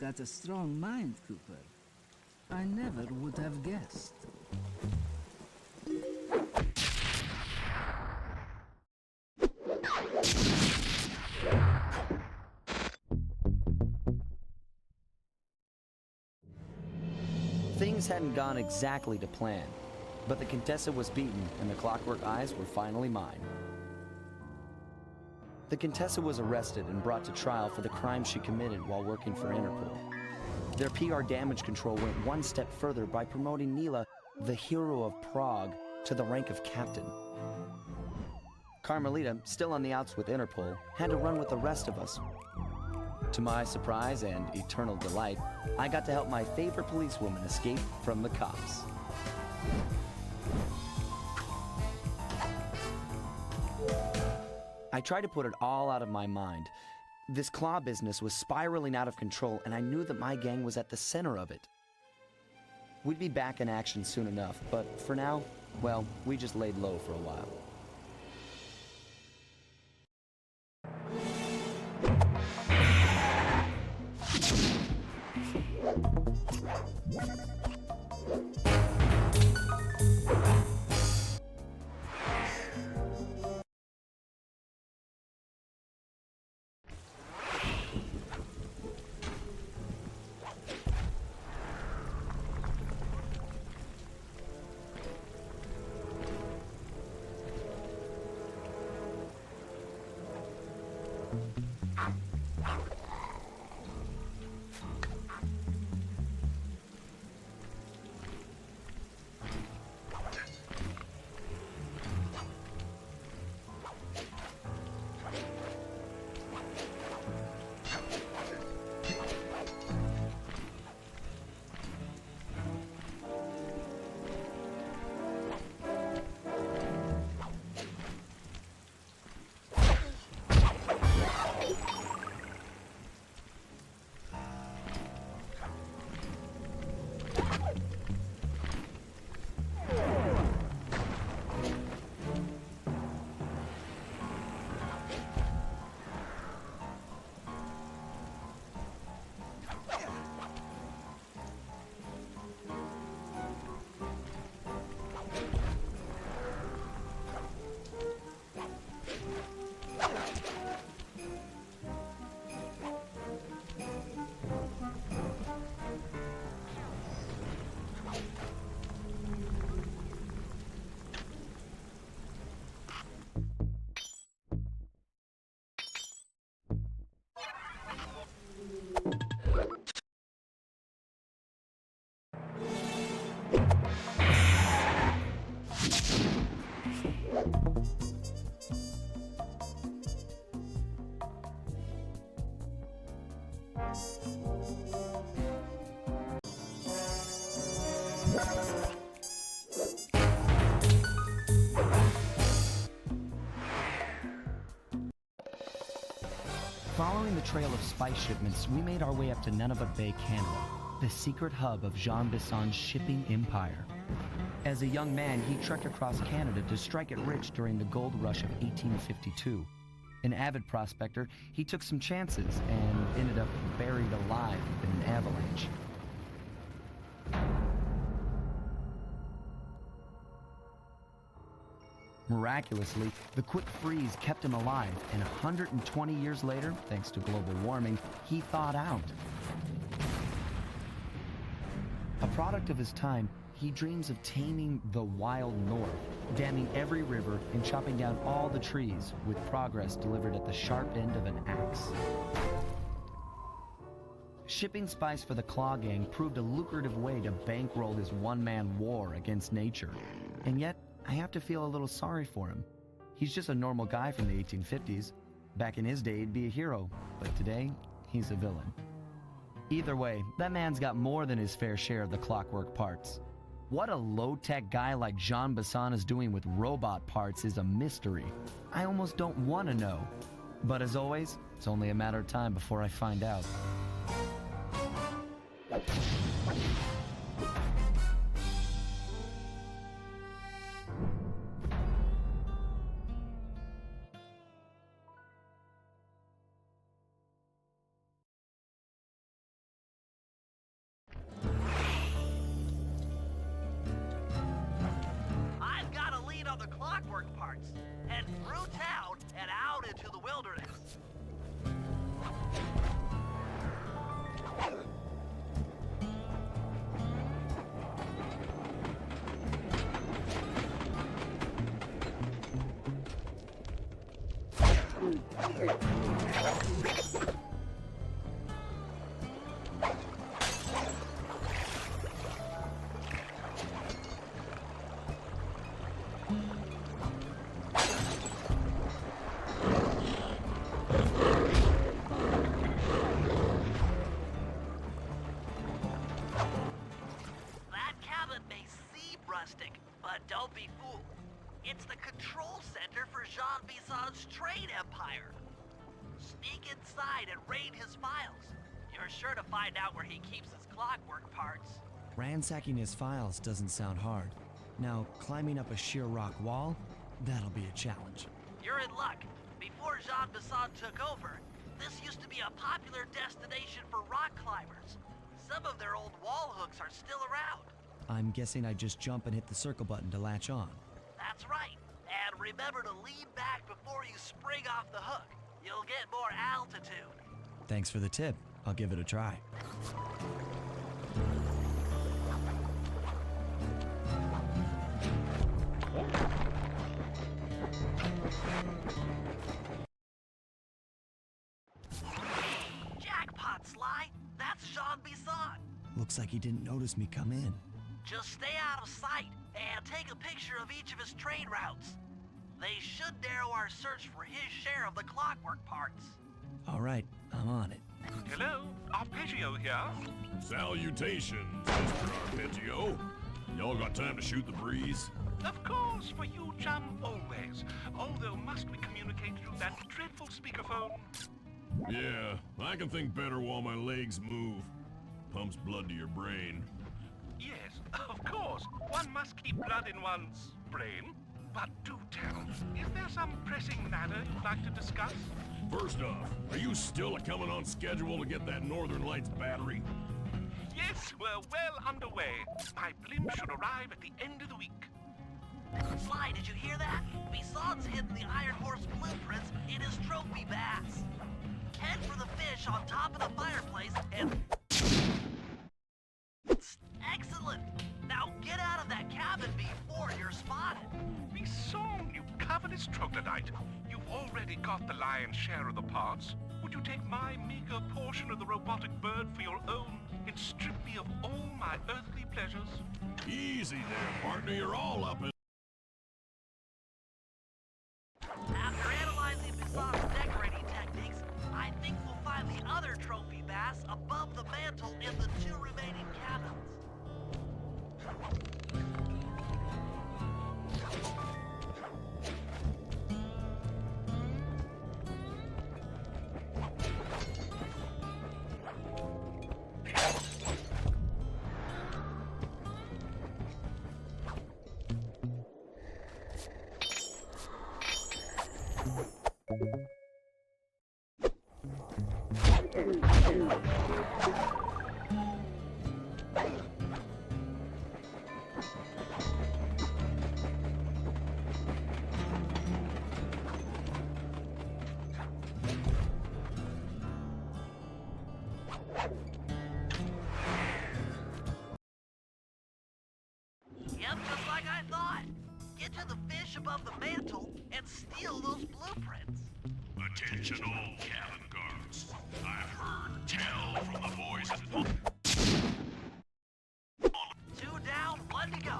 got a strong mind, Cooper. I never would have guessed. Things hadn't gone exactly to plan, but the Contessa was beaten and the Clockwork Eyes were finally mine. The Contessa was arrested and brought to trial for the crime she committed while working for Interpol. Their PR damage control went one step further by promoting Nila, the hero of Prague, to the rank of captain. Carmelita, still on the outs with Interpol, had to run with the rest of us. To my surprise and eternal delight, I got to help my favorite policewoman escape from the cops. I tried to put it all out of my mind. This claw business was spiraling out of control, and I knew that my gang was at the center of it. We'd be back in action soon enough, but for now, well, we just laid low for a while. Following the trail of spice shipments, we made our way up to Nunavut Bay, Canada, the secret hub of Jean Bisson's shipping empire. As a young man, he trekked across Canada to strike it rich during the gold rush of 1852. An avid prospector, he took some chances and ended up buried alive in an avalanche. Miraculously, the quick freeze kept him alive, and 120 years later, thanks to global warming, he thawed out. A product of his time, he dreams of taming the wild north, damming every river and chopping down all the trees, with progress delivered at the sharp end of an axe. Shipping spice for the Claw Gang proved a lucrative way to bankroll his one-man war against nature. And yet, I have to feel a little sorry for him. He's just a normal guy from the 1850s. Back in his day, he'd be a hero, but today, he's a villain. Either way, that man's got more than his fair share of the clockwork parts. What a low-tech guy like Jean Bisson is doing with robot parts is a mystery. I almost don't want to know. But as always, it's only a matter of time before I find out. clockwork parts. Head through town and out into the wilderness. That cabin may seem rustic, but don't be fooled. It's the control center for Jean Bison's trade empire. Sneak inside and raid his files. You're sure to find out where he keeps his clockwork parts. Ransacking his files doesn't sound hard. Now, climbing up a sheer rock wall, that'll be a challenge. You're in luck. Before Jean Bisson took over, this used to be a popular destination for rock climbers. Some of their old wall hooks are still around. I'm guessing I just jump and hit the circle button to latch on. That's right. And remember to lean back before you spring off the hook. You'll get more altitude. Thanks for the tip. I'll give it a try. Jackpot, Sly. That's Jean Bisson. Looks like he didn't notice me come in. Just stay out of sight and take a picture of each of his trade routes. They should narrow our search for his share of the clockwork parts. All right, I'm on it. Hello, Arpeggio here. Salutations, Mr. Arpeggio. Y'all got time to shoot the breeze? Of course, for you, chum, always. Although must we communicate through that dreadful speakerphone? Yeah, I can think better while my legs move. Pumps blood to your brain. Yes, of course. One must keep blood in one's brain. But do tell, is there some pressing matter you'd like to discuss? First off, are you still coming on schedule to get that Northern Lights battery? Yes, we're well underway. My blimp should arrive at the end of the week. Sly, did you hear that? Bison's hidden the Iron Horse blueprints in his trophy bass. Head for the fish on top of the fireplace and... Excellent! Now get out of that cabin before you're spotted. Bison, you covetous troglodyte. You've already got the lion's share of the parts. Would you take my meager portion of the robotic bird for your own and strip me of all my earthly pleasures? Easy there, partner. You're all up in... After analyzing Bison's decorating techniques, I think we'll find the other trophy bass above the mantle in the two remaining cabins. Yep, just like I thought. Get to the fish above the mantle and steal those blueprints. Attention all cabin guards. I've heard tell from the boys at... 2 down, 1 to go.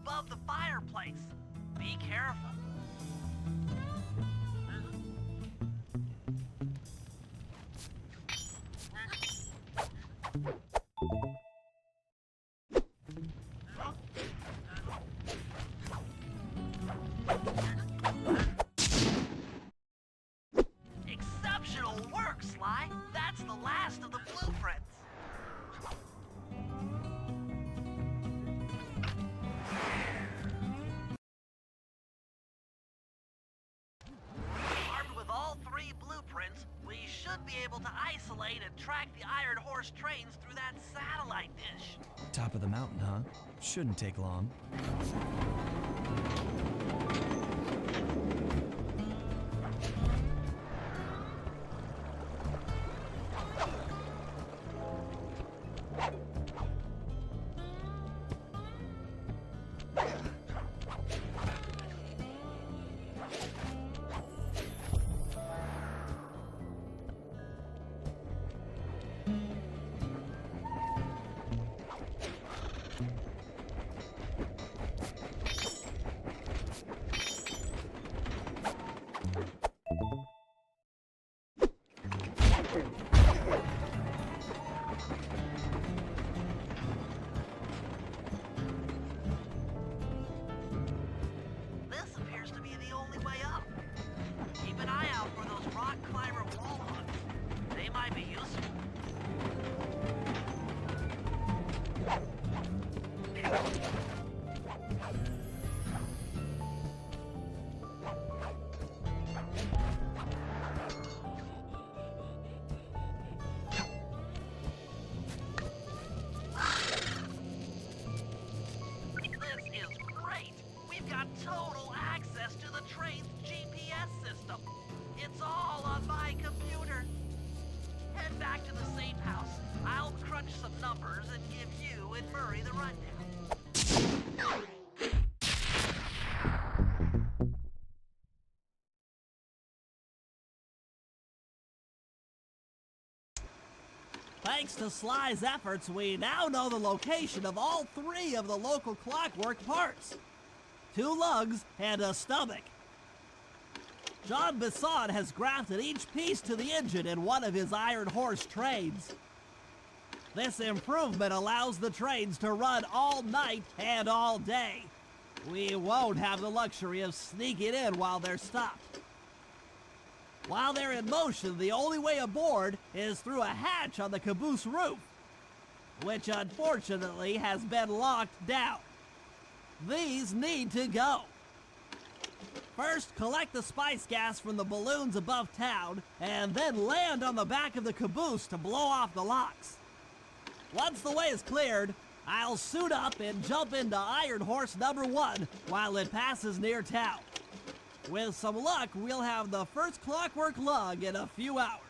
above the fireplace. Be careful. Exceptional work, Sly. That's the last of the blueprints. Armed with all 3 blueprints, we should be able to isolate and track the Iron Horse trains through that satellite dish. Top of the mountain, huh? Shouldn't take long. This appears to be the only way up. Keep an eye out for those rock climber wall hooks. They might be useful. This is great. We've got total access to the train's GPS system. It's all on my computer. Head back to the safe house. I'll crunch some numbers and give you and Murray the rundown. Thanks to Sly's efforts, we now know the location of all 3 of the local clockwork parts. 2 lugs and a stomach. John Bisson has grafted each piece to the engine in one of his Iron Horse trains. This improvement allows the trains to run all night and all day. We won't have the luxury of sneaking in while they're stopped. While they're in motion, the only way aboard is through a hatch on the caboose roof, which unfortunately has been locked down. These need to go. First, collect the spice gas from the balloons above town, and then land on the back of the caboose to blow off the locks. Once the way is cleared, I'll suit up and jump into Iron Horse number 1 while it passes near town. With some luck, we'll have the first clockwork lug in a few hours.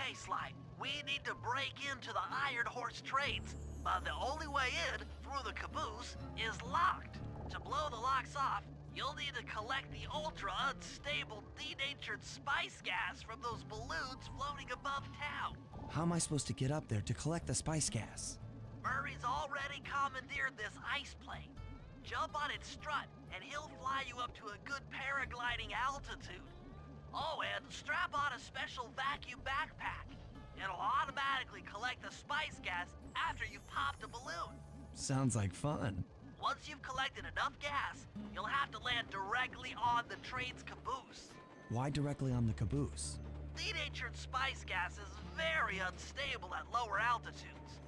Okay, Sly, we need to break into the Iron Horse trades, but the only way in through the caboose is locked. To blow the locks off, You'll need to collect the ultra-unstable denatured spice gas from those balloons floating above town. How am I supposed to get up there to collect the spice gas? Murray's already commandeered this ice plane. Jump on its strut, and he'll fly you up to a good paragliding altitude. Oh, and strap on a special vacuum backpack. It'll automatically collect the spice gas after you've popped a balloon. Sounds like fun. Once you've collected enough gas, you'll have to land directly on the train's caboose. Why directly on the caboose? Denatured spice gas is very unstable at lower altitudes.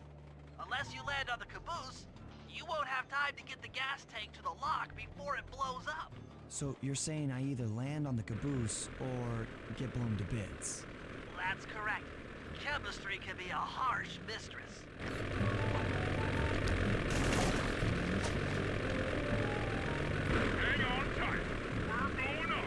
Unless you land on the caboose, you won't have time to get the gas tank to the lock before it blows up. So you're saying I either land on the caboose or get blown to bits? That's correct. Chemistry can be a harsh mistress. Hang on tight. We're going up.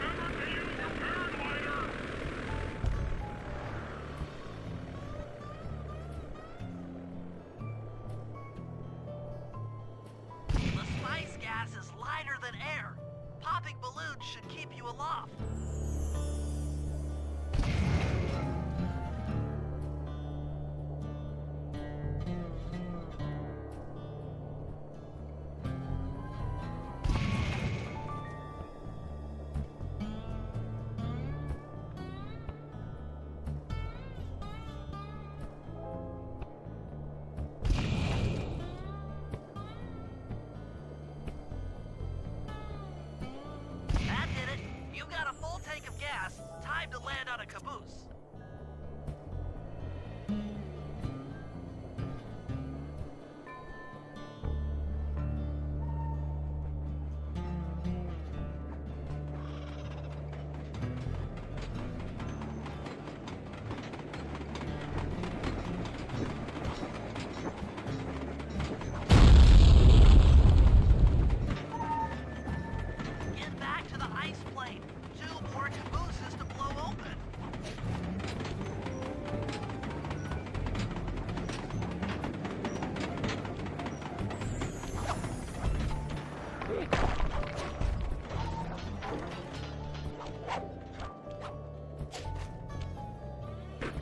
Remember to use your paraglider. The spice gas is lighter than air. Popping balloons should keep you aloft. That did it. You got a full tank of gas. Time to land on a caboose. Get back to the ice plane. 2 more cabooses to blow open.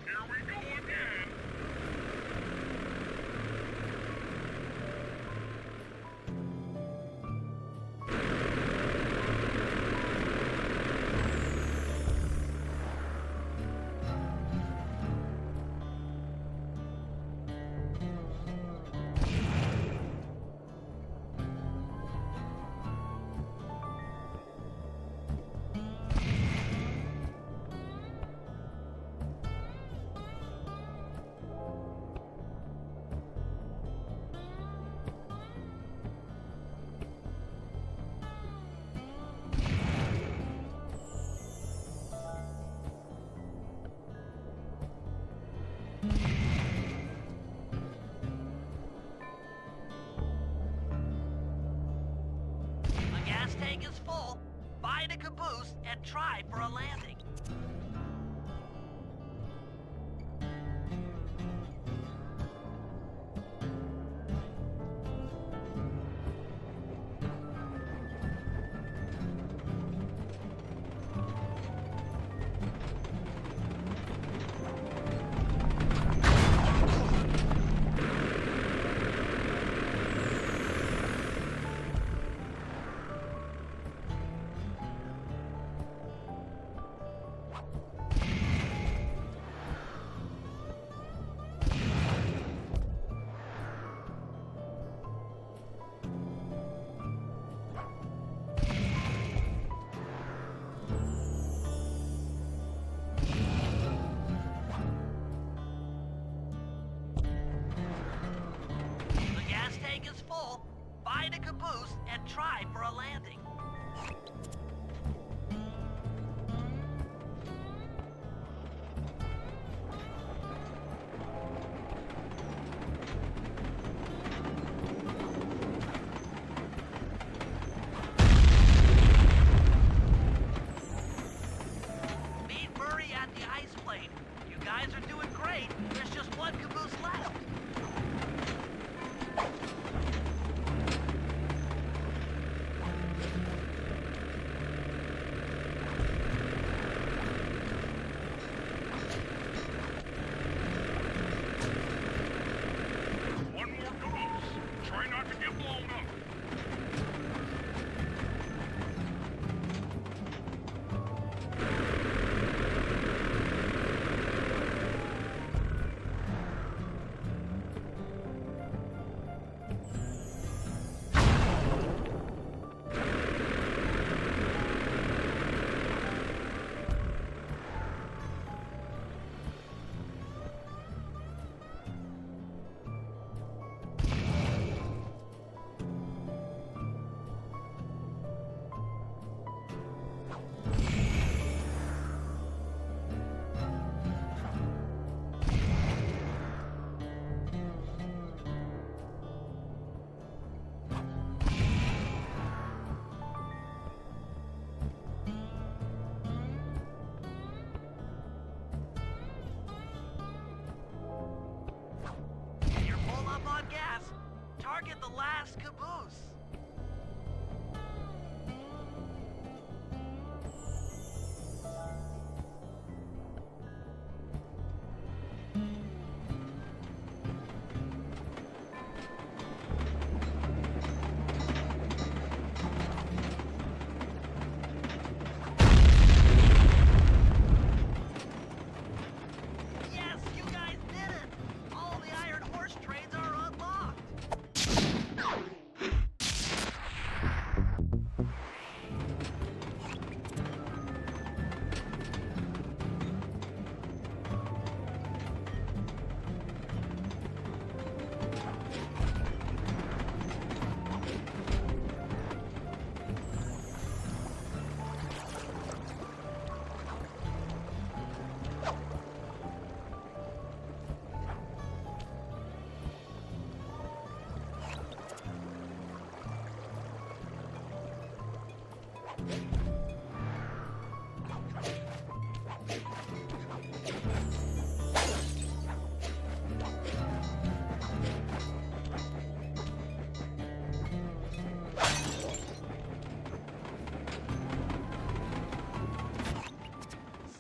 Here we go again. The gas tank is full. Find a caboose and try for a landing. The gas tank is full. Find a caboose and try for a landing. Meet Murray at the ice plane. You guys are doing great. There's just one caboose left. target the last caboose. Yes, you guys did it! All the Iron Horse trains are unlocked!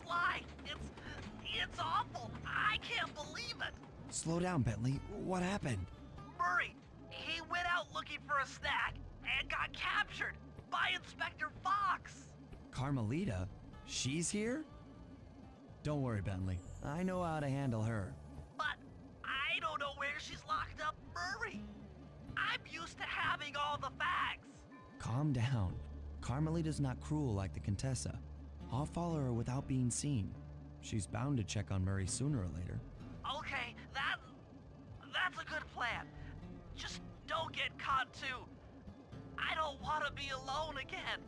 Sly, it's awful. I can't believe it. Slow down, Bentley. What happened? Murray, he went out looking for a snack and got captured by Inspector Fox. Carmelita? She's here? Don't worry, Bentley. I know how to handle her. But I don't know where she's locked up, Murray. I'm used to having all the facts. Calm down. Carmelita's not cruel like the Contessa. I'll follow her without being seen. She's bound to check on Murray sooner or later. Okay, that's a good plan. Just don't get caught too. I don't want to be alone again.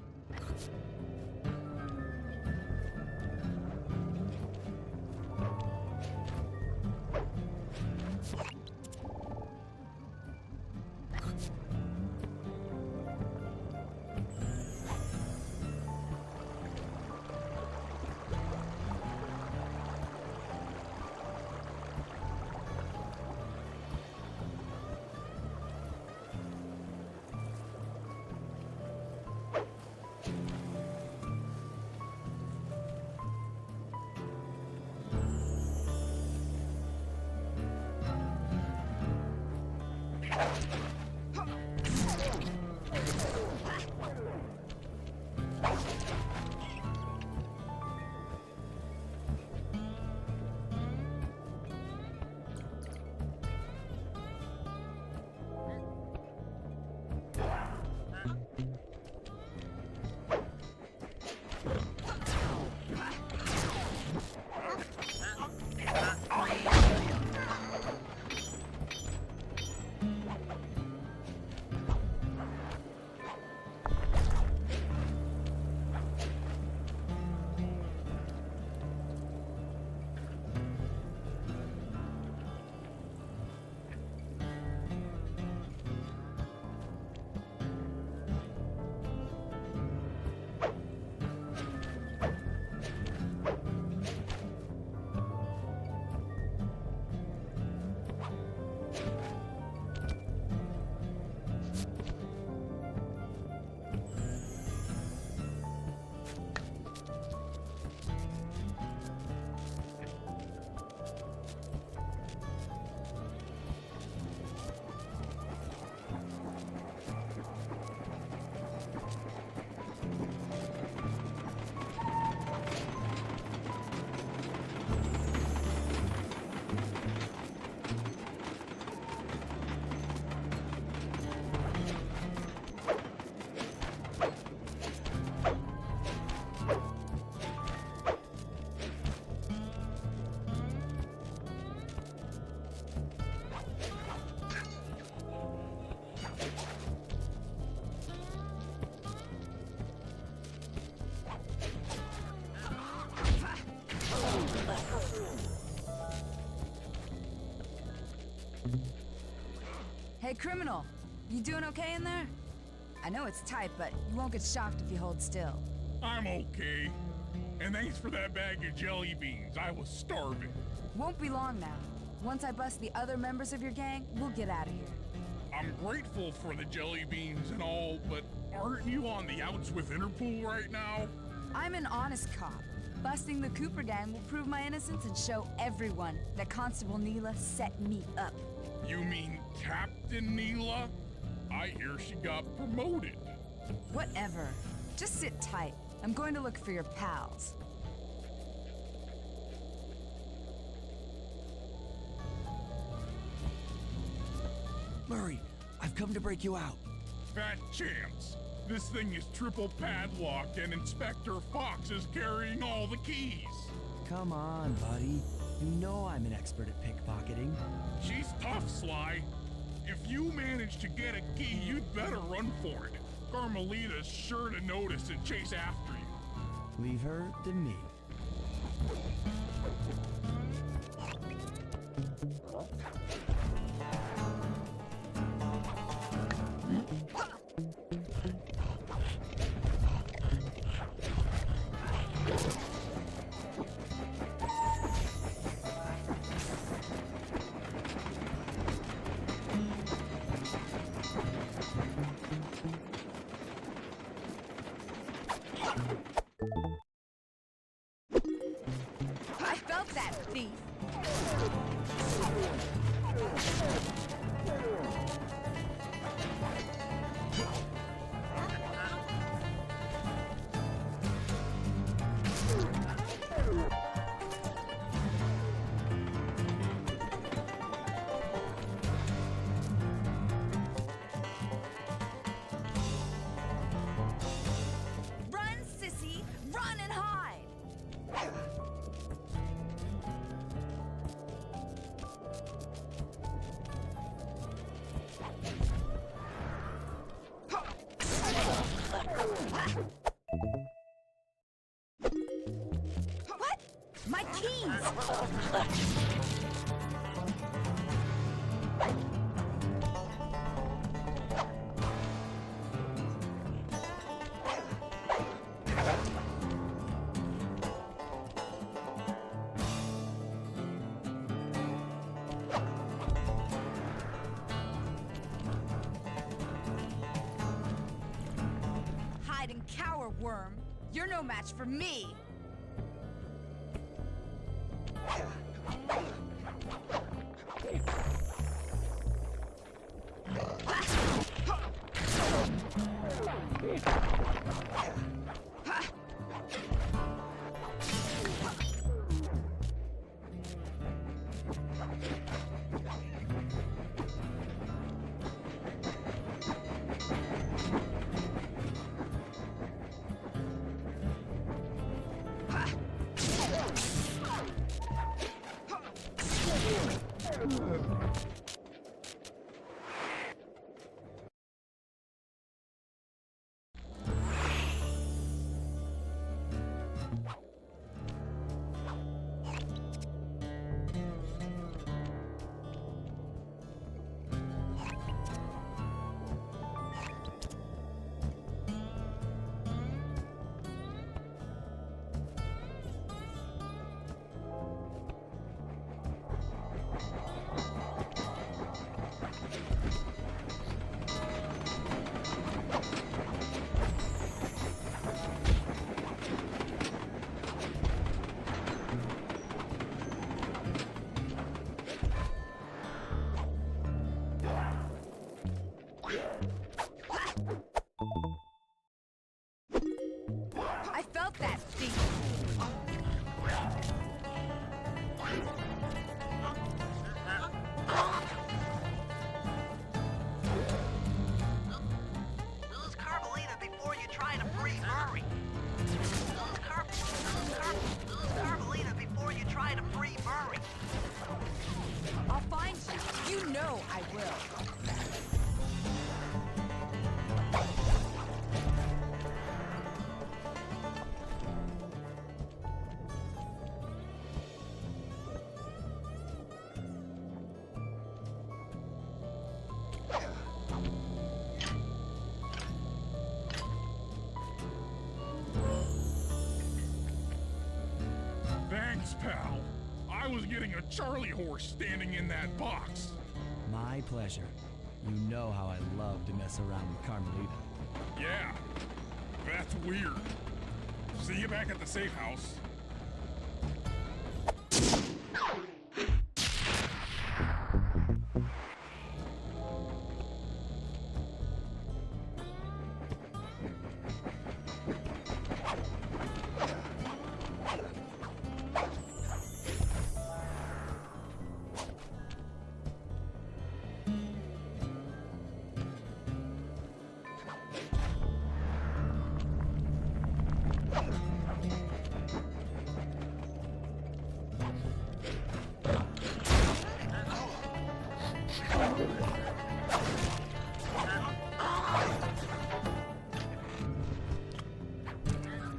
Hey, criminal. You doing okay in there? I know it's tight, but you won't get shocked if you hold still. I'm okay. And thanks for that bag of jelly beans. I was starving. Won't be long now. Once I bust the other members of your gang, we'll get out of here. I'm grateful for the jelly beans and all, but aren't you on the outs with Interpol right now? I'm an honest cop. Busting the Cooper gang will prove my innocence and show everyone that Constable Neela set me up. You mean Captain Neela? I hear she got promoted. Whatever. Just sit tight. I'm going to look for your pals. Murray, I've come to break you out. Fat chance. This thing is triple padlocked and Inspector Fox is carrying all the keys. Come on, buddy. You know I'm an expert at pickpocketing. She's tough, Sly. If you manage to get a key, you'd better run for it. Carmelita's sure to notice and chase after you. Leave her to me. I felt that, thief. Run, sissy! Run and hide! What? My keys! Hide and cower, worm. You're no match for me. I felt that, thief. Lose Carmelita before you try to free Murray. Lose Carmelita before you try to free Murray. I'll find you. You know I will. Thanks, pal. I was getting a Charlie horse standing in that box. My pleasure. You know how I love to mess around with Carmelita. Yeah, that's weird. See you back at the safe house.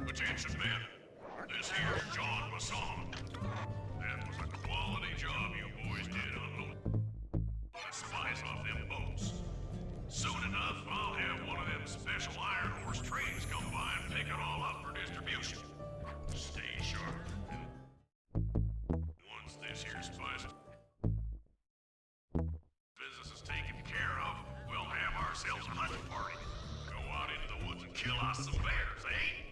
Attention, men. This here's John Basson. That was a quality job you boys did unloading the spies off them boats. Soon enough, I'll have one of them special Iron Horse trains come by and pick it all up for distribution. Stay sharp. Once this here spice business is taken care of, we'll have ourselves a hunting party. Go out into the woods and kill us some bears, eh?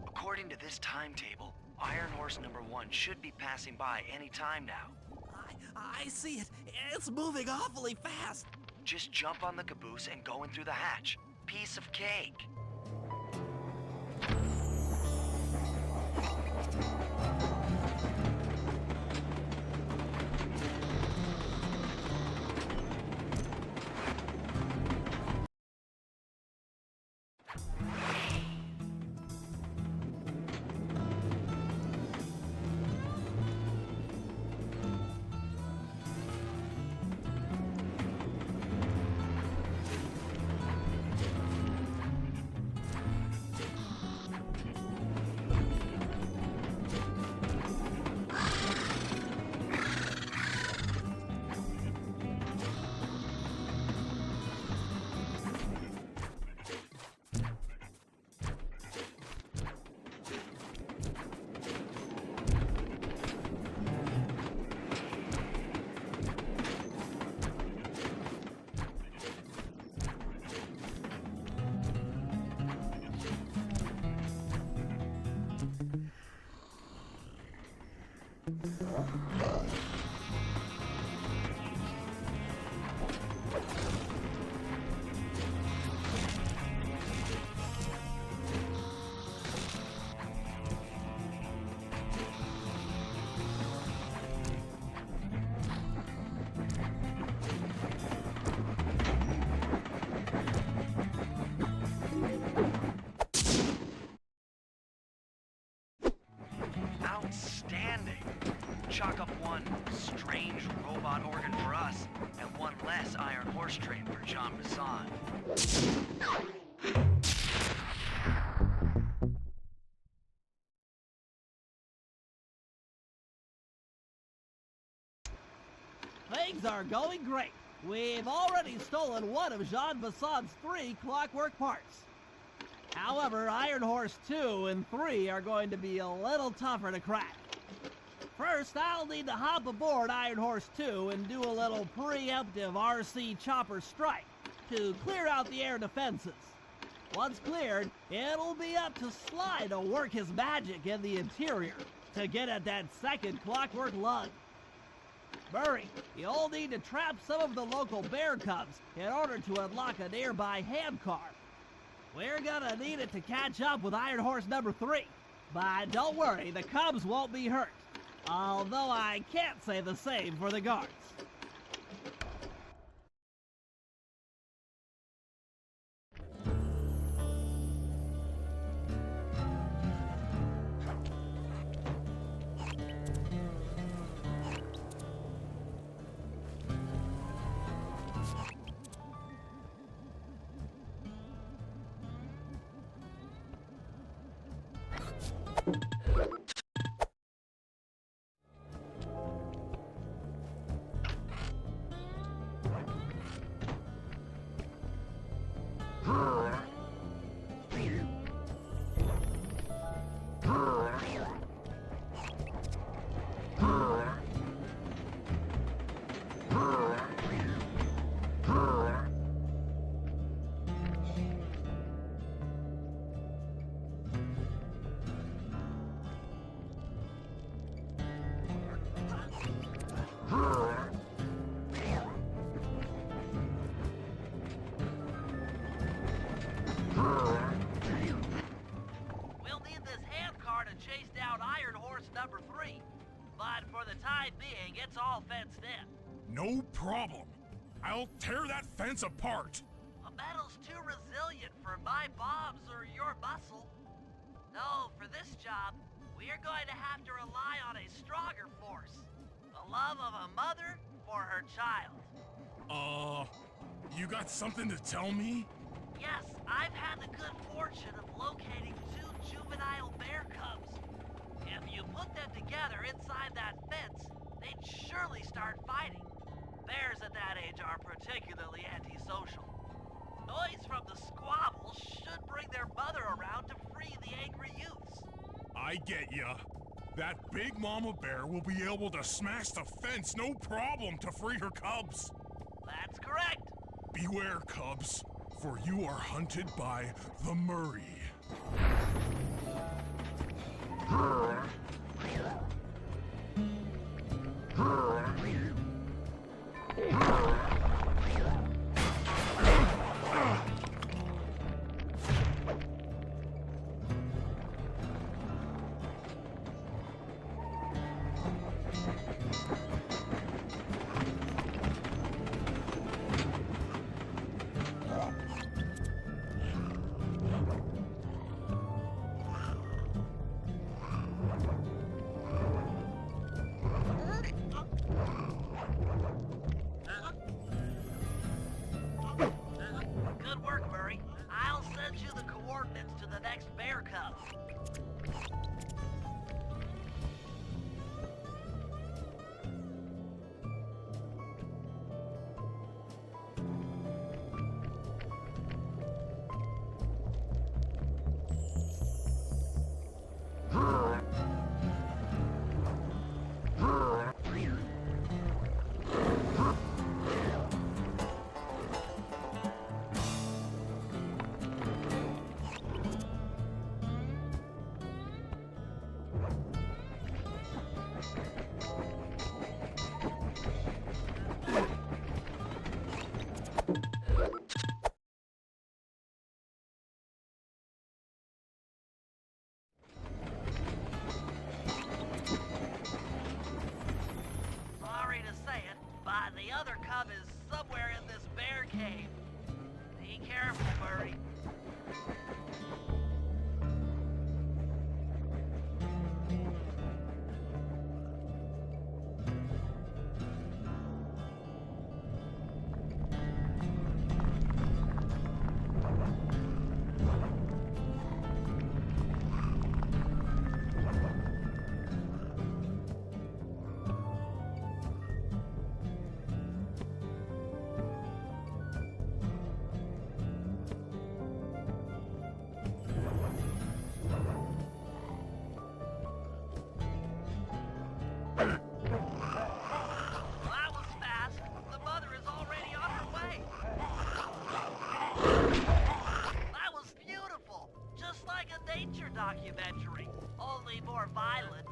According to this timetable, Iron Horse number 1 should be passing by any time now. I see it. It's moving awfully fast. Just jump on the caboose and go in through the hatch. Piece of cake. Outstanding! Chalk up one strange robot organ for us, and one less Iron Horse train for John Basson. Things are going great. We've already stolen one of Jean Basson's 3 clockwork parts. However, Iron Horse 2 and 3 are going to be a little tougher to crack. First, I'll need to hop aboard Iron Horse 2 and do a little preemptive RC chopper strike to clear out the air defenses. Once cleared, it'll be up to Sly to work his magic in the interior to get at that second Clockwork lug. Murray, you'll need to trap some of the local bear cubs in order to unlock a nearby hand car. We're gonna need it to catch up with Iron Horse number 3. But don't worry, the cubs won't be hurt. Although I can't say the same for the guards. We'll need this hand car to chase down Iron Horse number 3. But for the time being, it's all fenced in. No problem. I'll tear that fence apart. A metal's too resilient for my bombs or your muscle. No, for this job, we're going to have to rely on a stronger force. The love of a mother for her child. You got something to tell me? Yes, I've had the good fortune of locating 2 juvenile bear cubs. If you put them together inside that fence, they'd surely start fighting. Bears at that age are particularly antisocial. Noise from the squabble should bring their mother around to free the angry youths. I get ya. That big mama bear will be able to smash the fence no problem to free her cubs. That's correct. Beware, cubs, for you are hunted by the Murray. Good work, Murray. I'll send you the coordinates to the next bear cub. Sorry to say it, but the other cub is somewhere in this bear cave. Be careful, Murray. only more violent.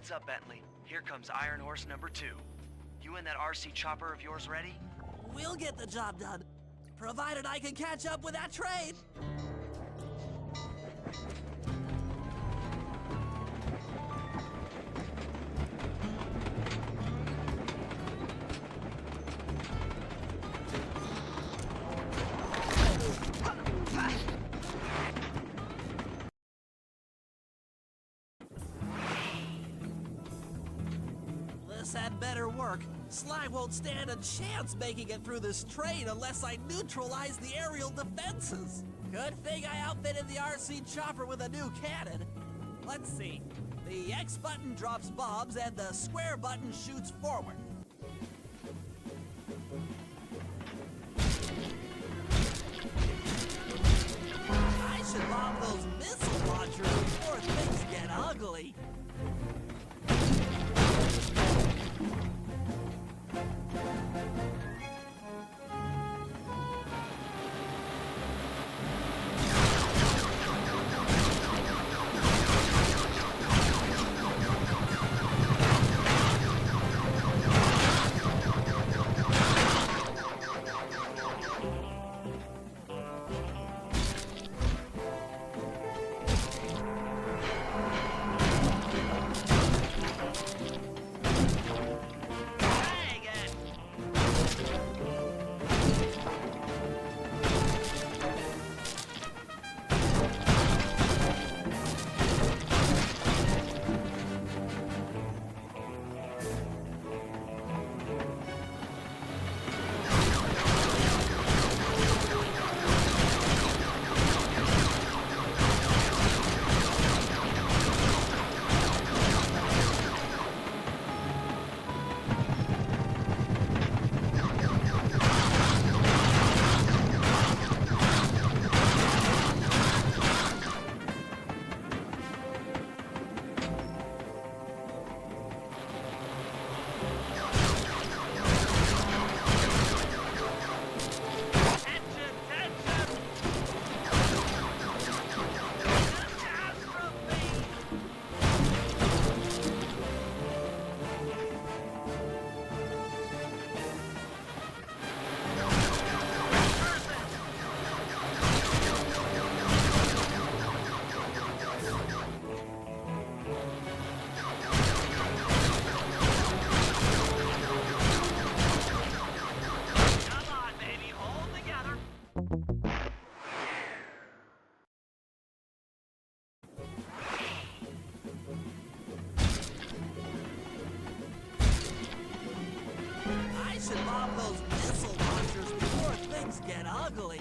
Heads up, Bentley. Here comes Iron Horse number 2. You and that RC chopper of yours ready? We'll get the job done, provided I can catch up with that train. This had better work. Sly won't stand a chance making it through this train unless I neutralize the aerial defenses. Good thing I outfitted the RC chopper with a new cannon. Let's see. The X button drops bombs and the square button shoots forward. I should bomb those missile launchers before things get ugly. should bomb those missile launchers before things get ugly.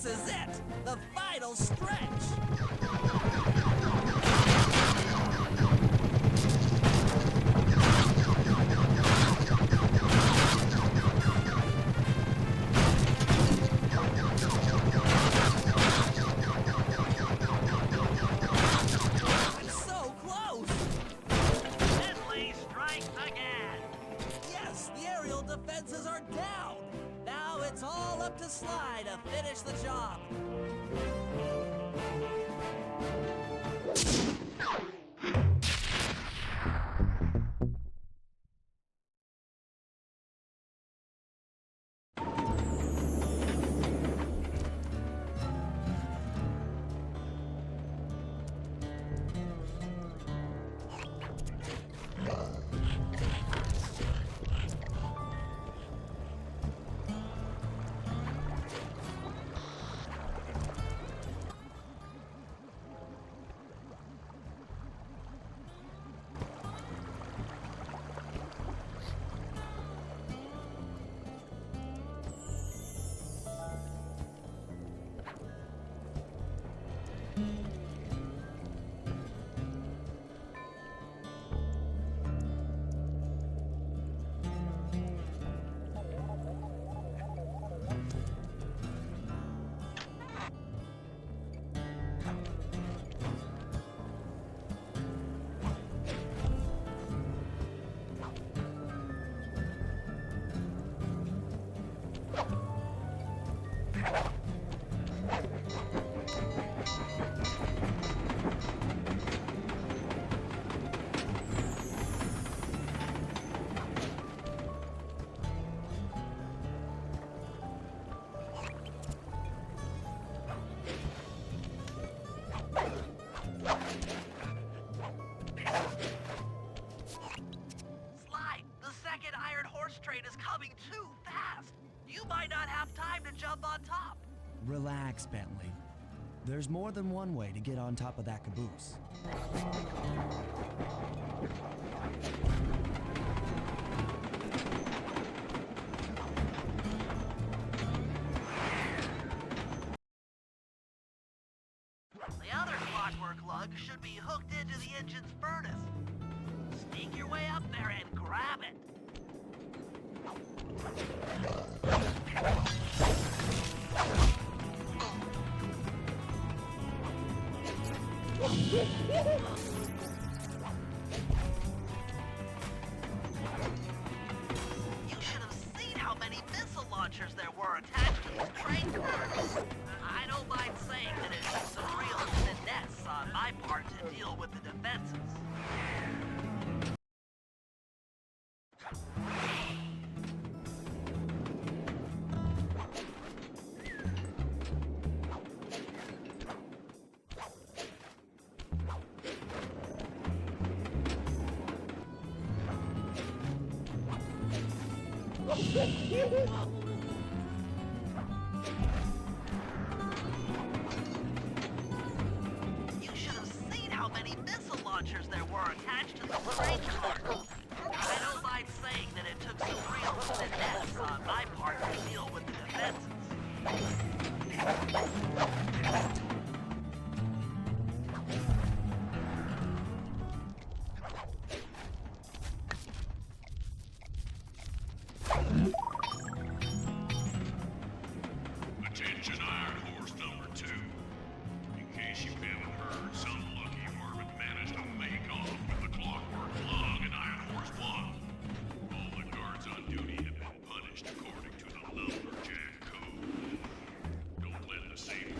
This is it! The final stretch! So close! Finley strikes again! Yes, the aerial defenses are down! Now it's all up to Sly to finish the job. Sly, the second Iron Horse train is coming too fast! You might not have time to jump on top! Relax, Bentley. There's more than one way to get on top of that caboose. The other clockwork lug should be hooked into the engine's furnace. Sneak your way up there and grab it. You should have seen how many missile launchers there were attached to this train car. I don't mind saying that it took some real finesse on my part to deal with the defenses. You should have seen how many missile launchers there were attached to the train car. I don't mind saying that it took some real finesse on my part to deal with the defenses. Attention Iron Horse number 2. In case you haven't heard, some lucky varmint managed to make off with the clockwork lug and Iron Horse 1. All the guards on duty have been punished according to the Lumberjack Code. Don't let the same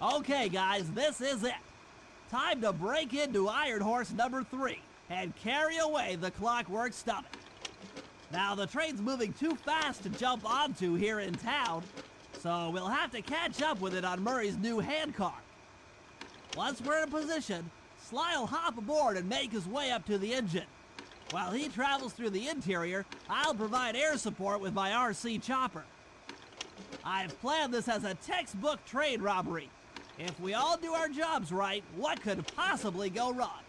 Okay, guys, this is it. Time to break into Iron Horse number 3 and carry away the Clockwork Stomach. Now, the train's moving too fast to jump onto here in town, so we'll have to catch up with it on Murray's new handcar. Once we're in position, Sly'll hop aboard and make his way up to the engine. While he travels through the interior, I'll provide air support with my RC chopper. I've planned this as a textbook train robbery. If we all do our jobs right, what could possibly go wrong?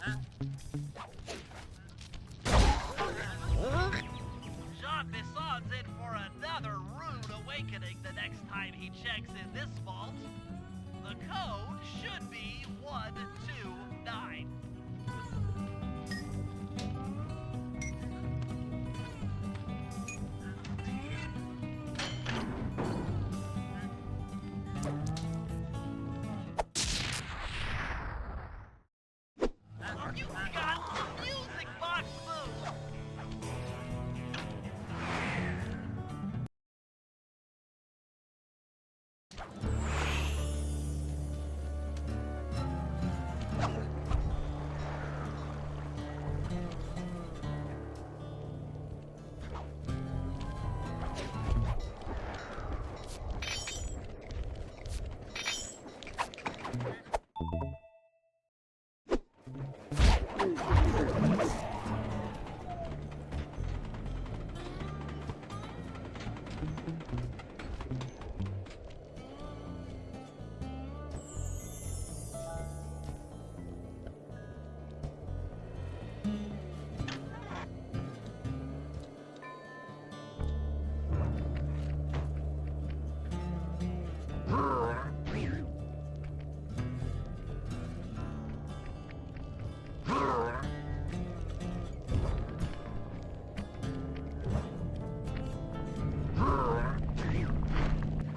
Jean Bisson's in for another rude awakening the next time he checks in this vault. The code should be 129. You got the music box move!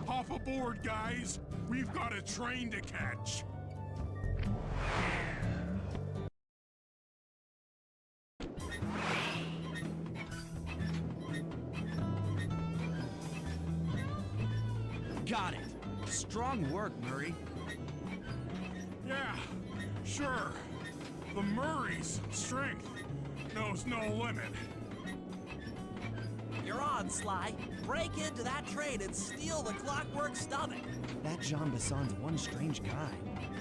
Hop aboard, guys. We've got a train to catch. Got it. Strong work, Murray. Yeah, sure. The Murray's strength knows no limit. You're on, Sly. Break into that train and steal the Clockwork Stomach. That Jean Bisson's one strange guy.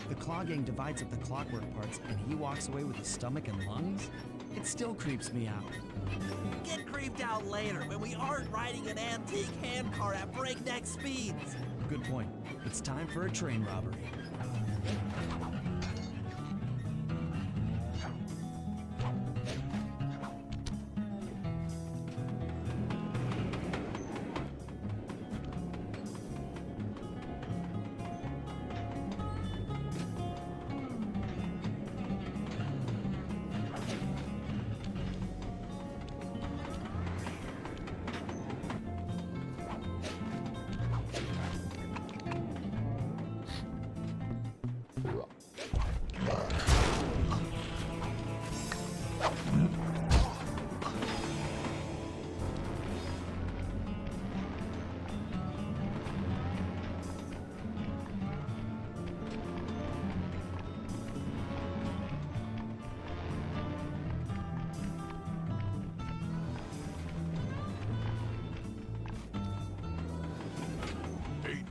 The Claw Gang divides up the clockwork parts and he walks away with his stomach and lungs? It still creeps me out. Get creeped out later when we aren't riding an antique handcar at breakneck speeds. Good point. It's time for a train robbery.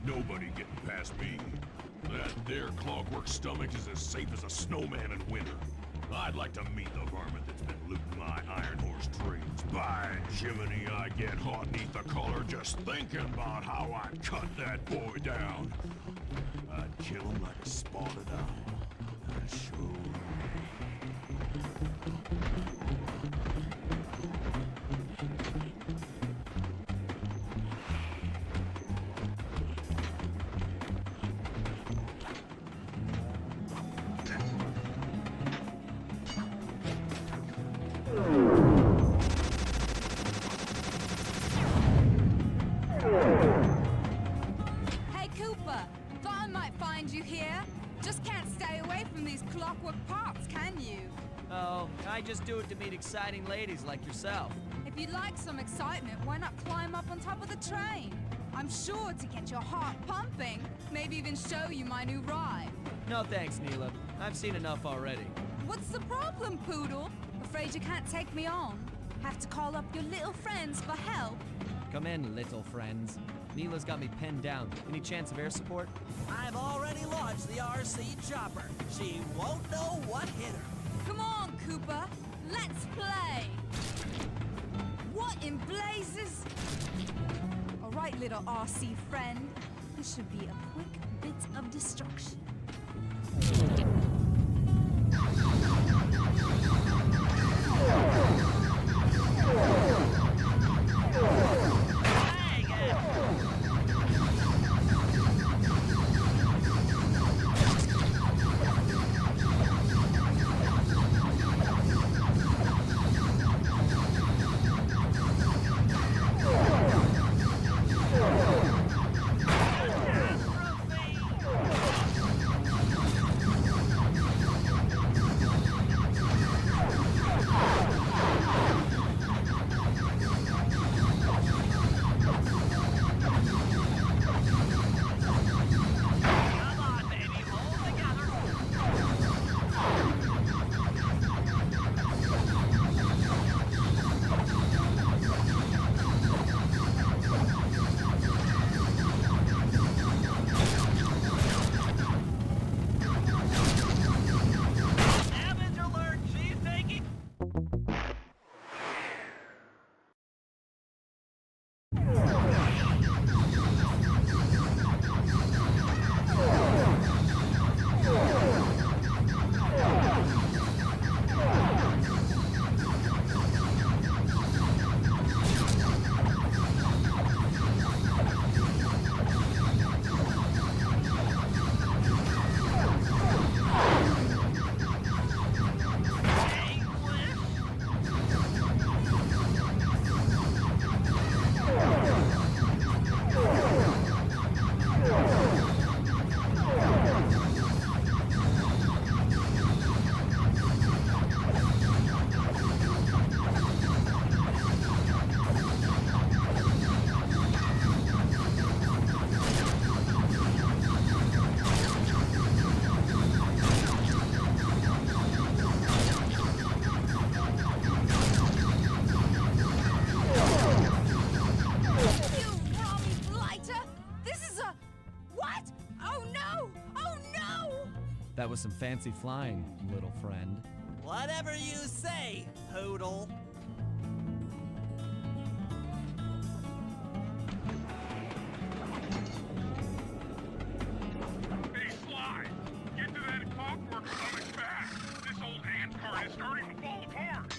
Nobody getting past me. That there Clockwork Stomach is as safe as a snowman in winter. I'd like to meet the varmint that's been looting my Iron Horse trains. By Jiminy, I get hot neath the collar just thinking about how I'd cut that boy down. I'd kill him like a spotted owl. I sure. Hey, Cooper. Thought I might find you here. Just can't stay away from these clockwork parts, can you? Oh, I just do it to meet exciting ladies like yourself. If you'd like some excitement, why not climb up on top of the train? I'm sure to get your heart pumping. Maybe even show you my new ride. No thanks, Neela. I've seen enough already. What's the problem, Poodle? Afraid you can't take me on? Have to call up your little friends for help? Come in, little friends. Neela's got me pinned down. Any chance of air support? I've already launched the RC chopper. She won't know what hit her. Come on, Cooper. Let's play. What in blazes? All right, little RC friend. This should be a quick bit of destruction. was some fancy flying, little friend. Whatever you say, Poodle. Hey, Sly! Get to that clockwork stomach fast! This old ant cart is starting to fall apart!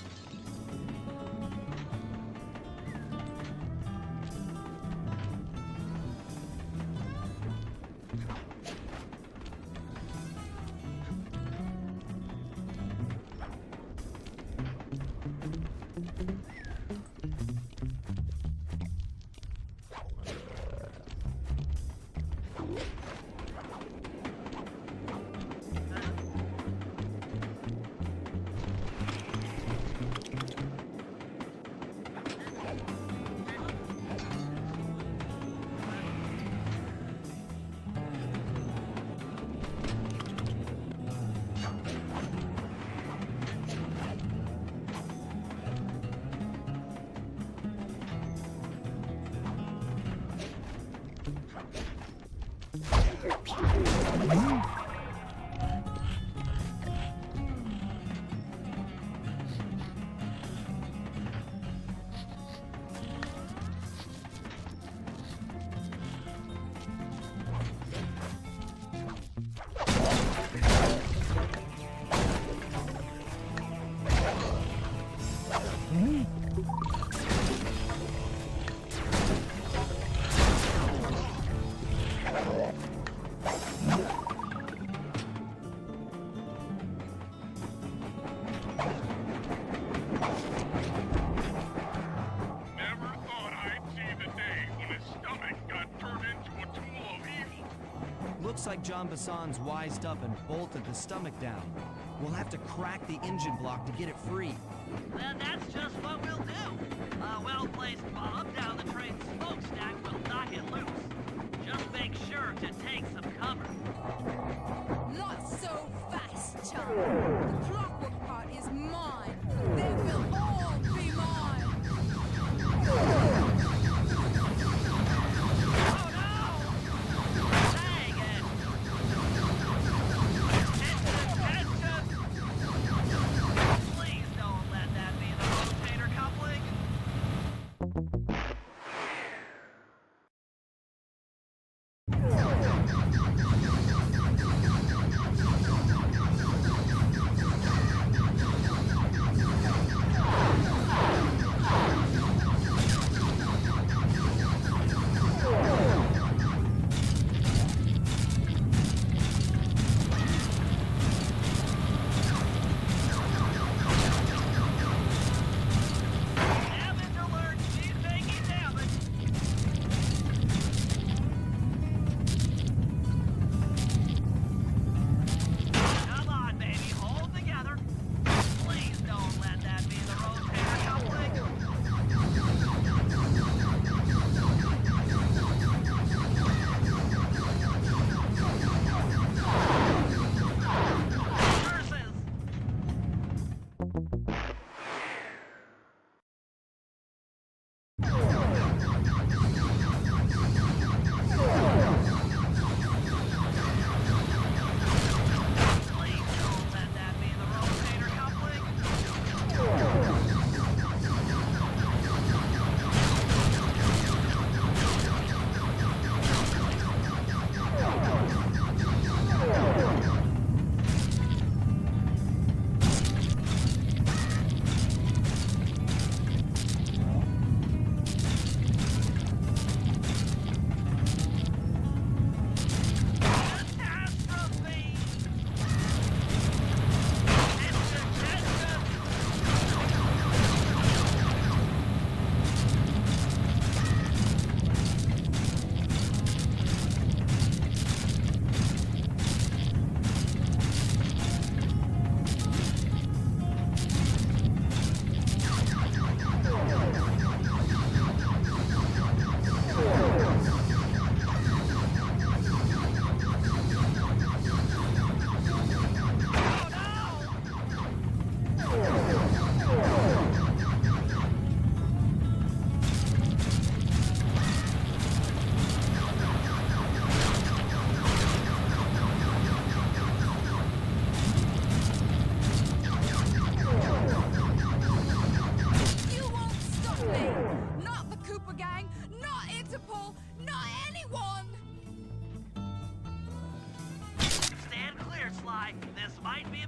Looks like John Bassan's wised up and bolted the stomach down. We'll have to crack the engine block to get it free. Then that's just what we'll do. A well-placed bomb down the train's smokestack will knock it loose. Just make sure to take some cover. Not so fast, John. The clockwork part is mine. They will all be mine.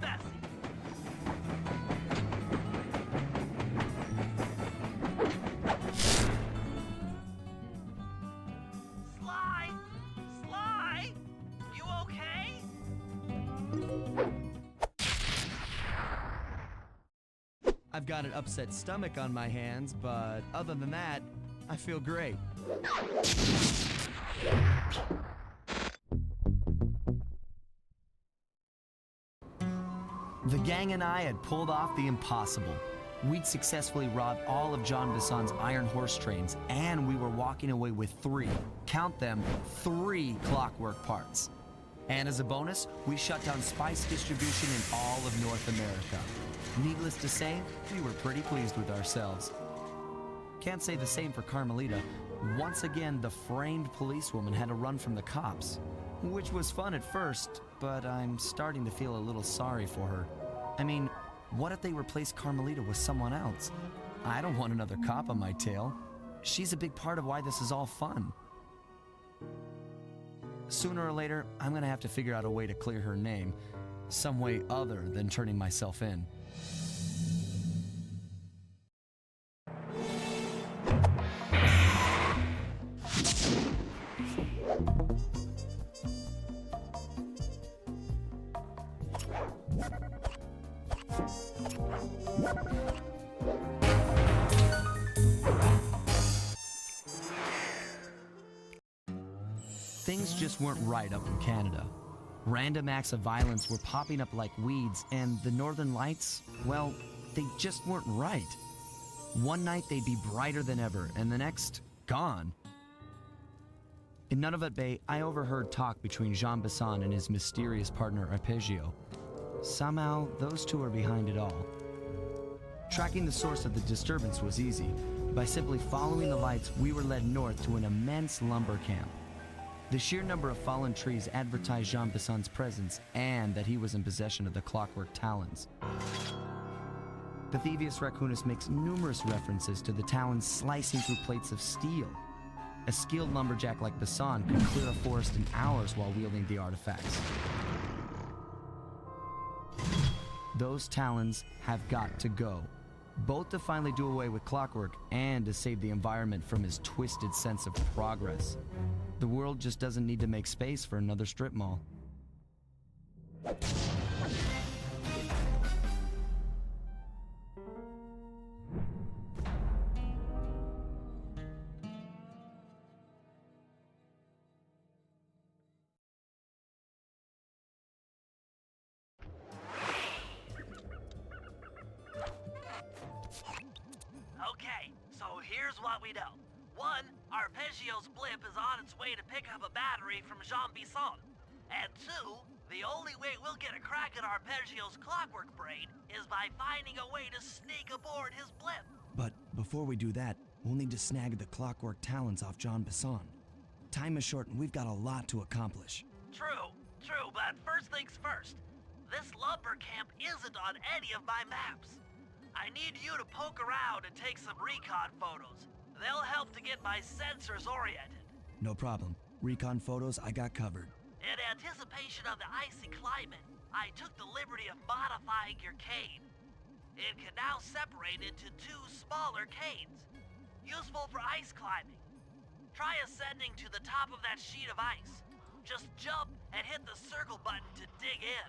messy. Sly? Sly? You okay? I've got an upset stomach on my hands, but other than that, I feel great. The gang and I had pulled off the impossible. We'd successfully robbed all of Jean Bisson's iron horse trains, and we were walking away with 3, count them, 3 clockwork parts. And as a bonus, we shut down spice distribution in all of North America. Needless to say, we were pretty pleased with ourselves. Can't say the same for Carmelita. Once again, the framed policewoman had to run from the cops, which was fun at first, but I'm starting to feel a little sorry for her. I mean, what if they replaced Carmelita with someone else? I don't want another cop on my tail. She's a big part of why this is all fun. Sooner or later, I'm gonna have to figure out a way to clear her name, some way other than turning myself in. Things just weren't right up in Canada. Random acts of violence were popping up like weeds, and the Northern Lights, well, they just weren't right. One night they'd be brighter than ever, and the next, gone. In Nunavut Bay, I overheard talk between Jean Bisson and his mysterious partner Arpeggio. Somehow, those two are behind it all. Tracking the source of the disturbance was easy. By simply following the lights, we were led north to an immense lumber camp. The sheer number of fallen trees advertised Jean Bisson's presence and that he was in possession of the clockwork talons. Bathybius Raccoonus makes numerous references to the talons slicing through plates of steel. A skilled lumberjack like Bisson could clear a forest in hours while wielding the artifacts. Those talons have got to go, both to finally do away with clockwork and to save the environment from his twisted sense of progress. The world just doesn't need to make space for another strip mall. Okay, so here's what we know. 1, Arpeggio's blimp is on its way to pick up a battery from Jean Bisson. And 2, the only way we'll get a crack at Arpeggio's clockwork brain is by finding a way to sneak aboard his blimp. But before we do that, we'll need to snag the clockwork talons off Jean Bisson. Time is short and we've got a lot to accomplish. True, but first things first. This lumber camp isn't on any of my maps. I need you to poke around and take some recon photos. They'll help to get my sensors oriented. No problem. Recon photos I got covered. In anticipation of the icy climate, I took the liberty of modifying your cane. It can now separate into 2 smaller canes, useful for ice climbing. Try ascending to the top of that sheet of ice. Just jump and hit the circle button to dig in.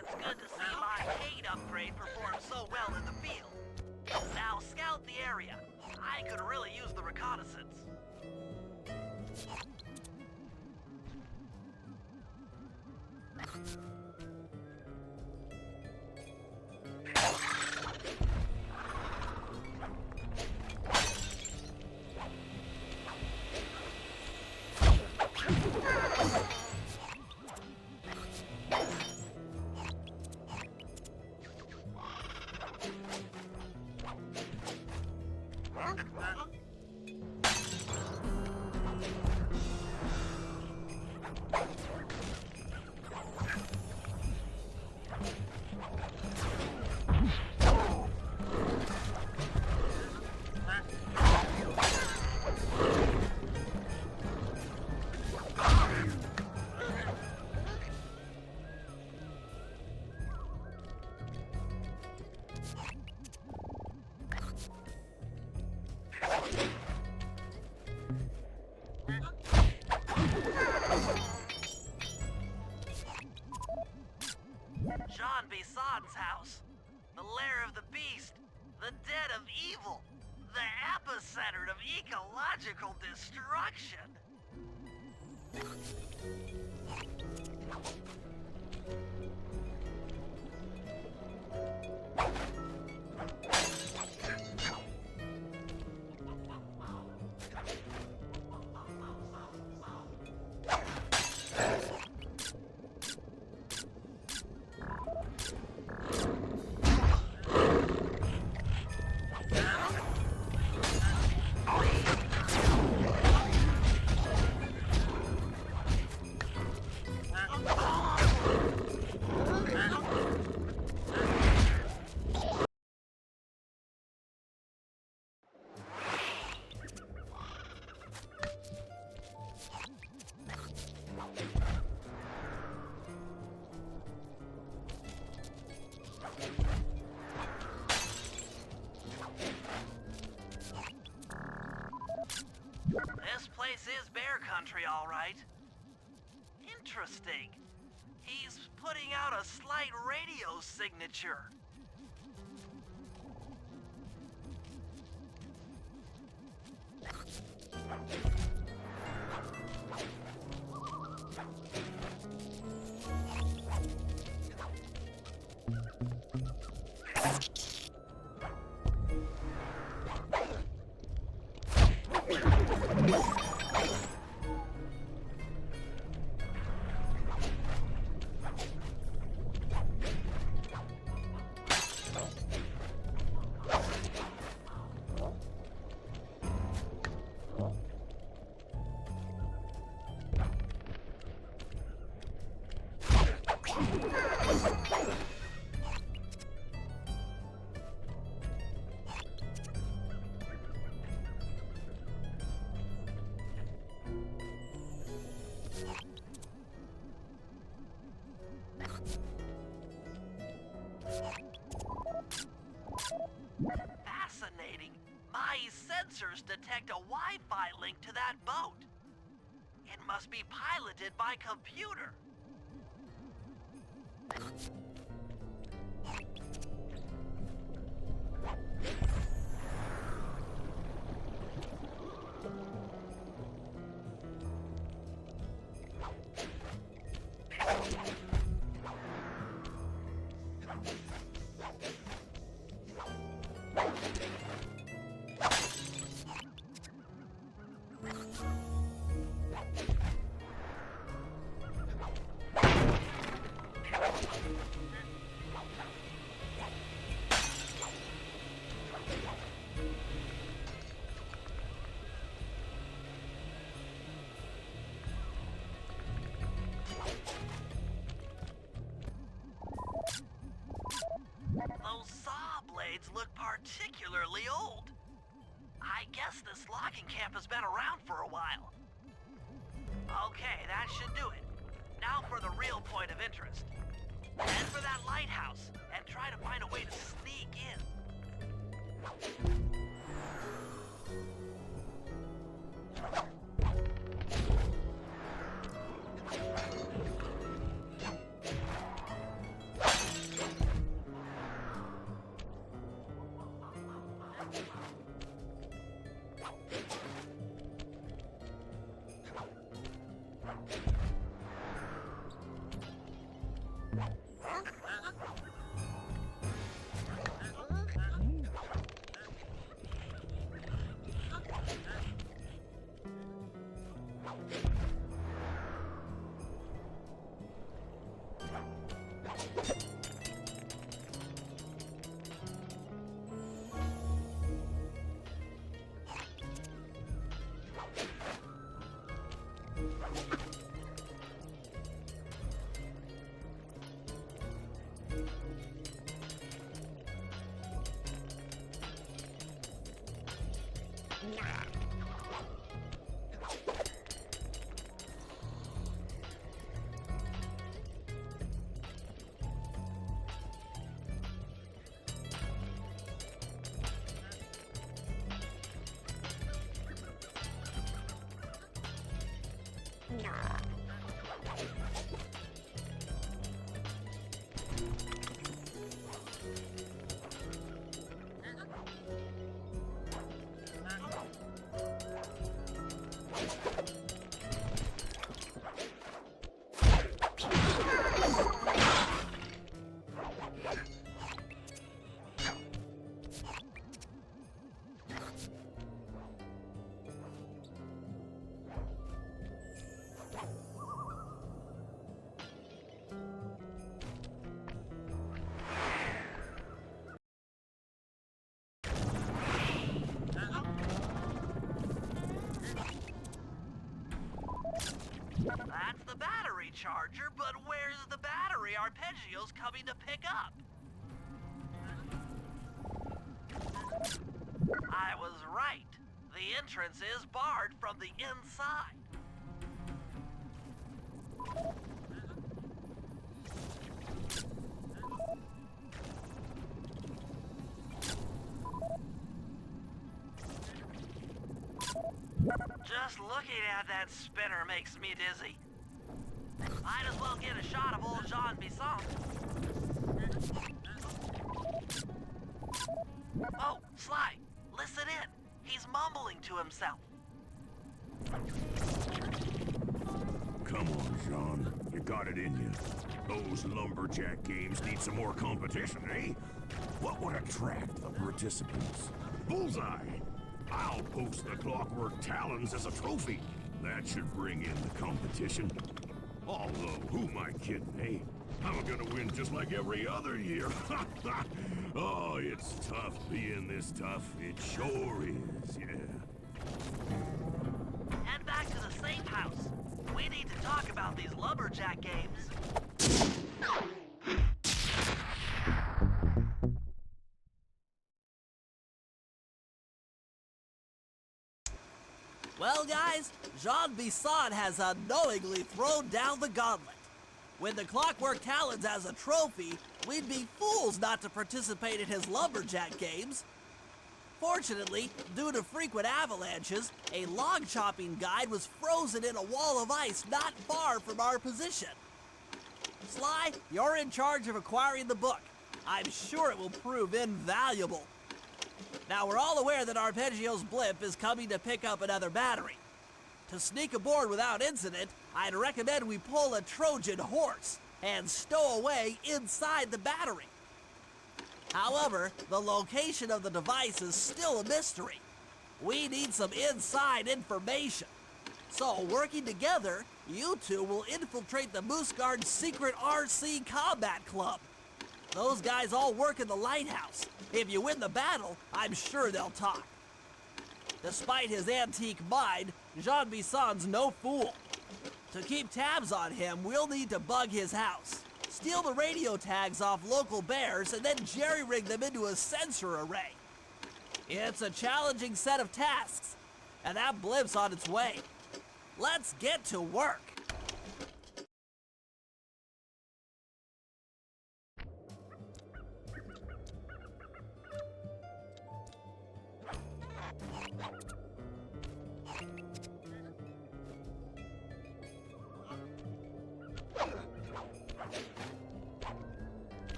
It's good to see my cane upgrade perform so well in the field. Now scout the area. I could really use the reconnaissance. Bison's house. The lair of the beast. The den of evil. The epicenter of ecological destruction. This place is bear country, all right. Interesting. He's putting out a slight radio signature. Fascinating. My sensors detect a Wi-Fi link to that boat. It must be piloted by computer. Those saw blades look particularly old. I guess this logging camp has been around for a while. Okay, that should do it. Now for the real point of interest. Head for that lighthouse and try to find a way to sneak in. charger, but where's the battery Arpeggio's coming to pick up? I was right. The entrance is barred from the inside. Just looking at that spinner makes me dizzy. Might as well get a shot of old Jean Bisson. Oh, Sly, listen in. He's mumbling to himself. Come on, Jean. You got it in you. Those lumberjack games need some more competition, eh? What would attract the participants? Bullseye! I'll post the Clockwork Talons as a trophy. That should bring in the competition. Although, who am I kidding, eh? I'm gonna win just like every other year. Oh, it's tough being this tough. It sure is, yeah. Head back to the safe house. We need to talk about these lumberjack games. Well, guys, Jean Bisson has unknowingly thrown down the gauntlet. With the Clockwork Talons as a trophy, we'd be fools not to participate in his lumberjack games. Fortunately, due to frequent avalanches, a log chopping guide was frozen in a wall of ice not far from our position. Sly, you're in charge of acquiring the book. I'm sure it will prove invaluable. Now, we're all aware that Arpeggio's blimp is coming to pick up another battery. To sneak aboard without incident, I'd recommend we pull a Trojan horse and stow away inside the battery. However, the location of the device is still a mystery. We need some inside information. So, working together, you two will infiltrate the Moose Guard's secret RC Combat Club. Those guys all work in the lighthouse. If you win the battle, I'm sure they'll talk. Despite his antique mind, Jean Bisson's no fool. To keep tabs on him, we'll need to bug his house, steal the radio tags off local bears, and then jerry-rig them into a sensor array. It's a challenging set of tasks, and that blimp's on its way. Let's get to work.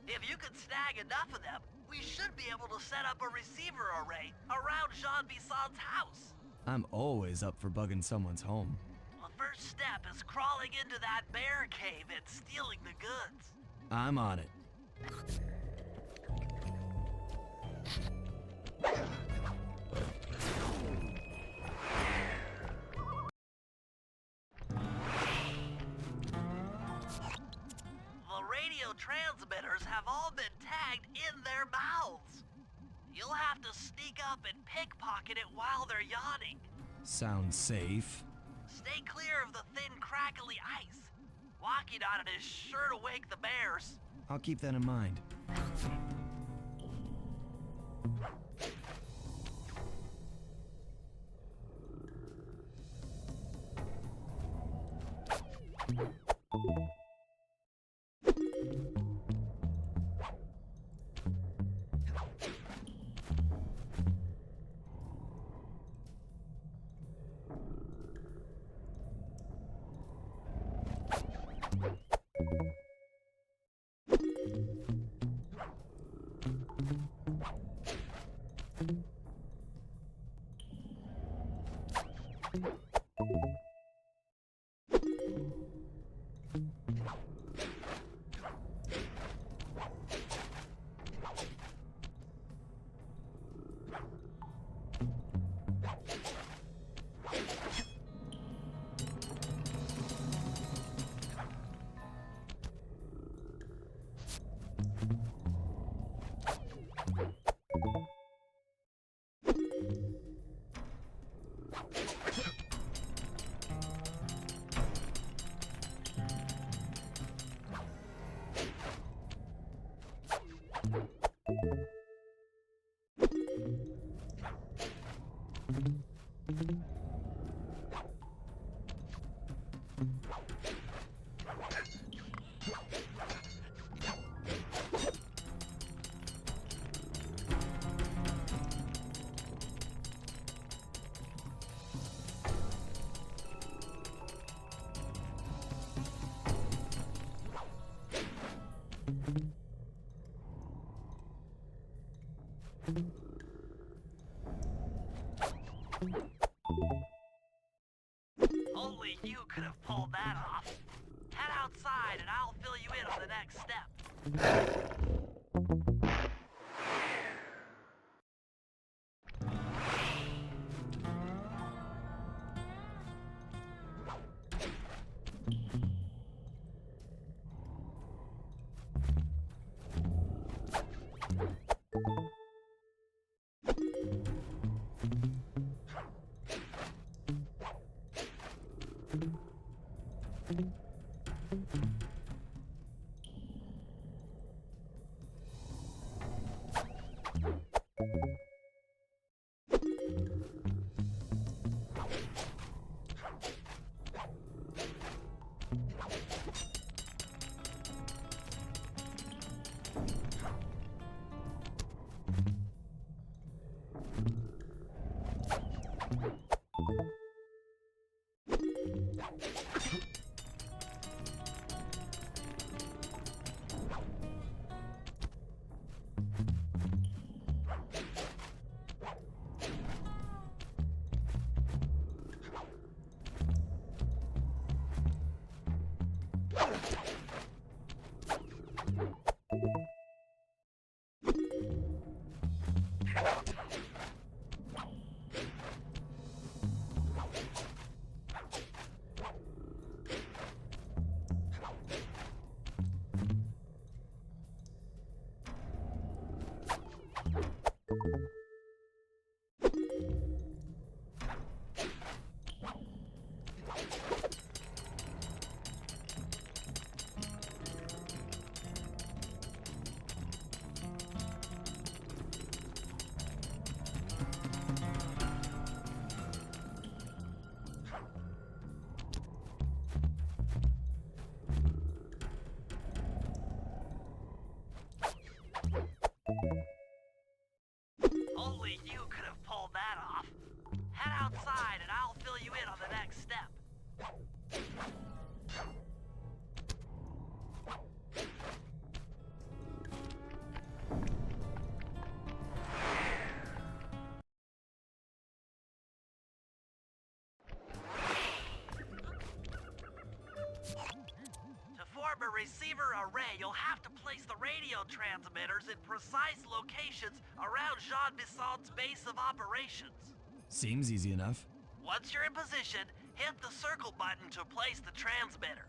If you can snag enough of them, we should be able to set up a receiver array around Jean Bisson's house. I'm always up for bugging someone's home. The first step is crawling into that bear cave and stealing the goods. I'm on it. The radio transmitters have all been tagged in their mouths. You'll have to sneak up and pickpocket it while they're yawning. Sounds safe. Stay clear of the thin, crackly ice. Walking on it is sure to wake the bears. I'll keep that in mind. Only you could have pulled that off. Head outside and I'll fill you in on the next step. Only you could have pulled that off. Head outside and I'll fill you in on the next step. receiver array, you'll have to place the radio transmitters in precise locations around Jean Bisson's base of operations. Seems easy enough. Once you're in position, hit the circle button to place the transmitter.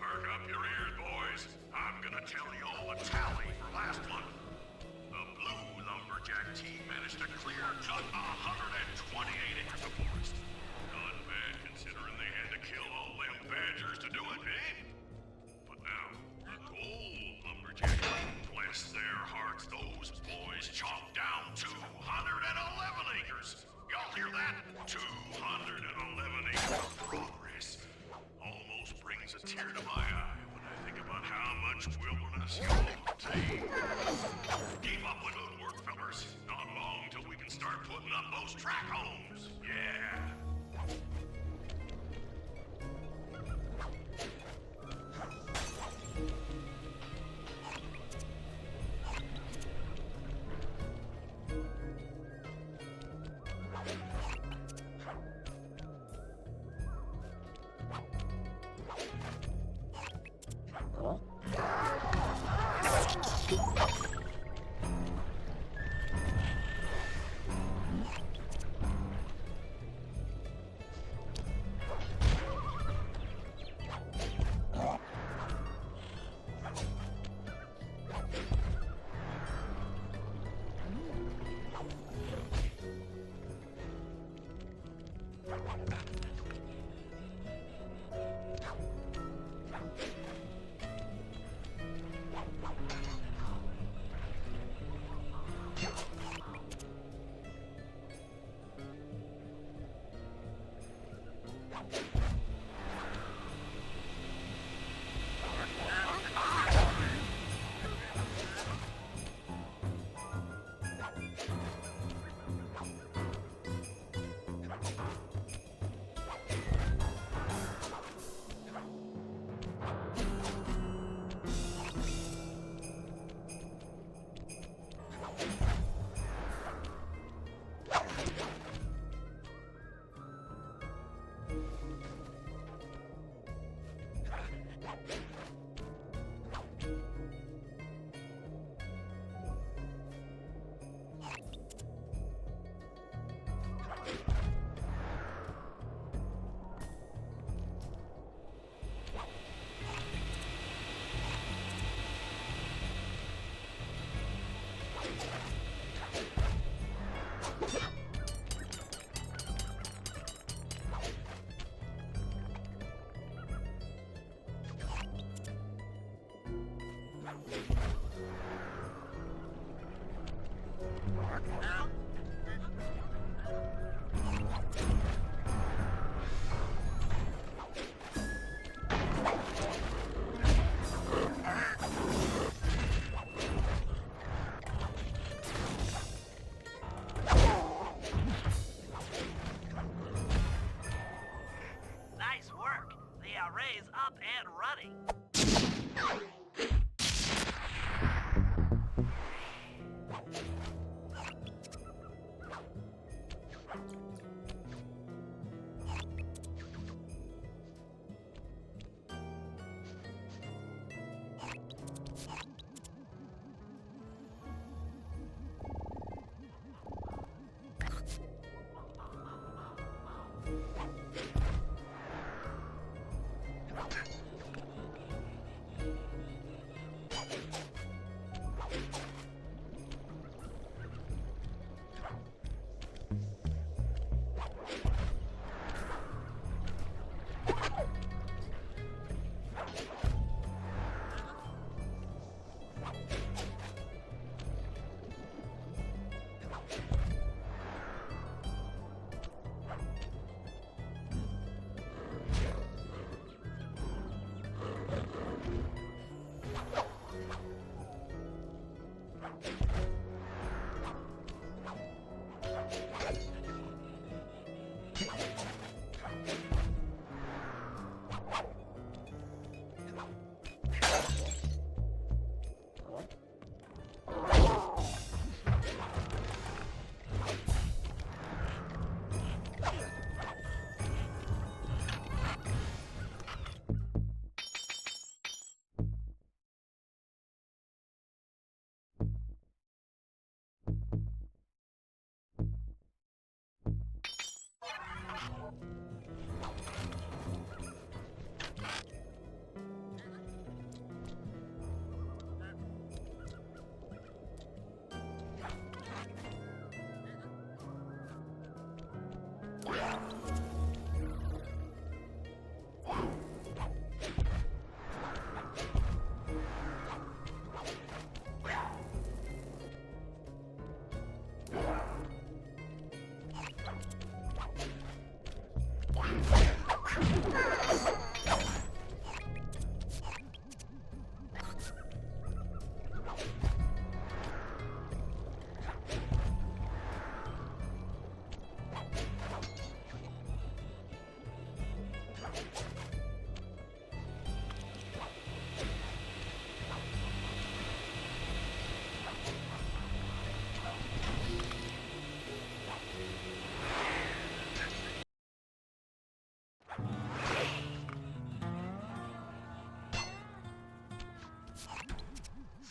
Perk up your ears, boys. I'm gonna tell you all the tally for last month. The Blue Lumberjack team managed to clear just 128 acres of forest. Not bad considering they had to kill all them badgers to do it, eh? But now, the Gold Lumberjack team, bless their hearts, those boys chopped down 211 acres. Y'all hear that? 211 acres of progress. Almost brings a tear to my eye when I think about how much wilderness y'all take. Keep up the good work, fellers. Not long till we can start putting up those track homes. Yeah.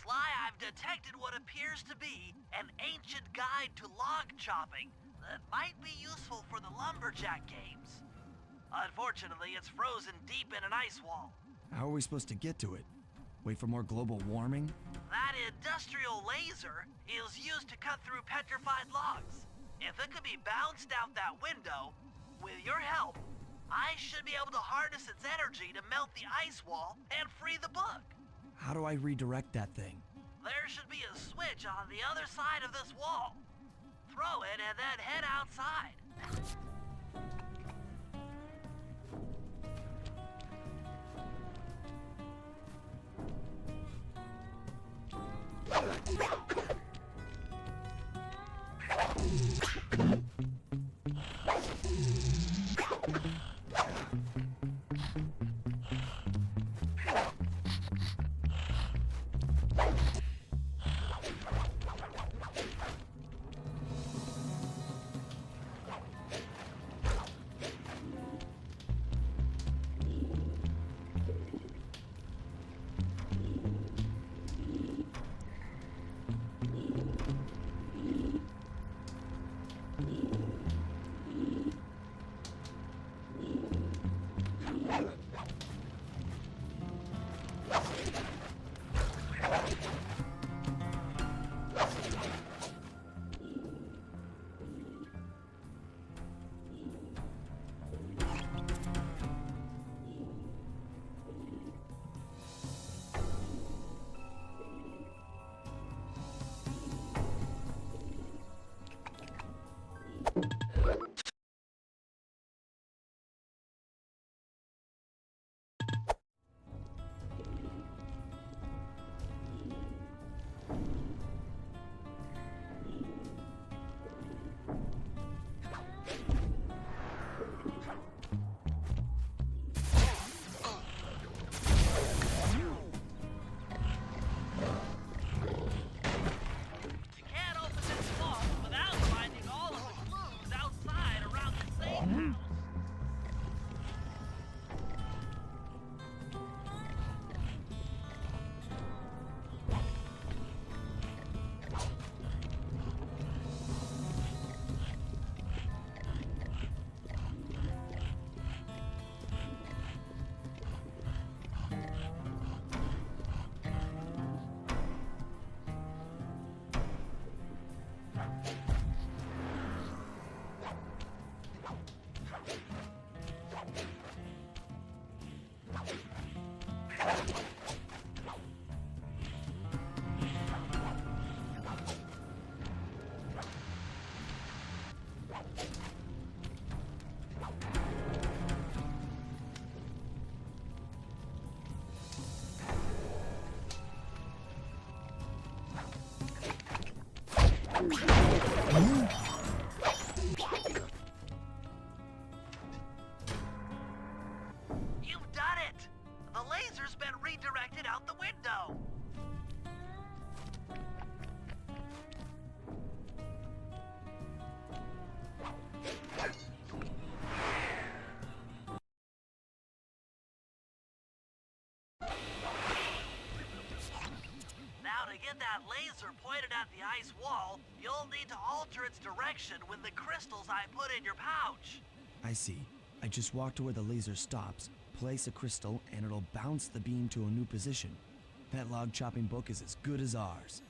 Sly, I've detected what appears to be an ancient guide to log chopping that might be useful for the lumberjack games. Unfortunately, it's frozen deep in an ice wall. How are we supposed to get to it? Wait for more global warming? That industrial laser is used to cut through petrified logs. If it could be bounced out that window, with your help, I should be able to harness its energy to melt the ice wall and free the book. How do I redirect that thing? There should be a switch on the other side of this wall. Throw it and then head outside. that laser pointed at the ice wall, you'll need to alter its direction with the crystals I put in your pouch. I see. I just walk to where the laser stops, place a crystal, and it'll bounce the beam to a new position. That log chopping book is as good as ours.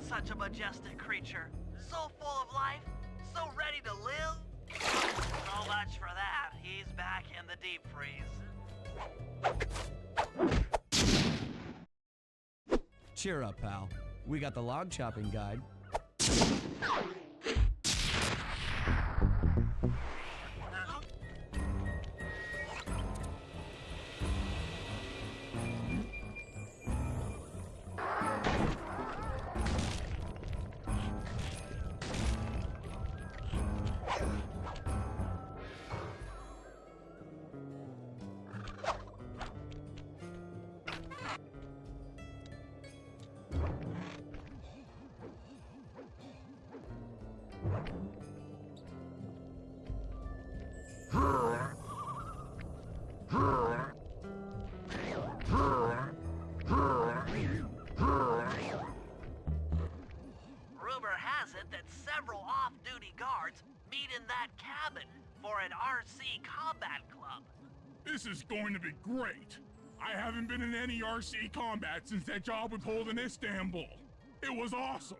Such a majestic creature. So full of life, so ready to live. So much for that. He's back in the deep freeze. Cheer up, pal. We got the log chopping guide. Rumor has it that several off-duty guards meet in that cabin for an RC combat club. This is going to be great. I haven't been in any RC combat since that job with Holden Istanbul. It was awesome.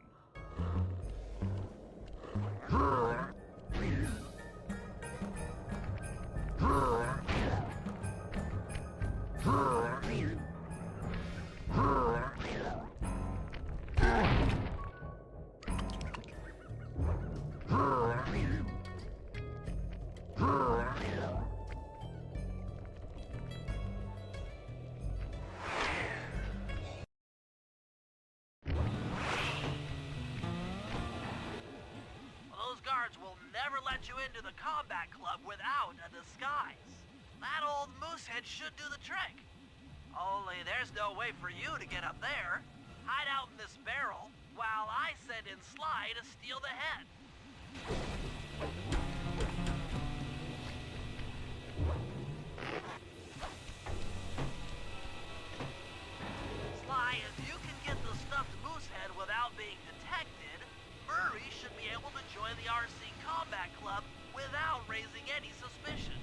Those guards will never let you into the combat club without a disguise. That old moosehead should do the trick. Only there's no way for you to get up there. Hide out in this barrel while I send in Sly to steal the head. Sly, if you can get the stuffed moosehead without being detected, Murray should be able to join the RC Combat Club without raising any suspicion.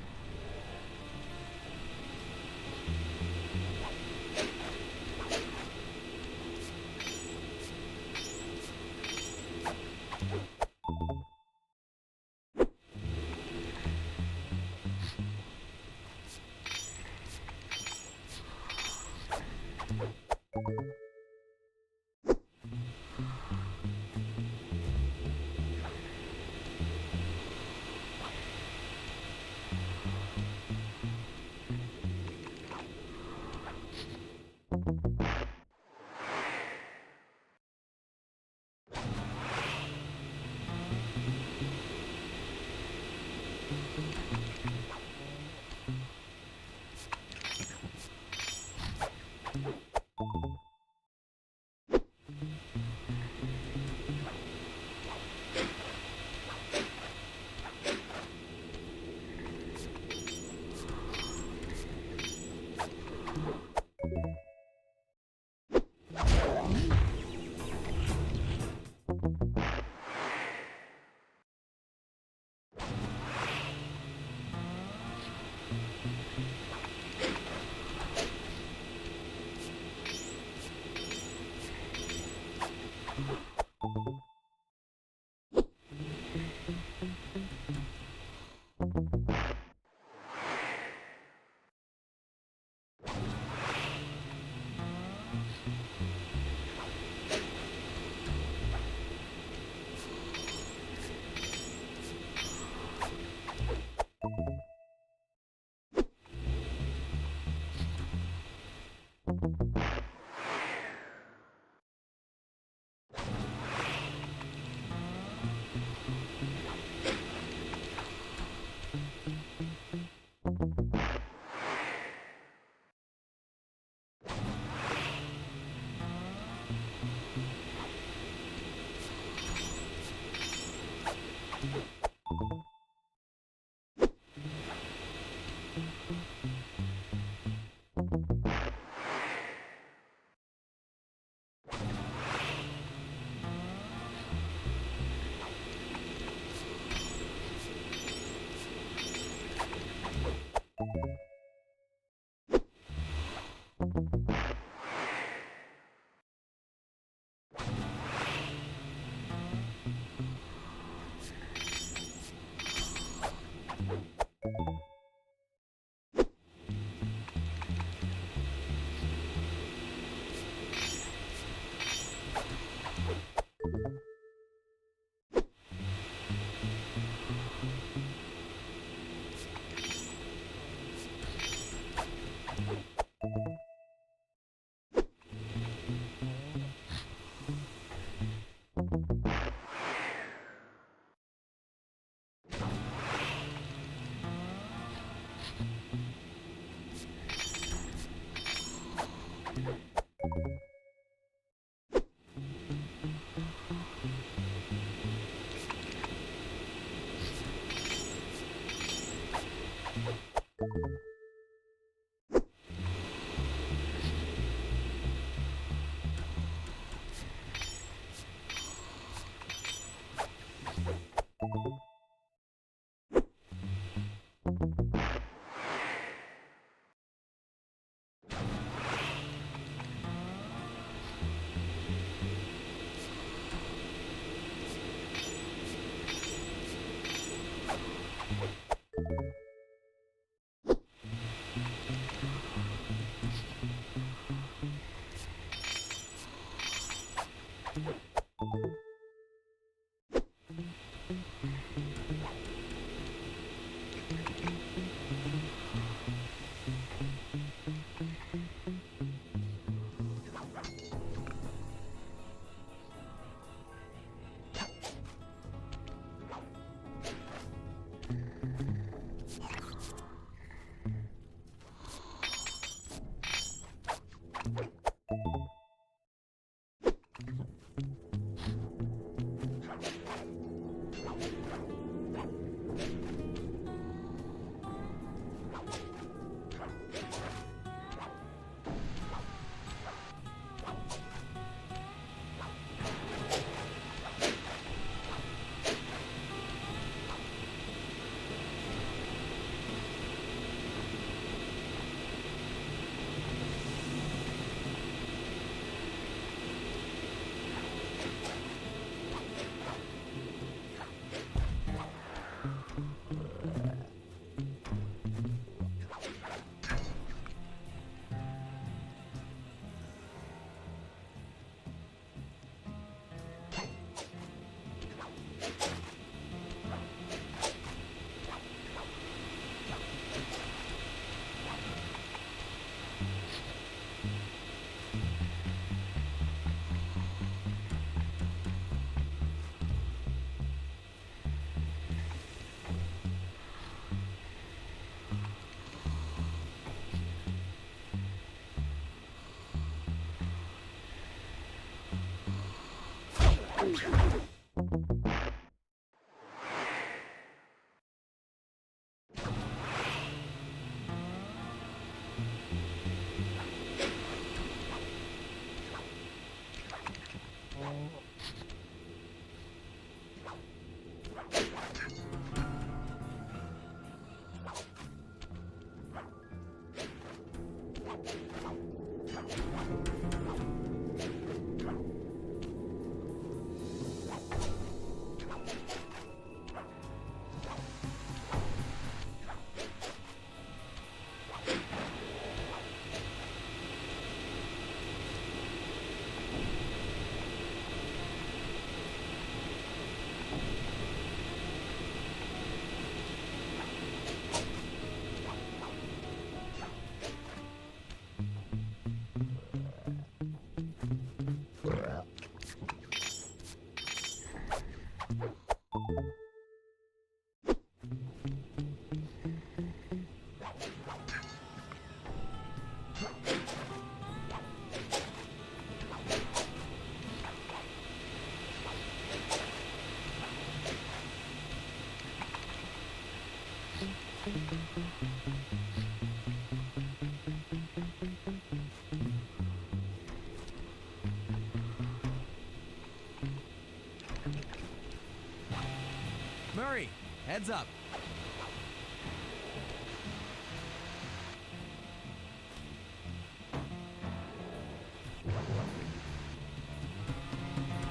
Murray, heads up.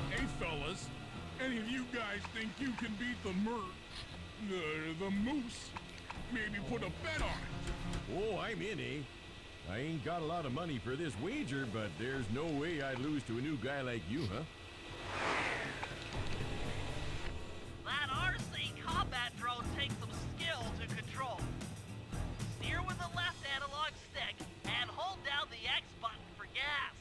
Hey, fellas. Any of you guys think you can beat the the moose? Maybe put a bet on it. Oh, I'm in, eh? I ain't got a lot of money for this wager, but there's no way I'd lose to a new guy like you, huh? That RC combat drone takes some skill to control. Steer with the left analog stick and hold down the X button for gas.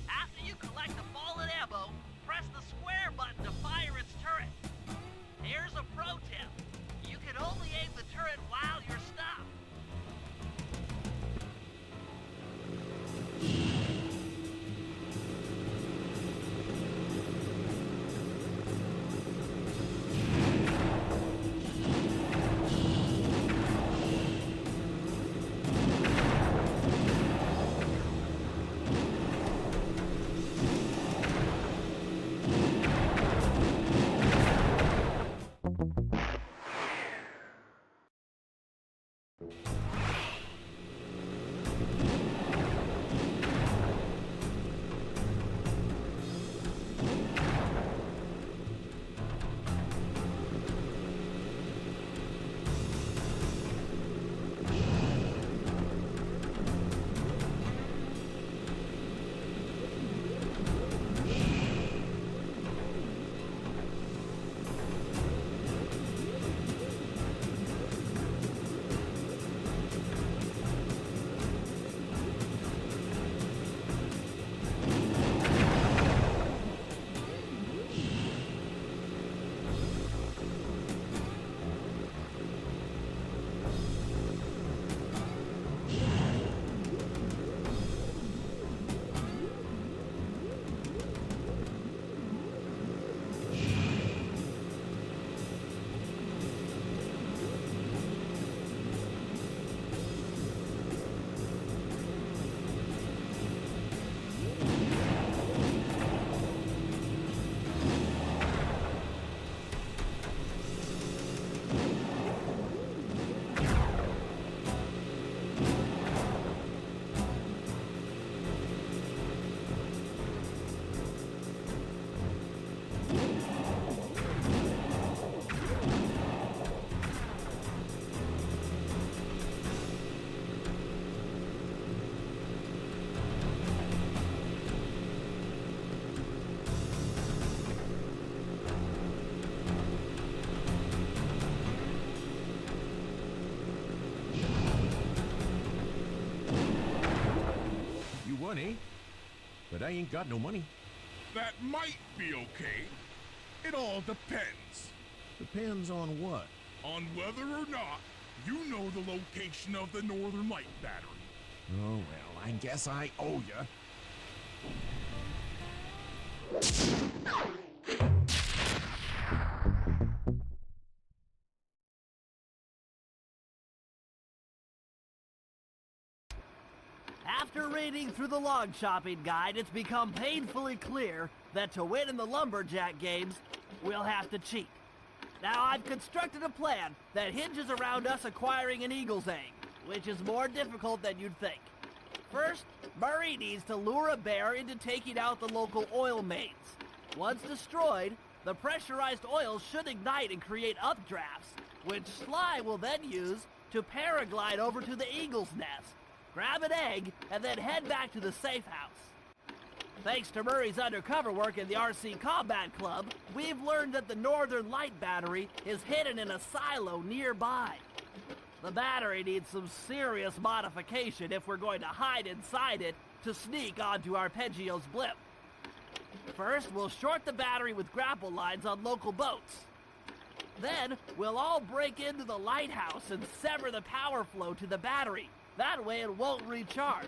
After you collect the fallen ammo, press the square button to fire its turret. Here's a pro tip. You can only aim the turret while you're stopped. fun, eh? But I ain't got no money. That might be okay. It all depends. Depends on what? On whether or not you know the location of the Northern Light Battery. Oh, well, I guess I owe ya. After reading through the log shopping guide, it's become painfully clear that to win in the lumberjack games, we'll have to cheat. Now, I've constructed a plan that hinges around us acquiring an eagle's egg, which is more difficult than you'd think. First, Murray needs to lure a bear into taking out the local oil mains. Once destroyed, the pressurized oil should ignite and create updrafts, which Sly will then use to paraglide over to the eagle's nest, grab an egg, and then head back to the safe house. Thanks to Murray's undercover work in the RC Combat Club, we've learned that the Northern Light Battery is hidden in a silo nearby. The battery needs some serious modification if we're going to hide inside it to sneak onto Arpeggio's blimp. First, we'll short the battery with grapple lines on local boats. Then, we'll all break into the lighthouse and sever the power flow to the battery. That way it won't recharge.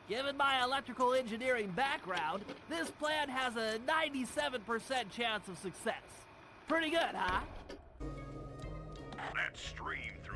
Given my electrical engineering background, this plan has a 97% chance of success. Pretty good, huh? Let's stream through.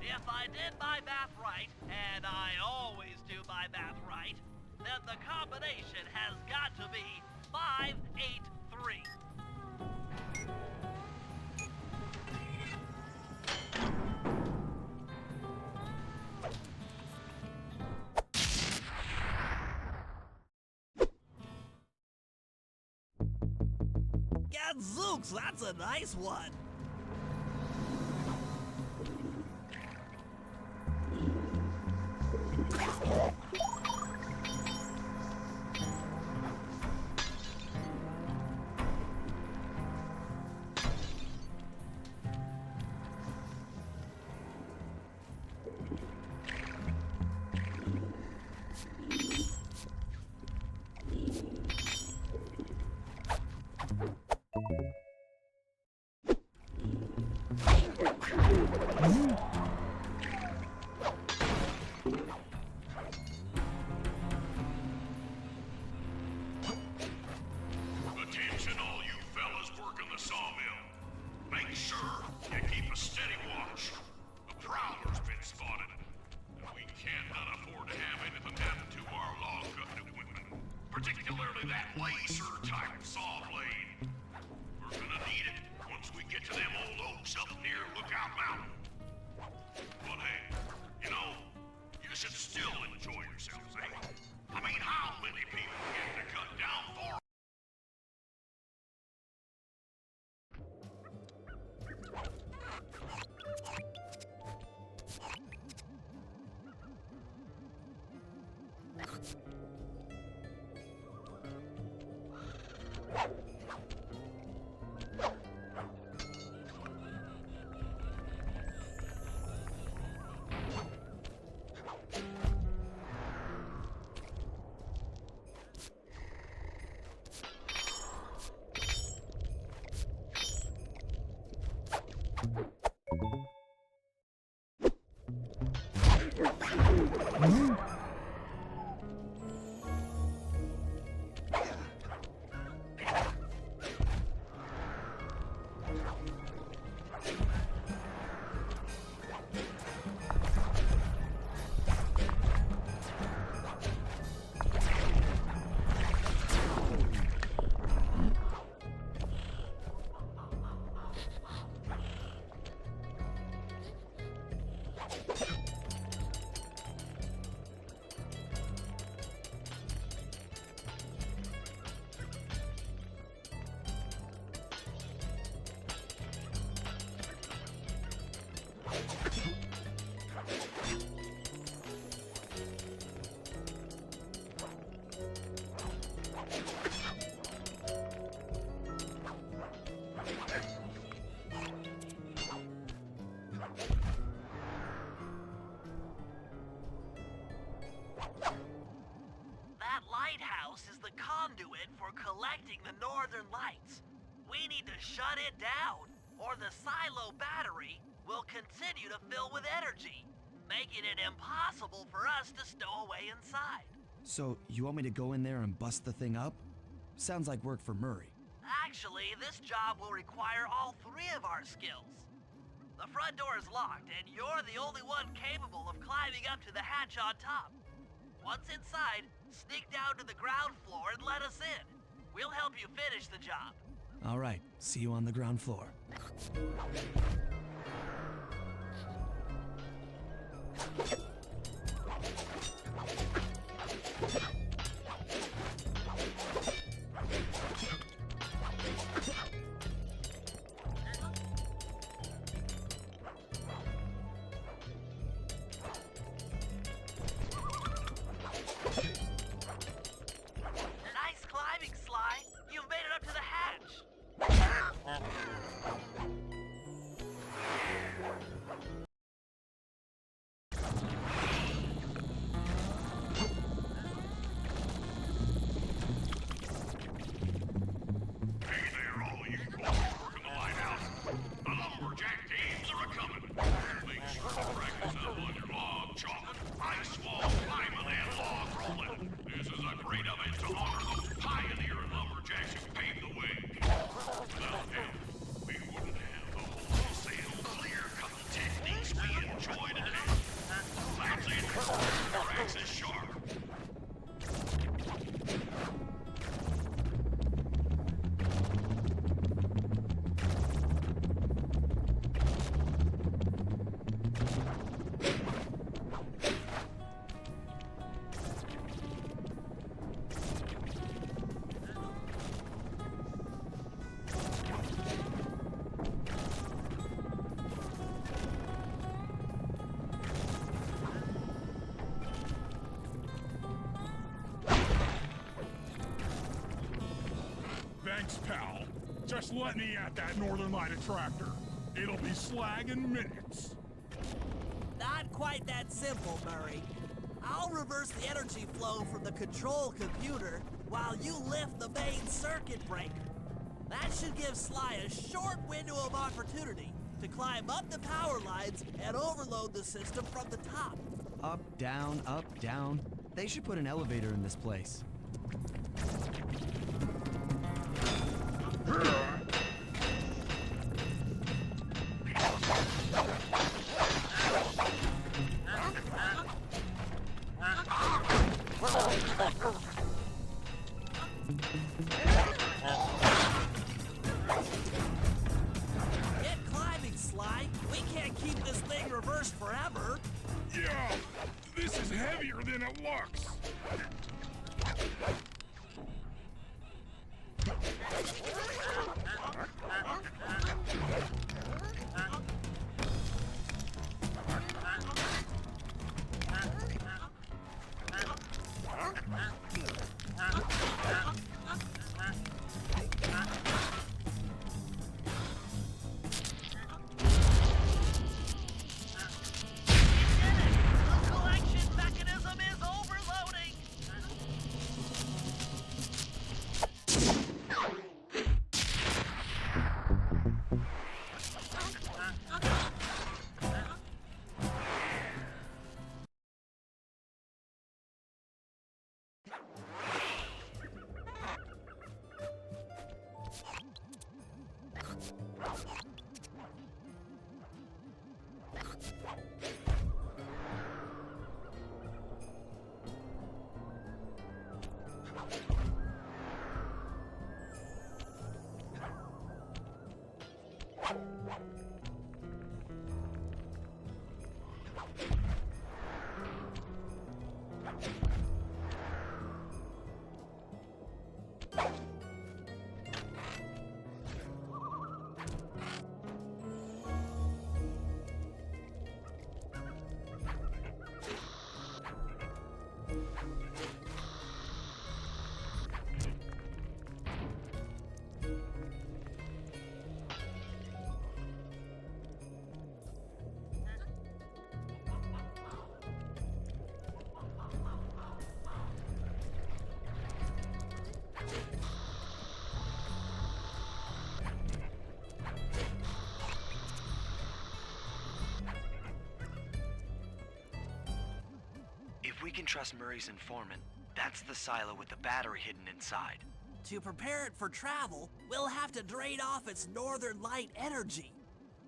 If I did my math right, and I always do my math right, then the combination has got to be 583. Gadzooks, that's a nice one. Attention all you fellas working the sawmill. Make sure you keep a steady watch. A prowler's been spotted, and we cannot afford to have anything happen to our log cutting equipment, particularly that laser-type saw blade. We're gonna need it once we get to them old oaks up near Lookout Mountain. But hey, you know, you should still enjoy yourselves, eh? I mean, how many people get to cut down for? collecting the northern lights. We need to shut it down, or the silo battery will continue to fill with energy, making it impossible for us to stow away inside. So, you want me to go in there and bust the thing up? Sounds like work for Murray. Actually, this job will require all three of our skills. The front door is locked, and you're the only one capable of climbing up to the hatch on top. Once inside, sneak down to the ground floor and let us in. We'll help you finish the job. All right, see you on the ground floor. Nice climbing, Sly. You've made it up to the hatch. Hey there, all you boys working the lighthouse. The lumberjack teams are a-coming. Make sure to practice up on your log chopping, ice wall climbing, and log rolling. This is a great event to honor those pioneer lumberjacks who paved the way. Without them, we wouldn't have the wholesale clear-cut techniques we enjoy today. That's it. Your axe is sharp. Thanks, pal. Just let me at that Northern Light attractor. It'll be slag in minutes. Not quite that simple, Murray. I'll reverse the energy flow from the control computer while you lift the main circuit breaker. That should give Sly a short window of opportunity to climb up the power lines and overload the system from the top. Up, down, up, down. They should put an elevator in this place. Get climbing, Sly. We can't keep this thing reversed forever. Yeah, this is heavier than it looks. The collection mechanism is overloading. can trust Murray's informant. That's the silo with the battery hidden inside. To prepare it for travel, we'll have to drain off its northern light energy.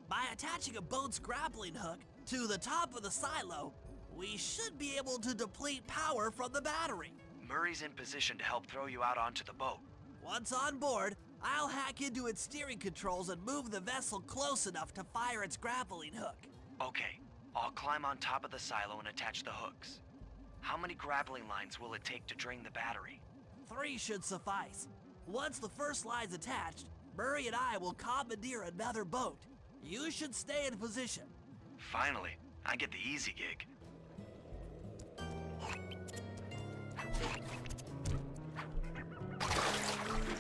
By attaching a boat's grappling hook to the top of the silo, we should be able to deplete power from the battery. Murray's in position to help throw you out onto the boat. Once on board, I'll hack into its steering controls and move the vessel close enough to fire its grappling hook. Okay, I'll climb on top of the silo and attach the hooks. How many grappling lines will it take to drain the battery? 3 should suffice. Once the first line's attached, Murray and I will commandeer another boat. You should stay in position. Finally, I get the easy gig.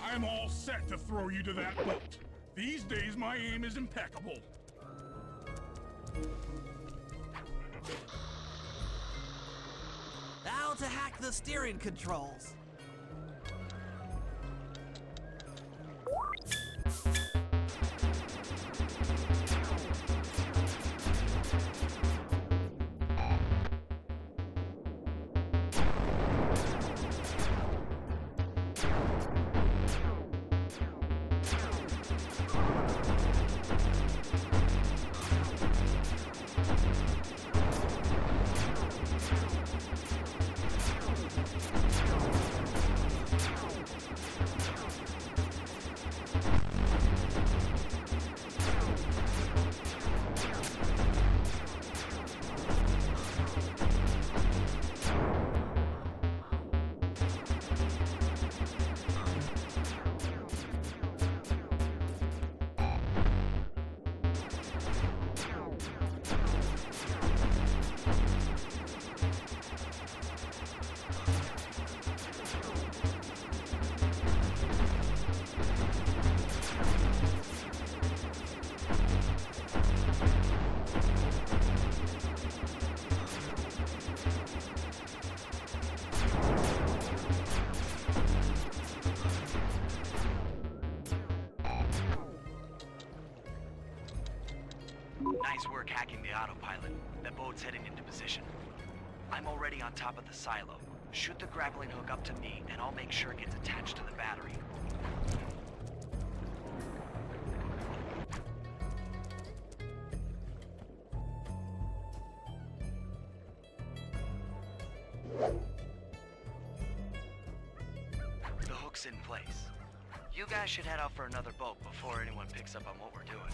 I'm all set to throw you to that boat. These days, my aim is impeccable. Now to hack the steering controls. Nice work hacking the autopilot. The boat's heading into position. I'm already on top of the silo. Shoot the grappling hook up to me, and I'll make sure it gets attached to the battery. The hook's in place. You guys should head out for another boat before anyone picks up on what we're doing.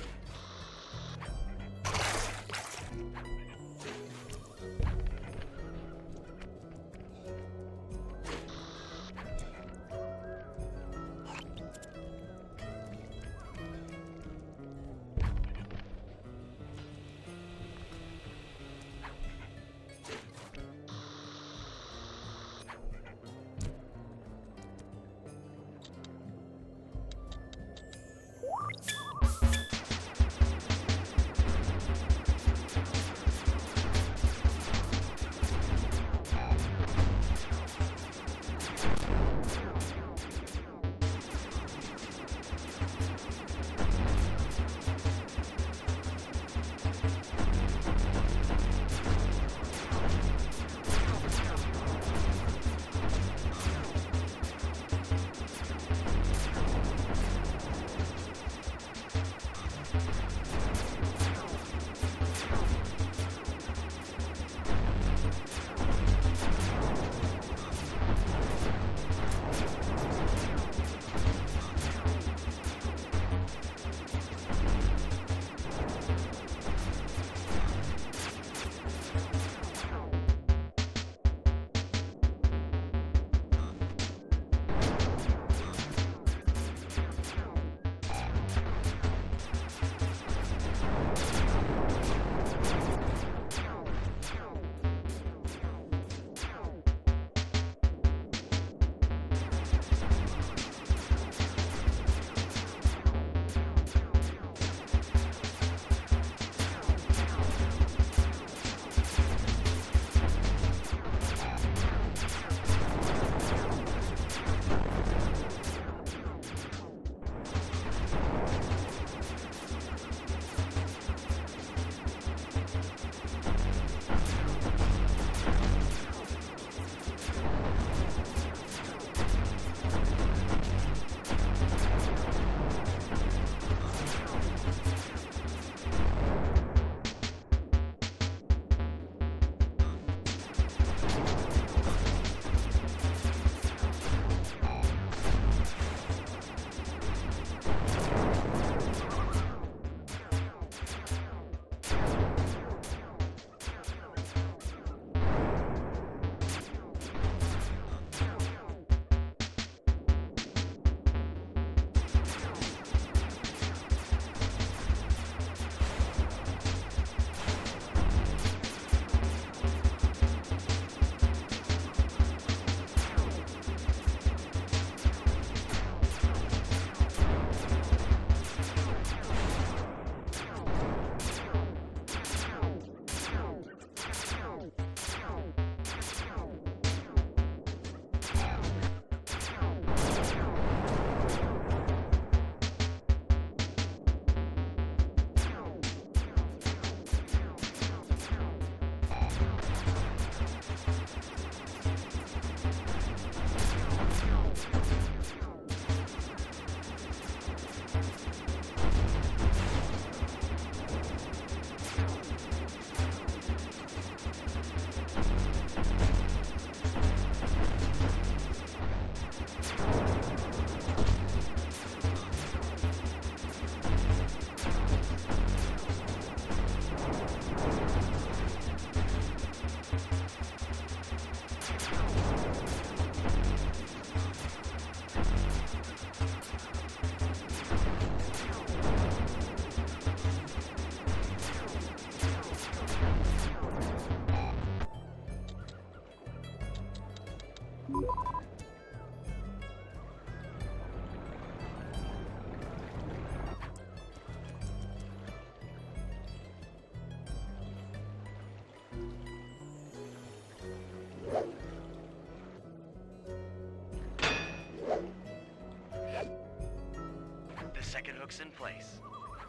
hook's in place.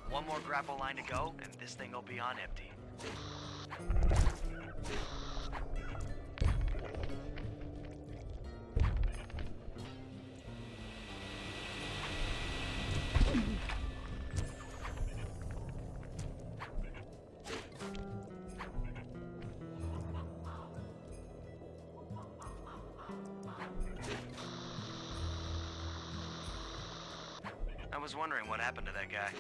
One more grapple line to go, and this thing will be on empty. I was wondering what happened to that guy.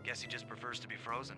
Guess he just prefers to be frozen.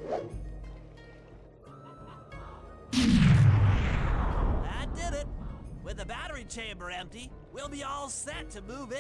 That did it. With the battery chamber empty, we'll be all set to move in.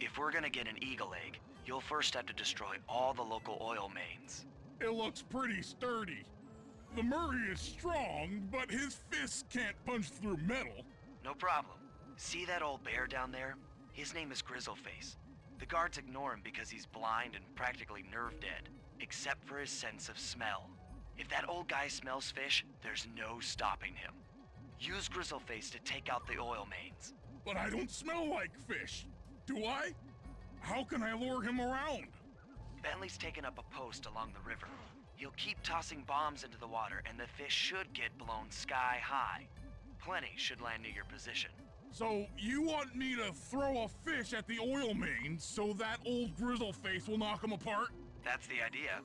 If we're gonna get an eagle egg, you'll first have to destroy all the local oil mains. It looks pretty sturdy. The Murray is strong, but his fists can't punch through metal. No problem. See that old bear down there? His name is Grizzleface. The guards ignore him because he's blind and practically nerve dead, except for his sense of smell. If that old guy smells fish, there's no stopping him. Use Grizzleface to take out the oil mains. But I don't smell like fish, do I? How can I lure him around? Bentley's taken up a post along the river. He'll keep tossing bombs into the water and the fish should get blown sky high. Plenty should land near your position. So you want me to throw a fish at the oil mains so that old Grizzleface will knock him apart? That's the idea.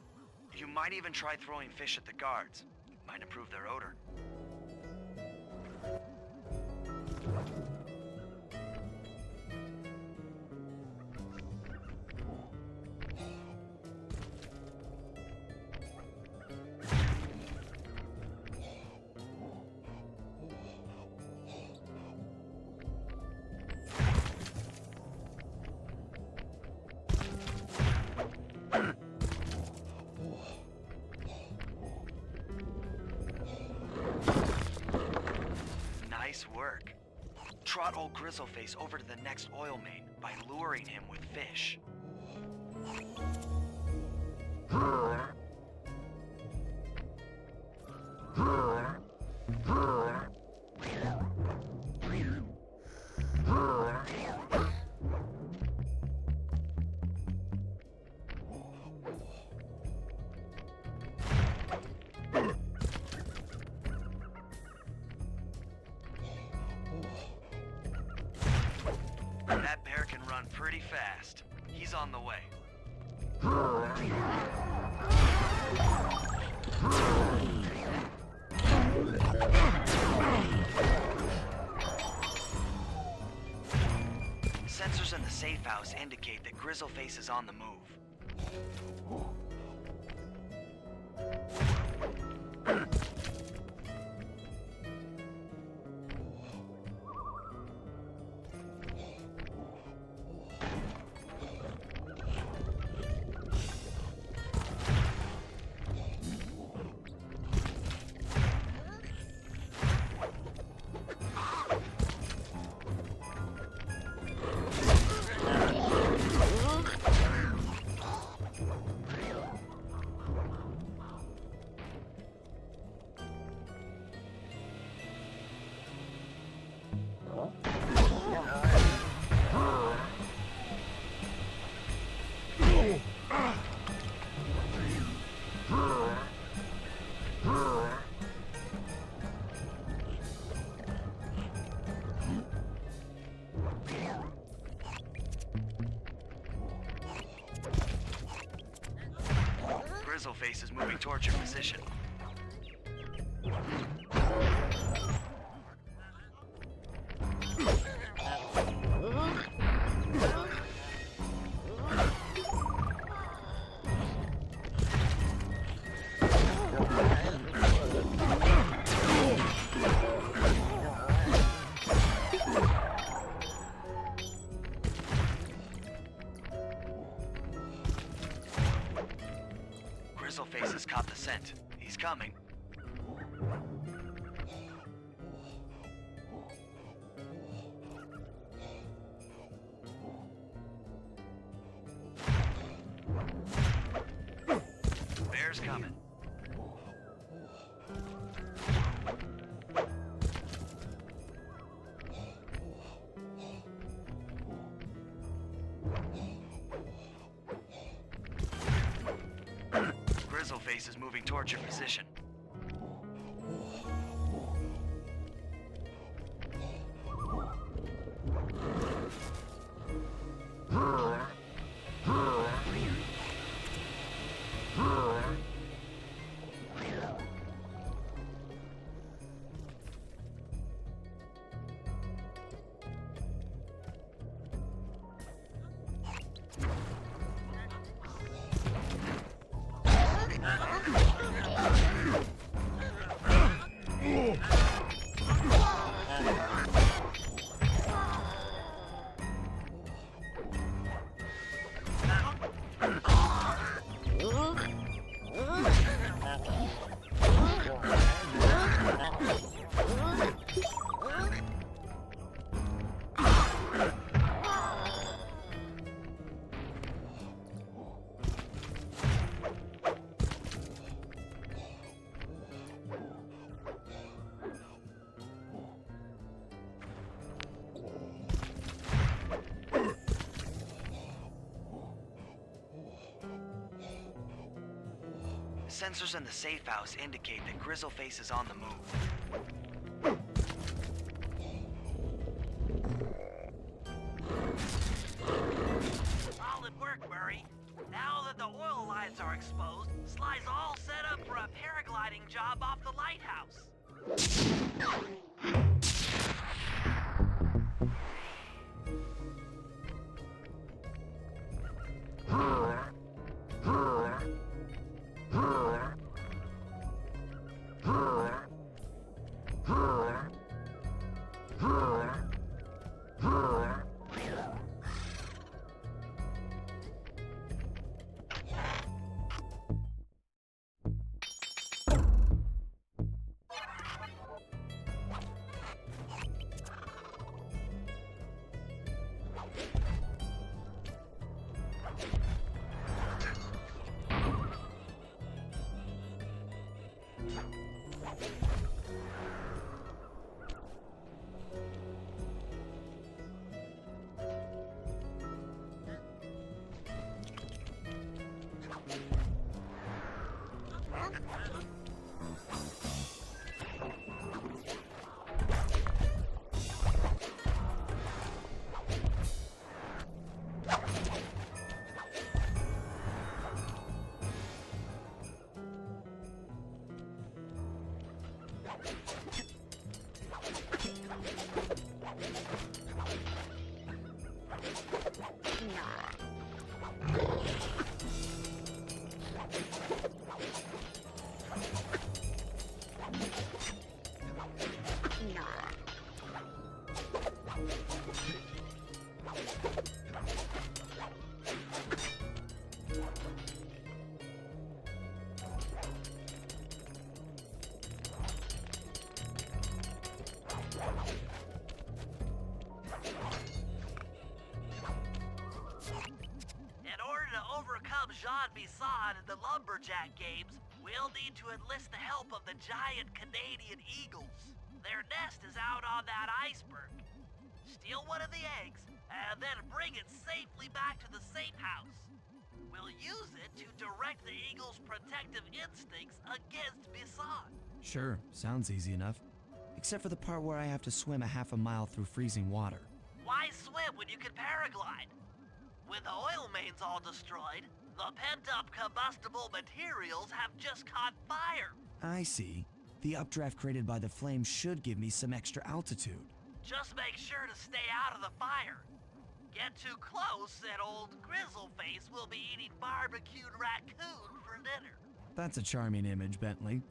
You might even try throwing fish at the guards. Might improve their odor. Nice work. Trot old Grizzleface over to the next oil main by luring him with fish. That bear can run pretty fast. He's on the way. Sensors in the safe house indicate that Grizzleface is on the move. Grizzleface is moving towards your position. has caught the scent. He's coming. Bear's coming. Grizzleface is moving towards your position. Sensors in the safe house indicate that Grizzleface is on the move. Solid work, Murray. Now that the oil lines are exposed, Sly's all set up for a paragliding job off the lighthouse. Jean Bisson in the Lumberjack games, we'll need to enlist the help of the giant Canadian eagles. Their nest is out on that iceberg. Steal one of the eggs, and then bring it safely back to the safe house. We'll use it to direct the eagle's protective instincts against Bisson. Sure, sounds easy enough. Except for the part where I have to swim a half a mile through freezing water. Why swim when you can paraglide? With the oil mains all destroyed, the pent-up combustible materials have just caught fire. I see. The updraft created by the flames should give me some extra altitude. Just make sure to stay out of the fire. Get too close and old Grizzleface will be eating barbecued raccoon for dinner. That's a charming image, Bentley.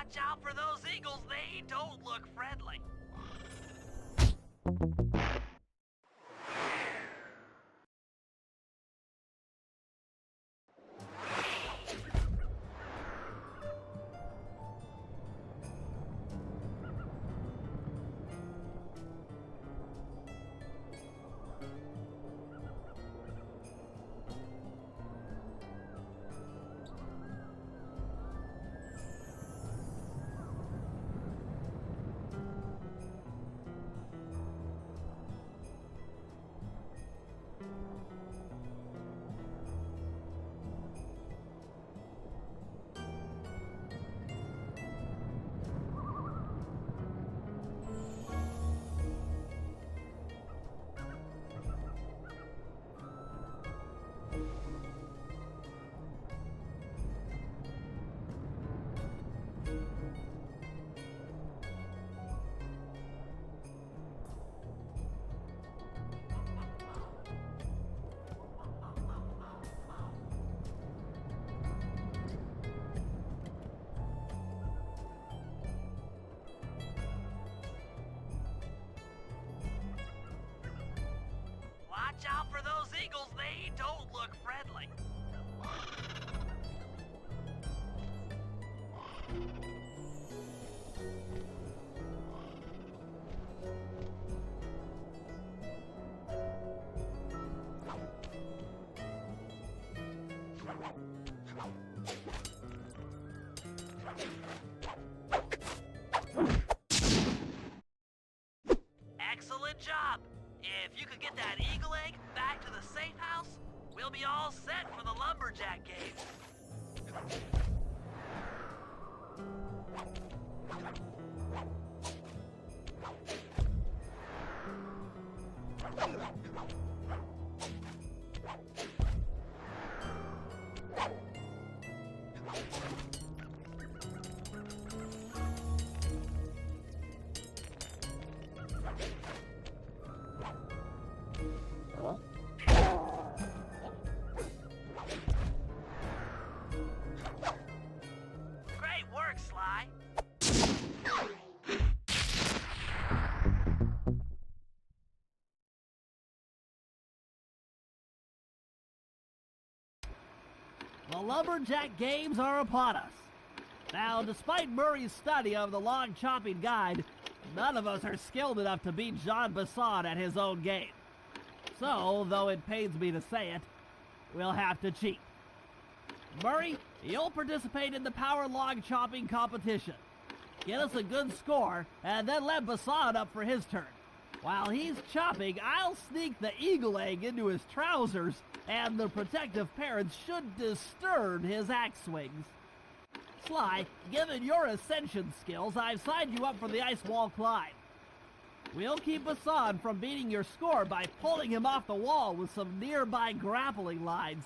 Watch out for those eagles, they don't look friendly. Watch out for those eagles, they don't look friendly. Excellent job. If you could get that eagle egg back to the safe house, we'll be all set for the lumberjack game. Great work, Sly. The Lumberjack Games are upon us. Now, despite Murray's study of the log chopping guide, none of us are skilled enough to beat Jean Basson at his own game. So, though it pains me to say it, we'll have to cheat. Murray, you'll participate in the power log chopping competition. Get us a good score, and then let Basson up for his turn. While he's chopping, I'll sneak the eagle egg into his trousers, and the protective parents should disturb his axe swings. Sly, given your ascension skills, I've signed you up for the ice wall climb. We'll keep Basson from beating your score by pulling him off the wall with some nearby grappling lines.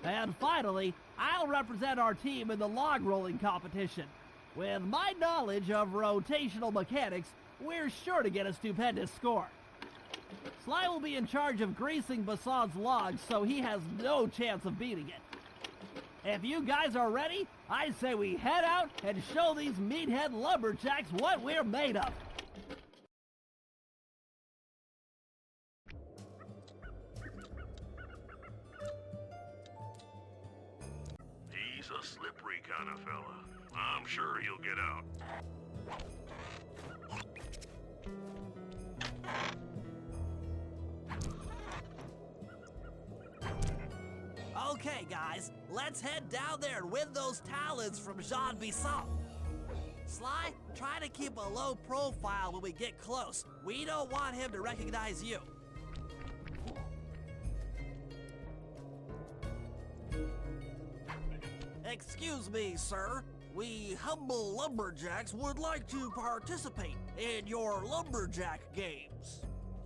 And finally, I'll represent our team in the log rolling competition. With my knowledge of rotational mechanics, we're sure to get a stupendous score. Sly will be in charge of greasing Basson's logs, so he has no chance of beating it. If you guys are ready, I say we head out and show these meathead lumberjacks what we're made of. He's a slippery kind of fella. I'm sure he'll get out. Okay, guys, let's head down there and win those talons from Jean Basson. Sly, try to keep a low profile when we get close. We don't want him to recognize you. Excuse me, sir. We humble lumberjacks would like to participate in your lumberjack games.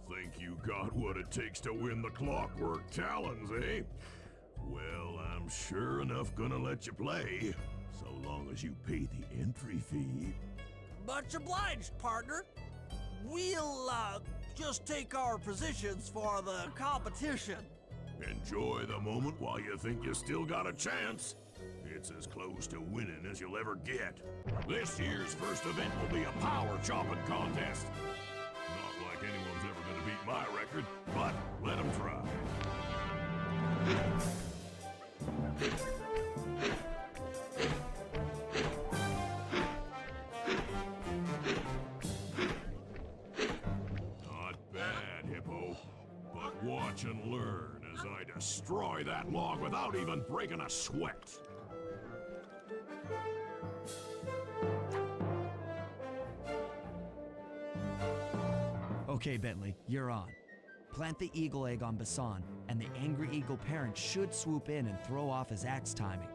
Think you got what it takes to win the Clockwork Talons, eh? Well, I'm sure enough gonna let you play, so long as you pay the entry fee. Much obliged, partner. We'll, just take our positions for the competition. Enjoy the moment while you think you still got a chance. It's as close to winning as you'll ever get. This year's first event will be a power chopping contest. Not like anyone's ever gonna beat my record, but let them try. Not bad, Hippo. But watch and learn as I destroy that log without even breaking a sweat. Okay, Bentley, you're on. Plant the eagle egg on Basan, and the angry eagle parent should swoop in and throw off his axe timing.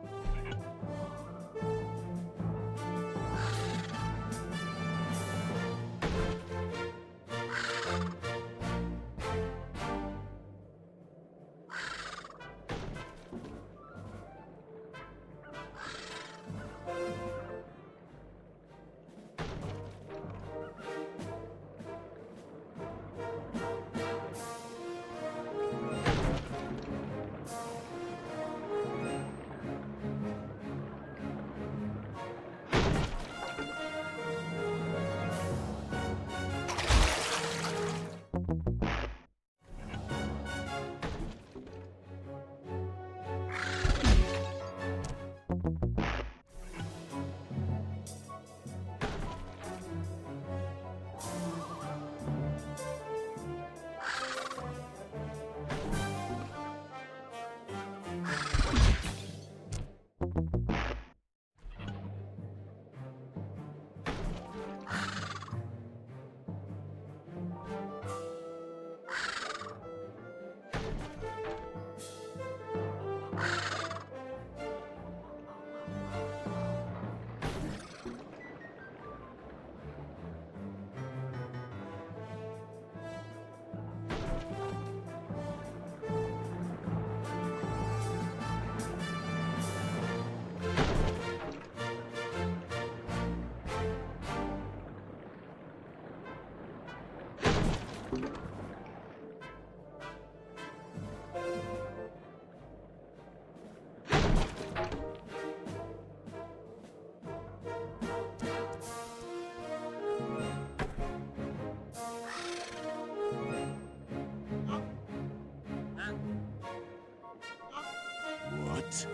What?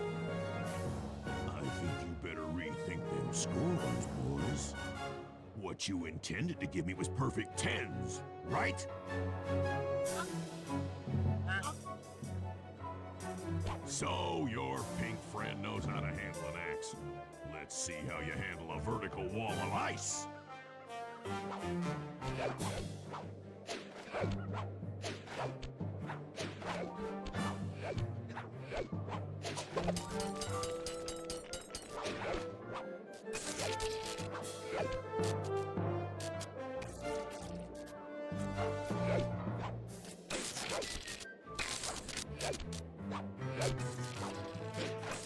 I think you better rethink them scores, boys. What you intended to give me was perfect tens, right? So your pink friend knows how to handle an axe. Let's see how you handle a vertical wall of ice.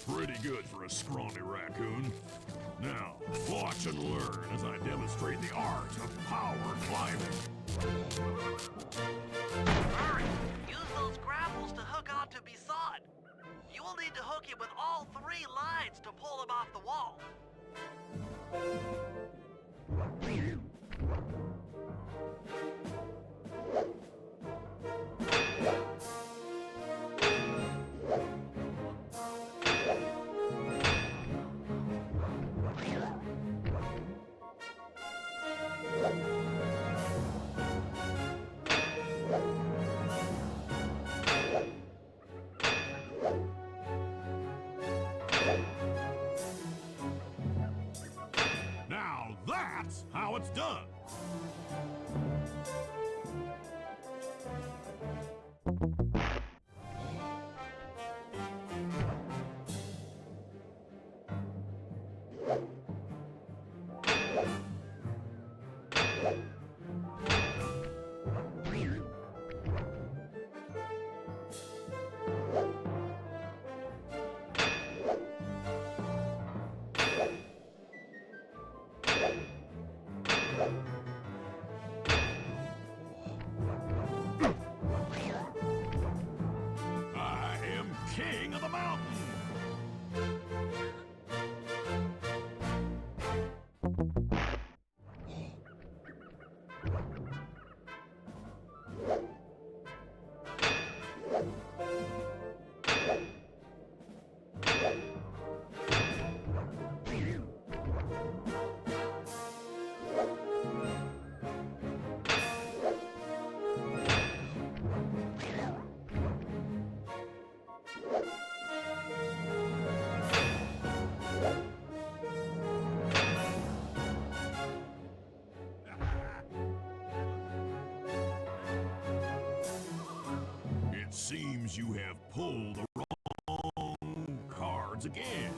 Pretty good for a scrawny raccoon. Now, watch and learn as I demonstrate the art of power climbing. Hurry! Use those grapples to hook onto Basan. You will need to hook him with all 3 lines to pull him off the wall. Now that's how it's done. I am king of the mountain. seems you have pulled the wrong cards again.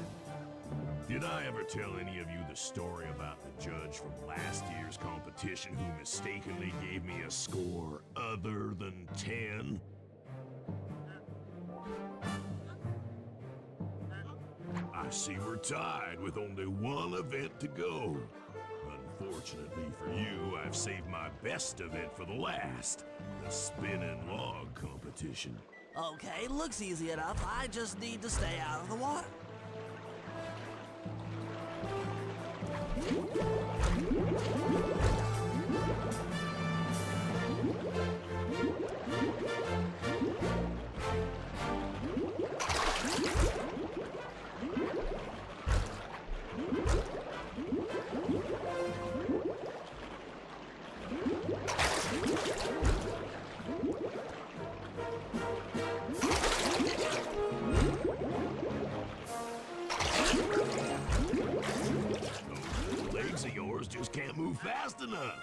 Did I ever tell any of you the story about the judge from last year's competition who mistakenly gave me a score other than 10? I see we're tied with only one event to go. Unfortunately for you, I've saved my best event for the last, the spinning log competition. Okay, looks easy enough. I just need to stay out of the water. Those legs of yours just can't move fast enough.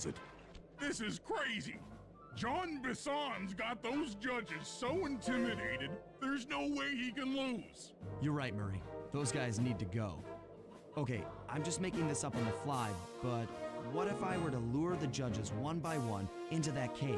It. This is crazy. John Bisson's got those judges so intimidated, there's no way he can lose. You're right, Murray. Those guys need to go. Okay, I'm just making this up on the fly, but what if I were to lure the judges one by one into that cave?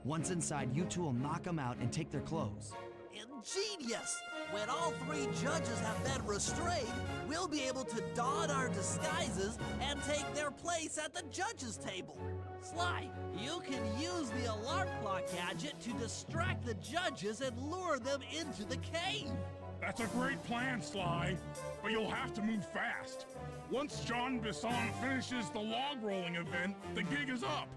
Once inside, you two will knock them out and take their clothes. Ingenious! When all three judges have been restrained, we'll be able to don our disguises and take their place at the judges' table. Sly, you can use the alarm clock gadget to distract the judges and lure them into the cave. That's a great plan, Sly, but you'll have to move fast. Once John Bisson finishes the log rolling event, the gig is up.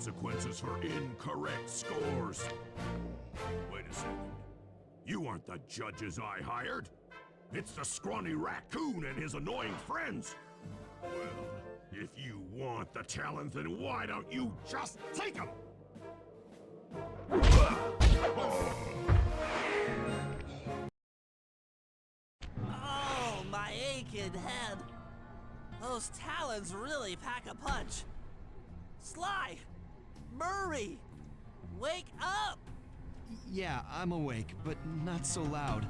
Consequences for incorrect scores. Wait a second. You aren't the judges I hired. It's the scrawny raccoon and his annoying friends. Well, if you want the talent, then why don't you just take them? Oh, my aching head. Those talons really pack a punch. Sly! Murray! Wake up! Yeah, I'm awake, but not so loud.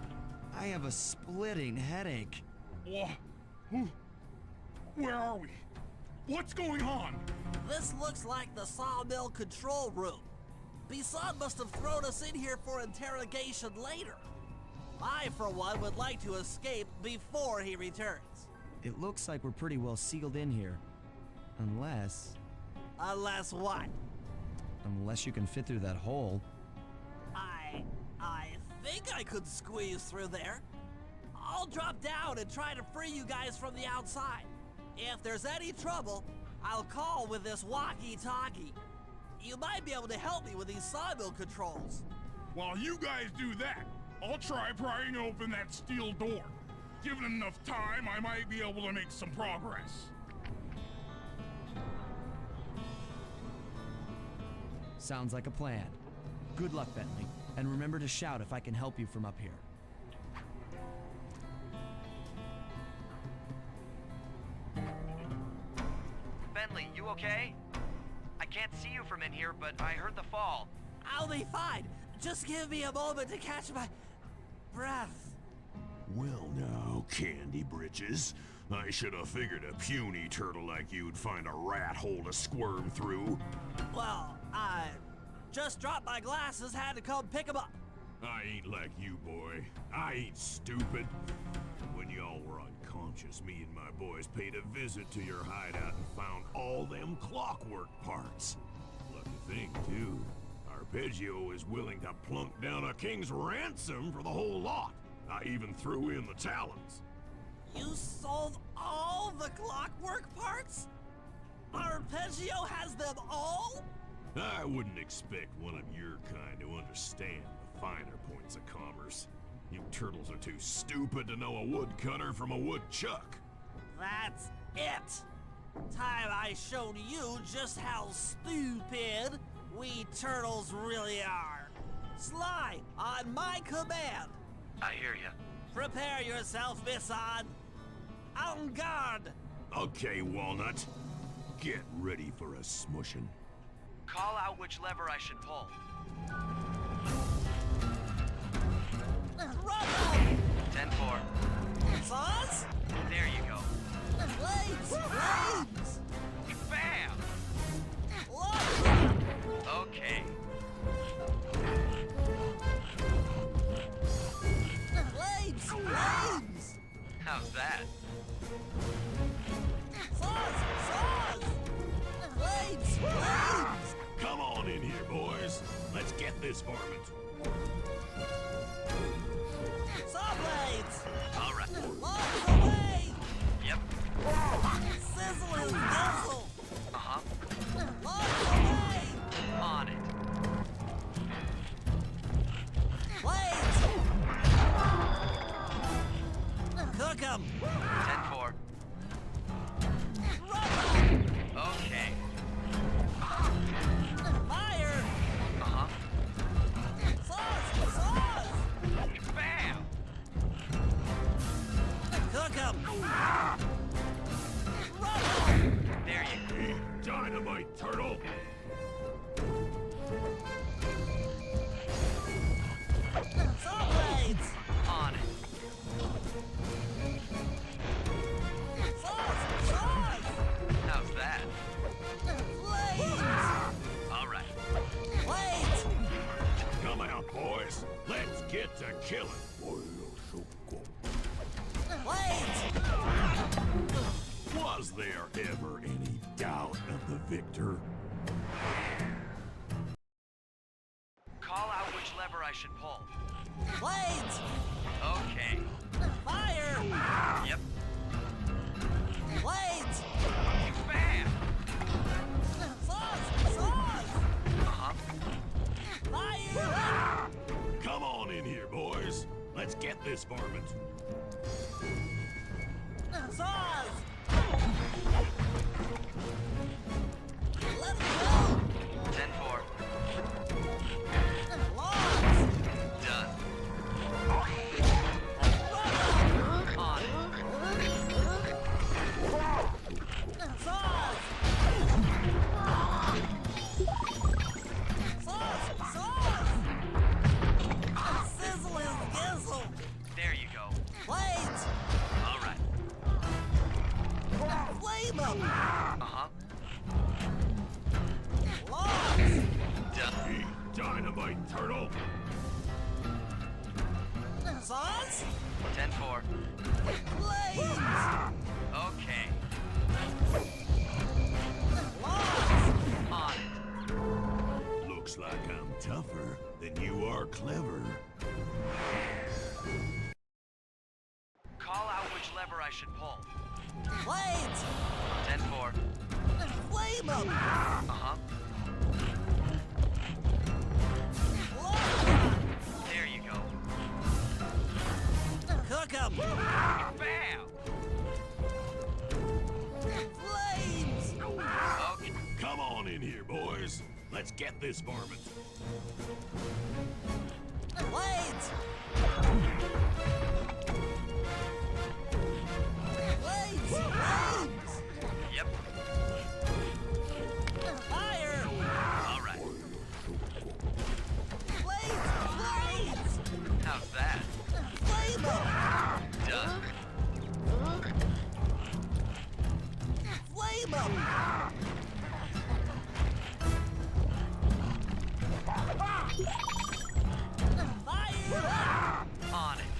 I have a splitting headache. Where are we? What's going on? This looks like the sawmill control room. Bisson must have thrown us in here for interrogation later. I, for one, would like to escape before he returns. It looks like we're pretty well sealed in here. Unless... Unless what? Unless you can fit through that hole. I think I could squeeze through there. I'll drop down and try to free you guys from the outside. If there's any trouble, I'll call with this walkie-talkie. You might be able to help me with these sawmill controls. While you guys do that, I'll try prying open that steel door. Given enough time, I might be able to make some progress. Sounds like a plan. Good luck, Bentley, and remember to shout if I can help you from up here. Bentley, you okay? I can't see you from in here, but I heard the fall. I'll be fine. Just give me a moment to catch my breath. Well now, Candy Britches. I should have figured a puny turtle like you'd find a rat hole to squirm through. Well, I just dropped my glasses, had to come pick them up. I ain't like you, boy. I ain't stupid. When y'all were unconscious, me and my boys paid a visit to your hideout and found all them clockwork parts. Lucky thing, too. Arpeggio is willing to plunk down a king's ransom for the whole lot. I even threw in the talons. You sold all the clockwork parts? Arpeggio has them all? I wouldn't expect one of your kind to understand the finer points of commerce. You turtles are too stupid to know a woodcutter from a woodchuck. That's it. Time I showed you just how stupid we turtles really are. Sly, on my command. I hear you. Prepare yourself, Bisson. En garde. Okay, Walnut. Get ready for a smushin'. Call out which lever I should pull. Run! 10-4. Saws? There you go. Blades! Blades! Bam! Look! Okay. Blades! Blades! How's that? Saws! Saws! Blades! Blades! Come on in here, boys. Let's get this varmint. Saw blades! All right. Lock away! Yep. Sizzle and nizzle! Uh-huh. Lock away! On it. Blades! Cook 'em! 10-4. Run! Okay. Fire! Uh-huh. Saws! Saws! Bam! Cook 'em! Run! There you go. Eat dynamite, turtle! Saw blades! On it. Saws! Saws! How's that? Blades! All right. Blades! Come out, boys. Let's get to killing. Blades! Was there ever any doubt of the victor? Call out which lever I should pull. Blades! Okay. Fire! Yep. Blades! Bam! Saws! Saws! Uh-huh. Fire! Come on in here, boys. Let's get this varmint. Saws! Flame 'em! Uh-huh. Lost! Eat dynamite, turtle! Sauce? 10-4. Flames! Okay. Lost! On it. Looks like I'm tougher than you are clever. Call out which lever I should pull. Blades! 10-4. Flame 'em! Uh-huh. There you go. Cook 'em! Bam! Flames! Okay. Come on in here, boys. Let's get this varmint. Blades! Blades! Flames! Yep. Fire! All right. Blades! Blades! How's that? Flame 'em! Done. Flame 'em! Fire! On it.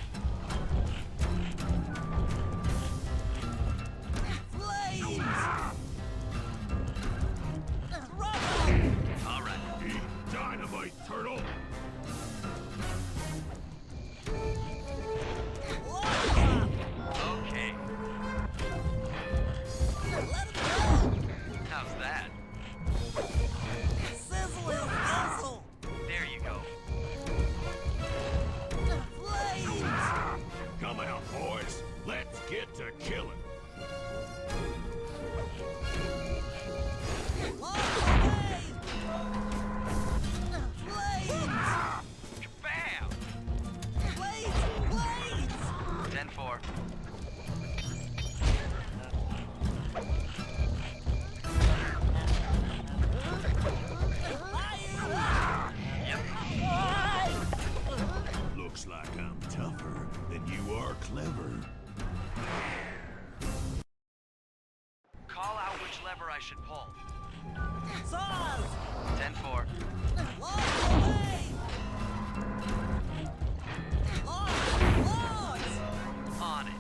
Flames! Run 'em! All right. Eat dynamite, turtle! Lock 'em! Okay. Let 'em go! How's that? Sizzle his guzzle! There you go. Flames! Come out, boys. Let's get to killing. Lock away! Flames! Bam! Blades! Blades! 10-4. Fire! Yep. Looks like I'm tougher than you are clever. Call out which lever I should pull. Saws! 10-4. Lock away! Logs! On it.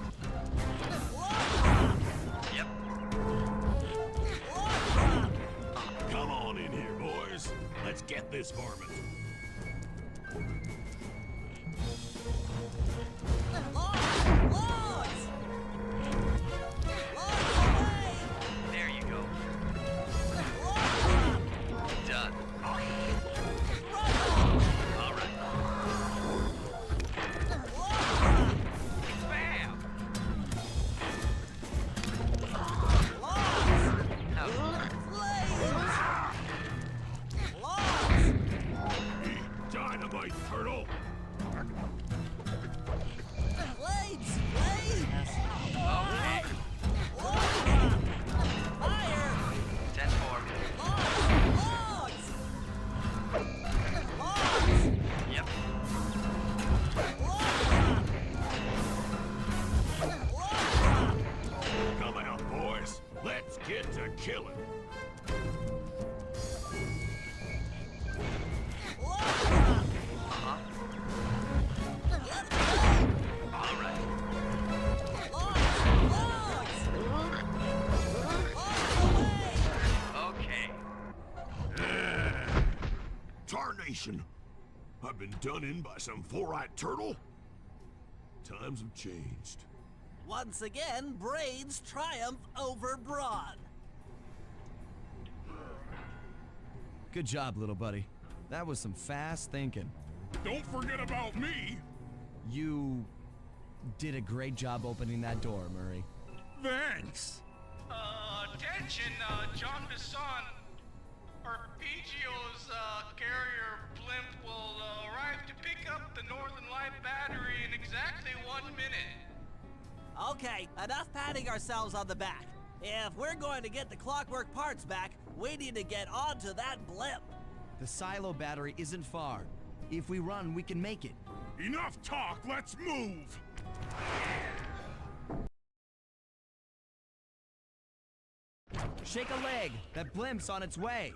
Lock! Yep. Lock! Come on in here, boys. Let's get this varmint. Logs! Lock away! There you go. Lock! Done. Run! All right. Lock! Bam! Logs! How's that? Flames! Logs! Eat dynamite, turtle! Blades! Blades! Okay. Logs! Fire! 10-4. Logs! Logs! Yep. Logs! Come out, boys. Let's get to killing. Uh-huh. All right. Okay. Tarnation! I've been done in by some four-eyed turtle? Times have changed. Once again, Braids triumph over Brawn. Good job, little buddy. That was some fast thinking. Don't forget about me! You did a great job opening that door, Murray. Thanks! Attention, John Bisson. Arpeggio's carrier blimp will arrive to pick up the Northern Light battery in exactly 1 minute. Okay, enough patting ourselves on the back. If we're going to get the Clockwork parts back, we need to get onto that blimp. The silo battery isn't far. If we run, we can make it. Enough talk, let's move! Shake a leg! That blimp's on its way!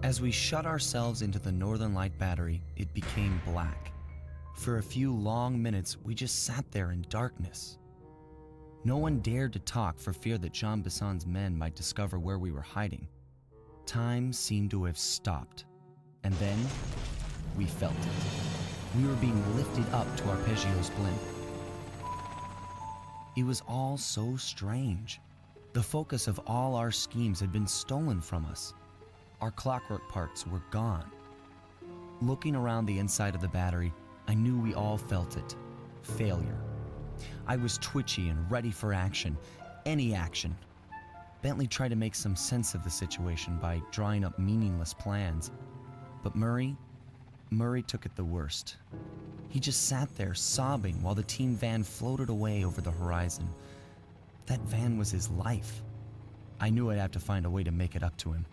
As we shut ourselves into the Northern Light Battery, it became black. For a few long minutes, we just sat there in darkness. No one dared to talk for fear that Jean Bisson's men might discover where we were hiding. Time seemed to have stopped. And then, we felt it. We were being lifted up to Arpeggio's blimp. It was all so strange. The focus of all our schemes had been stolen from us. Our clockwork parts were gone. Looking around the inside of the battery, I knew we all felt it. Failure. I was twitchy and ready for action. Any action. Bentley tried to make some sense of the situation by drawing up meaningless plans. But Murray took it the worst. He just sat there sobbing while the team van floated away over the horizon. That van was his life. I knew I'd have to find a way to make it up to him.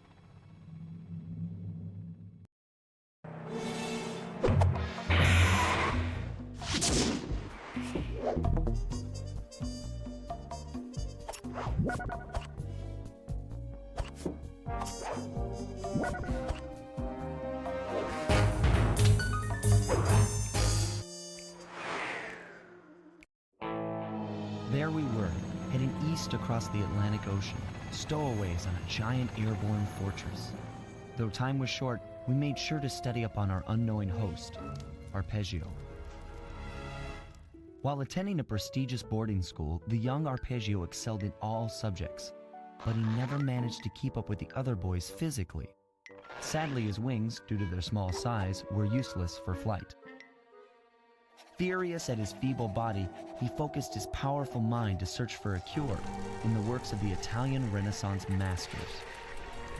There we were, heading east across the Atlantic Ocean, stowaways on a giant airborne fortress. Though time was short, we made sure to study up on our unknowing host, Arpeggio. While attending a prestigious boarding school, the young Arpeggio excelled in all subjects, but he never managed to keep up with the other boys physically. Sadly, his wings, due to their small size, were useless for flight. Furious at his feeble body, he focused his powerful mind to search for a cure in the works of the Italian Renaissance masters.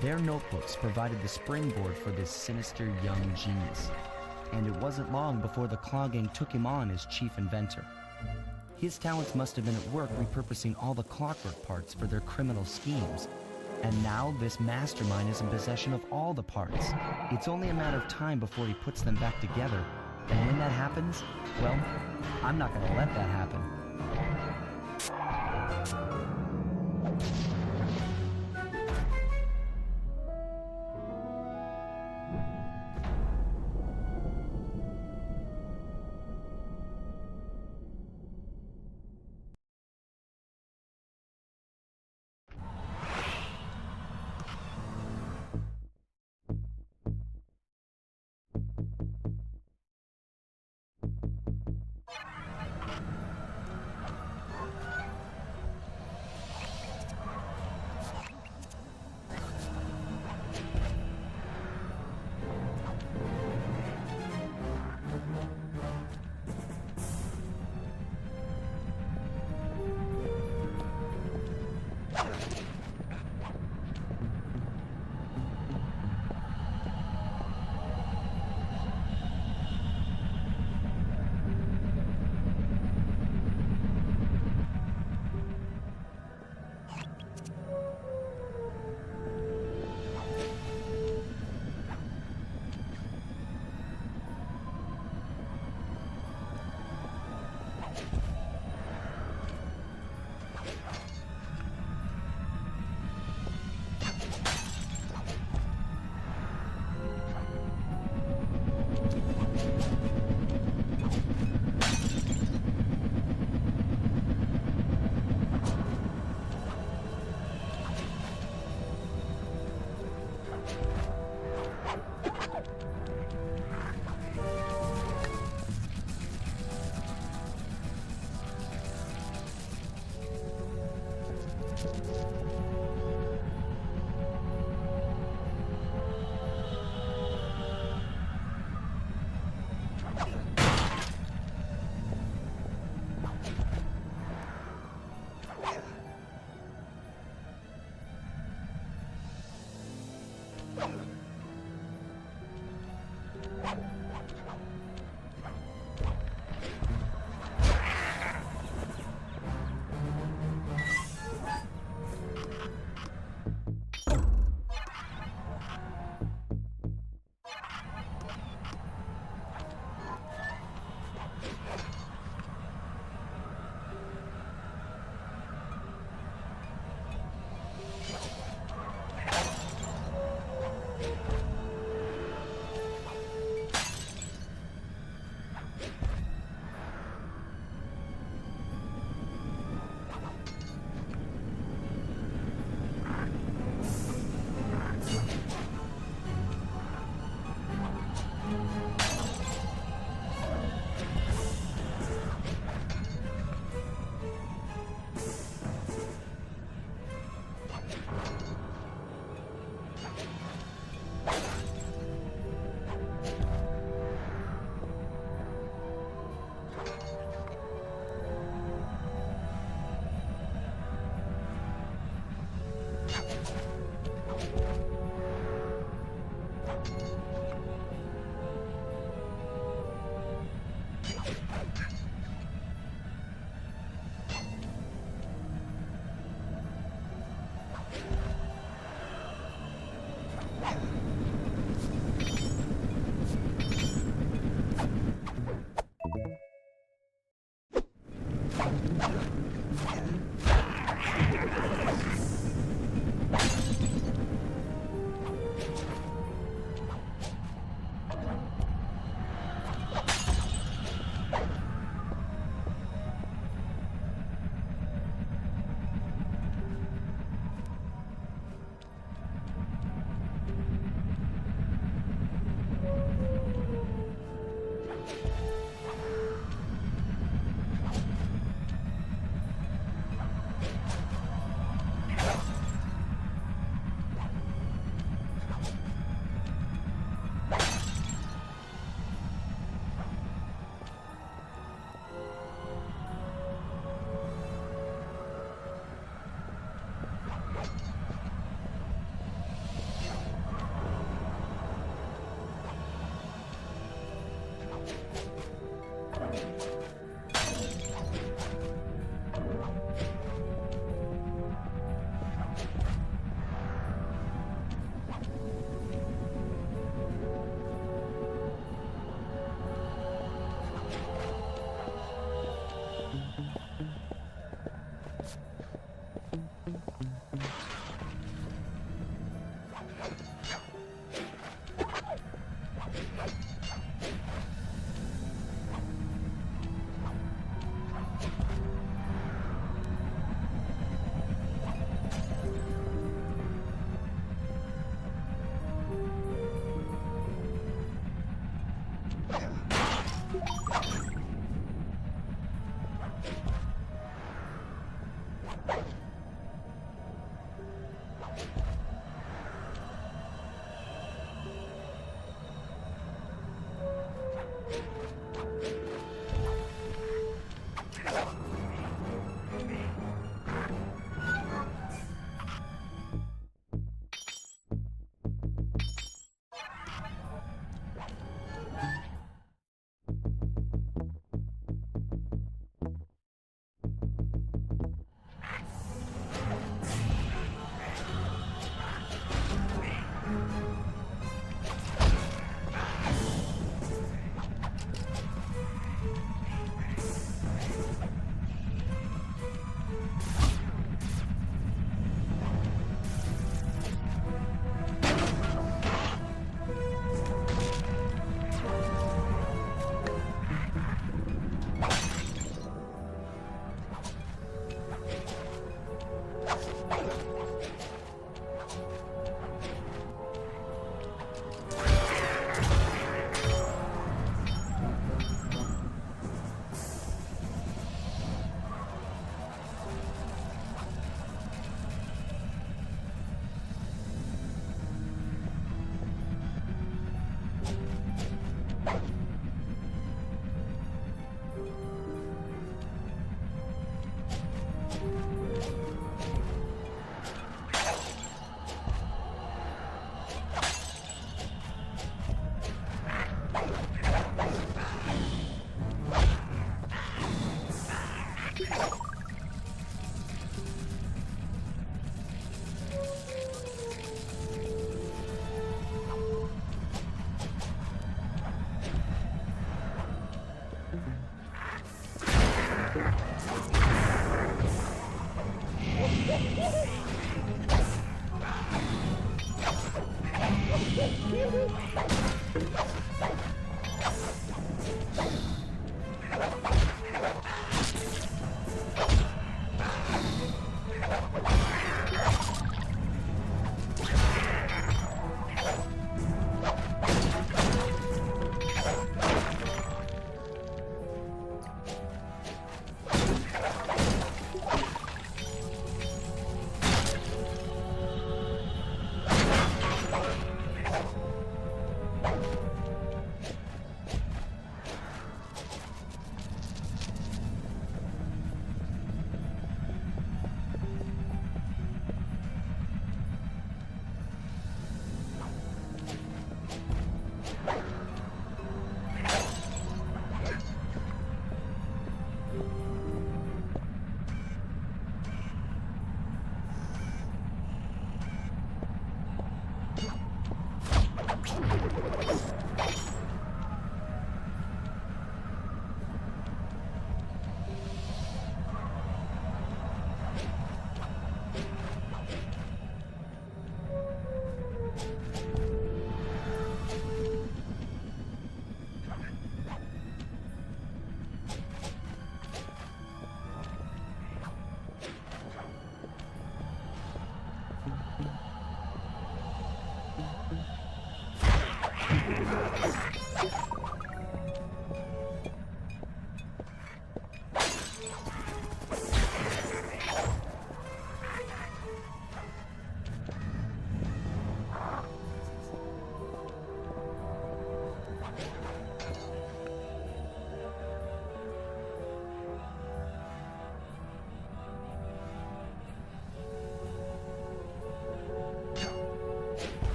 Their notebooks provided the springboard for this sinister young genius, and it wasn't long before the Claw Gang took him on as chief inventor. His talents must have been at work repurposing all the clockwork parts for their criminal schemes, and now this mastermind is in possession of all the parts. It's only a matter of time before he puts them back together. And when that happens, well, I'm not gonna let that happen.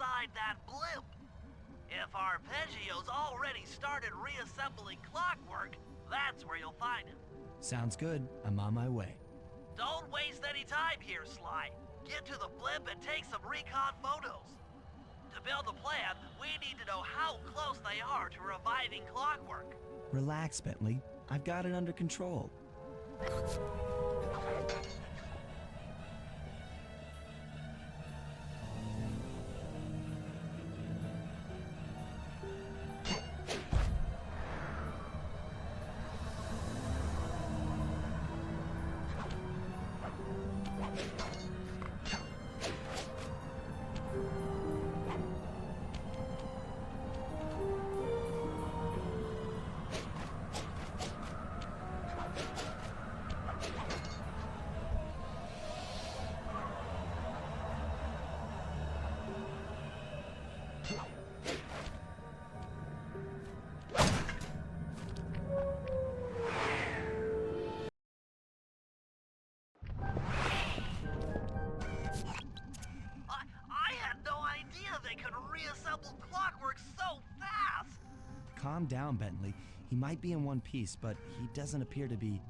inside that blimp. If Arpeggio's already started reassembling Clockwork, that's where you'll find him. Sounds good. I'm on my way. Don't waste any time here, Sly. Get to the blimp and take some recon photos. To build a plan, we need to know how close they are to reviving Clockwork. Relax, Bentley. I've got it under control. Calm down, Bentley. He might be in one piece, but he doesn't appear to be,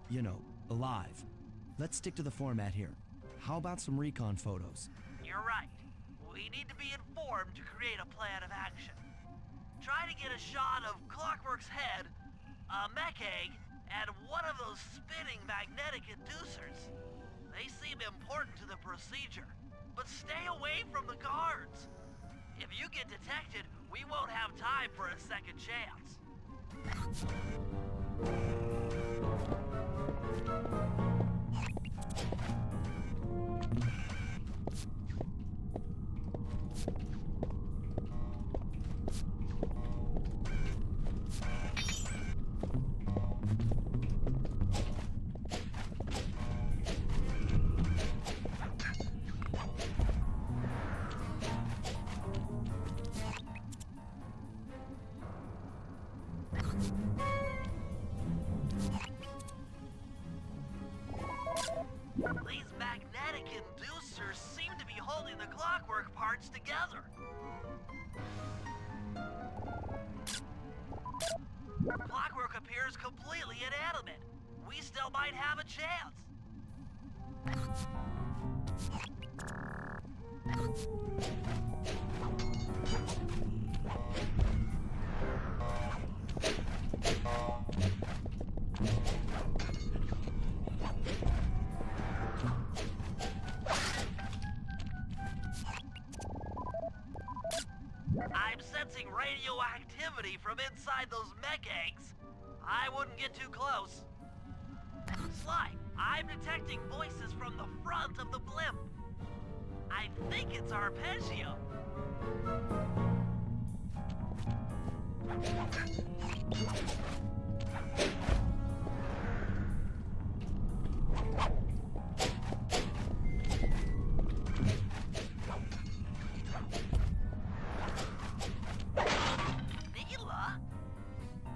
you know, alive. Let's stick to the format here. How about some recon photos? You're right. We need to be informed to create a plan of action. Try to get a shot of Clockwork's head, a mech egg, and one of those spinning magnetic inducers. They seem important to the procedure, but stay away from the guards. If you get detected, we won't have time for a second chance. These magnetic inducers seem to be holding the Clockwork parts together. Clockwork appears completely inanimate. We still might have a chance. I'm sensing radioactivity from inside those mech eggs. I wouldn't get too close. Sly, I'm detecting voices from the front of the blimp. I think it's Arpeggio.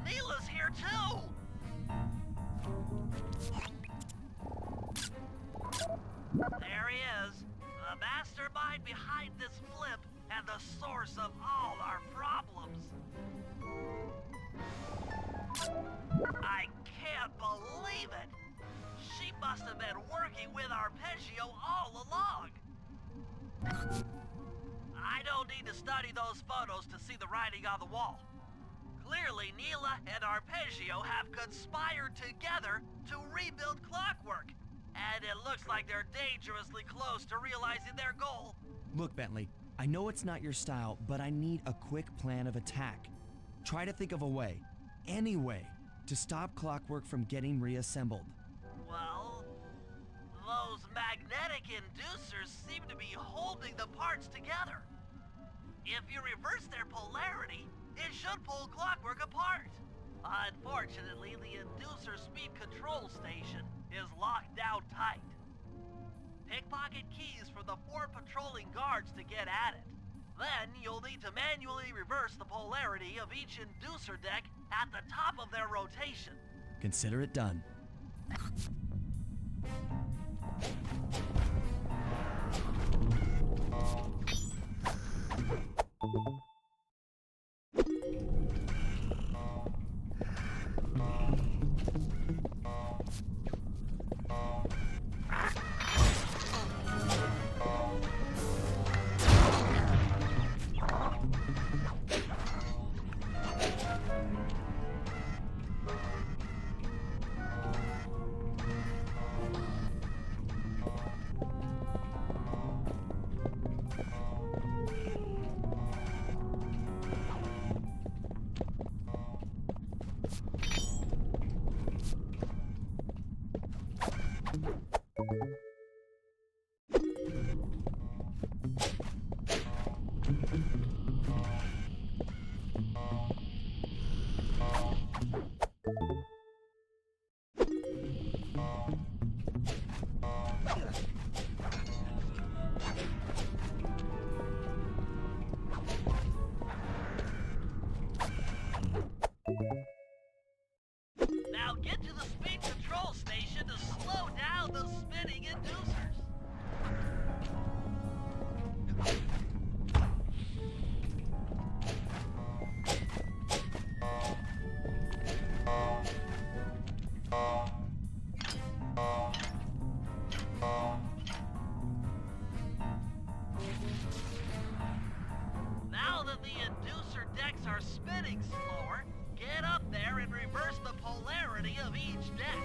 Neela's here too! There he is, the mastermind behind this flip and the source of all our problems. I can't believe it! She must have been working with Arpeggio all along. I don't need to study those photos to see the writing on the wall. Clearly, Neela and Arpeggio have conspired together to rebuild Clockwork. And it looks like they're dangerously close to realizing their goal. Look, Bentley, I know it's not your style, but I need a quick plan of attack. Try to think of a way, any way, to stop Clockwork from getting reassembled. Well, those magnetic inducers seem to be holding the parts together. If you reverse their polarity, it should pull Clockwork apart. Unfortunately, the inducer speed control station is locked down tight. Pickpocket keys for the 4 patrolling guards to get at it. Then you'll need to manually reverse the polarity of each inducer deck at the top of their rotation. Consider it done. Now get to the speed control station to slow down those spinning inducers. Now that the inducer decks are spinning slower, get up there and reverse the polarity of each deck.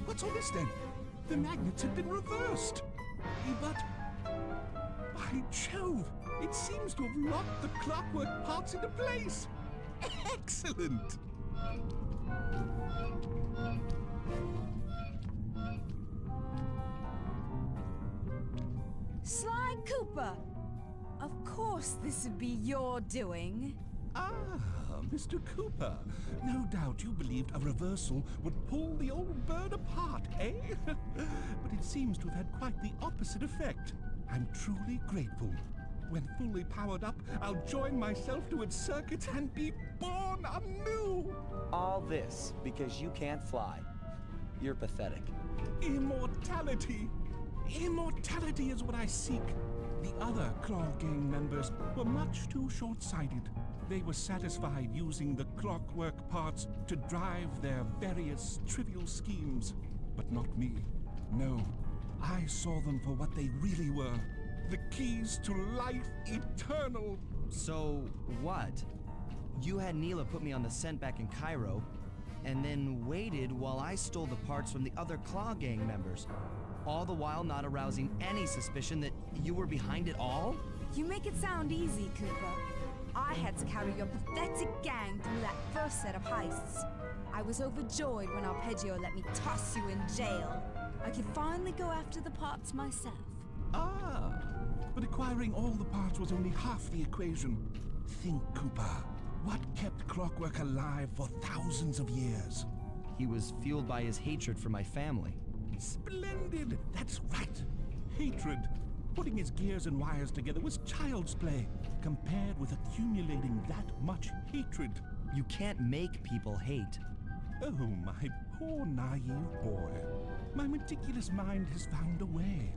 What's all this then? The magnets have been reversed. But, by Jove, it seems to have locked the clockwork parts into place. Excellent! Sly Cooper! Of course this would be your doing. Ah, Mr. Cooper. No doubt you believed a reversal would pull the old bird apart, eh? But it seems to have had quite the opposite effect. I'm truly grateful. When fully powered up, I'll join myself to its circuits and be born anew! All this because you can't fly. You're pathetic. Immortality! Immortality is what I seek. The other Claw Gang members were much too short-sighted. They were satisfied using the clockwork parts to drive their various trivial schemes. But not me. No, I saw them for what they really were. The keys to life eternal. So, what? You had Neela put me on the scent back in Cairo, and then waited while I stole the parts from the other Claw Gang members, all the while not arousing any suspicion that you were behind it all? You make it sound easy, Cooper. I had to carry your pathetic gang through that first set of heists. I was overjoyed when Arpeggio let me toss you in jail. I could finally go after the parts myself. Ah, but acquiring all the parts was only half the equation. Think, Cooper. What kept Clockwork alive for thousands of years? He was fueled by his hatred for my family. Splendid! That's right! Hatred. Putting his gears and wires together was child's play, compared with accumulating that much hatred. You can't make people hate. Oh, my poor naive boy. My meticulous mind has found a way.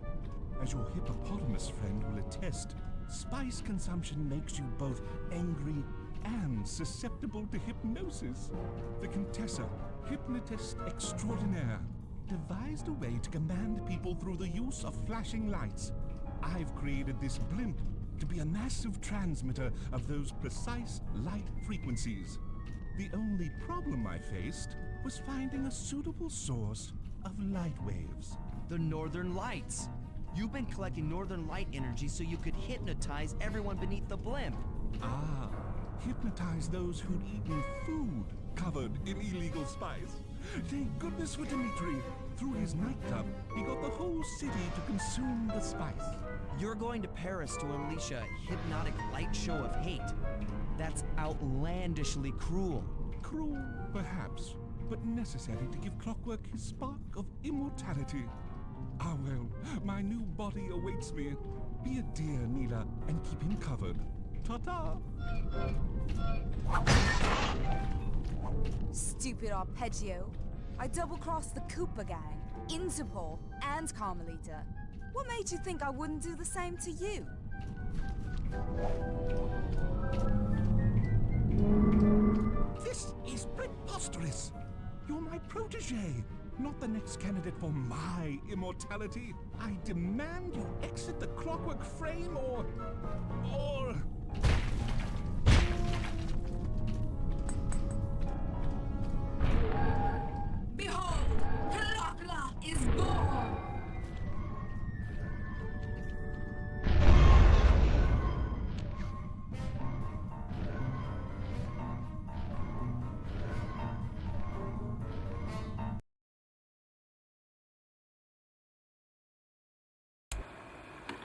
As your hippopotamus friend will attest, spice consumption makes you both angry and susceptible to hypnosis. The Contessa, hypnotist extraordinaire, devised a way to command people through the use of flashing lights. I've created this blimp to be a massive transmitter of those precise light frequencies. The only problem I faced was finding a suitable source of light waves. The Northern Lights. You've been collecting Northern Light energy so you could hypnotize everyone beneath the blimp. Ah, hypnotize those who'd eaten food covered in illegal spice. Thank goodness for Dimitri. Through his nightclub, he got the whole city to consume the spice. You're going to Paris to unleash a hypnotic light show of hate. That's outlandishly cruel. Cruel, perhaps, but necessary to give Clockwork his spark of immortality. Ah well, my new body awaits me. Be a dear, Neela, and keep him covered. Ta-ta! Stupid Arpeggio. I double-crossed the Cooper gang, Interpol, and Carmelita. What made you think I wouldn't do the same to you? This is preposterous! You're my protege, not the next candidate for my immortality. I demand you exit the Clockwork frame or... Behold, Kalakla is born!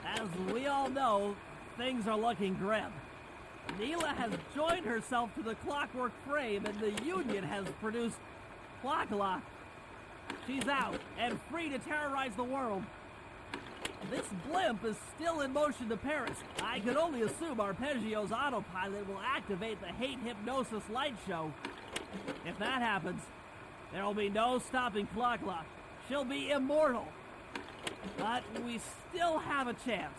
As we all know, things are looking grim. Neela has joined herself to the Clockwork frame and the Union has produced Clockla. She's out and free to terrorize the world. This blimp is still in motion to Paris. I could only assume Arpeggio's autopilot will activate the hate hypnosis light show. If that happens, there will be no stopping Clockla. She'll be immortal. But we still have a chance.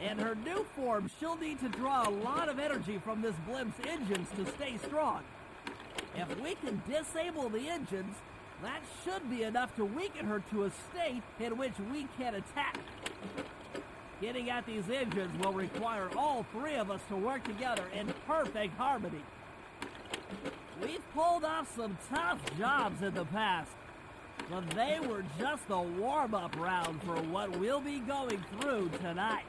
In her new form, she'll need to draw a lot of energy from this blimp's engines to stay strong. If we can disable the engines, that should be enough to weaken her to a state in which we can attack. Getting at these engines will require all three of us to work together in perfect harmony. We've pulled off some tough jobs in the past, but they were just the warm-up round for what we'll be going through tonight.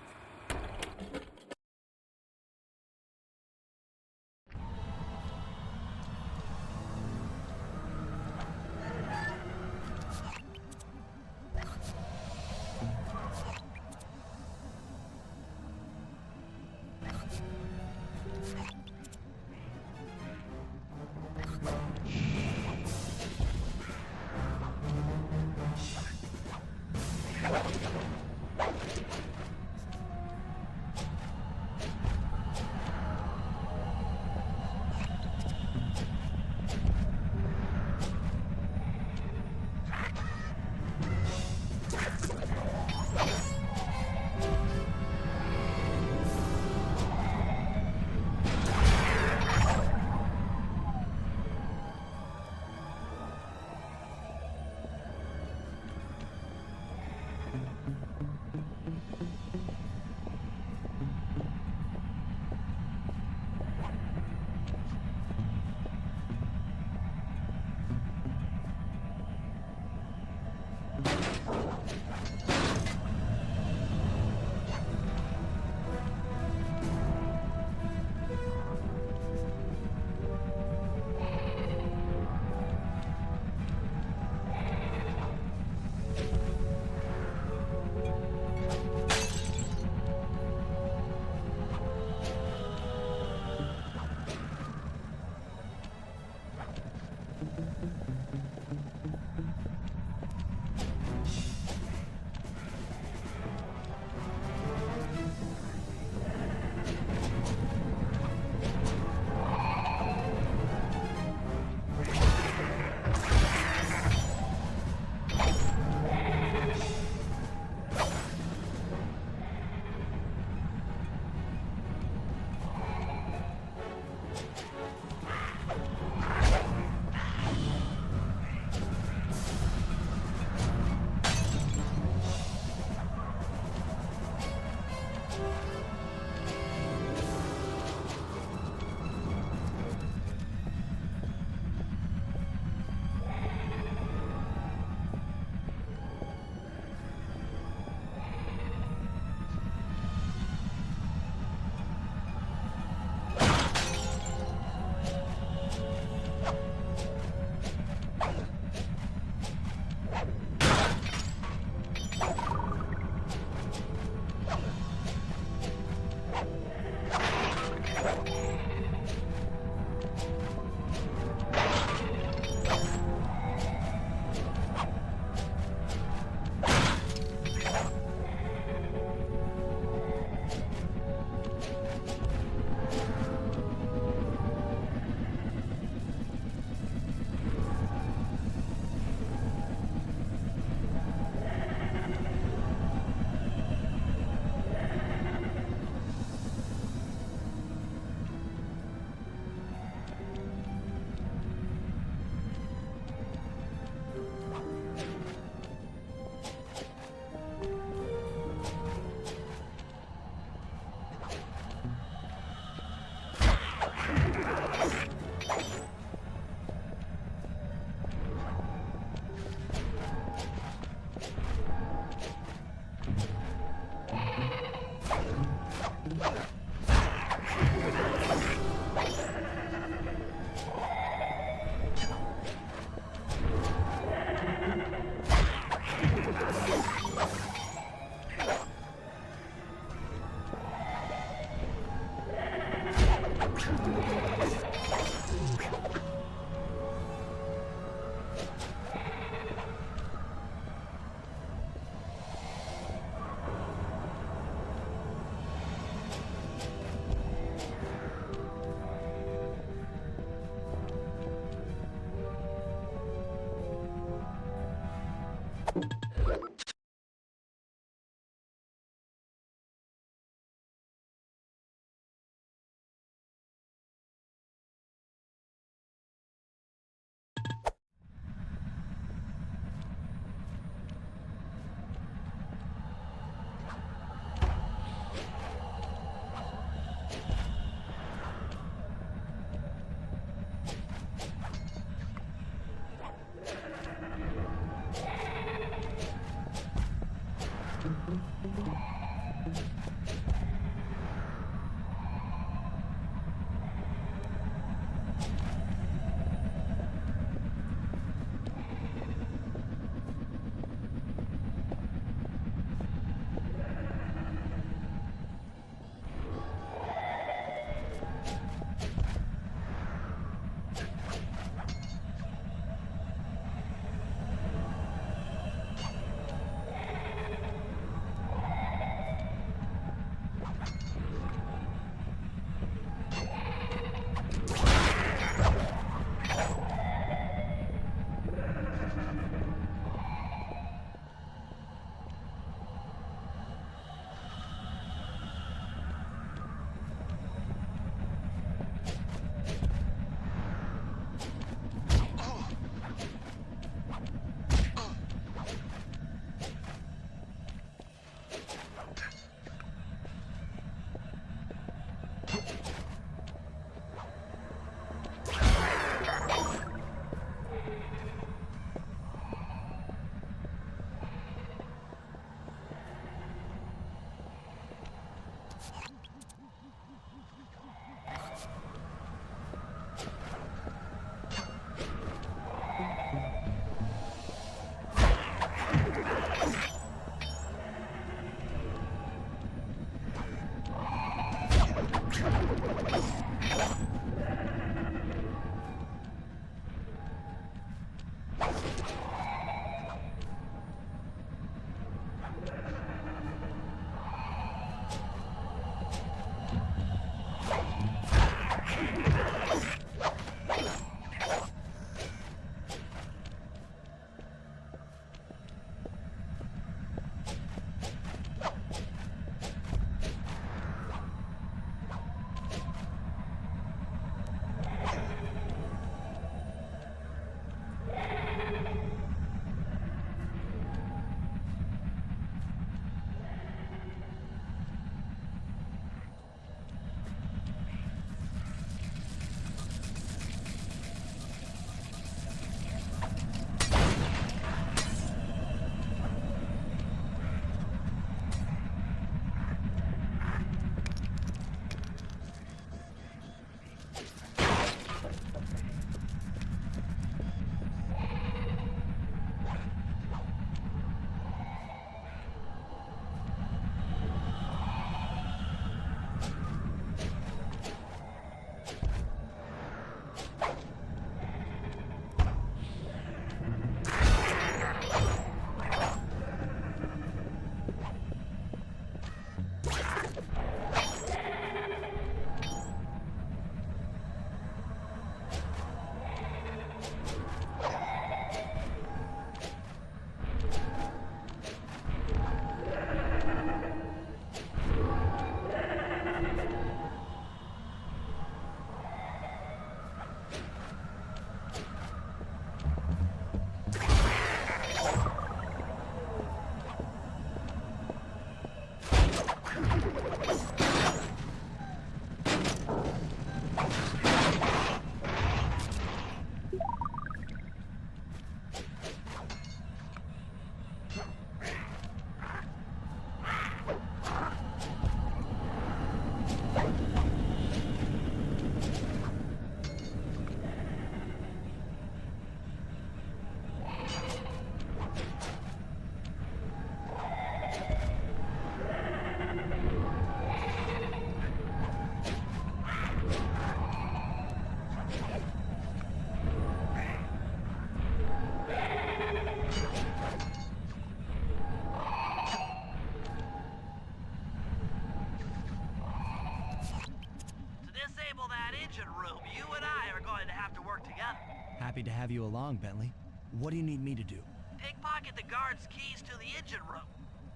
engine room. You and I are going to have to work together. Happy to have you along, Bentley. What do you need me to do? Pickpocket the guard's keys to the engine room.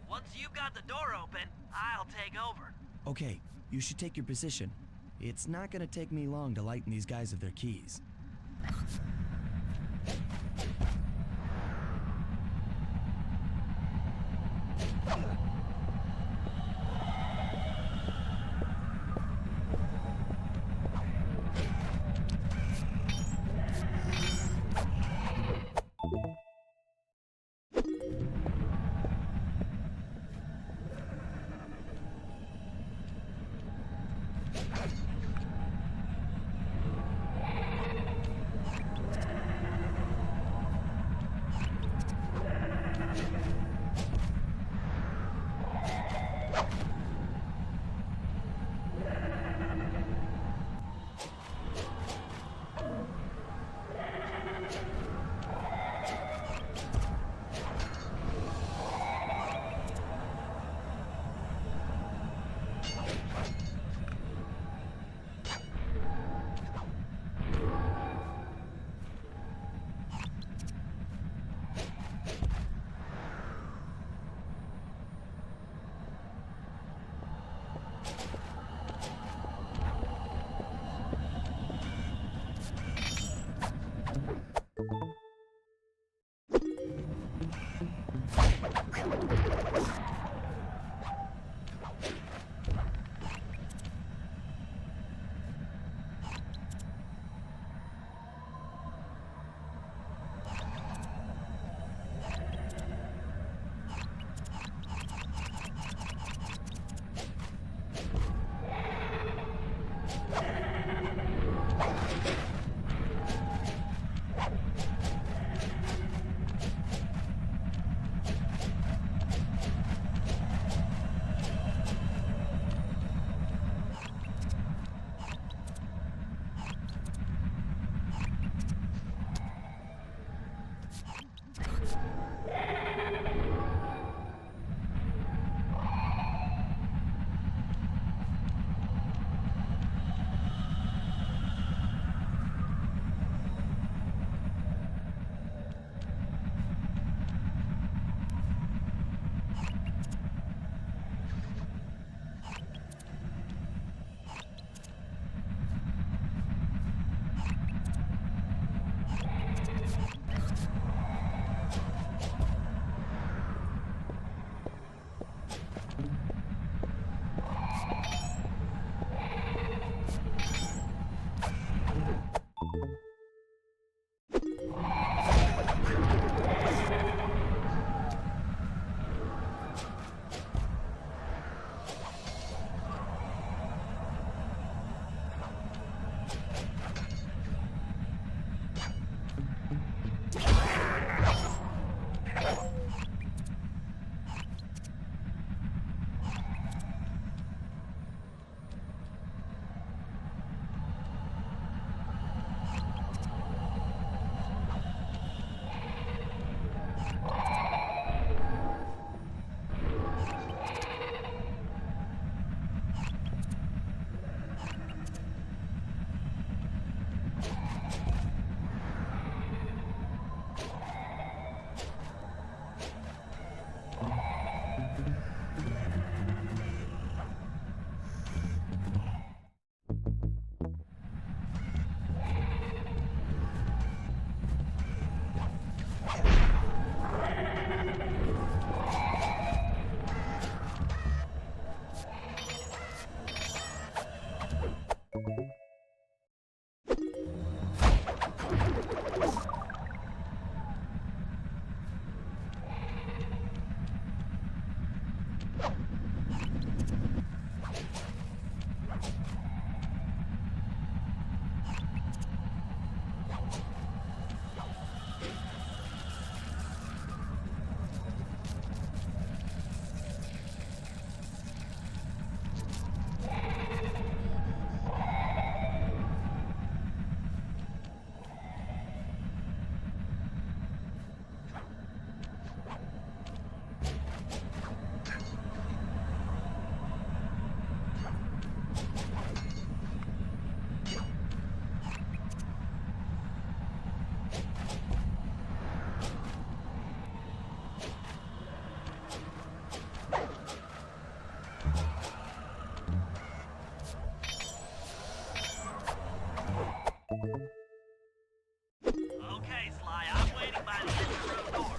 Once you've got the door open, I'll take over. Okay, you should take your position. It's not gonna take me long to lighten these guys of their keys. Okay, Sly, I'm waiting by the engine room door.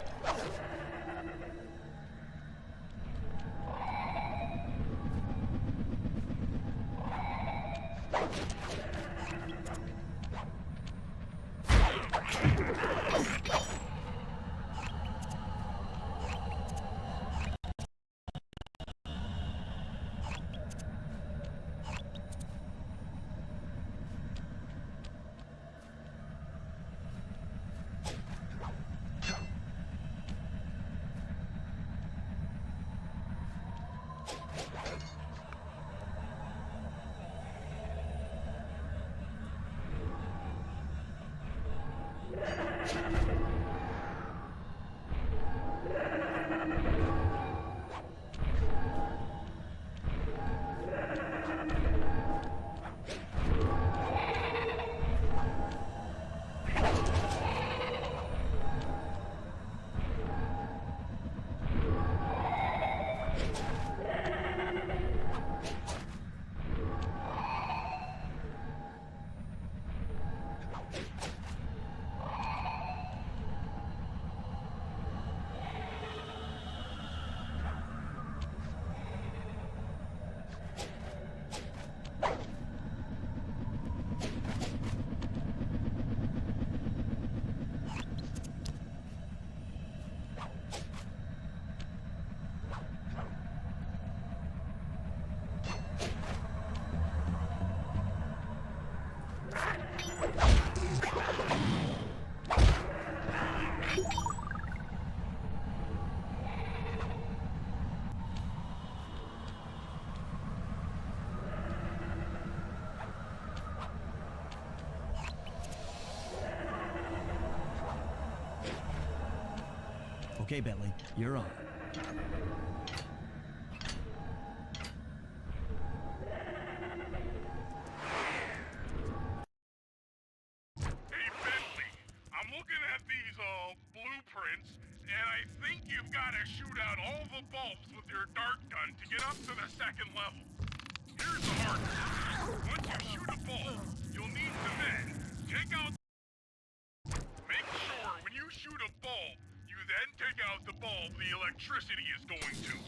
Okay, Bentley, you're on. Hey, Bentley, I'm looking at these, blueprints, and I think you've got to shoot out all the bulbs with your dart gun to get up to the second level. Here's the hard part. Once you shoot a bulb, you'll need to then take out... Make sure when you shoot a bulb, you then take out the bulb the electricity is going to.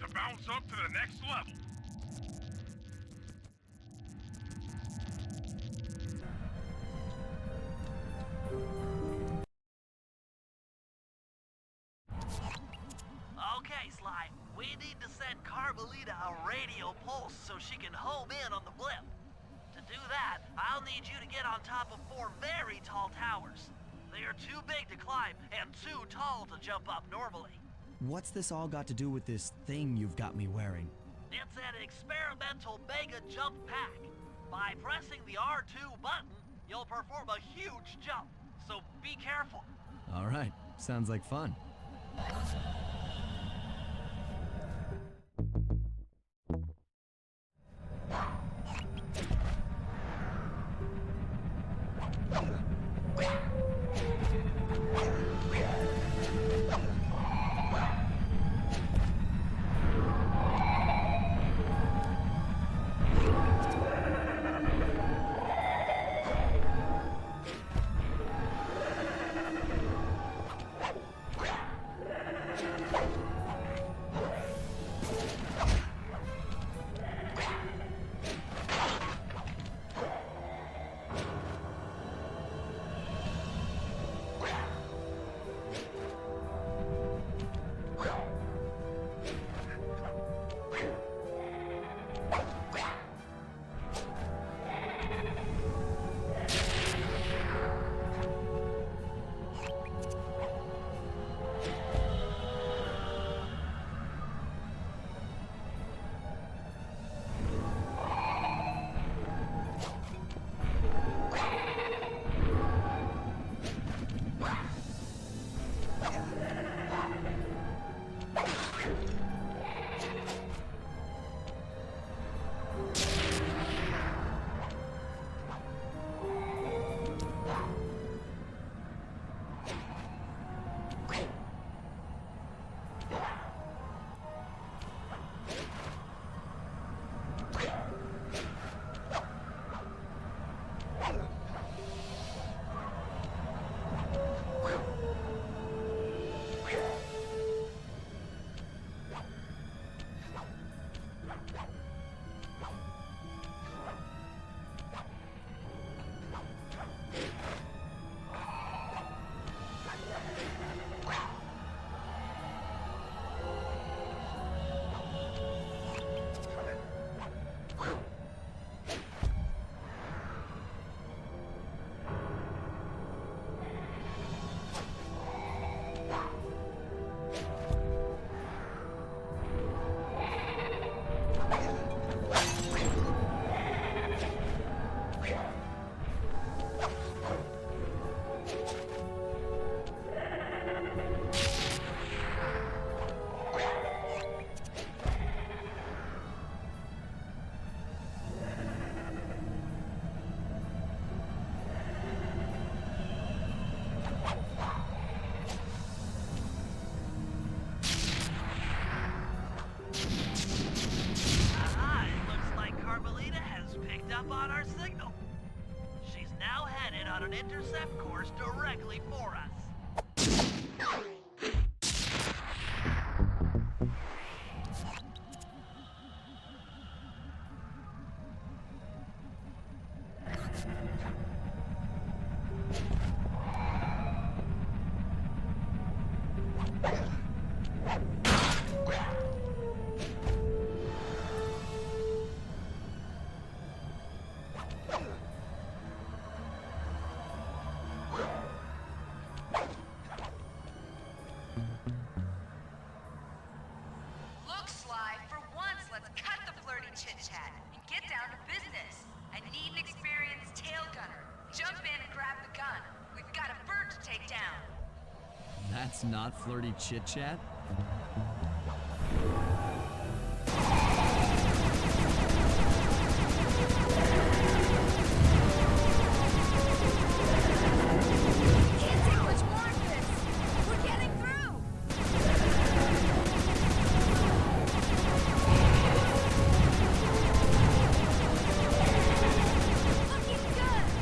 To bounce up to the next level. radio pulse so she can home in on the blimp. To do that, I'll need you to get on top of 4 very tall towers. They are too big to climb and too tall to jump up normally. What's this all got to do with this thing you've got me wearing? It's an experimental mega jump pack. By pressing the R2 button, you'll perform a huge jump, so be careful. All right, sounds like fun. an intercept course directly for us. Look, Sly, for once, let's cut the flirty chit-chat and get down to business. I need an experienced tail gunner. Jump in and grab the gun. We've got a bird to take down. That's not flirty chit-chat? Can't take much more of this. We're getting through. Looking good.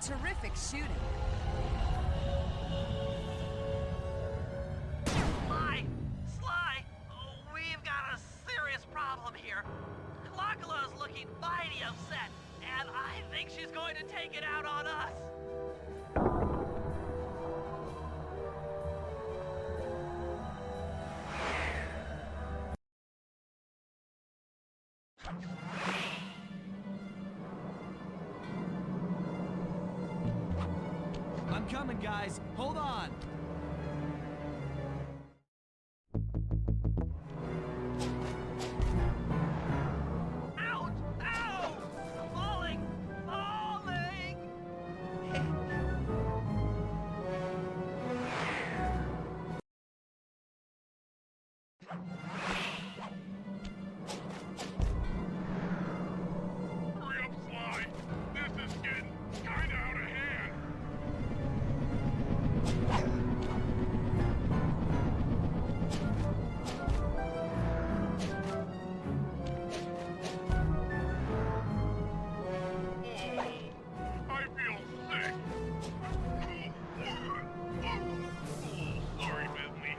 some terrific shooting. Sly, we've got a serious problem here. Clockula's looking mighty upset, and I think she's going to take it out on us. I'm coming, guys. Hold on. Ouch! Ow! Falling! Falling! Hurry up, Sly. This is getting kinda out of hand. I feel sick. Sorry, Bentley.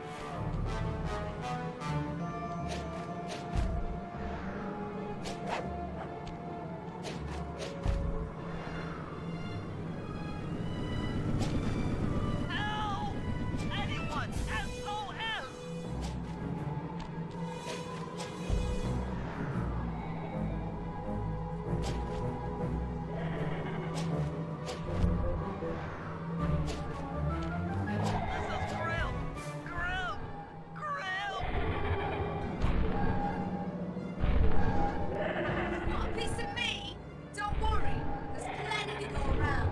Help! Anyone! SOS! This is Grill! Grill! Grill! Want a piece of me? Don't worry, there's plenty to go around.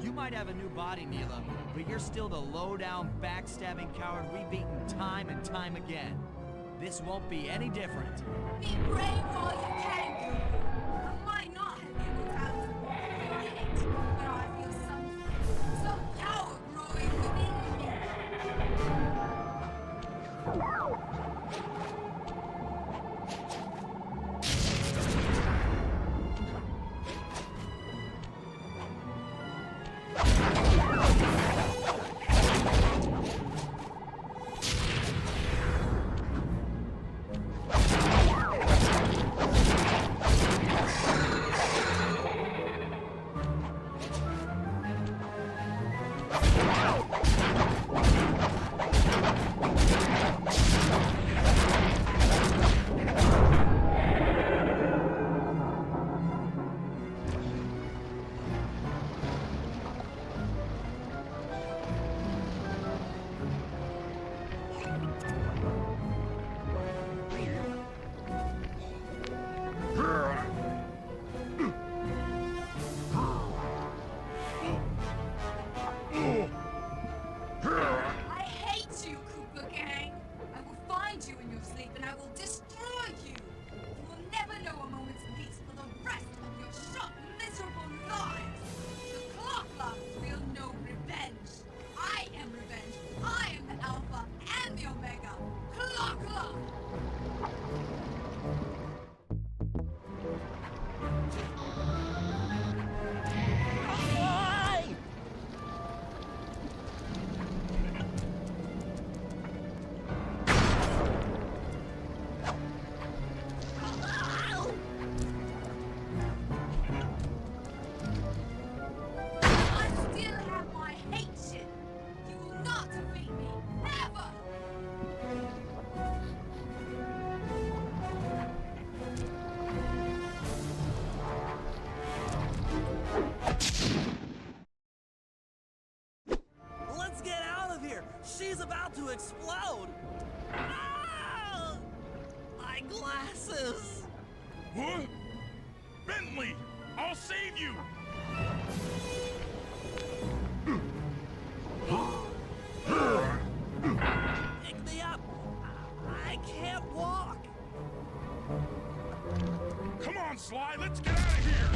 You might have a new body, Neela, but you're still the low-down, backstabbing coward we've beaten time and time again. This won't be any different. Be brave while you can, Google. I might not have been without your hate, but I feel some power growing within me. I hate you, Cooper Gang. I will find you in your sleep and I will destroy you. You will never know a moment's peace for the rest of your short, miserable lives. The Clockla will know revenge. I am revenge. I am the Alpha and the Omega. Clockla! I still have my hate shit. You will not defeat me. Ever! Let's get out of here! She's about to explode! Ah! My glasses! What? Bentley! I'll save you! Pick me up! I can't walk! Come on, Sly, let's get out of here!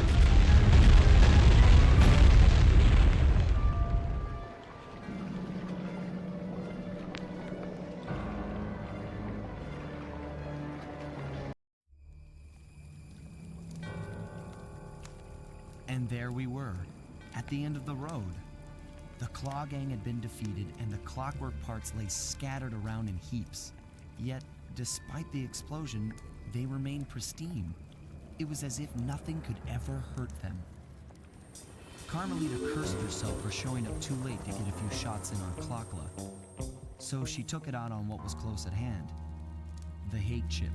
And there we were, at the end of the road. The Claw Gang had been defeated, and the clockwork parts lay scattered around in heaps. Yet, despite the explosion, they remained pristine. It was as if nothing could ever hurt them. Carmelita cursed herself for showing up too late to get a few shots in on Clockla. So she took it out on what was close at hand, the hate chip.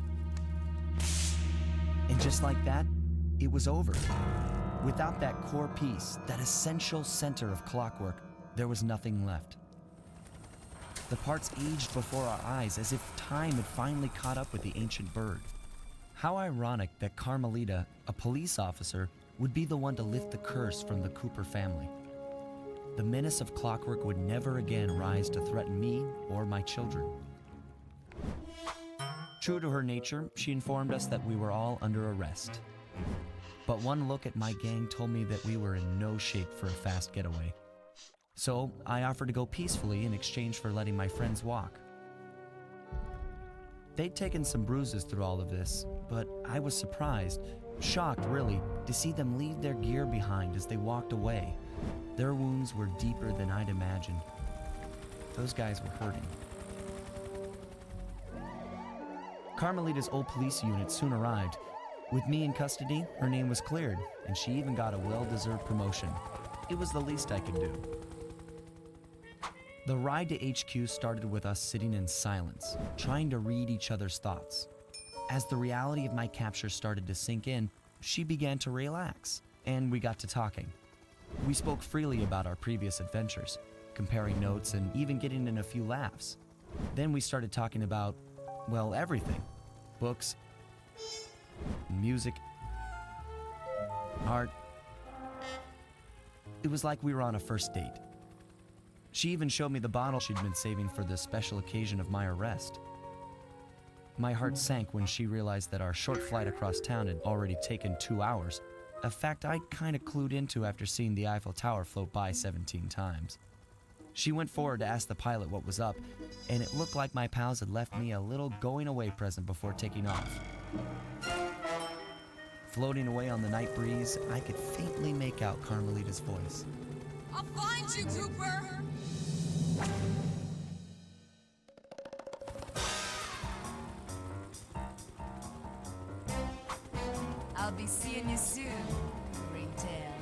And just like that, it was over. Without that core piece, that essential center of clockwork, there was nothing left. The parts aged before our eyes as if time had finally caught up with the ancient bird. How ironic that Carmelita, a police officer, would be the one to lift the curse from the Cooper family. The menace of clockwork would never again rise to threaten me or my children. True to her nature, she informed us that we were all under arrest. But one look at my gang told me that we were in no shape for a fast getaway. So I offered to go peacefully in exchange for letting my friends walk. They'd taken some bruises through all of this, but I was surprised, shocked really, to see them leave their gear behind as they walked away. Their wounds were deeper than I'd imagined. Those guys were hurting. Carmelita's old police unit soon arrived. With me in custody, her name was cleared, and she even got a well-deserved promotion. It was the least I could do. The ride to HQ started with us sitting in silence, trying to read each other's thoughts. As the reality of my capture started to sink in, she began to relax, and we got to talking. We spoke freely about our previous adventures, comparing notes and even getting in a few laughs. Then we started talking about, well, everything. Books, music, art. It was like we were on a first date. She even showed me the bottle she'd been saving for the special occasion of my arrest. My heart sank when she realized that our short flight across town had already taken 2 hours, a fact I'd kind of clued into after seeing the Eiffel Tower float by 17 times. She went forward to ask the pilot what was up, and it looked like my pals had left me a little going-away present before taking off. Floating away on the night breeze, I could faintly make out Carmelita's voice. I'll find you, Cooper! I'll be seeing you soon, Ringtail.